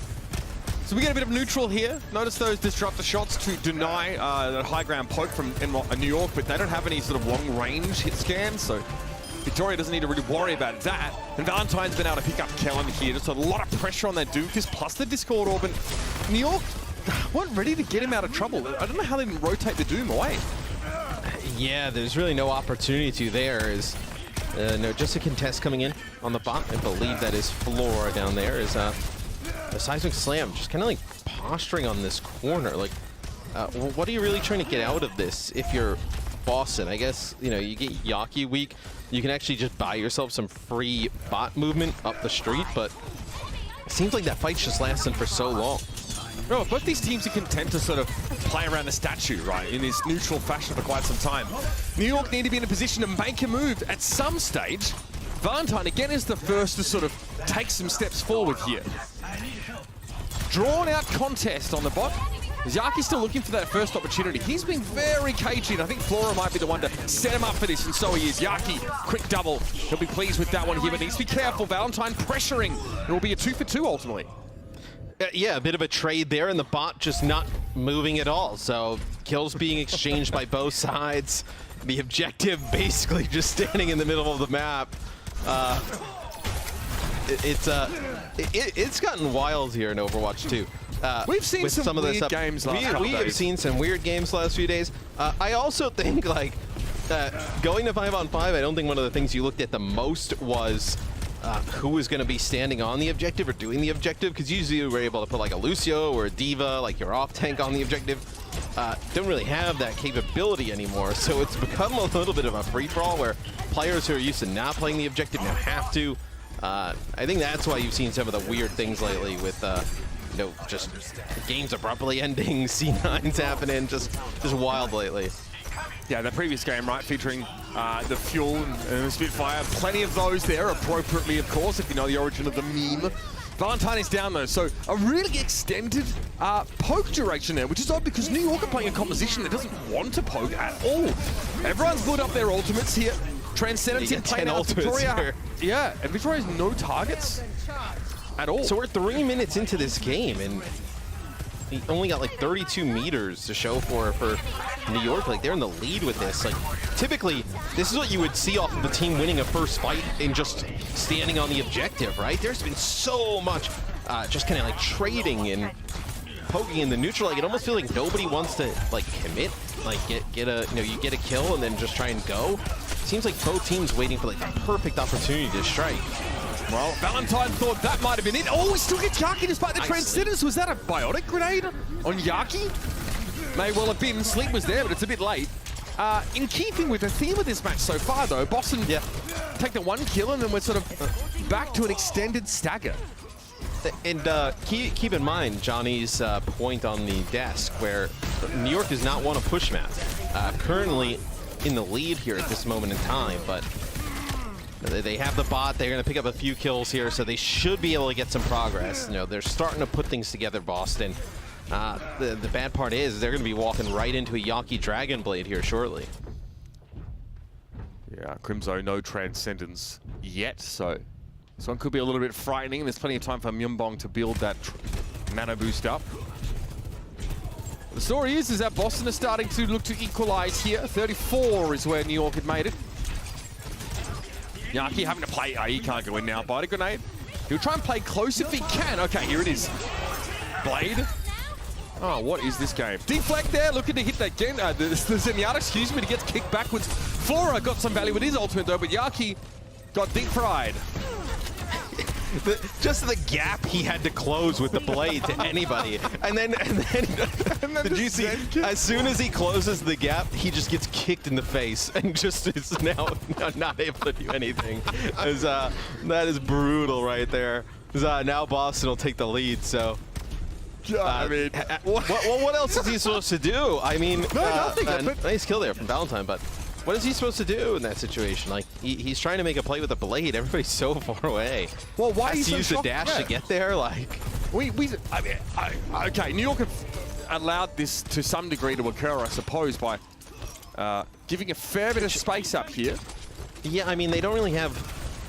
So we get a bit of neutral here. Notice those disruptor shots to deny that high ground poke from New York, but they don't have any sort of long range hit scans, so Victoria doesn't need to really worry about that. And Valentine's been able to pick up Kellen here. Just a lot of pressure on that Dukas, plus the Discord Orb. And New York weren't ready to get him out of trouble. I don't know how they didn't rotate the Doom away. Yeah, there's really no opportunity to there. No, just a contest coming in on the bot. I believe that is Flora down there. Is a Seismic Slam, just kind of like posturing on this corner. Like, what are you really trying to get out of this if you're Boston? I guess, you know, you get Yaki weak. You can actually just buy yourself some free bot movement up the street, but it seems like that fight's just lasting for so long. No, both these teams are content to sort of play around the statue, right, in this neutral fashion for quite some time. New York need to be in a position to make a move at some stage. Valentine, again, is the first to sort of take some steps forward here. Drawn-out contest on the bot. Yaki's still looking for that first opportunity. He's been very cagey, and I think Flora might be the one to set him up for this, and so he is. Yaki, quick double. He'll be pleased with that one here, but needs to be careful. Valentine pressuring. It will be a 2-for-2 ultimately. Yeah, a bit of a trade there, and the bot just not moving at all. So kills being exchanged by both sides. The objective basically just standing in the middle of the map. It's gotten wild here in Overwatch too. We've seen some weird games last couple days. We have seen some weird games last few days. I also think like going to 5-on-5, I don't think one of the things you looked at the most was who was going to be standing on the objective or doing the objective, because usually you were able to put like a Lucio or a Diva, like your off tank on the objective. Don't really have that capability anymore, so it's become a little bit of a free-for-all where players who are used to not playing the objective now have to. I think that's why you've seen some of the weird things lately with you know, just games abruptly ending, C9s happening, just wild lately. Yeah, the previous game, right, featuring the Fuel and the Spitfire. Plenty of those there, appropriately, of course, if you know the origin of the meme. Valentine is down, though, so a really extended poke duration there, which is odd because New York are playing a composition that doesn't want to poke at all. Everyone's lit up their ultimates here. Transcendence in play now. Victoria, yeah, and Victoria has no targets at all. So we're 3 minutes into this game, and he only got like 32 meters to show for New York. Like, they're in the lead with this. Like, typically, this is what you would see off of the team winning a first fight and just standing on the objective, right? There's been so much just kind of like trading and poking in the neutral. Like, it almost feels like nobody wants to like commit, like get a, you know, you get a kill and then just try and go. Seems like both teams waiting for like the perfect opportunity to strike. Well, Valentine thought that might have been it. Oh, he still gets Yaki despite the Transcendence. Was that a biotic grenade on Yaki? May well have been. Sleep was there, but it's a bit late. In keeping with the theme of this match so far, though, Boston take the one kill, and then we're sort of back to an extended stagger. And keep in mind Johnny's point on the desk, where New York does not want to push map. Currently in the lead here at this moment in time, but they have the bot. They're going to pick up a few kills here, so they should be able to get some progress. You know, they're starting to put things together, Boston. The bad part is they're going to be walking right into a Yaki Dragon Blade here shortly. Yeah, Crimzo, no Transcendence yet, so this one could be a little bit frightening. There's plenty of time for Myeonbong to build that mana boost up. The story is that Boston is starting to look to equalize here. 34 is where New York had made it. Yaki having to play, he can't go in now. Bite grenade. He'll try and play close if he can. Okay, here it is. Blade. Oh, what is this game? Deflect there, looking to hit that again. The Zenyatta, excuse me, but he gets kicked backwards Flora got some value with his ultimate though, but Yaki got deep fried. Just the gap he had to close with the blade to anybody. And then did you see, as soon as he closes the gap, he just gets kicked in the face and just is now not able to do anything. That is brutal right there. Now Boston will take the lead, so. I mean, what else is he supposed to do? I mean, nothing. Nice kill there from Valentine, but what is he supposed to do in that situation? Like, he's trying to make a play with a blade. Everybody's so far away. Well, why has to use the dash to get there? Like, okay, New York have allowed this to some degree to occur, I suppose, by giving a fair bit of space up here. Yeah, I mean, they don't really have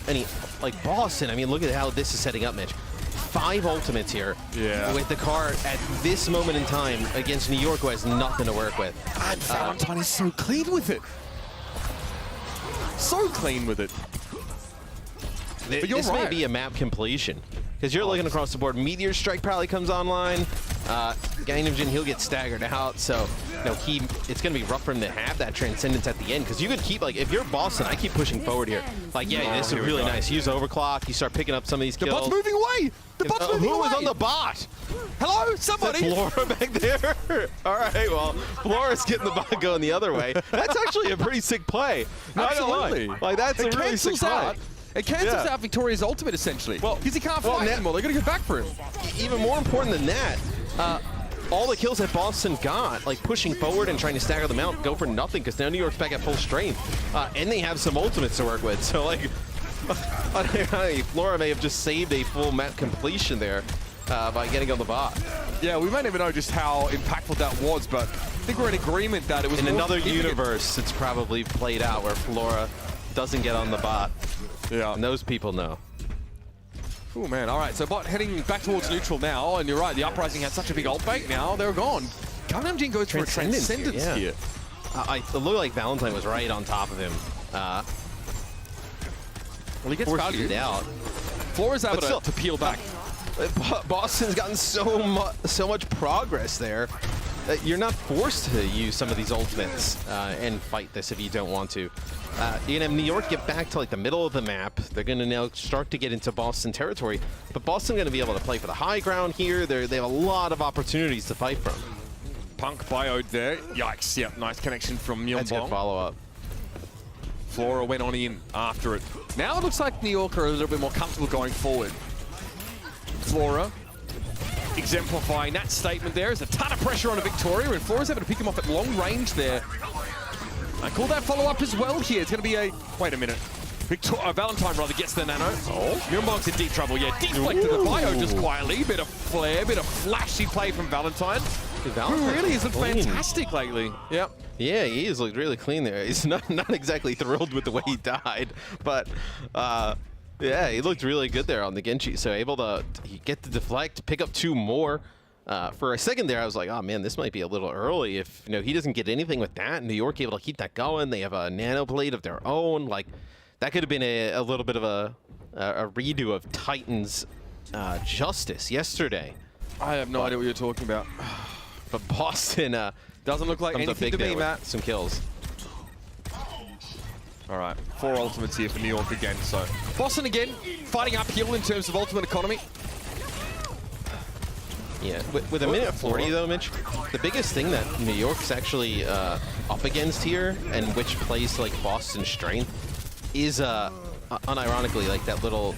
any, like Boston. I mean, look at how this is setting up, Mitch. 5 ultimates here with the car at this moment in time against New York, who has nothing to work with. And Valentine is so clean with it. So clean with it. But This may be a map completion, because you're looking across the board. Meteor Strike probably comes online. Gangnam, he'll get staggered out, so it's going to be rough for him to have that transcendence at the end, because you could keep, like, if you're Boston, I keep pushing forward here. Like, yeah, this is really nice. Use overclock, you start picking up some of these kills. The bot's moving away! The bot's moving away! Who was on the bot? Hello, somebody! Flora back there? All right, well, Flora's getting the bot going the other way. That's actually a pretty sick play. Absolutely. Like, that's a really sick play. It cancels out Victoria's ultimate, essentially. Well, because he can't fly anymore. They're going to go back for him. Even more important than that, all the kills that Boston got, like pushing forward and trying to stagger them out, go for nothing, because now New York's back at full strength. And they have some ultimates to work with. So, like, Flora may have just saved a full map completion there by getting on the bot. Yeah, we may never know just how impactful that was, but I think we're in agreement that it was in another universe. It's probably played out where Flora doesn't get on the bot. Yeah, and those people know. Oh man! All right, so bot heading back towards neutral now, and you're right. The Uprising had such a big ult bait. Now they're gone. Gangnam goes for a transcendence here. It looked like Valentine was right on top of him. Well, he gets it out. Flora's able to peel back. Boston's gotten so much progress there. You're not forced to use some of these ultimates and fight this if you don't want to. You're gonna have New York get back to like the middle of the map. They're gonna now start to get into Boston territory, but Boston's gonna be able to play for the high ground here. They have a lot of opportunities to fight from. Punk bioed there. Yikes! Yep, nice connection from Myeonbong. That's a good follow-up. Flora went on in after it. Now it looks like New York are a little bit more comfortable going forward. Flora exemplifying that statement there. There's a ton of pressure on a Victoria, and Flora's able to pick him off at long range there. I call that follow-up as well here. It's going to be a... Wait a minute. Valentine rather gets the nano. Myeonbong's in deep trouble. Yeah, deflected the bio just quietly. Bit of flair, bit of flashy play from Valentine. Who really isn't fantastic lately. Yep. Yeah, he has looked really clean there. He's not exactly thrilled with the way he died, but yeah, he looked really good there on the Genji. So able to get the deflect, pick up 2 more. For a second there, I was like, oh man, this might be a little early. If he doesn't get anything with that, New York able to keep that going. They have a nano blade of their own. Like, that could have been a little bit of a redo of Titan's Justice yesterday. I have no idea what you're talking about. But Boston doesn't look like anything to me, Matt. Some kills. All right, 4 ultimates here for New York again. So Boston again fighting uphill in terms of ultimate economy. Yeah, with a minute 40 though, Mitch, the biggest thing that New York's actually up against here, and which plays to like Boston's strength, is unironically like that little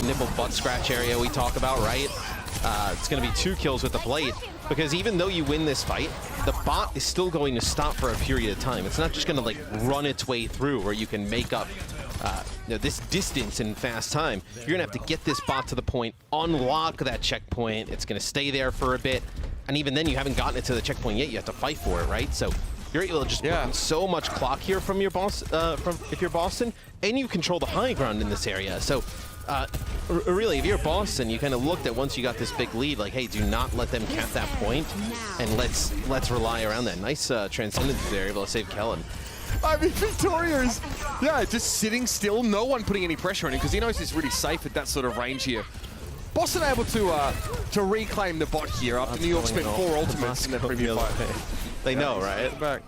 nipple butt scratch area we talk about, right? It's going to be 2 kills with the blade, because even though you win this fight, the bot is still going to stop for a period of time. It's not just going to like run its way through where you can make up this distance in fast time. You're going to have to get this bot to the point, unlock that checkpoint. It's going to stay there for a bit. And even then, you haven't gotten it to the checkpoint yet. You have to fight for it, right? So you're able to just put in so much clock here from your boss, if you're Boston, and you control the high ground in this area. So really, if you're Boston, you kind of looked at once you got this big lead, like, hey, do not let them cap that point, and let's rely around that. Nice transcendence there, able to save Kellen. I mean, Victoria is, just sitting still. No one putting any pressure on him because he knows he's really safe at that sort of range here. Boston able to reclaim the bot here after New York spent 4 ultimates in their previous fight. They know, right?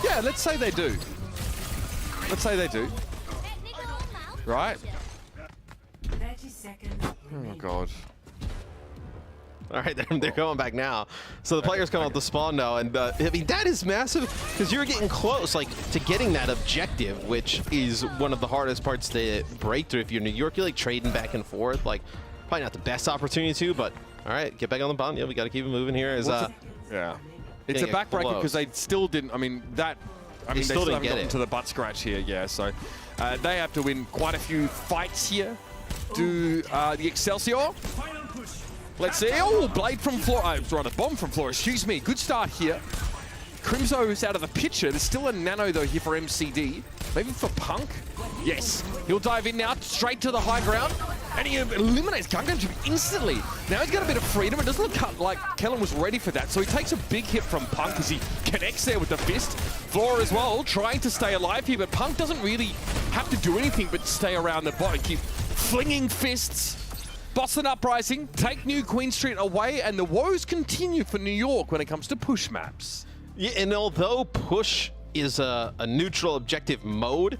Yeah, let's say they do. Let's say they do. Right? 30 seconds. Oh, God. All right, they're going back now. So the players come out the spawn now, and I mean, that is massive because you're getting close, like, to getting that objective, which is one of the hardest parts to break through. If you're New York, you're like trading back and forth, like, probably not the best opportunity to, but all right, get back on the bomb. Yeah, we got to keep it moving here. Yeah. It's a backbreaker because they still didn't, I mean, they still haven't gotten to the butt scratch here, yeah, so they have to win quite a few fights here. Do the Excelsior. Let's see. Oh, blade from floor. Rather, bomb from floor. Excuse me. Good start here. Crimzo's out of the picture. There's still a nano, though, here for MCD. Maybe for Punk? Yes. He'll dive in now, straight to the high ground. And he eliminates Gungan instantly. Now he's got a bit of freedom. It doesn't look like Kellen was ready for that. So he takes a big hit from Punk as he connects there with the fist. Floor as well, trying to stay alive here. But Punk doesn't really have to do anything but stay around the bot and keep flinging fists. Boston Uprising take New Queen Street away, and the woes continue for New York when it comes to push maps. Yeah, and although push is a neutral objective mode,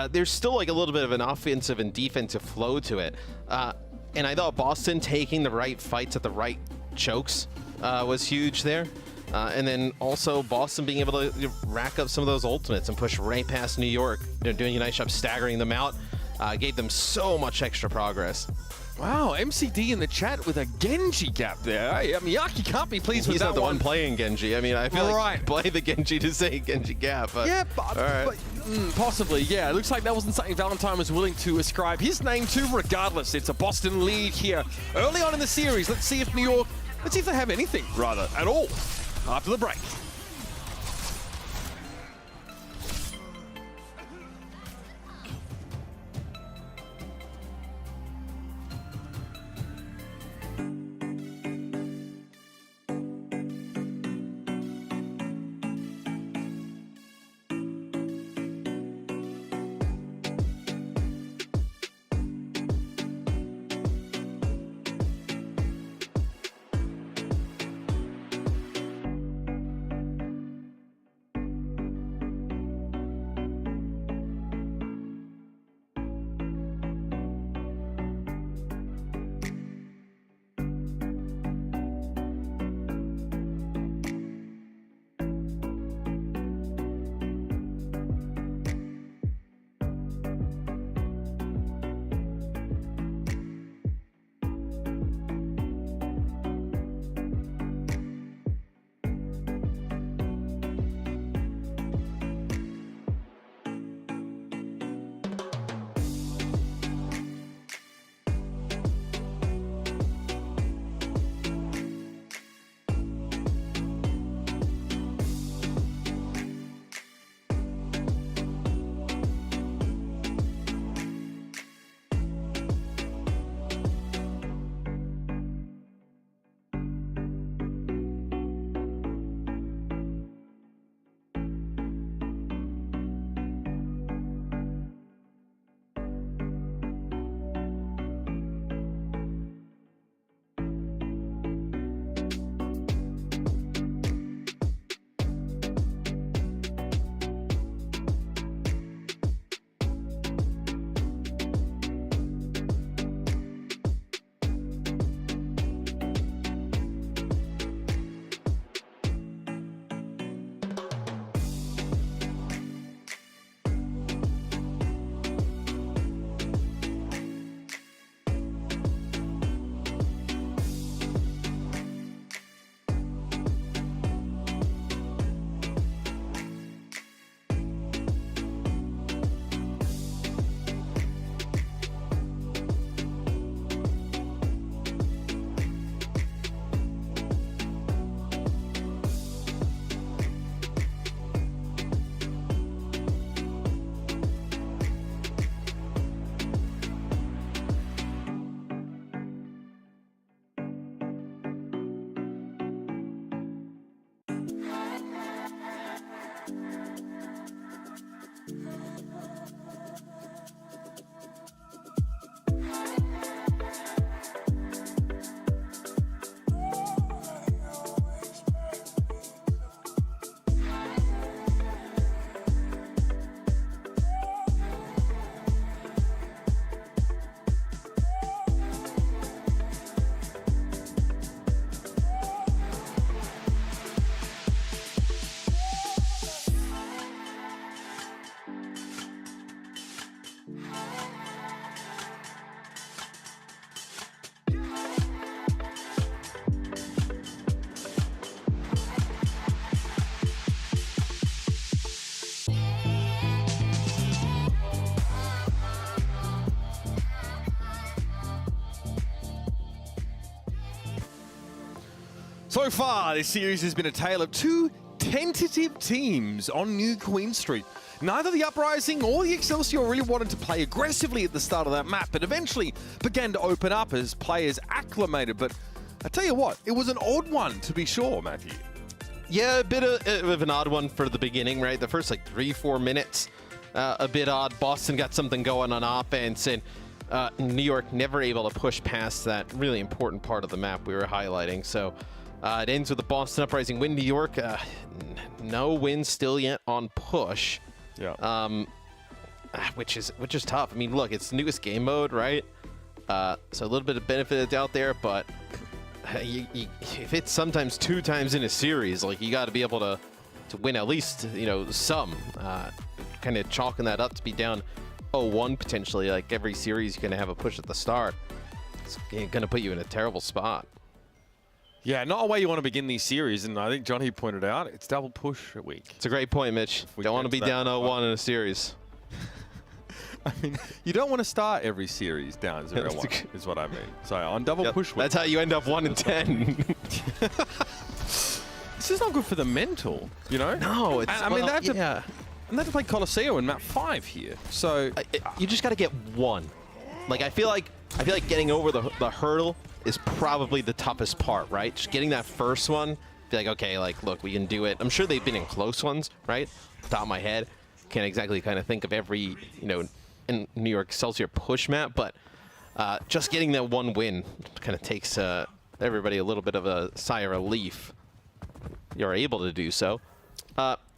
there's still like a little bit of an offensive and defensive flow to it. And I thought Boston taking the right fights at the right chokes was huge there. And then also Boston being able to rack up some of those ultimates and push right past New York. They're doing a nice job staggering them out. Gave them so much extra progress. Wow, MCD in the chat with a Genji gap there. I mean, Yaki can't be pleased with He's that not the one playing Genji. I mean, I feel like play the Genji to say Genji gap. But, yeah, but possibly, yeah. It looks like that wasn't something Valentine was willing to ascribe his name to. Regardless, it's a Boston lead here early on in the series. Let's see if New York, let's see if they have anything, rather, at all, after the break. So far, this series has been a tale of two tentative teams on New Queen Street. Neither the Uprising or the Excelsior really wanted to play aggressively at the start of that map, but eventually began to open up as players acclimated. But I tell you what, it was an odd one to be sure, Matthew. Yeah, a bit of an odd one for the beginning, right? The first like 3-4 minutes, a bit odd. Boston got something going on offense, and New York never able to push past that really important part of the map we were highlighting. So it ends with the Boston Uprising win. New York, no win still yet on push. Yeah. Which is tough. I mean, look, it's the newest game mode, right? So a little bit of benefit of doubt there, but if it's sometimes 2 times in a series, like you got to be able to win at least, you know, some. Kind of chalking that up to be down 0-1 potentially. Like every series, you're gonna have a push at the start. It's gonna put you in a terrible spot. Yeah, not a way you want to begin these series, and I think Johnny pointed out it's double push a week. It's a great point, Mitch. Don't want to be down 0-1 in a series. I mean, you don't want to start every series down 0-1, is what I mean. So on double push week. That's how you end up 1-10. This is not good for the mental, you know? No, it's... I mean, they have to play Colosseo in map 5 here, so... You just got to get one. Like, I feel like getting over the hurdle is probably the toughest part, right? Just getting that first one, be like, okay, like, look, we can do it. I'm sure they've been in close ones, right? Top of my head, can't exactly kind of think of every, you know, in New York Excelsior push map, but just getting that one win kind of takes everybody a little bit of a sigh of relief. You're able to do so.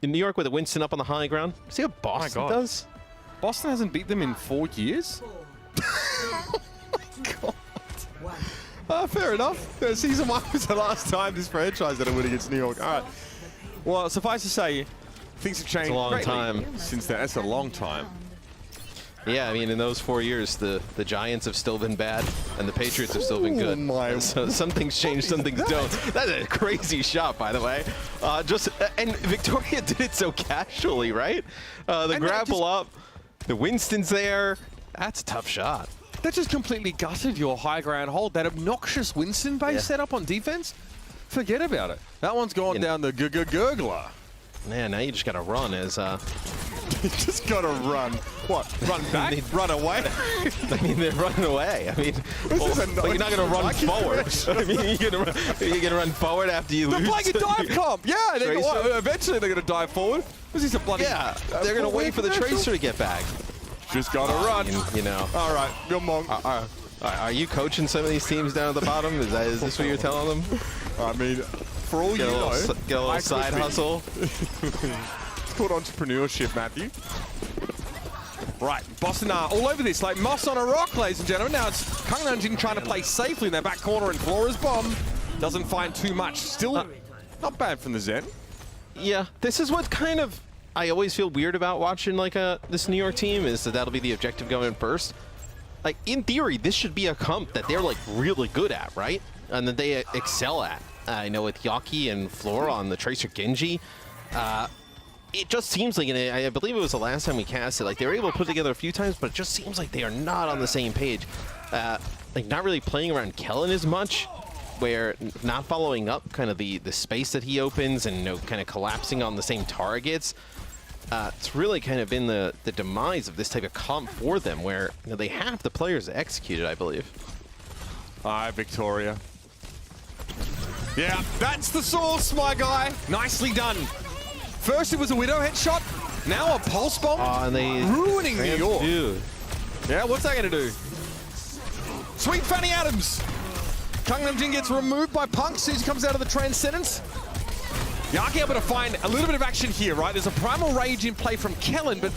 In New York with a Winston up on the high ground. See what Boston does? Boston hasn't beat them in 4 years? Oh my God. Fair enough. Season 1 was the last time this franchise had a win against New York. All right. Well, suffice to say, things have changed. It's a long time. Since then. That's a long time. Yeah, I mean, in those 4 years, the Giants have still been bad, and the Patriots have still been good. So some things change, some things don't. That's a crazy shot, by the way. And Victoria did it so casually, right? The grapple up, the Winston's there. That's a tough shot. That just completely gutted your high ground hold. That obnoxious Winston base setup on defense. Forget about it. That one's gone down the gurgler. Man, now you just got to run as... You just got to run. What? Run back? Run away? I mean, they're running away. I mean, but you're not going to run forward. I mean, you're going to run forward after you lose. They're playing a dive comp. Yeah, eventually they're going to dive forward. Was this a bloody... Yeah, they're going to wait for the Tracer to get back. Just got to run. You know. All right, good monk. Are you coaching some of these teams down at the bottom? Is this what you're telling them? I mean, for all you know... Get a little side hustle. It's called entrepreneurship, Matthew. Right, Boston are all over this, like moss on a rock, ladies and gentlemen. Now it's Kung Nanjing trying to play safely in their back corner, and Flora's bomb doesn't find too much. Still not bad from the Zen. Yeah, this is what kind of I always feel weird about watching like this New York team, is that that'll be the objective going first. Like, in theory, this should be a comp that they're like really good at, right? And that they excel at. I know with Yaki and Flora on the Tracer Genji, it just seems like, and I believe it was the last time we cast it, like they were able to put together a few times, but it just seems like they are not on the same page. Like not really playing around Kellen as much, where not following up kind of the space that he opens and, you know, kind of collapsing on the same targets. It's really kind of been the demise of this type of comp for them, where, you know, they have the players to execute it, I believe. Hi, Victoria. Yeah, that's the source, my guy. Nicely done. First it was a Widow headshot, now a Pulse Bomb, and they ruining New York. Yeah, what's that going to do? Sweet Fanny Adams. Kung Namjin gets removed by Punk as soon as he comes out of the Transcendence. Yaki able to find a little bit of action here, right? There's a Primal Rage in play from Kellen, but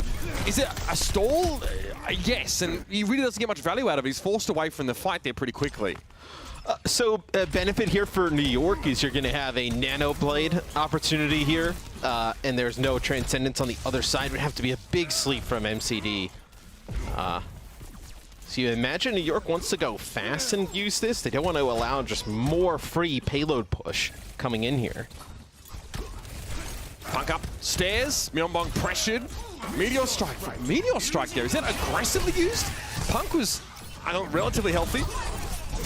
is it a stall? Yes, and he really doesn't get much value out of it. He's forced away from the fight there pretty quickly. So a benefit here for New York is you're going to have a Nano Blade opportunity here, and there's no Transcendence on the other side. It would have to be a big sleep from MCD. So you imagine New York wants to go fast and use this. They don't want to allow just more free payload push coming in here. Punk up stairs, Myeonbong pressured. Meteor Strike. Meteor Strike there. Is that aggressively used? Punk was, I don't know, relatively healthy.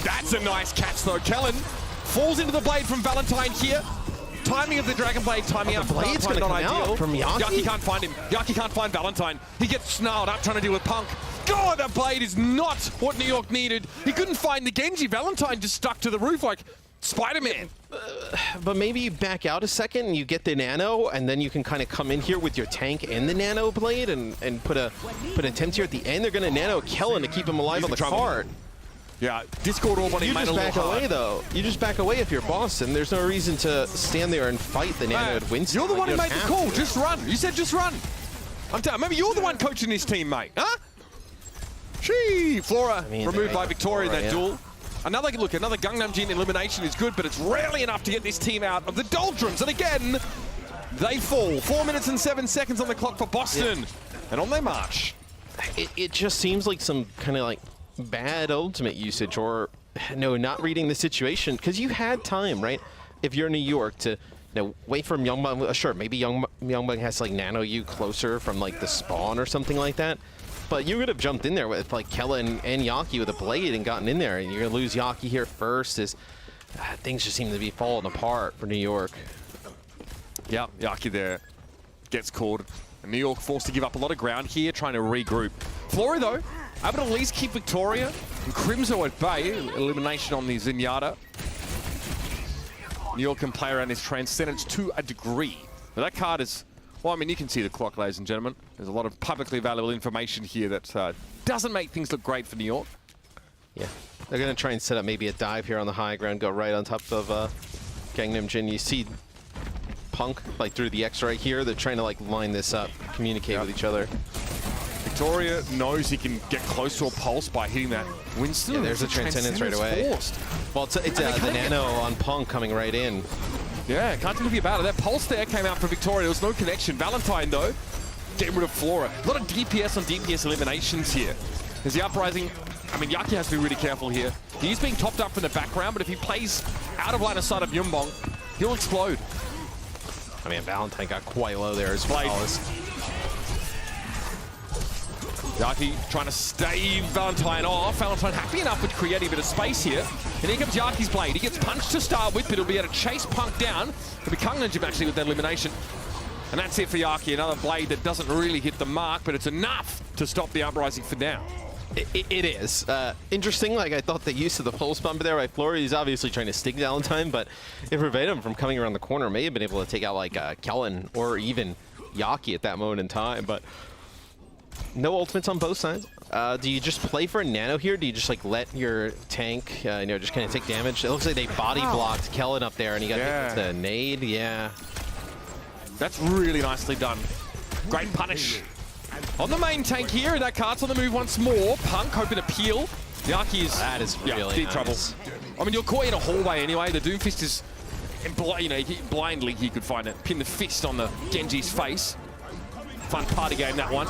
That's a nice catch though. Kellen Falls into the blade from Valentine here. Timing of the Dragon Blade, timing out from blade's Valentine, gonna not come ideal. out from Yaki? Yaki can't find him. Yaki can't find Valentine. He gets snarled up trying to deal with Punk. God, that blade is not what New York needed. He couldn't find the Genji. Valentine just stuck to the roof like Spider-Man. But maybe you back out a second and you get the nano, and then you can kind of come in here with your tank and the nano blade and put a attempt here at the end. They're going to nano Kellen to keep him alive on the cart. Yeah, Discord Orb on him You made just a little back hard. away, though. You just back away if you're Boston. There's no reason to stand there and fight the nano at Winston. You're the one You who don't made the have call. to. Just run. You said just run. I'm telling you, maybe you're the one coaching this team, mate. Huh? Gee, Flora removed by Victoria in that duel. Another Gangnam Jin elimination is good, but it's rarely enough to get this team out of the doldrums. And again, they fall. 4 minutes and 7 seconds on the clock for Boston. And on their march. It just seems like some kind of like bad ultimate usage, or no, not reading the situation, because you had time, right? If you're New York to wait for Myungbang, sure, maybe Myungbang has to like nano you closer from like the spawn or something like that. But you would have jumped in there with like Kellen and Yaki with a blade and gotten in there, and you're gonna lose Yaki here first. As things just seem to be falling apart for New York. Yeah, Yaki there gets called. And New York forced to give up a lot of ground here, trying to regroup. Flora, though, able to at least keep Victoria and Crimzo at bay. Elimination on the Zenyatta. New York can play around his Transcendence to a degree. But that card is, well, I mean, you can see the clock, ladies and gentlemen. There's a lot of publicly available information here that doesn't make things look great for New York. Yeah, they're going to try and set up maybe a dive here on the high ground, go right on top of Gangnam Jin. You see Punk like through the X right here. They're trying to like line this up, communicate with each other. Victoria knows he can get close to a pulse by hitting that Winston. Yeah, there's a Transcendence right away. Forced. Well, it's the nano on Punk coming right in. Yeah, can't do anything about it. That pulse there came out for Victoria. There was no connection. Valentine, though, getting rid of Flora. A lot of DPS on DPS eliminations here. There's the Uprising. I mean, Yaki has to be really careful here. He's being topped up from the background, but if he plays out of line of sight of Myungbang, he'll explode. I mean, Valentine got quite low there as well. Yaki trying to stave Valentine off. Valentine happy enough with creating a bit of space here. And here comes Yaki's blade. He gets punched to start with, but he'll be able to chase Punk down. It'll be Gangnam actually with that elimination. And that's it for Yaki. Another blade that doesn't really hit the mark, but it's enough to stop the Uprising for now. It is. Interesting, like I thought the use of the pulse bump there by Flora, he's obviously trying to stick Valentine, but it prevented him from coming around the corner. May have been able to take out like Kellen or even Yaki at that moment in time, but no ultimates on both sides. Do you just play for a nano here? Do you just like let your tank, just kind of take damage? It looks like they body blocked Kellen up there and he got hit with the nade. Yeah. That's really nicely done. Great punish. On the main tank here, that card's on the move once more. Punk hoping to peel. Yaki is really deep nice. trouble. I mean, you're caught in a hallway anyway. The Doomfist is, blindly he could find it. Pin the fist on the Genji's face. Fun party game, that one.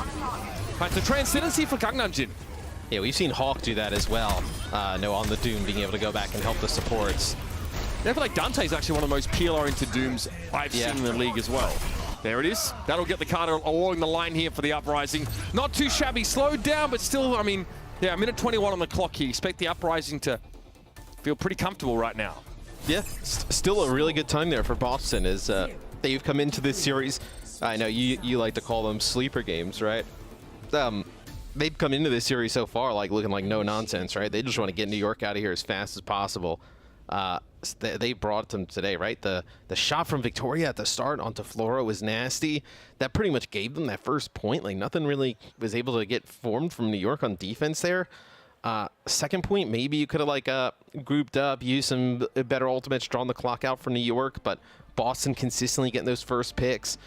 Right, the Transcendency for Gangnam Jin. Yeah, we've seen Hawk do that as well. On the Doom, being able to go back and help the supports. I feel like Dante's actually one of the most peel-oriented Dooms I've seen in the league as well. There it is. That'll get the card along the line here for the Uprising. Not too shabby. Slowed down, but still, I mean, yeah, a minute 21 on the clock here. Expect the Uprising to feel pretty comfortable right now. Yeah, still a really good time there for Boston as they've come into this series. I know you like to call them sleeper games, right? They've come into this series so far like looking like no nonsense, right? They just want to get New York out of here as fast as possible. They brought them today, right? The shot from Victoria at the start onto Flora was nasty. That pretty much gave them that first point. Like nothing really was able to get formed from New York on defense there. Second point, maybe you could have like grouped up, used some better ultimates, drawn the clock out for New York, but Boston consistently getting those first picks.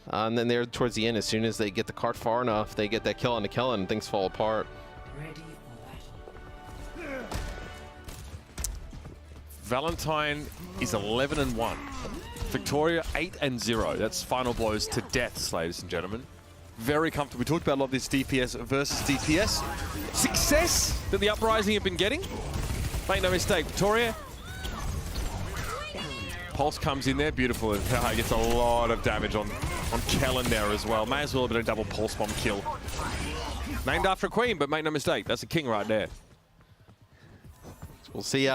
And then there towards the end, as soon as they get the cart far enough, they get that kill on the Kellen and things fall apart. Valentine is 11-1. Victoria 8-0. That's final blows to deaths, ladies and gentlemen. Very comfortable. We talked about a lot of this DPS versus DPS success that the Uprising have been getting. Make no mistake, Victoria. Pulse comes in there, beautiful. He gets a lot of damage on Kellen there as well. May as well have been a double pulse bomb kill. Named after a queen, but make no mistake, that's a king right there. We'll see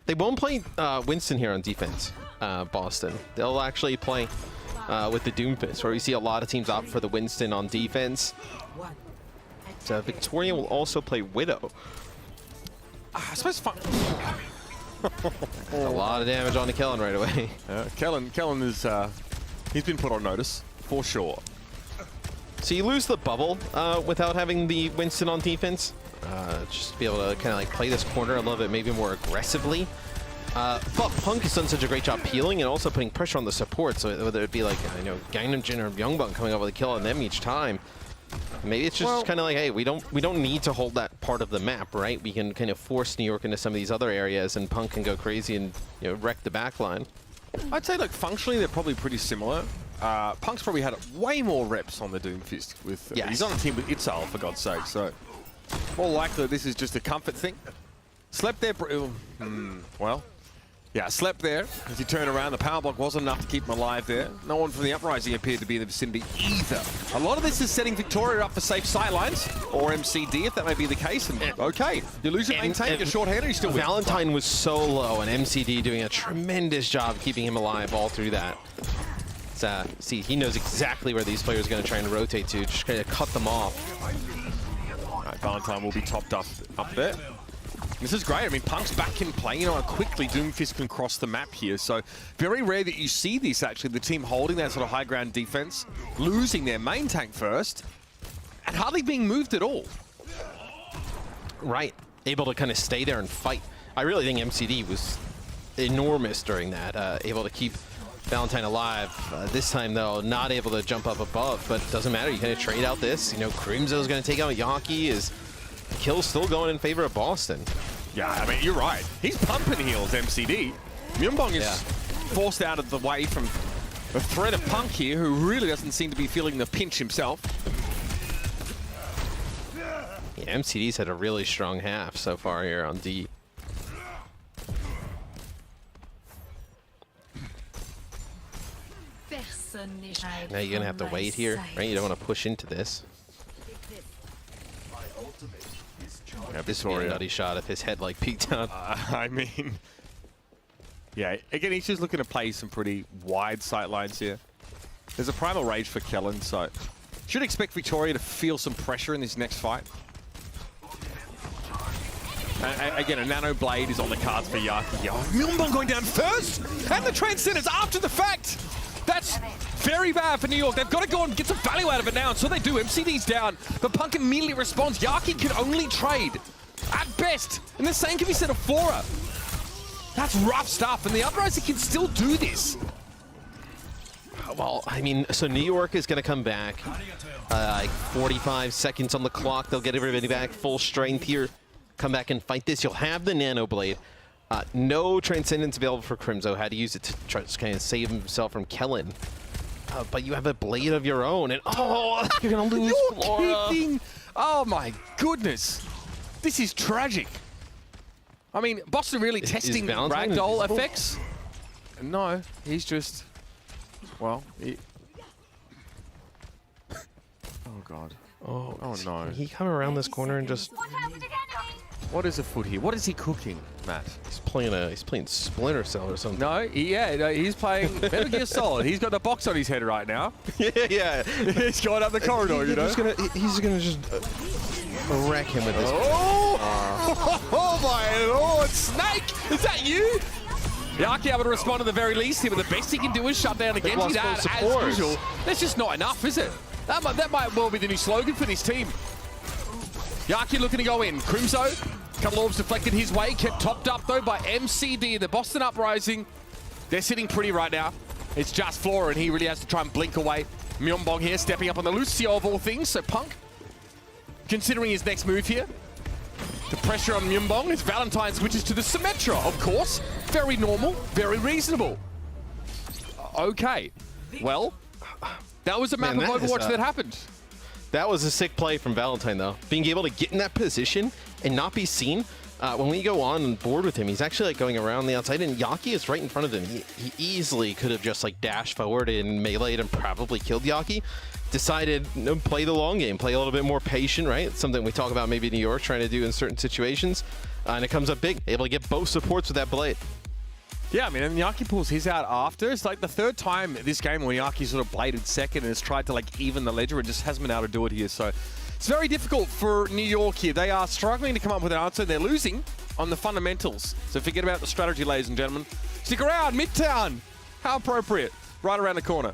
They won't play Winston here on defense, Boston. They'll actually play with the Doomfist, where we see a lot of teams opt for the Winston on defense. So Victoria will also play Widow. I suppose A lot of damage on to Kellen right away. Kellen is he's been put on notice for sure. So you lose the bubble without having the Winston on defense. Just to be able to kind of like play this corner a little bit maybe more aggressively. But Punk has done such a great job peeling and also putting pressure on the support. So whether it be like Gangnam Jin or Youngbun coming over the kill on them each time. Maybe it's just kind of like, hey, we don't need to hold that part of the map, right? We can kind of force New York into some of these other areas, and Punk can go crazy and wreck the backline. I'd say, like, functionally they're probably pretty similar. Punk's probably had way more reps on the Doomfist with. Yes. He's on a team with NYXL, for God's sake. So more likely this is just a comfort thing. Slept there. Well. Yeah, slept there. As he turned around, the power block wasn't enough to keep him alive there. No one from the Uprising appeared to be in the vicinity either. A lot of this is setting Victoria up for safe sightlines, or MCD if that may be the case. And okay, you lose your main tank, you're short-handed, you still win. Valentine was so low, and MCD doing a tremendous job keeping him alive all through that. See, he knows exactly where these players are going to try and rotate to, just kind of cut them off. All right, Valentine will be topped up there. This is great. I mean, Punk's back in play. You know how quickly Doomfist can cross the map here. So very rare that you see this, actually. The team holding that sort of high ground defense, losing their main tank first, and hardly being moved at all. Right. Able to kind of stay there and fight. I really think MCD was enormous during that. Able to keep Valentine alive. This time, though, not able to jump up above, but doesn't matter. You kind of trade out this. Crimzo's going to take out Yaki. The kill's still going in favor of Boston. Yeah, I mean, you're right. He's pumping heals, MCD. Myunbong is forced out of the way from the threat of Punk here, who really doesn't seem to be feeling the pinch himself. Yeah, MCD's had a really strong half so far here on D. Now you're going to have to wait here, right? You don't want to push into this. Yeah, this would be a nutty shot if his head like peeked out. I mean, yeah, again, he's just looking to play some pretty wide sight lines here. There's a primal rage for Kellen, so should expect Victoria to feel some pressure in this next fight. Again, a nano blade is on the cards for Yaki. Myunbong going down first, and the Transcenders after the fact. That's very bad for New York. They've got to go and get some value out of it now, and so they do. MCD's down, but Punk immediately responds. Yaki can only trade, at best, and the same can be said of Flora. That's rough stuff, and the Uprising can still do this. Well, I mean, so New York is going to come back. Like 45 seconds on the clock. They'll get everybody back full strength here. Come back and fight this. You'll have the Nano Blade. No Transcendence available for Crimzo. Had to use it to try to kind of save himself from Kellen. But you have a blade of your own, and you're going to lose Flora. You're kidding! Oh my goodness. This is tragic. I mean, Boston really testing ragdoll effects? No, he's just... Well, oh God. Oh no. He come around this corner and just... What is afoot here? What is he cooking, Matt? He's playing Splinter Cell or something. No, he's playing Metal Gear Solid. He's got the box on his head right now. Yeah. He's going up the corridor, you know. He's gonna just wreck him with this. Oh my Lord, Snake! Is that you? Yaki able to respond to the very least here, but the best he can do is shut down again. He's out as usual. That's just not enough, is it? That might well be the new slogan for this team. Yaki looking to go in. Crimzo, a couple orbs deflected his way, kept topped up though by MCD. The Boston Uprising, they're sitting pretty right now. It's just Flora, and he really has to try and blink away. Myunbong here stepping up on the Lucio of all things, so Punk considering his next move here. The pressure on Myunbong as Valentine switches to the Symmetra, of course. Very normal, very reasonable. Okay, well, that was a map of Overwatch that happened. That was a sick play from Valentine, though. Being able to get in that position and not be seen. When we go on board with him, he's actually like going around the outside, and Yaki is right in front of him. He easily could have just like dashed forward and meleeed and probably killed Yaki. decided, play the long game, play a little bit more patient, right? It's something we talk about maybe New York trying to do in certain situations. And it comes up big, able to get both supports with that blade. Yeah, I mean, and Yaki pulls his out after. It's like the third time this game when Yaki sort of bladed second and has tried to like even the ledger and just hasn't been able to do it here. So it's very difficult for New York here. They are struggling to come up with an answer. They're losing on the fundamentals. So forget about the strategy, ladies and gentlemen. Stick around, Midtown. How appropriate. Right around the corner.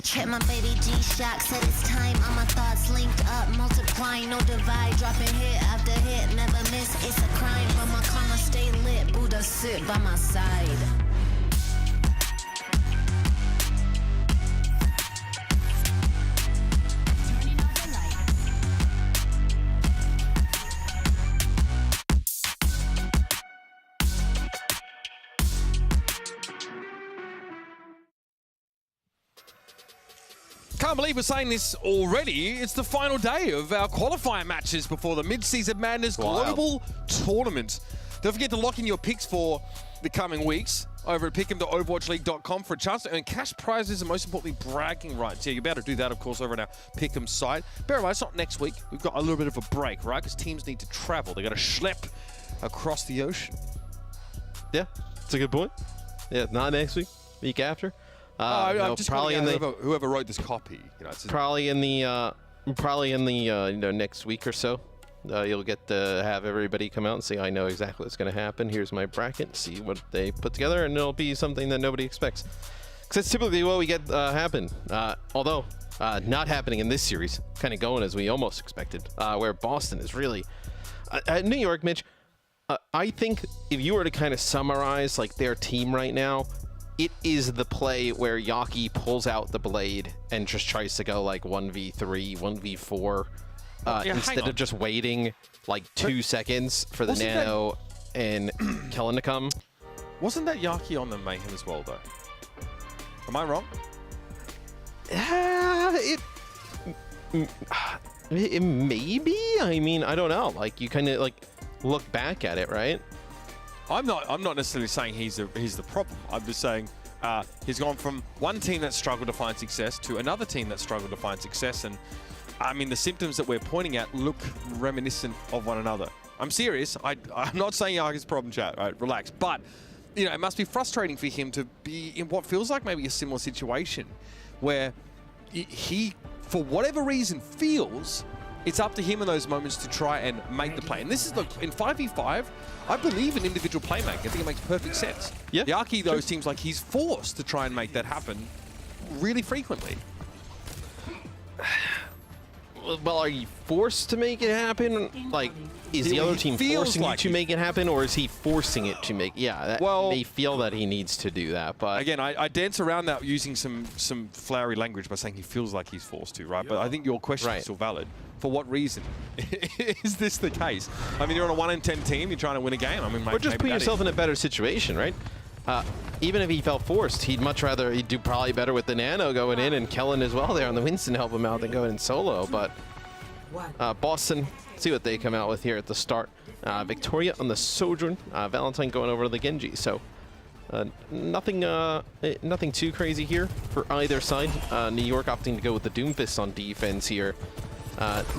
Hit my baby G-Shock, said it's time. All my thoughts linked up, multiplying, no divide. Dropping hit after hit, never miss, it's a crime. But my karma stay lit, Buddha sit by my side. can't believe we're saying this already. It's the final day of our qualifier matches before the Midseason Madness Global Tournament. Don't forget to lock in your picks for the coming weeks over at pick'em.overwatchleague.com for a chance to earn cash prizes and most importantly bragging rights. Yeah, you'll be able to do that, of course, over on our Pick'em site. Bear in mind, it's not next week. We've got a little bit of a break, right? Because teams need to travel. They got to schlep across the ocean. Yeah, that's a good point. Yeah, not next week, week after. I'm just probably in whoever wrote this copy. You know, probably in the next week or so. You'll get to have everybody come out and say, I know exactly what's going to happen. Here's my bracket. See what they put together, and it'll be something that nobody expects. Because that's typically what we get happen. Although not happening in this series, kind of going as we almost expected, where Boston is really New York, Mitch. I think if you were to kind of summarize like their team right now, it is the play where Yaki pulls out the blade and just tries to go like 1v3, 1v4, instead of just waiting like 2 seconds for the Nano and Kellen to come. Wasn't that Yaki on the Mayhem as well, though? Am I wrong? It maybe. I mean, I don't know. Like you kind of like look back at it, right? I'm not necessarily saying he's the problem. I'm just saying he's gone from one team that struggled to find success to another team that struggled to find success, and I mean the symptoms that we're pointing at look reminiscent of one another. I'm serious. I'm not saying Yaki's problem, chat. Right, relax. But you know, it must be frustrating for him to be in what feels like maybe a similar situation, where he, for whatever reason, feels it's up to him in those moments to try and make the play. And this is the in 5v5. I believe in individual playmaking. I think it makes perfect sense. Yeah. Yaki, though, seems like he's forced to try and make that happen really frequently. Well, are you forced to make it happen? Like, is the other team forcing you to make it happen, or is he forcing it to make? Yeah, they feel that he needs to do that. But again, I dance around that using some flowery language by saying he feels like he's forced to, right? But I think your question is still valid. For what reason is this the case? I mean, you're on a 1 in 10 team. You're trying to win a game. I mean, or just put yourself in a better situation, right? Even if he felt forced, he'd do probably better with the Nano going in and Kellen as well there on the Winston to help him out than going in solo. But Boston, see what they come out with here at the start. Victoria on the Sojourn, Valentine going over to the Genji. So nothing too crazy here for either side. New York opting to go with the Doomfist on defense here.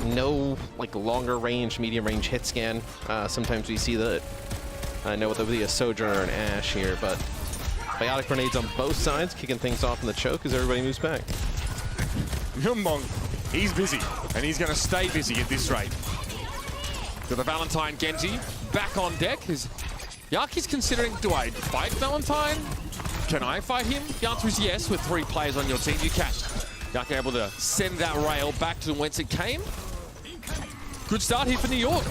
No like longer range, medium range hit scan. Sometimes we see that. I know there'll be a Sojourner and Ash here, but biotic grenades on both sides, kicking things off in the choke as everybody moves back. Yumbong, he's busy, and he's going to stay busy at this rate. So the Valentine Genji back on deck. Yaki's considering, do I fight Valentine? Can I fight him? The answer is yes, with 3 players on your team, you can. Yaki able to send that rail back to whence it came. Good start here for New York.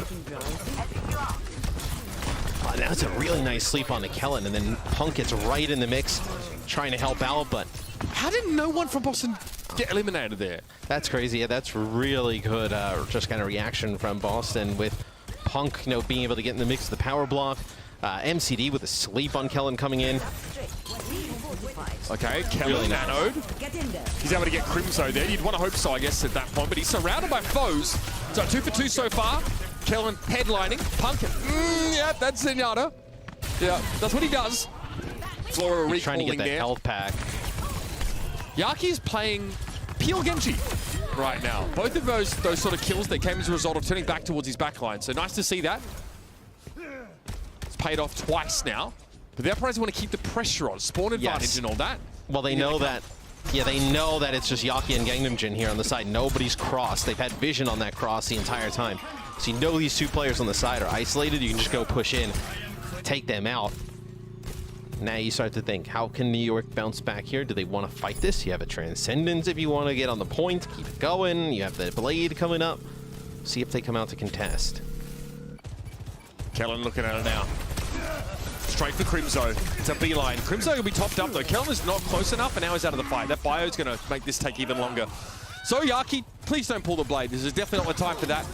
That's a really nice sleep on the Kellen, and then Punk gets right in the mix, trying to help out, but how did no one from Boston get eliminated there? That's crazy. Yeah, that's really good just kind of reaction from Boston with Punk, being able to get in the mix of the power block. MCD with a sleep on Kellen coming in. Okay, Kellen really nanoed. He's able to get Crimso there. You'd want to hope so, I guess, at that point, but he's surrounded by foes. So 2 for 2 so far. Kellen headlining. Punk. Yeah, that's Zenyatta. Yeah, that's what he does. Flora trying to get that health pack. Yaki's playing Peel Genji right now. Both of those sort of kills that came as a result of turning back towards his backline. So nice to see that. It's paid off twice now. But the operators want to keep the pressure on. Spawn advantage and all that. Well, they know that. Yeah, they know that it's just Yaki and Gangnam Jin here on the side. Nobody's crossed. They've had vision on that cross the entire time. So you know these 2 players on the side are isolated. You can just go push in, take them out. Now you start to think, how can New York bounce back here? Do they want to fight this? You have a Transcendence if you want to get on the point. Keep it going. You have the Blade coming up. See if they come out to contest. Kellen looking at it now. Straight for Crimso. It's a beeline. Crimso will be topped up though. Kellen is not close enough and now he's out of the fight. That bio is going to make this take even longer. So Yaki, please don't pull the blade. This is definitely not the time for that.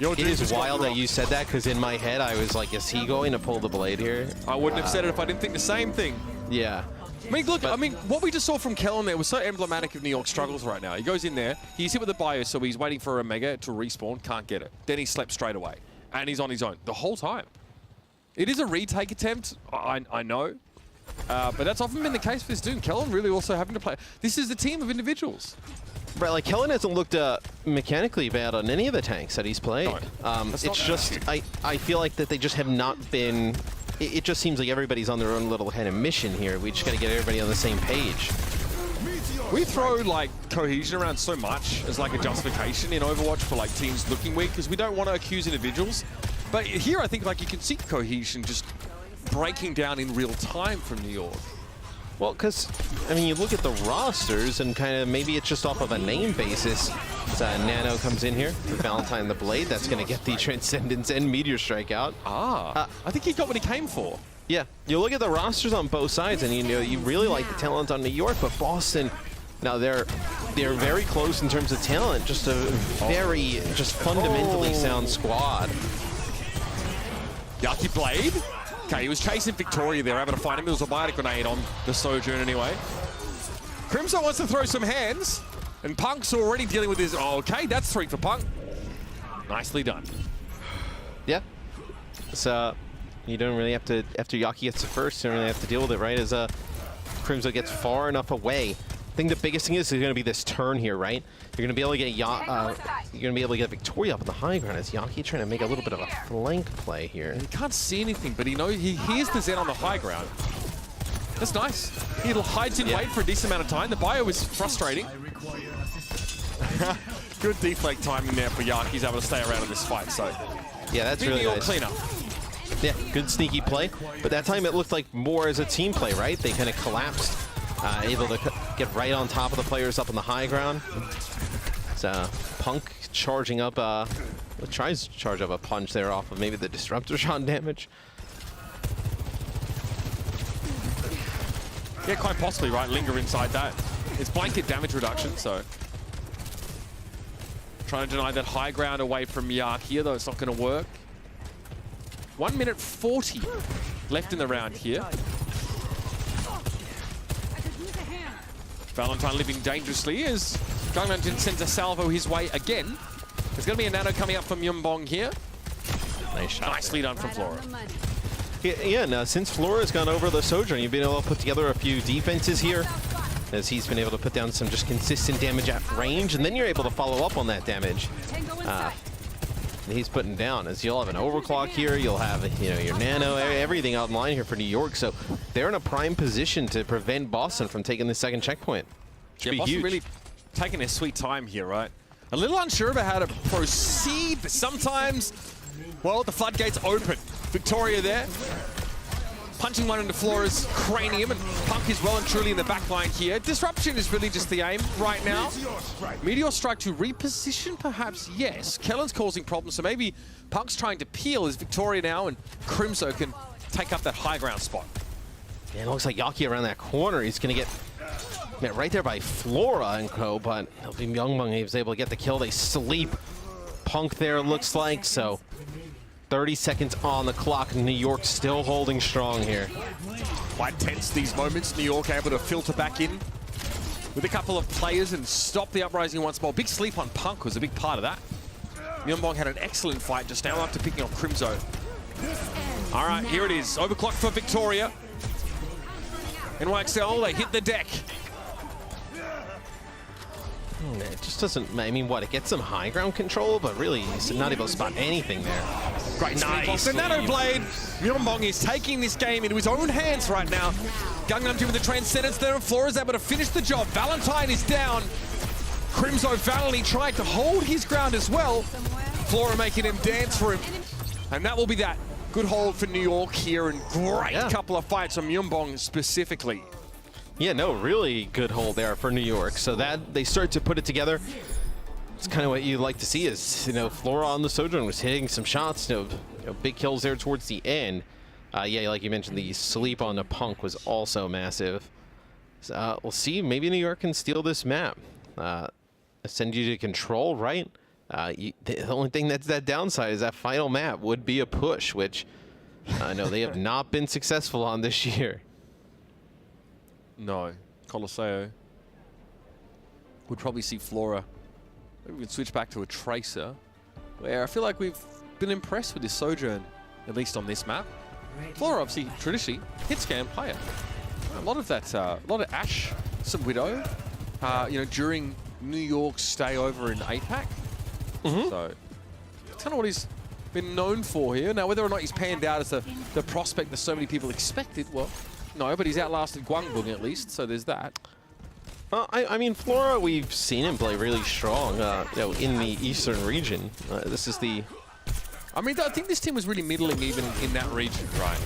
It is wild that you said that, because in my head I was like, is he going to pull the blade here? I wouldn't have said it if I didn't think the same thing. Yeah. I mean, look, what we just saw from Kellen there was so emblematic of New York's struggles right now. He goes in there, he's hit with the bio, so he's waiting for a Mega to respawn, can't get it. Then he slept straight away, and he's on his own the whole time. It is a retake attempt, I know, but that's often been the case for this dude. Kellen really also having to play. This is the team of individuals. Right, like Kellen hasn't looked mechanically bad on any of the tanks that he's played. It's just, I feel like that they just have not been, it just seems like everybody's on their own little kind of mission here. We just got to get everybody on the same page. We throw like cohesion around so much as like a justification in Overwatch for like teams looking weak because we don't want to accuse individuals. But here I think like you can see cohesion just breaking down in real time from New York. Well, because, I mean, you look at the rosters and kind of maybe it's just off of a name basis. Nano comes in here for Valentine the Blade. That's going to get the Transcendence and Meteor Strike out. I think he got what he came for. Yeah, you look at the rosters on both sides and you know, you really like the talent on New York, but Boston, now they're very close in terms of talent. Just a very, just fundamentally sound squad. Yaki Blade. Okay, he was chasing Victoria there, able to find him. There was a biotic grenade on the Sojourn anyway. Crimson wants to throw some hands, and Punk's already dealing with his... Oh, okay, that's 3 for Punk. Nicely done. Yeah. So, you don't really have to... After Yaki gets the first, you don't really have to deal with it, right? As Crimson gets far enough away. I think the biggest thing is going to be this turn here, right? You're going to be able to get you're going to be able to get Victoria up on the high ground as Yaki trying to make a little bit of a flank play here. And he can't see anything, but he hears the Zen on the high ground. That's nice. He hides in wait for a decent amount of time. The bio is frustrating. Good deflect timing there for Yaki. He's able to stay around in this fight. So yeah, that's really nice. Cleanup. Yeah, good sneaky play. But that time it looked like more as a team play, right? They kind of collapsed. Able to get right on top of the players up on the high ground. It's Punk charging up, tries to charge up a punch there off of maybe the Disruptor shot damage. Yeah, quite possibly, right? Linger inside that. It's blanket damage reduction, so. Trying to deny that high ground away from Yak here, though it's not going to work. 1 minute 40 left in the round here. Valentine living dangerously as Gangnam sends a salvo his way again. There's going to be a nano coming up from Yumbong here. Nice shot. Nicely done from Flora. Yeah, now since Flora's gone over the Sojourn, you've been able to put together a few defenses here as he's been able to put down some just consistent damage at range, and then you're able to follow up on that damage. He's putting down as you'll have an overclock here, you'll have your nano, everything online here for New York, so they're in a prime position to prevent Boston from taking the second checkpoint. Yeah, Boston really taking their sweet time here, right? A little unsure about how to proceed, but sometimes, well, the floodgates open. Victoria there, punching one into Flora's cranium, and Punk is well and truly in the back line here. Disruption is really just the aim right now. Meteor Strike to reposition, perhaps, yes. Kellen's causing problems, so maybe Punk's trying to peel as Victoria now, and Crimso can take up that high ground spot. Yeah, it looks like Yaki around that corner. He's going to get right there by Flora and co, but Youngmung, he was able to get the kill. They sleep. Punk there, it looks like, so 30 seconds on the clock. New York still holding strong here. Quite tense these moments. New York able to filter back in with a couple of players and stop the uprising once more. Big sleep on Punk was a big part of that. Myeonbong had an excellent fight just now after picking up Crimso. All right, here it is. Overclock for Victoria. NYXL, they hit the deck. It just doesn't, I mean, what, it gets some high ground control, but really he's not able to spot anything there. Great nice. The Nano Blade. Myeonbong is taking this game into his own hands right now. Gangnam Team with the Transcendence there, and Flora's able to finish the job. Valentine is down. Crimso valiantly tried to hold his ground as well. Flora making him dance for him. And that will be that. Good hold for New York here, and great couple of fights on Myeonbong specifically. Yeah, no, really good hold there for New York. So that they start to put it together. It's kind of what you like to see is, Flora on the Sojourn was hitting some shots, big kills there towards the end. Yeah, like you mentioned, the sleep on the Punk was also massive. So, we'll see, maybe New York can steal this map. Send you to control, right? The only thing that's that downside is that final map would be a push, which I know they have not been successful on this year. No. Colosseo. We'd probably see Flora. Maybe we could switch back to a Tracer, where I feel like we've been impressed with this Sojourn, at least on this map. Flora obviously traditionally hit scam higher. A lot of that, a lot of Ashe, some Widow, you know, during New York's stay over in APAC. So it's kind of what he's been known for here. Now, whether or not he's panned out as the prospect that so many people expected, well, no, but he's outlasted Guangbong at least, so there's that. I mean, Flora, we've seen him play really strong, you know, in the Eastern region. This is the... I mean, I think this team was really middling even in that region, right?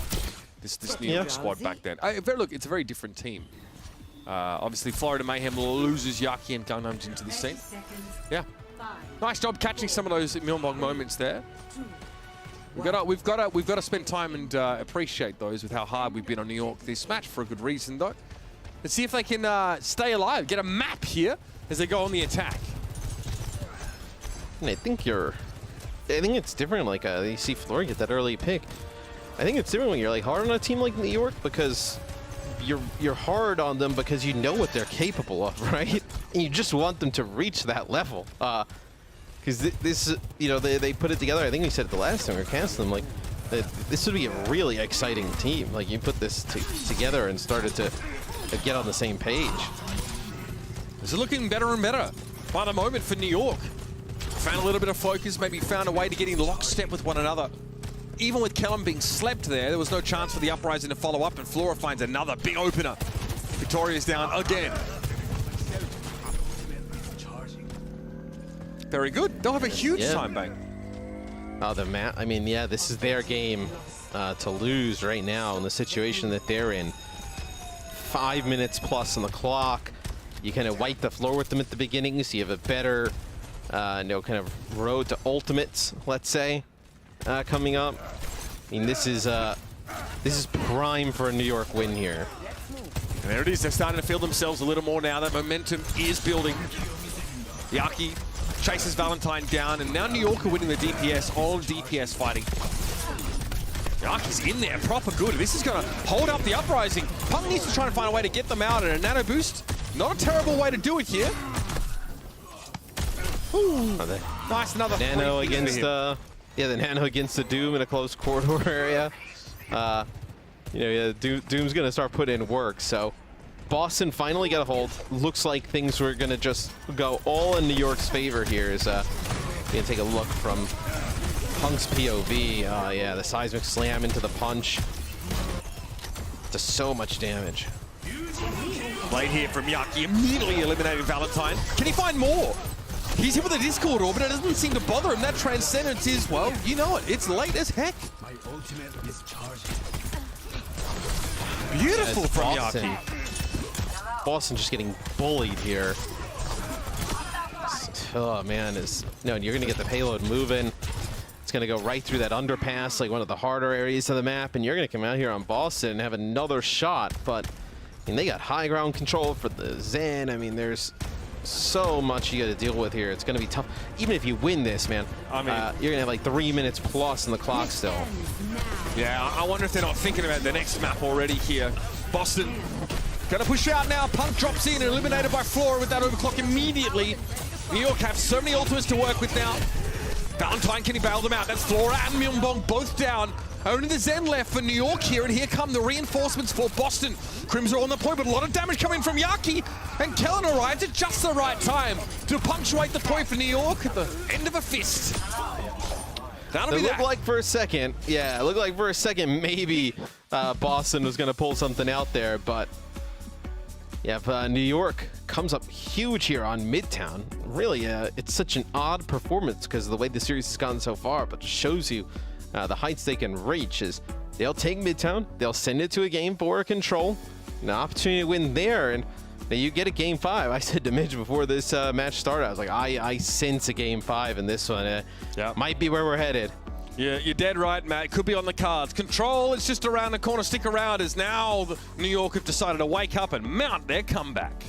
This New York squad back then. Look, it's a very different team. Obviously, Florida Mayhem loses Yaki and Gangnam into the scene. Yeah. Nice job catching some of those Myeonbong moments there. We've got to spend time and appreciate those with how hard we've been on New York this match for a good reason, though. Let's see if they can stay alive, get a map here as they go on the attack. And I think it's different. Like you see Flora get that early pick. I think it's different when you're like hard on a team like New York because you're hard on them because you know what they're capable of, right? And you just want them to reach that level. Because this, you know, they put it together. I think we said it the last time we were casting them. Like this would be a really exciting team. Like you put this together and started to get on the same page. This is looking better and better by the moment for New York. Found a little bit of focus, maybe found a way to get in lockstep with one another. Even with Kellum being slept there was no chance for the Uprising to follow up, and Flora finds another big opener. Victoria's down again. Very good. They'll have a huge time bank. Oh, the map. I mean, yeah, this is their game to lose right now in the situation that they're in. 5 minutes plus on the clock. You kind of wipe the floor with them at the beginning, so you have a better, you know, kind of road to ultimates, let's say, coming up. I mean, this is prime for a New York win here. And there it is. They're starting to feel themselves a little more now. That momentum is building. Yaki chases Valentine down, and now New York are winning the DPS, all DPS fighting. Yaki's in there, proper good. This is going to hold up the Uprising. Punk needs to try and find a way to get them out, and a nano boost. Not a terrible way to do it here. Ooh. Nice, another nano against the nano against the Doom in a close corridor area. You know, yeah, Doom's going to start putting in work, so Boston finally got a hold. Looks like things were going to just go all in New York's favor here. Is going to take a look from Punk's POV. Yeah, the seismic slam into the punch. Does so much damage. Blade here from Yaki, immediately eliminating Valentine. Can he find more? He's hit with a Discord orb, but it doesn't seem to bother him. That Transcendence is, well, you know it. It's late as heck. My ultimate is charging. Beautiful from Yaki. Boston just getting bullied here. Oh man, no, you're gonna get the payload moving. It's gonna go right through that underpass, like one of the harder areas of the map, and you're gonna come out here on Boston and have another shot. But I mean, they got high ground control for the Zen. I mean, there's so much you got to deal with here. It's gonna be tough. Even if you win this, man, I mean, you're gonna have like 3 minutes plus on the clock still. Yeah, I wonder if they're not thinking about the next map already here. Boston gonna push out now. Punk drops in, eliminated by Flora with that overclock immediately. New York have so many ultimates to work with now. Valentine, can he bail them out? That's Flora and Myeonbong both down. Only the Zen left for New York here, and here come the reinforcements for Boston. Crims are on the point, but a lot of damage coming from Yaki, and Kellen arrives at just the right time to punctuate the point for New York at the end of a fist. That'll be that. It looked like for a second, yeah, it looked like for a second maybe Boston was going to pull something out there, but yeah, New York comes up huge here on Midtown. Really, it's such an odd performance because of the way the series has gone so far, but it shows you the heights they can reach. Is they'll take Midtown, they'll send it to a game 4 control, an opportunity to win there, and then you get a game 5. I said to Midge before this match started, I was like, I sense a game 5 in this one. Might be where we're headed. Yeah, you're dead right, Matt. Could be on the cards. Control, it's just around the corner. Stick around, as now New York have decided to wake up and mount their comeback.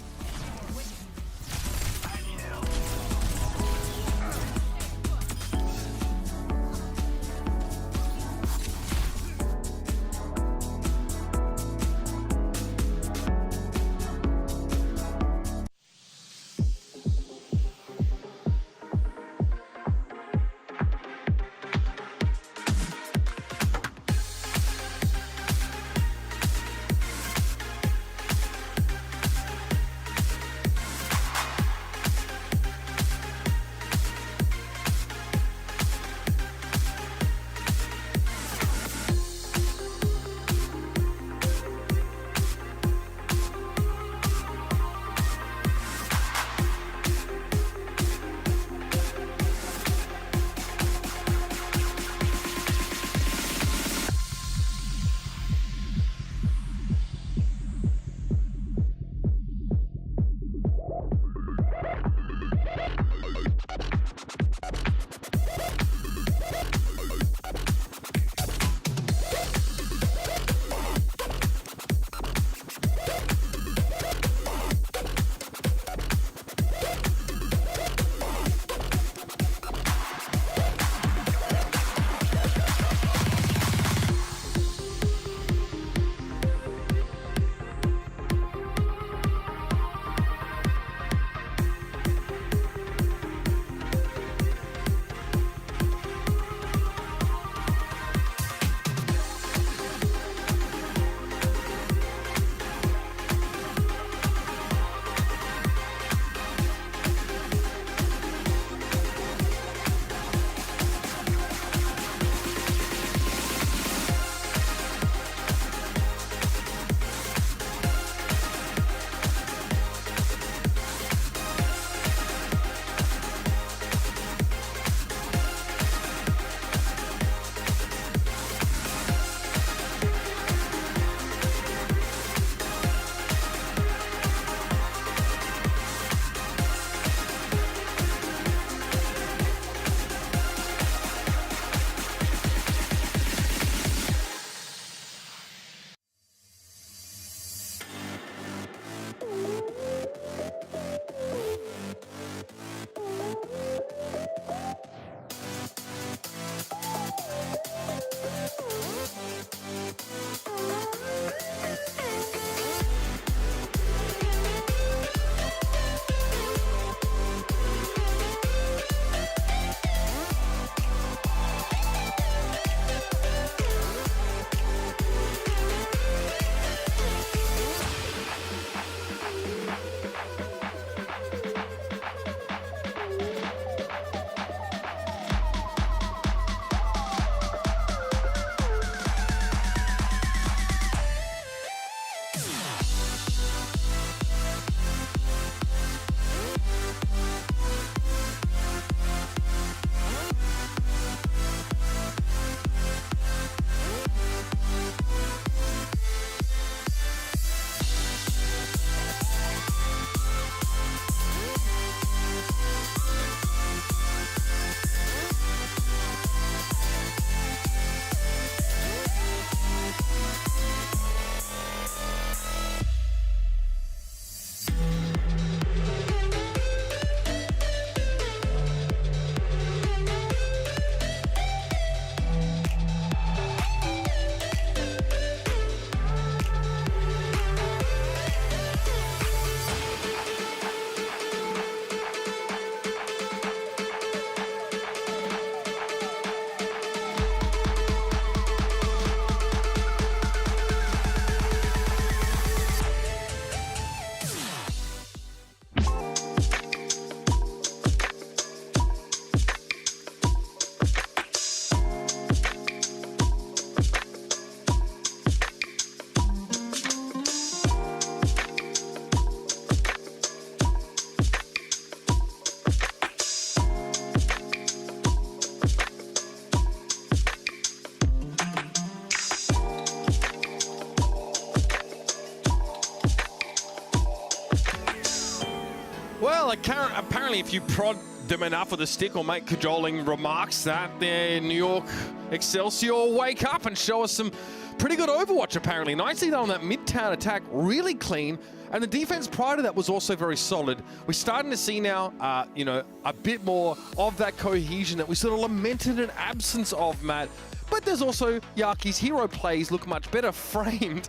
apparently if you prod them enough with a stick or make cajoling remarks, that the New York Excelsior wake up and show us some pretty good Overwatch, apparently. Nicely done on that Midtown attack, really clean. And the defense prior to that was also very solid. We're starting to see now, you know, a bit more of that cohesion that we sort of lamented an absence of, Matt. But there's also Yaki's hero plays look much better framed,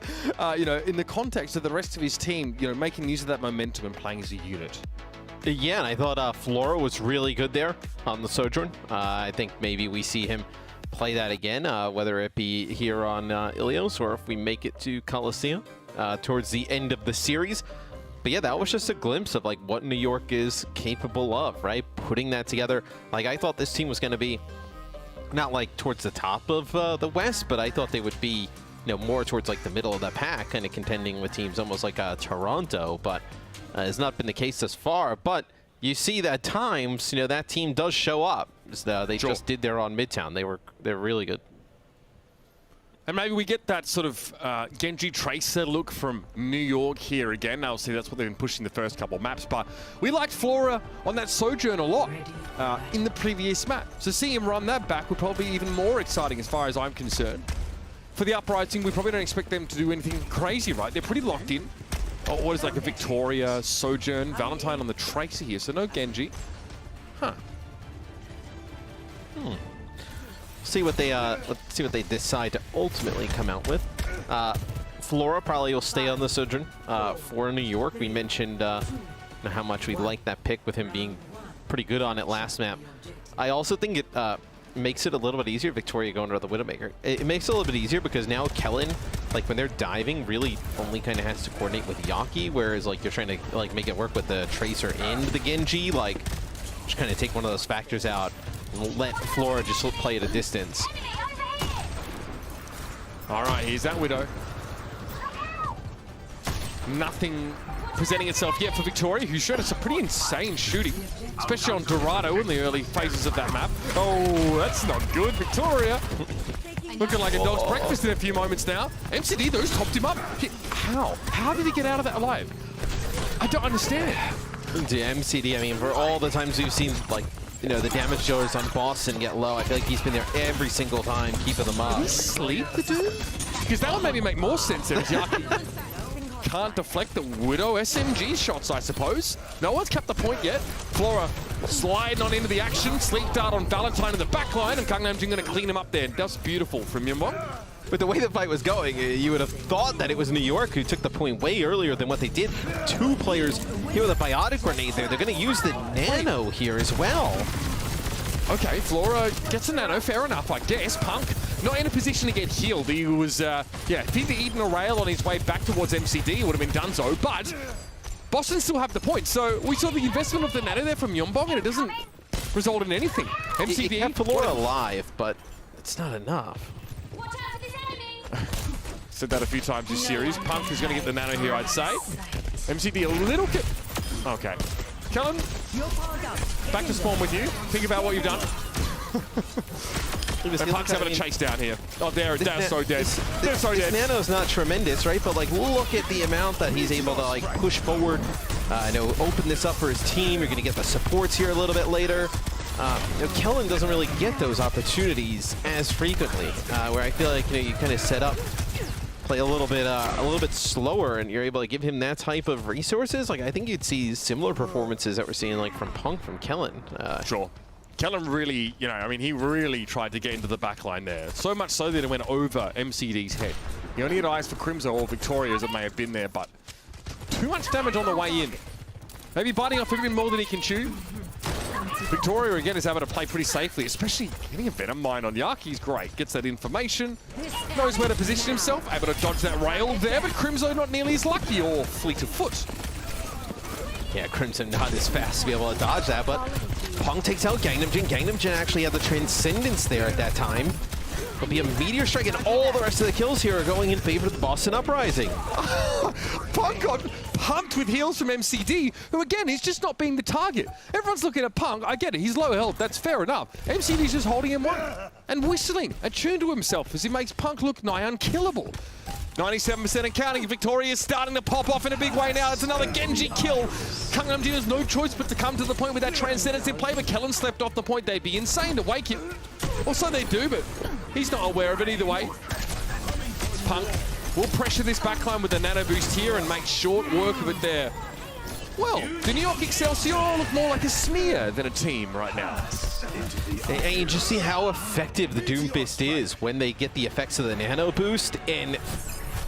you know, in the context of the rest of his team, you know, making use of that momentum and playing as a unit. Yeah, and I thought Flora was really good there on the Sojourn. I think maybe we see him play that again, whether it be here on Ilios or if we make it to Coliseum towards the end of the series. But yeah, that was just a glimpse of like what New York is capable of, right? Putting that together. Like I thought this team was going to be not like towards the top of the West, but I thought they would be, you know, more towards like the middle of the pack, kind of contending with teams almost like Toronto, but has not been the case thus far. But you see that at times, you know, that team does show up. They just did there on Midtown. They're really good. And maybe we get that sort of Genji Tracer look from New York here again. Obviously, that's what they've been pushing the first couple of maps. But we liked Flora on that Sojourn a lot in the previous map. So see him run that back would probably be even more exciting as far as I'm concerned. For the Uprising, we probably don't expect them to do anything crazy, right? They're pretty locked in. Oh, what is like a Victoria, Sojourn, Valentine on the Tracer here. So no Genji. Huh. See what they let's see what they decide to ultimately come out with. Flora probably will stay on the Sojourn for New York. We mentioned how much we like that pick with him being pretty good on it last map. I also think it makes it a little bit easier, Victoria going to the Widowmaker. It makes it a little bit easier because now Kellen, like when they're diving, really only kind of has to coordinate with Yaki, whereas like you're trying to like make it work with the Tracer and the Genji, like just kind of take one of those factors out and let Flora just play at a distance. All right, here's that Widow. Nothing presenting itself yet for Victoria, who showed us a pretty insane shooting, especially on Dorado in the early phases of that map. Oh, that's not good, Victoria. Looking like a dog's breakfast in a few moments now. MCD, those topped him up. How? How did he get out of that alive? I don't understand. To MCD, I mean, for all the times we've seen, like, you know, the damage dealers on Boston get low, I feel like he's been there every single time, keeping them up. Did he sleep, the dude? Because that would maybe make more sense if Yaki can't deflect the Widow SMG shots, I suppose. No one's kept the point yet. Flora sliding on into the action, sleep dart on Valentine in the backline, and Gangnam Jin going to clean him up there. That's beautiful from Yunbong. But the way the fight was going, you would have thought that it was New York who took the point way earlier than what they did. Two players here with a biotic grenade there. They're going to use the nano here as well. Okay, Flora gets a nano, fair enough, I guess. Punk not in a position to get healed. He was, yeah, if he'd eaten a rail on his way back towards MCD, it would have been done so, but Boston still have the point. So we saw the investment of the nano there from Yunbong, and it doesn't result in anything. MCD... He kept Flora alive, but it's not enough. Said that a few times this series. Punk is going to get the nano here, I'd say. MCD a little bit... Okay. Kellen, back to spawn with you. Think about what you've done. And Punk's having a chase down here. Oh, they're so dead. They're so dead. His nano's not tremendous, right? But like, look at the amount that he's able to like push forward. You know, open this up for his team. You're going to get the supports here a little bit later. You know, Kellen doesn't really get those opportunities as frequently, where I feel like, you know, you kind of set up, play a little bit slower, and you're able to give him that type of resources. Like, I think you'd see similar performances that we're seeing like from Punk, from Kellen. Sure. Kellen really, you know, I mean, he really tried to get into the backline there. So much so that it went over MCD's head. He only had eyes for Crimson or Victoria as it may have been there, but too much damage on the way in. Maybe biting off a bit more than he can chew. Victoria, again, is able to play pretty safely, especially getting a Venom Mine on Yaki is great. Gets that information, knows where to position himself, able to dodge that rail there, but Crimson not nearly as lucky, or fleet of foot. Yeah, Crimson not as fast to be able to dodge that, but Punk takes out Gangnam Jin. Gangnam Jin actually had the Transcendence there at that time. It'll be a Meteor Strike, and all the rest of the kills here are going in favor of the Boston Uprising. Punk got pumped with heals from MCD, who again, is just not being the target. Everyone's looking at Punk. I get it, he's low health, that's fair enough. MCD's just holding him one and whistling, attuned to himself as he makes Punk look nigh unkillable. 97% and counting. Victoria is starting to pop off in a big way now. It's another Genji kill. Gangnam Jin has no choice but to come to the point with that Transcendence in play, but Kellen slept off the point. They'd be insane to wake him. Also, they do, but he's not aware of it either way. Punk will pressure this backline with the nano boost here and make short work of it there. Well, the New York Excelsior look more like a smear than a team right now. And you just see how effective the Doomfist is when they get the effects of the nano boost, and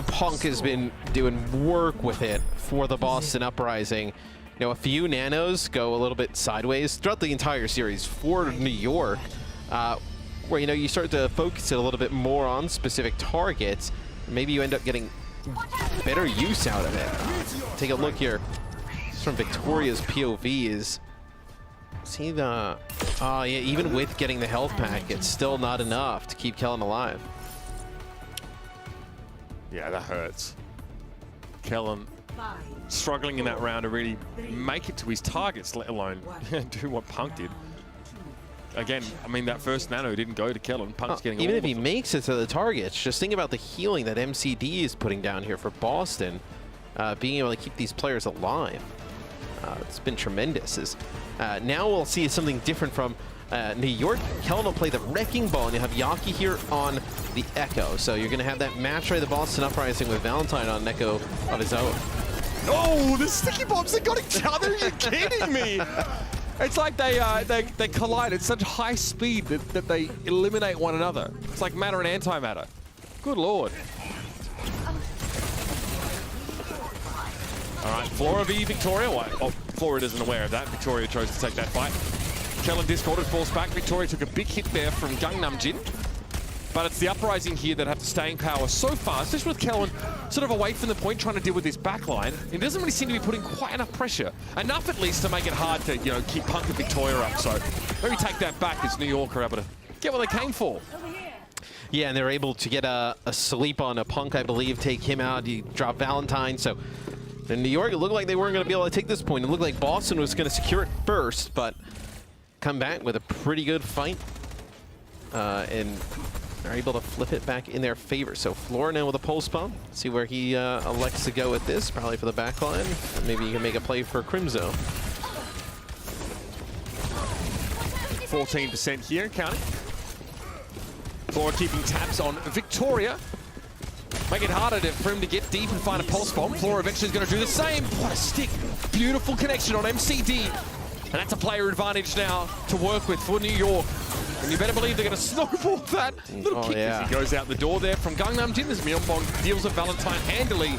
Punk has been doing work with it for the Boston Uprising. You know, a few nanos go a little bit sideways throughout the entire series for New York, where, you know, you start to focus it a little bit more on specific targets. Maybe you end up getting better use out of it. Take a look here. From Victoria's POV is, see the, yeah, even with getting the health pack, it's still not enough to keep Kellen alive. Yeah, that hurts. Kellen struggling in that round to really make it to his targets, let alone do what Punk did. Again, I mean, that first nano didn't go to Kellen. Punk's getting even all if he makes it to the targets, just think about the healing that MCD is putting down here for Boston, being able to keep these players alive. It's been tremendous. Now we'll see something different from New York. Kellen will play the Wrecking Ball, and you have Yaki here on the Echo. So you're going to have that match right, the Boston Uprising with Valentine on an Echo of his own. Oh, the sticky bombs, they got each other. Are you kidding me? It's like they collide at such high speed that they eliminate one another. It's like matter and antimatter. Good lord. All right, Flora v Victoria. Oh, Flora isn't aware of that. Victoria chose to take that fight. Kellen discorded, falls back. Victoria took a big hit there from Gangnam Jin. But it's the Uprising here that have the staying power so far, especially with Kellen sort of away from the point trying to deal with this backline. It doesn't really seem to be putting quite enough pressure. Enough at least to make it hard to, you know, keep Punk and Victoria up. So maybe take that back as New York are able to get what they came for. Yeah, and they're able to get a sleep on a Punk, I believe, take him out. You drop Valentine, so in New York, it looked like they weren't going to be able to take this point. It looked like Boston was going to secure it first, but come back with a pretty good fight, and are able to flip it back in their favor. So Flora now with a pulse bomb. See where he elects to go with this, probably for the backline. Maybe he can make a play for Crimzo. 14% here, counting. Flora keeping tabs on Victoria. Make it harder for him to get deep and find a pulse bomb. Flora eventually is going to do the same. What a stick. Beautiful connection on MCD. And that's a player advantage now to work with for New York. And you better believe they're going to snowball that little kick as he goes out the door there from Gangnam Jin. As Myeonbong deals with Valentine handily.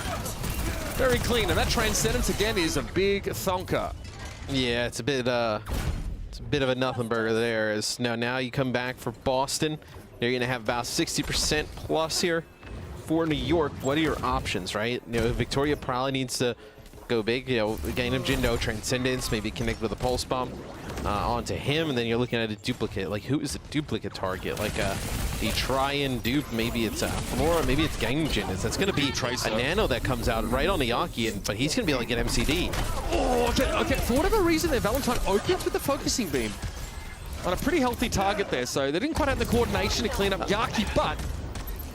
Very clean. And that Transcendence again is a big thonker. Yeah, it's a bit of a nothing burger there. As now you come back for Boston. You're going to have about 60% plus here for New York. What are your options, right? You know, Victoria probably needs to go big. You know, Gangnam Jin, no Transcendence, maybe connect with a pulse bomb onto him, and then you're looking at a duplicate. Like, who is the duplicate target? Like the try-and dupe, maybe it's Flora, maybe it's Gangnam Jin. That's going to be a nano that comes out right on the Yaki, but he's going to be able to get MCD. Oh, okay. For whatever reason, their Valentine opens with the focusing beam on a pretty healthy target there, so they didn't quite have the coordination to clean up Yaki, but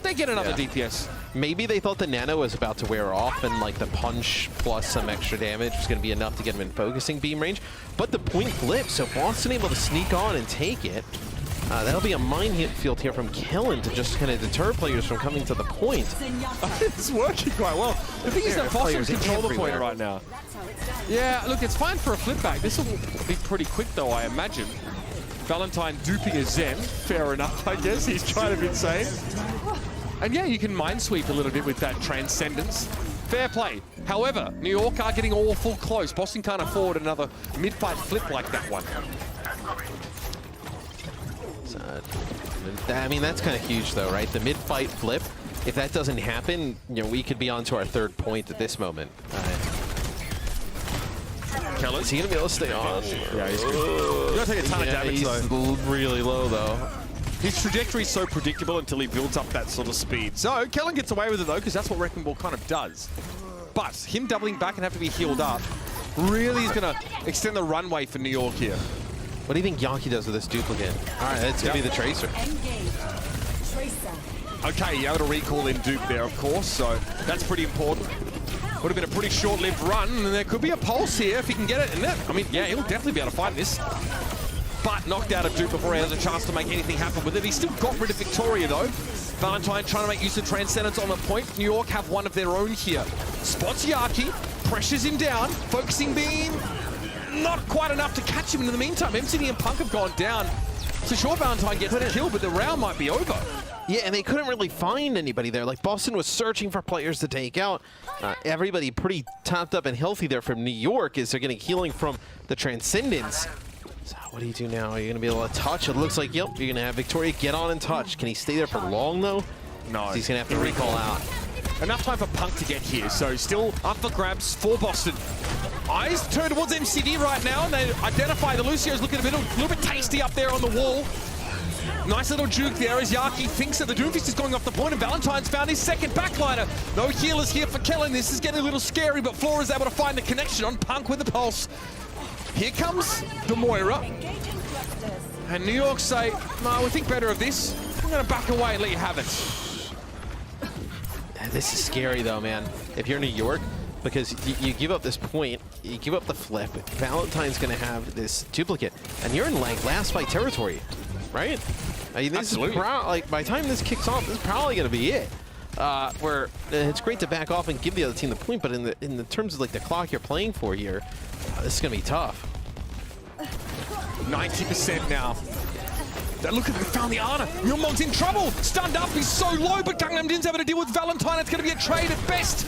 they get another DPS. Maybe they thought the nano was about to wear off and like the punch plus some extra damage was going to be enough to get him in focusing beam range. But the point flipped, so Boston able to sneak on and take it. That'll be a minefield here from Kellen to just kind of deter players from coming to the point. It's working quite well. The thing is that Boston control the point right now. Yeah, look, it's fine for a flip back. This will be pretty quick though, I imagine. Valentine duping a Zen, fair enough, I guess. He's kind of insane. And yeah, you can minesweep a little bit with that Transcendence. Fair play. However, New York are getting awful close. Boston can't afford another mid-fight flip like that one. I mean, that's kind of huge though, right? The mid-fight flip, if that doesn't happen, you know, we could be on to our third point at this moment. Is he going to be able to stay on? Yeah, he's going to take a ton of damage he's though. Really low though. His trajectory is so predictable until he builds up that sort of speed. So Kellen gets away with it though, because that's what Wrecking Ball kind of does. But him doubling back and have to be healed up really is going to extend the runway for New York here. What do you think Yaki does with this duplicate? All right, that's going to be the Tracer. Okay, you able to recall in Duke there, of course, so that's pretty important. Would have been a pretty short-lived run, and there could be a pulse here if he can get it. And I mean, yeah, he'll definitely be able to fight this. But knocked out of Duke before he has a chance to make anything happen with it. He's still got rid of Victoria, though. Valentine trying to make use of Transcendence on the point. New York have one of their own here. Spots Yaki, pressures him down, focusing beam. Not quite enough to catch him. In the meantime, MCD and Punk have gone down. So sure, Valentine gets the kill, but the round might be over. Yeah, and they couldn't really find anybody there. Like, Boston was searching for players to take out. Everybody pretty topped up and healthy there from New York as they're getting healing from the Transcendence. So what do you do now? Are you going to be able to touch? It looks like, yep, you're going to have Victoria get on and touch. Can he stay there for long, though? No. He's going to have to recall out. Enough time for Punk to get here, so still up for grabs for Boston. Eyes turn towards MCD right now, and they identify the Lucio's looking a little bit tasty up there on the wall. Nice little juke there as Yaki thinks that the Doomfist is going off the point, and Valentine's found his second backliner. No healers here for Kellen. This is getting a little scary, but Flora is able to find the connection on Punk with the pulse. Here comes the Moira. And New York say, no, we think better of this. We're going to back away and let you have it. This is scary, though, man. If you're New York, because you give up this point, you give up the flip. Valentine's going to have this duplicate, and you're in like last fight territory, right? I mean, this Absolutely. is like by the time this kicks off, this is probably going to be it. Where it's great to back off and give the other team the point, but in the terms of like the clock you're playing for here, this is going to be tough. 90% now. Look at, they found the Ana. Myungmong's in trouble. Stunned up, he's so low, but Gangnam Din's able to deal with Valentine. It's going to be a trade at best.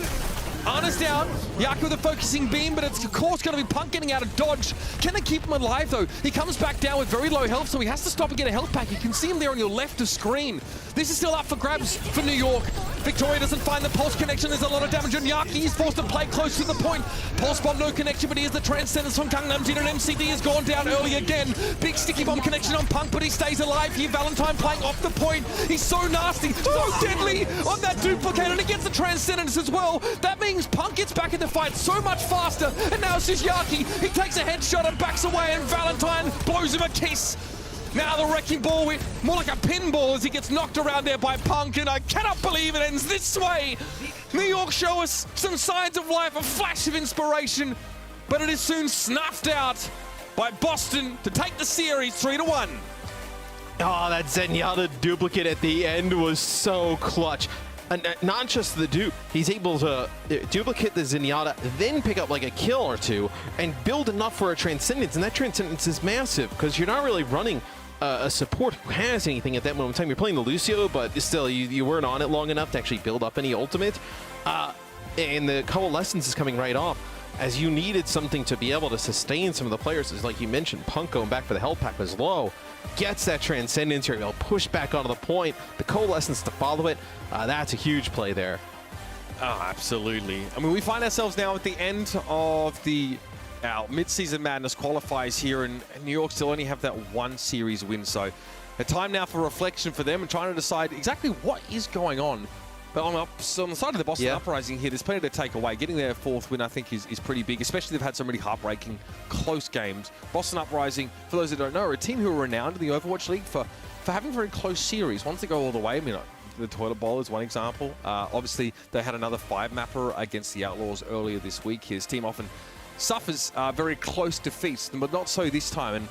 Ana's down. Yaki with a focusing beam, but it's of course going to be Punk getting out of dodge. Can they keep him alive, though? He comes back down with very low health, so he has to stop and get a health pack. You can see him there on your left of screen. This is still up for grabs for New York. Victoria doesn't find the pulse connection. There's a lot of damage on Yaki. He's forced to play close to the point. Pulse bomb, no connection, but he has the Transcendence from Gangnam Din, and MCD has gone down early again. Big sticky bomb connection on Punk, but he stays alive here. Valentine playing off the point. He's so nasty, so deadly on that duplicate, and he gets the Transcendence as well. That means Punk gets back in the fight so much faster, and now it's just Yaki. He takes a headshot and backs away, and Valentine blows him a kiss. Now the wrecking ball, more like a pinball as he gets knocked around there by Punk, and I cannot believe it ends this way. New York show us some signs of life, a flash of inspiration, but it is soon snuffed out by Boston to take the series 3-1. Oh, that Zenyatta duplicate at the end was so clutch. And not just the dupe, he's able to duplicate the Zenyatta, then pick up like a kill or two, and build enough for a Transcendence. And that Transcendence is massive, because you're not really running a support who has anything at that moment in time. You're playing the Lucio, but still, you weren't on it long enough to actually build up any ultimate. And the Coalescence is coming right off, as you needed something to be able to sustain some of the players. As like you mentioned, Punk going back for the health pack was low. Gets that Transcendence, you're able to push back onto the point, the Coalescence to follow it. That's a huge play there. Oh, absolutely. I mean, we find ourselves now at the end of the Mid-Season Madness qualifiers here, and New York still only have that one series win. So a time now for reflection for them and trying to decide exactly what is going on. But on the side of the Boston Uprising here, there's plenty to take away. Getting their fourth win, I think, is pretty big, especially they've had some really heartbreaking, close games. Boston Uprising, for those that don't know, are a team who are renowned in the Overwatch League for having very close series. Once they go all the way, I mean, the Toilet Bowl is one example. Obviously, they had another 5-mapper against the Outlaws earlier this week. His team often suffers very close defeats, but not so this time. And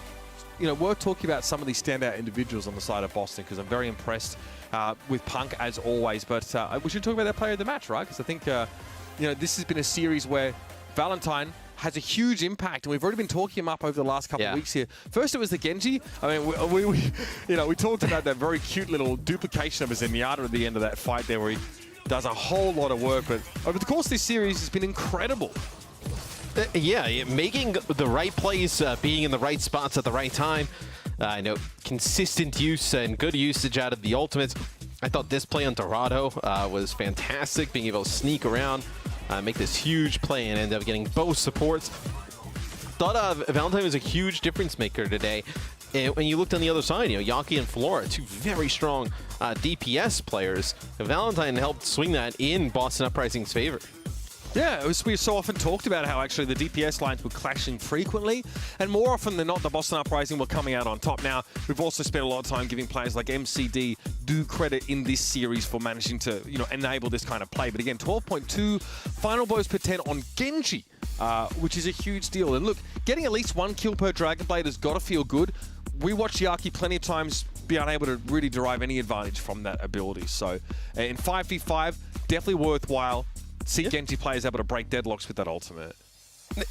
you know, we're talking about some of these standout individuals on the side of Boston, because I'm very impressed with Punk as always. But we should talk about that player of the match, right? Because I think you know, this has been a series where Valentine has a huge impact, and we've already been talking him up over the last couple of weeks here. First, it was the Genji. I mean, we talked about that very cute little duplication of a Zenyatta at the end of that fight there, where he does a whole lot of work. But over the course of this series, it's been incredible. Yeah, making the right plays, being in the right spots at the right time. I know consistent use and good usage out of the ultimates. I thought this play on Dorado was fantastic, being able to sneak around, make this huge play, and end up getting both supports. Thought Valentine was a huge difference maker today. And when you looked on the other side, you know, Yaki and Flora, two very strong DPS players. Valentine helped swing that in Boston Uprising's favor. Yeah, we so often talked about how actually the DPS lines were clashing frequently, and more often than not, the Boston Uprising were coming out on top. Now, we've also spent a lot of time giving players like MCD due credit in this series for managing to, enable this kind of play. But again, 12.2 final blows per 10 on Genji, which is a huge deal. And look, getting at least 1 kill per Dragon Blade has got to feel good. We watched Yaki plenty of times be unable to really derive any advantage from that ability. So in 5v5, definitely worthwhile. See Genji players able to break deadlocks with that ultimate.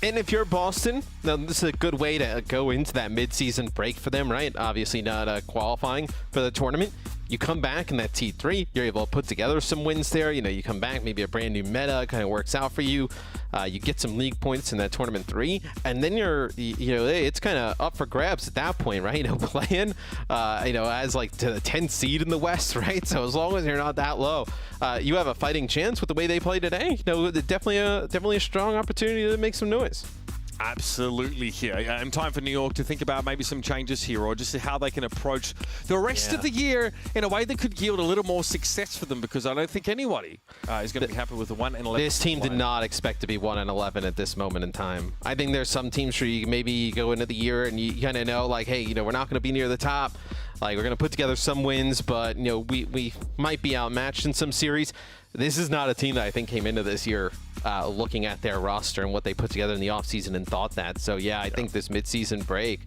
And if you're Boston, now this is a good way to go into that mid-season break for them, right? Obviously not qualifying for the tournament. You come back in that T3, you're able to put together some wins there. You come back, maybe a brand new meta kind of works out for you. You get some league points in that tournament 3, and then it's kind of up for grabs at that point, right? Playing, as like to the 10th seed in the West, right? So as long as you're not that low, you have a fighting chance with the way they play today. Definitely a strong opportunity to make some noise. Absolutely here. And time for New York to think about maybe some changes here, or just how they can approach the rest of the year in a way that could yield a little more success for them, because I don't think anybody is going to be happy with the 1-11. This team did not expect to be 1-11 at this moment in time. I think there's some teams where you maybe go into the year and you kind of know, like, hey, we're not going to be near the top. Like, we're going to put together some wins, but, we might be outmatched in some series. This is not a team that I think came into this year looking at their roster and what they put together in the offseason and thought that. So, yeah, I think this midseason break,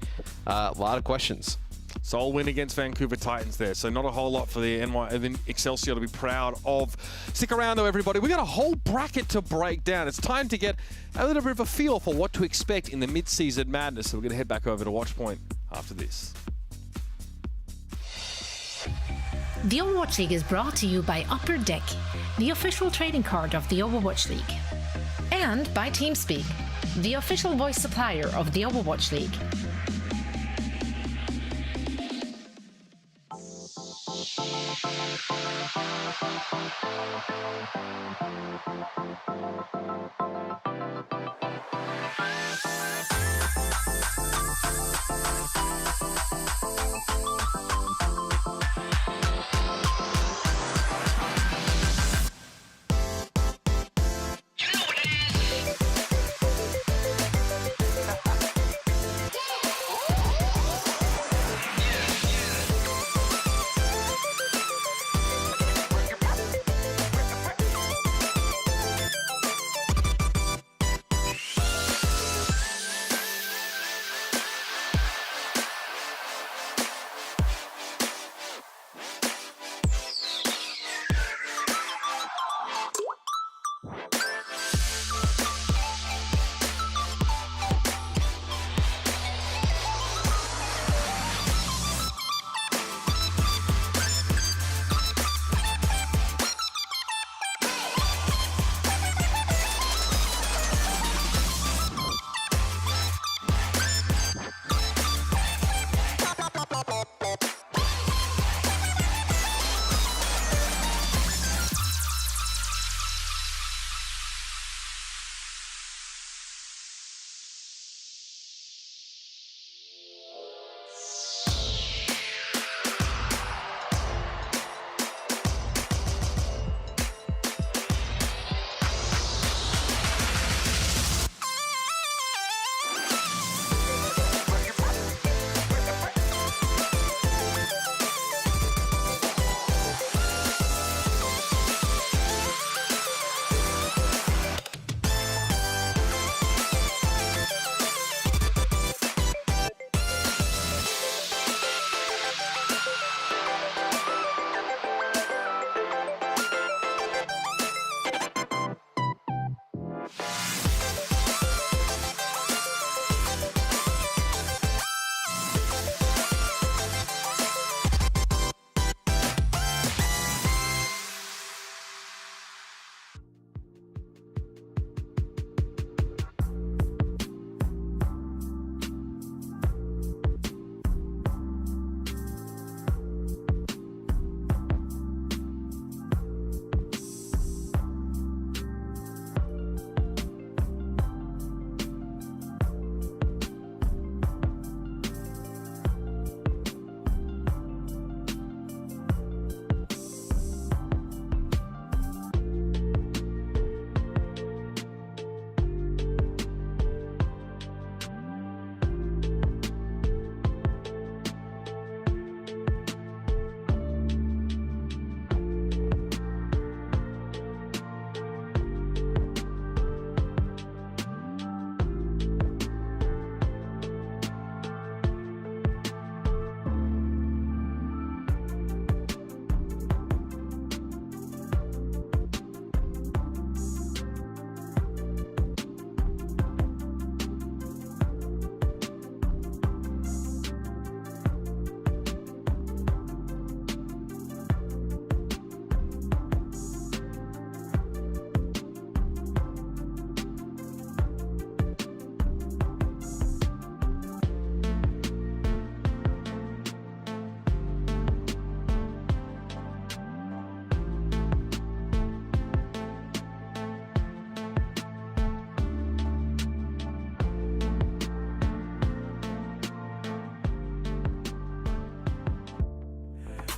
a lot of questions. Sole win against Vancouver Titans there, so not a whole lot for the NYXL to be proud of. Stick around, though, everybody. We got a whole bracket to break down. It's time to get a little bit of a feel for what to expect in the mid-season madness. So we're going to head back over to Watchpoint after this. The Overwatch League is brought to you by Upper Deck, the official trading card of the Overwatch League. And by TeamSpeak, the official voice supplier of the Overwatch League.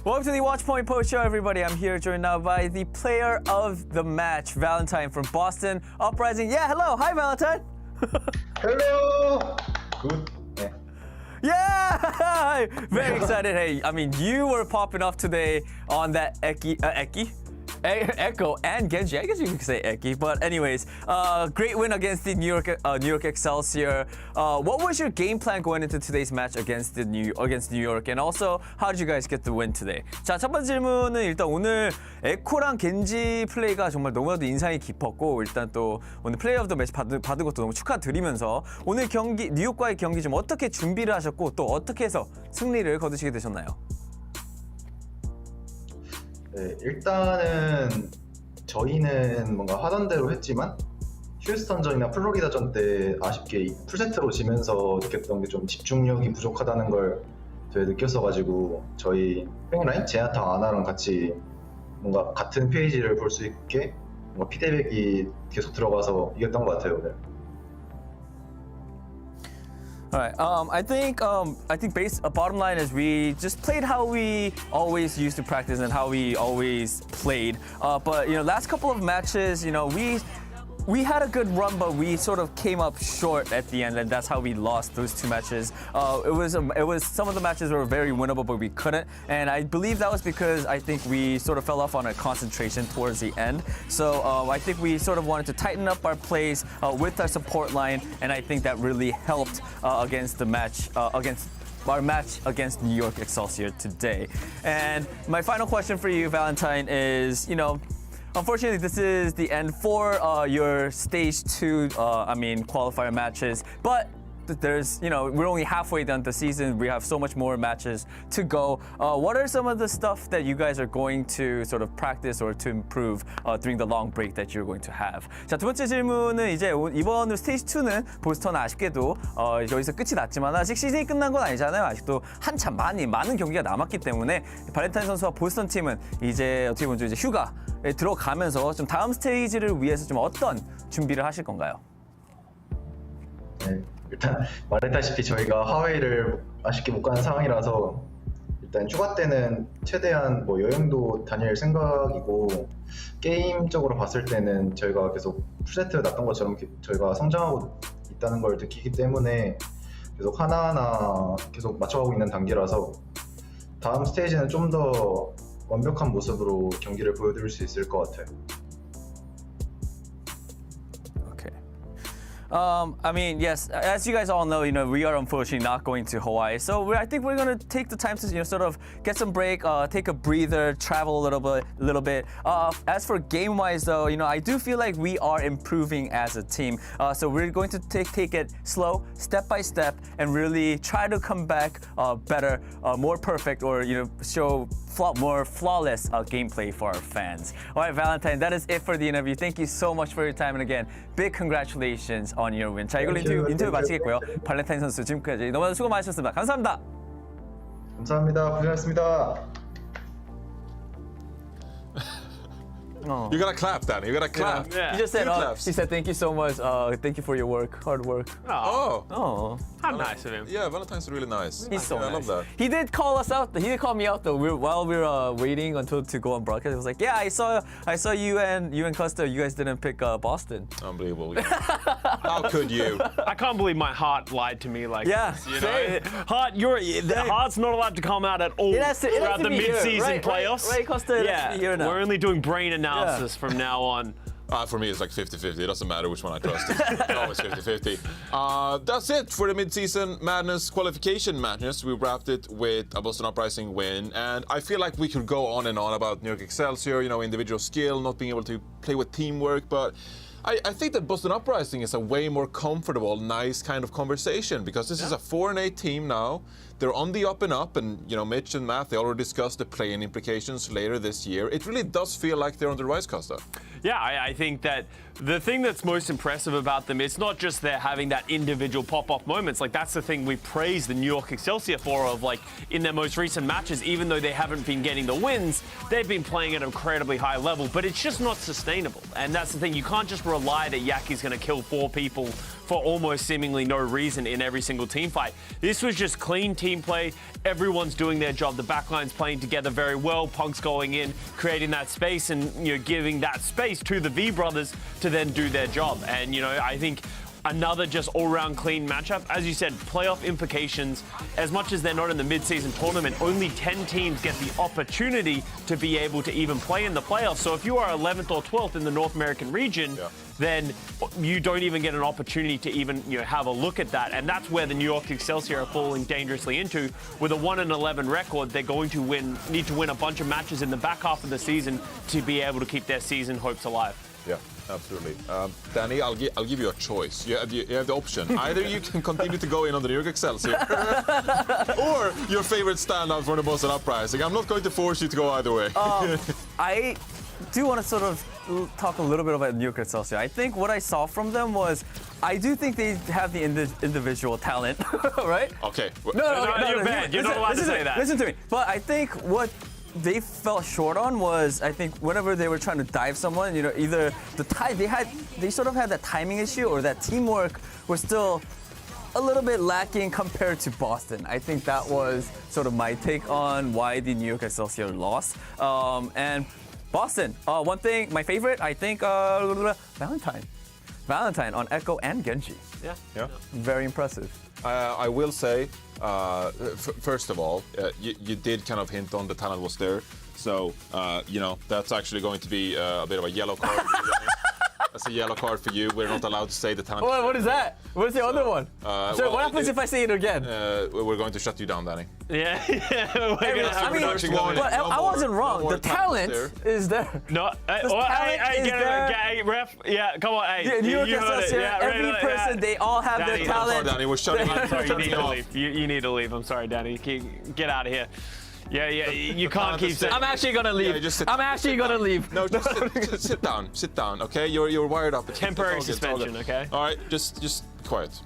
Welcome to the Watchpoint Post Show, everybody. I'm here joined now by the player of the match, Valentine from Boston Uprising. Yeah, hello. Hi, Valentine. Hello. Good. Yeah! Very excited. Hey, I mean, you were popping off today on that Echo and Genji. I guess you could say Eki. But anyways, great win against the New York Excelsior. What was your game plan going into today's match against New York? And also, how did you guys get the win today? 자, 첫 번째 질문은 일단 오늘 에코랑 겐지 플레이가 정말 너무나도 인상이 깊었고, 일단 또 오늘 플레이어 오브 더 매치 받은 것도 너무 축하드리면서 오늘 경기 뉴욕과의 경기 좀 어떻게 준비를 하셨고 또 어떻게 해서 승리를 거두시게 되셨나요? 네, 일단은 저희는 뭔가 하던 대로 했지만 휴스턴전이나 플로리다전 때 아쉽게 풀세트로 지면서 느꼈던 게 좀 집중력이 부족하다는 걸 되게 느꼈어가지고 저희 백라인 제나타 아나랑 같이 뭔가 같은 페이지를 볼 수 있게 뭔가 피드백이 계속 들어가서 이겼던 것 같아요 오늘. All right. I think bottom line is we just played how we always used to practice and how we always played. But last couple of matches, we had a good run, but we sort of came up short at the end, and that's how we lost those two matches. It was some of the matches were very winnable, but we couldn't, and I believe that was because I think we sort of fell off on our concentration towards the end. So I think we sort of wanted to tighten up our plays with our support line, and I think that really helped against the match against our match against New York Excelsior today. And my final question for you, Valentine, is unfortunately, this is the end for your stage 2, qualifier matches. But there's, we're only halfway done the season. We have so much more matches to go. What are some of the stuff that you guys are going to sort of practice or to improve during the long break that you're going to have? 자, 두 번째 질문은 이제 이번 스테이지 2는 보스턴은 아쉽게도 여기서 끝이 났지만 아직 시즌이 끝난 건 아니잖아요. 아직도 한참 많은 경기가 남았기 때문에 발렌타인 선수와 보스턴 팀은 이제 어떻게 보면 이제 휴가에 들어가면서 좀 다음 스테이지를 위해서 좀 어떤 준비를 하실 건가요? 네. 일단 말했다시피 저희가 하와이를 아쉽게 못 가는 상황이라서 일단 휴가 때는 최대한 여행도 다닐 생각이고 게임적으로 봤을 때는 저희가 계속 풀세트 났던 것처럼 저희가 성장하고 있다는 걸 느끼기 때문에 계속 하나하나 계속 맞춰가고 있는 단계라서 다음 스테이지는 좀 더 완벽한 모습으로 경기를 보여드릴 수 있을 것 같아요. Yes, as you guys all know, we are unfortunately not going to Hawaii. So I think we're going to take the time to, sort of get some break, take a breather, travel a little bit. As for game-wise, though, I do feel like we are improving as a team. So we're going to take it slow, step by step, and really try to come back better, more perfect, or, show more flawless gameplay for our fans. All right, Valentine, that is it for the interview. Thank you so much for your time. And again, big congratulations on your win. 자, 이걸로 인터뷰 마치겠고요. 발렌타인 선수 지금까지 너무나 수고 많으셨습니다. 감사합니다. 감사합니다. 고생하셨습니다. Oh. You gotta clap, Danny. You gotta clap. Yeah. You just said, he said, thank you so much. Thank you for your work, hard work. Oh. How nice of him. Yeah, Valentine's really nice. He's so nice. I love that. He did call us out. He did call me out though. While we were waiting to go on broadcast. He was like, "Yeah, I saw you and Costa. You guys didn't pick Boston." Unbelievable. Yeah. How could you? I can't believe my heart lied to me like this. Heart, Heart's not allowed to come out at all throughout the mid-season playoffs. Right, Costa. Yeah, we're only doing brain analysis from now on. For me, it's like 50-50. It doesn't matter which one I trust. It's always 50-50. That's it for the mid-season Madness qualification matches. We wrapped it with a Boston Uprising win. And I feel like we could go on and on about New York Excelsior, individual skill, not being able to play with teamwork. But I think that Boston Uprising is a way more comfortable, nice kind of conversation because this is a 4-8 team now. They're on the up and up, and Mitch and Matt, they already discussed the play-in implications later this year. It really does feel like they're on the rise, Costa. Yeah, I think that the thing that's most impressive about them, it's not just they're having that individual pop-off moments. Like, that's the thing we praise the New York Excelsior for, of like, in their most recent matches, even though they haven't been getting the wins, they've been playing at an incredibly high level, but it's just not sustainable. And that's the thing, you can't just rely that Yaki's going to kill 4 people for almost seemingly no reason in every single team fight. This was just clean team play. Everyone's doing their job. The backline's playing together very well. Punk's going in, creating that space and, you know, giving that space to the V brothers to then do their job. And, you know, I think another just all-round clean matchup. As you said, playoff implications. As much as they're not in the mid-season tournament, only 10 teams get the opportunity to be able to even play in the playoffs. So if you are 11th or 12th in the North American region, then you don't even get an opportunity to even, you know, have a look at that. And that's where the New York Excelsior are falling dangerously into. With a 1-11 record, they're going to need to win a bunch of matches in the back half of the season to be able to keep their season hopes alive. Yeah, absolutely. Danny, I'll give you a choice. You have the option. Either you can continue to go in on the New York Excelsior, or your favorite standout for the Boston Uprising. I'm not going to force you to go either way. I do want to sort of talk a little bit about New York Excelsior. I think what I saw from them was, I do think they have the individual talent, right? Okay. No, you're bad. You're not allowed to say that. Listen to me. But I think what they fell short on was, I think whenever they were trying to dive someone, you know, either they sort of had that timing issue, or that teamwork was still a little bit lacking compared to Boston. I think that was sort of my take on why the New York Excelsior lost. And Boston, one thing, my favorite, I think, Valentine on Echo and Genji. Yeah. Very impressive. I will say, first of all, you did kind of hint on the talent was there. So, you know, that's actually going to be a bit of a yellow card. That's a yellow card for you. We're not allowed to say the talent. What is that? What's the other one? So what happens if I say it again? We're going to shut you down, Danny. Yeah. I wasn't wrong. The talent is there. No. Hey, ref. Yeah, come on. Hey, New York you heard it. Excelsior, Yeah, every person, they all have Danny, their talent. Danny, we're shutting I'm sorry, you need to off. leave. You need to leave. I'm sorry, Danny. Get out of here. Yeah, you can't keep saying. I'm actually gonna leave. Yeah, just I'm actually gonna leave. No, just sit down. Sit down, okay? You're wired up. Temporary suspension, okay? All right, just quiet.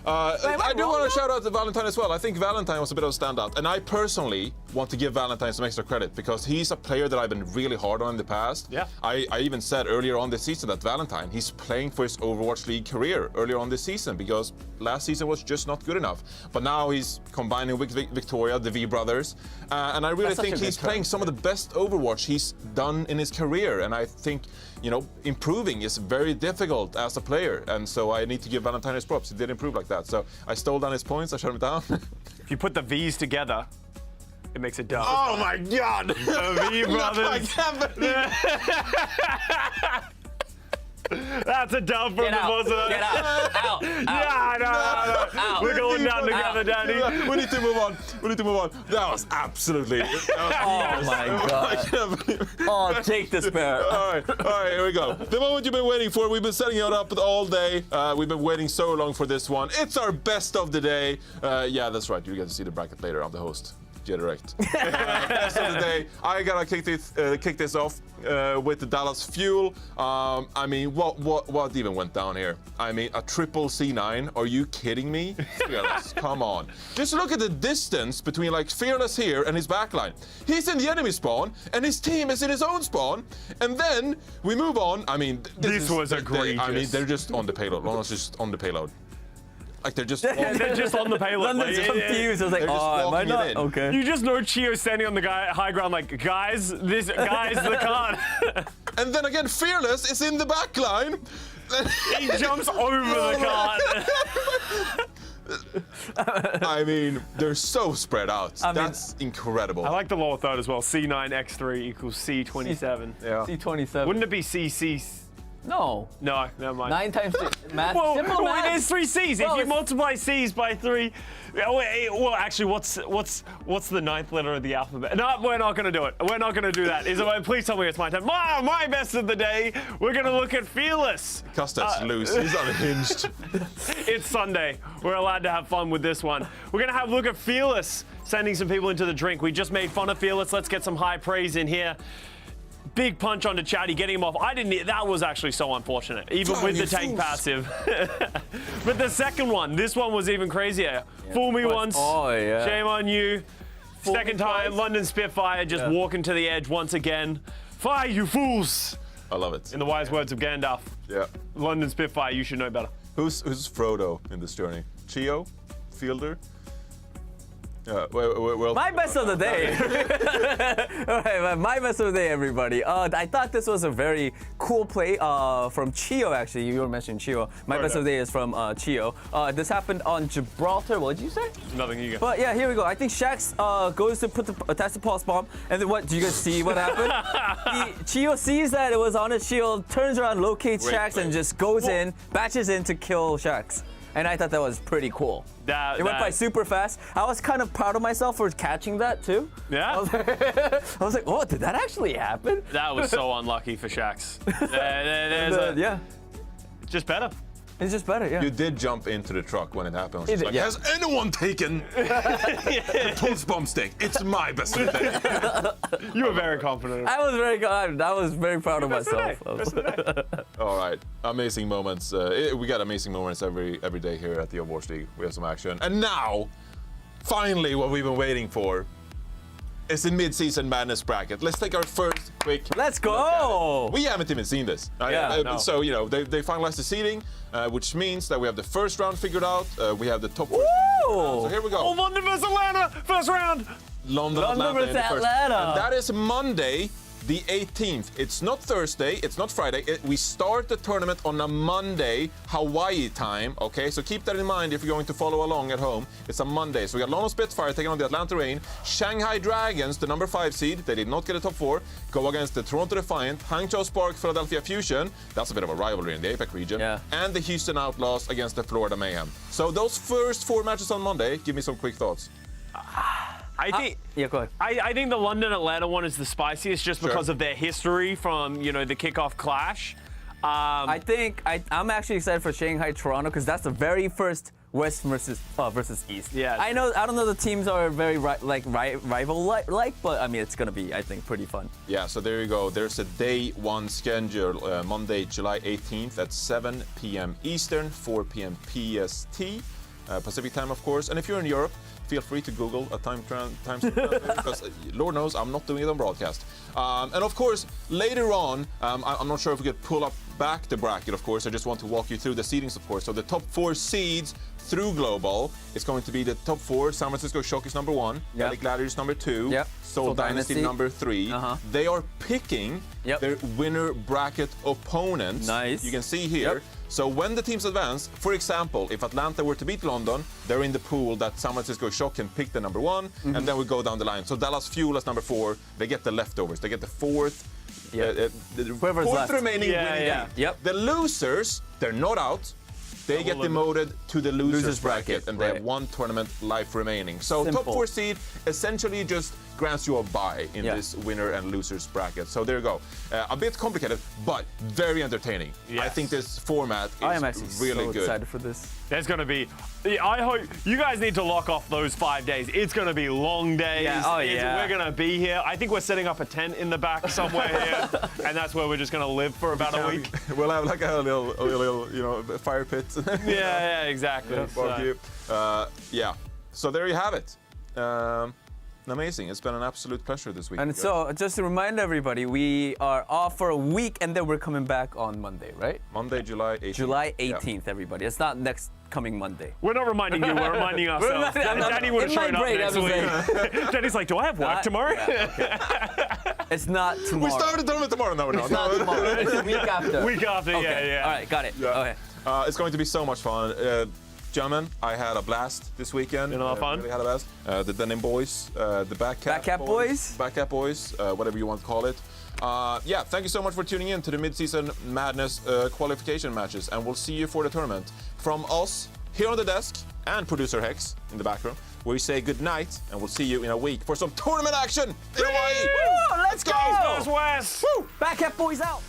I do want to shout out to Valentine as well. I think Valentine was a bit of a standout. And I personally want to give Valentine some extra credit because he's a player that I've been really hard on in the past. Yeah. I even said earlier on this season that Valentine, he's playing for his Overwatch League career earlier on this season because last season was just not good enough. But now he's combining with Victoria, the V brothers. And I really think he's playing some of the best Overwatch he's done in his career. And I think, you know, improving is very difficult as a player. And so I need to give Valentine his props. He did improve like that. So I stole down his points. I shut him down. If you put the V's together, it makes it dumb. Oh my God! The V brothers. I can't believe That's a dub from the Boston. Get out. Yeah, no. We're going down together, Danny. We need to move on. That was absolutely. Oh my God. Oh, take this, bear. All right, here we go. The moment you've been waiting for. We've been setting it up all day. We've been waiting so long for this one. It's our best of the day. Yeah, that's right. You get to see the bracket later. I'm the host. Yeah, direct. Best of the day. I gotta kick this off with the Dallas Fuel. I mean, what even went down here? I mean, a triple C9. Are you kidding me? Fearless, come on. Just look at the distance between like Fearless here and his backline. He's in the enemy spawn, and his team is in his own spawn. And then we move on. I mean, this was egregious. I mean, they're just on the payload. Lana's just on the payload. Like they're just on the payload. London's confused. I was like, oh, am I not? Okay. You just know Chio standing on the high ground like, guys, the con. And then again, Fearless is in the back line. He jumps over the con. I mean, they're so spread out. That's incredible. I like the lower third as well. C9 X3 equals C27. Yeah. C27. Wouldn't it be CC? No. No, never mind. 9 times 3. Math. Well, Simple math. there's 3 C's. Well, if you multiply C's by 3, well, actually, what's the 9th letter of the alphabet? No, we're not going to do it. We're not going to do that. Please tell me it's my time. My best of the day. We're going to look at Fearless. Custard's loose. He's unhinged. It's Sunday. We're allowed to have fun with this one. We're going to have a look at Fearless sending some people into the drink. We just made fun of Fearless. Let's get some high praise in here. Big punch onto Chatty, getting him off. That was actually so unfortunate, even with the tank passive. But the second one, this one was even crazier. Yeah. Fool me once, shame on you. Second time, London Spitfire just walking to the edge once again. Fire, you fools! I love it. In the wise words of Gandalf. Yeah. London Spitfire, you should know better. Who's Frodo in this journey? Chio? Fielder? Well, my best of the day. All right, my best of the day, everybody. I thought this was a very cool play from Chio, actually. You were mentioning Chio. My best of the day is from Chio. This happened on Gibraltar. What did you say? Nothing, you go. But yeah, here we go. I think Shax goes to attach the pulse bomb. And then what? Do you guys see what happened? Chio sees that it was on his shield, turns around, locates Shax, and just goes in, batches in to kill Shax. And I thought that was pretty cool. It went by super fast. I was kind of proud of myself for catching that too. Yeah. I was like, oh, did that actually happen? That was so unlucky for Shax. Yeah. Just better. It's just better, yeah. You did jump into the truck when it happened. Like, yeah. Has anyone taken the pulse bomb stick? It's my best of the day. You were very confident. I was very proud of myself. All right, amazing moments. We got amazing moments every day here at the Overwatch League. We have some action. And now, finally, what we've been waiting for is the mid-season madness bracket. Let's take our first quick. Let's go! We haven't even seen this. No. So, you know, they finalized the seeding, which means that we have the first round figured out. We have the top 4. So here we go. Oh, London versus Atlanta, first round. London versus in the first. Atlanta. And that is Monday, the 18th. It's not Thursday, it's not Friday. We start the tournament on a Monday, Hawaii time, okay? So keep that in mind if you're going to follow along at home. It's a Monday. So we got London Spitfire taking on the Atlanta Reign. Shanghai Dragons, the number 5 seed, they did not get a top 4, go against the Toronto Defiant, Hangzhou Spark, Philadelphia Fusion. That's a bit of a rivalry in the APAC region. Yeah. And the Houston Outlaws against the Florida Mayhem. So those first 4 matches on Monday, give me some quick thoughts. I think yeah, go ahead. I think the London Atlanta one is the spiciest just because of their history from, you know, the kickoff clash. I think I'm actually excited for Shanghai Toronto because that's the very first West versus East. Yeah. I don't know the teams are very rival like, but I mean it's gonna be, I think, pretty fun. Yeah, so there you go. There's a day 1 schedule, Monday, July 18th at 7 p.m. Eastern, 4 p.m. PST, Pacific time, of course. And if you're in Europe, feel free to Google a time transfer because Lord knows I'm not doing it on broadcast. And of course, later on, I'm not sure if we could pull up back the bracket, of course. I just want to walk you through the seedings, of course. So the top 4 seeds through Global is going to be the top 4. San Francisco Shock is number 1. Yep. LA Gladiators number 2. Yep. Seoul Dynasty number 3. They are picking their winner bracket opponents. Nice. You can see here. Yep. So when the teams advance, for example, if Atlanta were to beat London, they're in the pool that San Francisco Shock can pick the number 1, and then we go down the line. So Dallas Fuel is number 4. They get the leftovers. They get the 4th. Whoever's 4th left. remaining winning game. Yep. The losers, they're not out. They get demoted to the losers bracket, and they have 1 tournament life remaining. So Simple. top 4 seed essentially just grants you a bye in this winner and losers bracket. So there you go. A bit complicated, but very entertaining. Yes. I think this format is I am actually really so good. excited for this. There's going to be, I hope, you guys need to lock off those 5 days. It's going to be long days. Yeah. Oh, yeah. We're going to be here. I think we're setting up a tent in the back somewhere here, and that's where we're just going to live for about a week. We'll have like a little you know, fire pit. Yeah, exactly. Barbecue. Yeah. So there you have it. Amazing. It's been an absolute pleasure this week. And so, just to remind everybody, we are off for a week, and then we're coming back on Monday, right? Monday, July 18th. July 18th, everybody. It's not next coming Monday. We're not reminding you, we're reminding ourselves. Danny would have shown up next week. Danny's like, do I have work tomorrow? Yeah, okay. It's not tomorrow. We started the tournament tomorrow. No, we're not. It's not tomorrow. It's the week after. Week after, okay. yeah. All right, got it. Yeah. Okay. It's going to be so much fun. Gentlemen, I had a blast this weekend. You know, a lot of fun? Really had a blast. The Denim Boys, the Backcap Boys, whatever you want to call it. Yeah, thank you so much for tuning in to the Mid-Season Madness qualification matches, and we'll see you for the tournament. From us, here on the desk, and producer Hex in the background, we say good night, and we'll see you in a week for some tournament action in Hawaii. Woo, let's go! West! Woo! Backcap Boys out!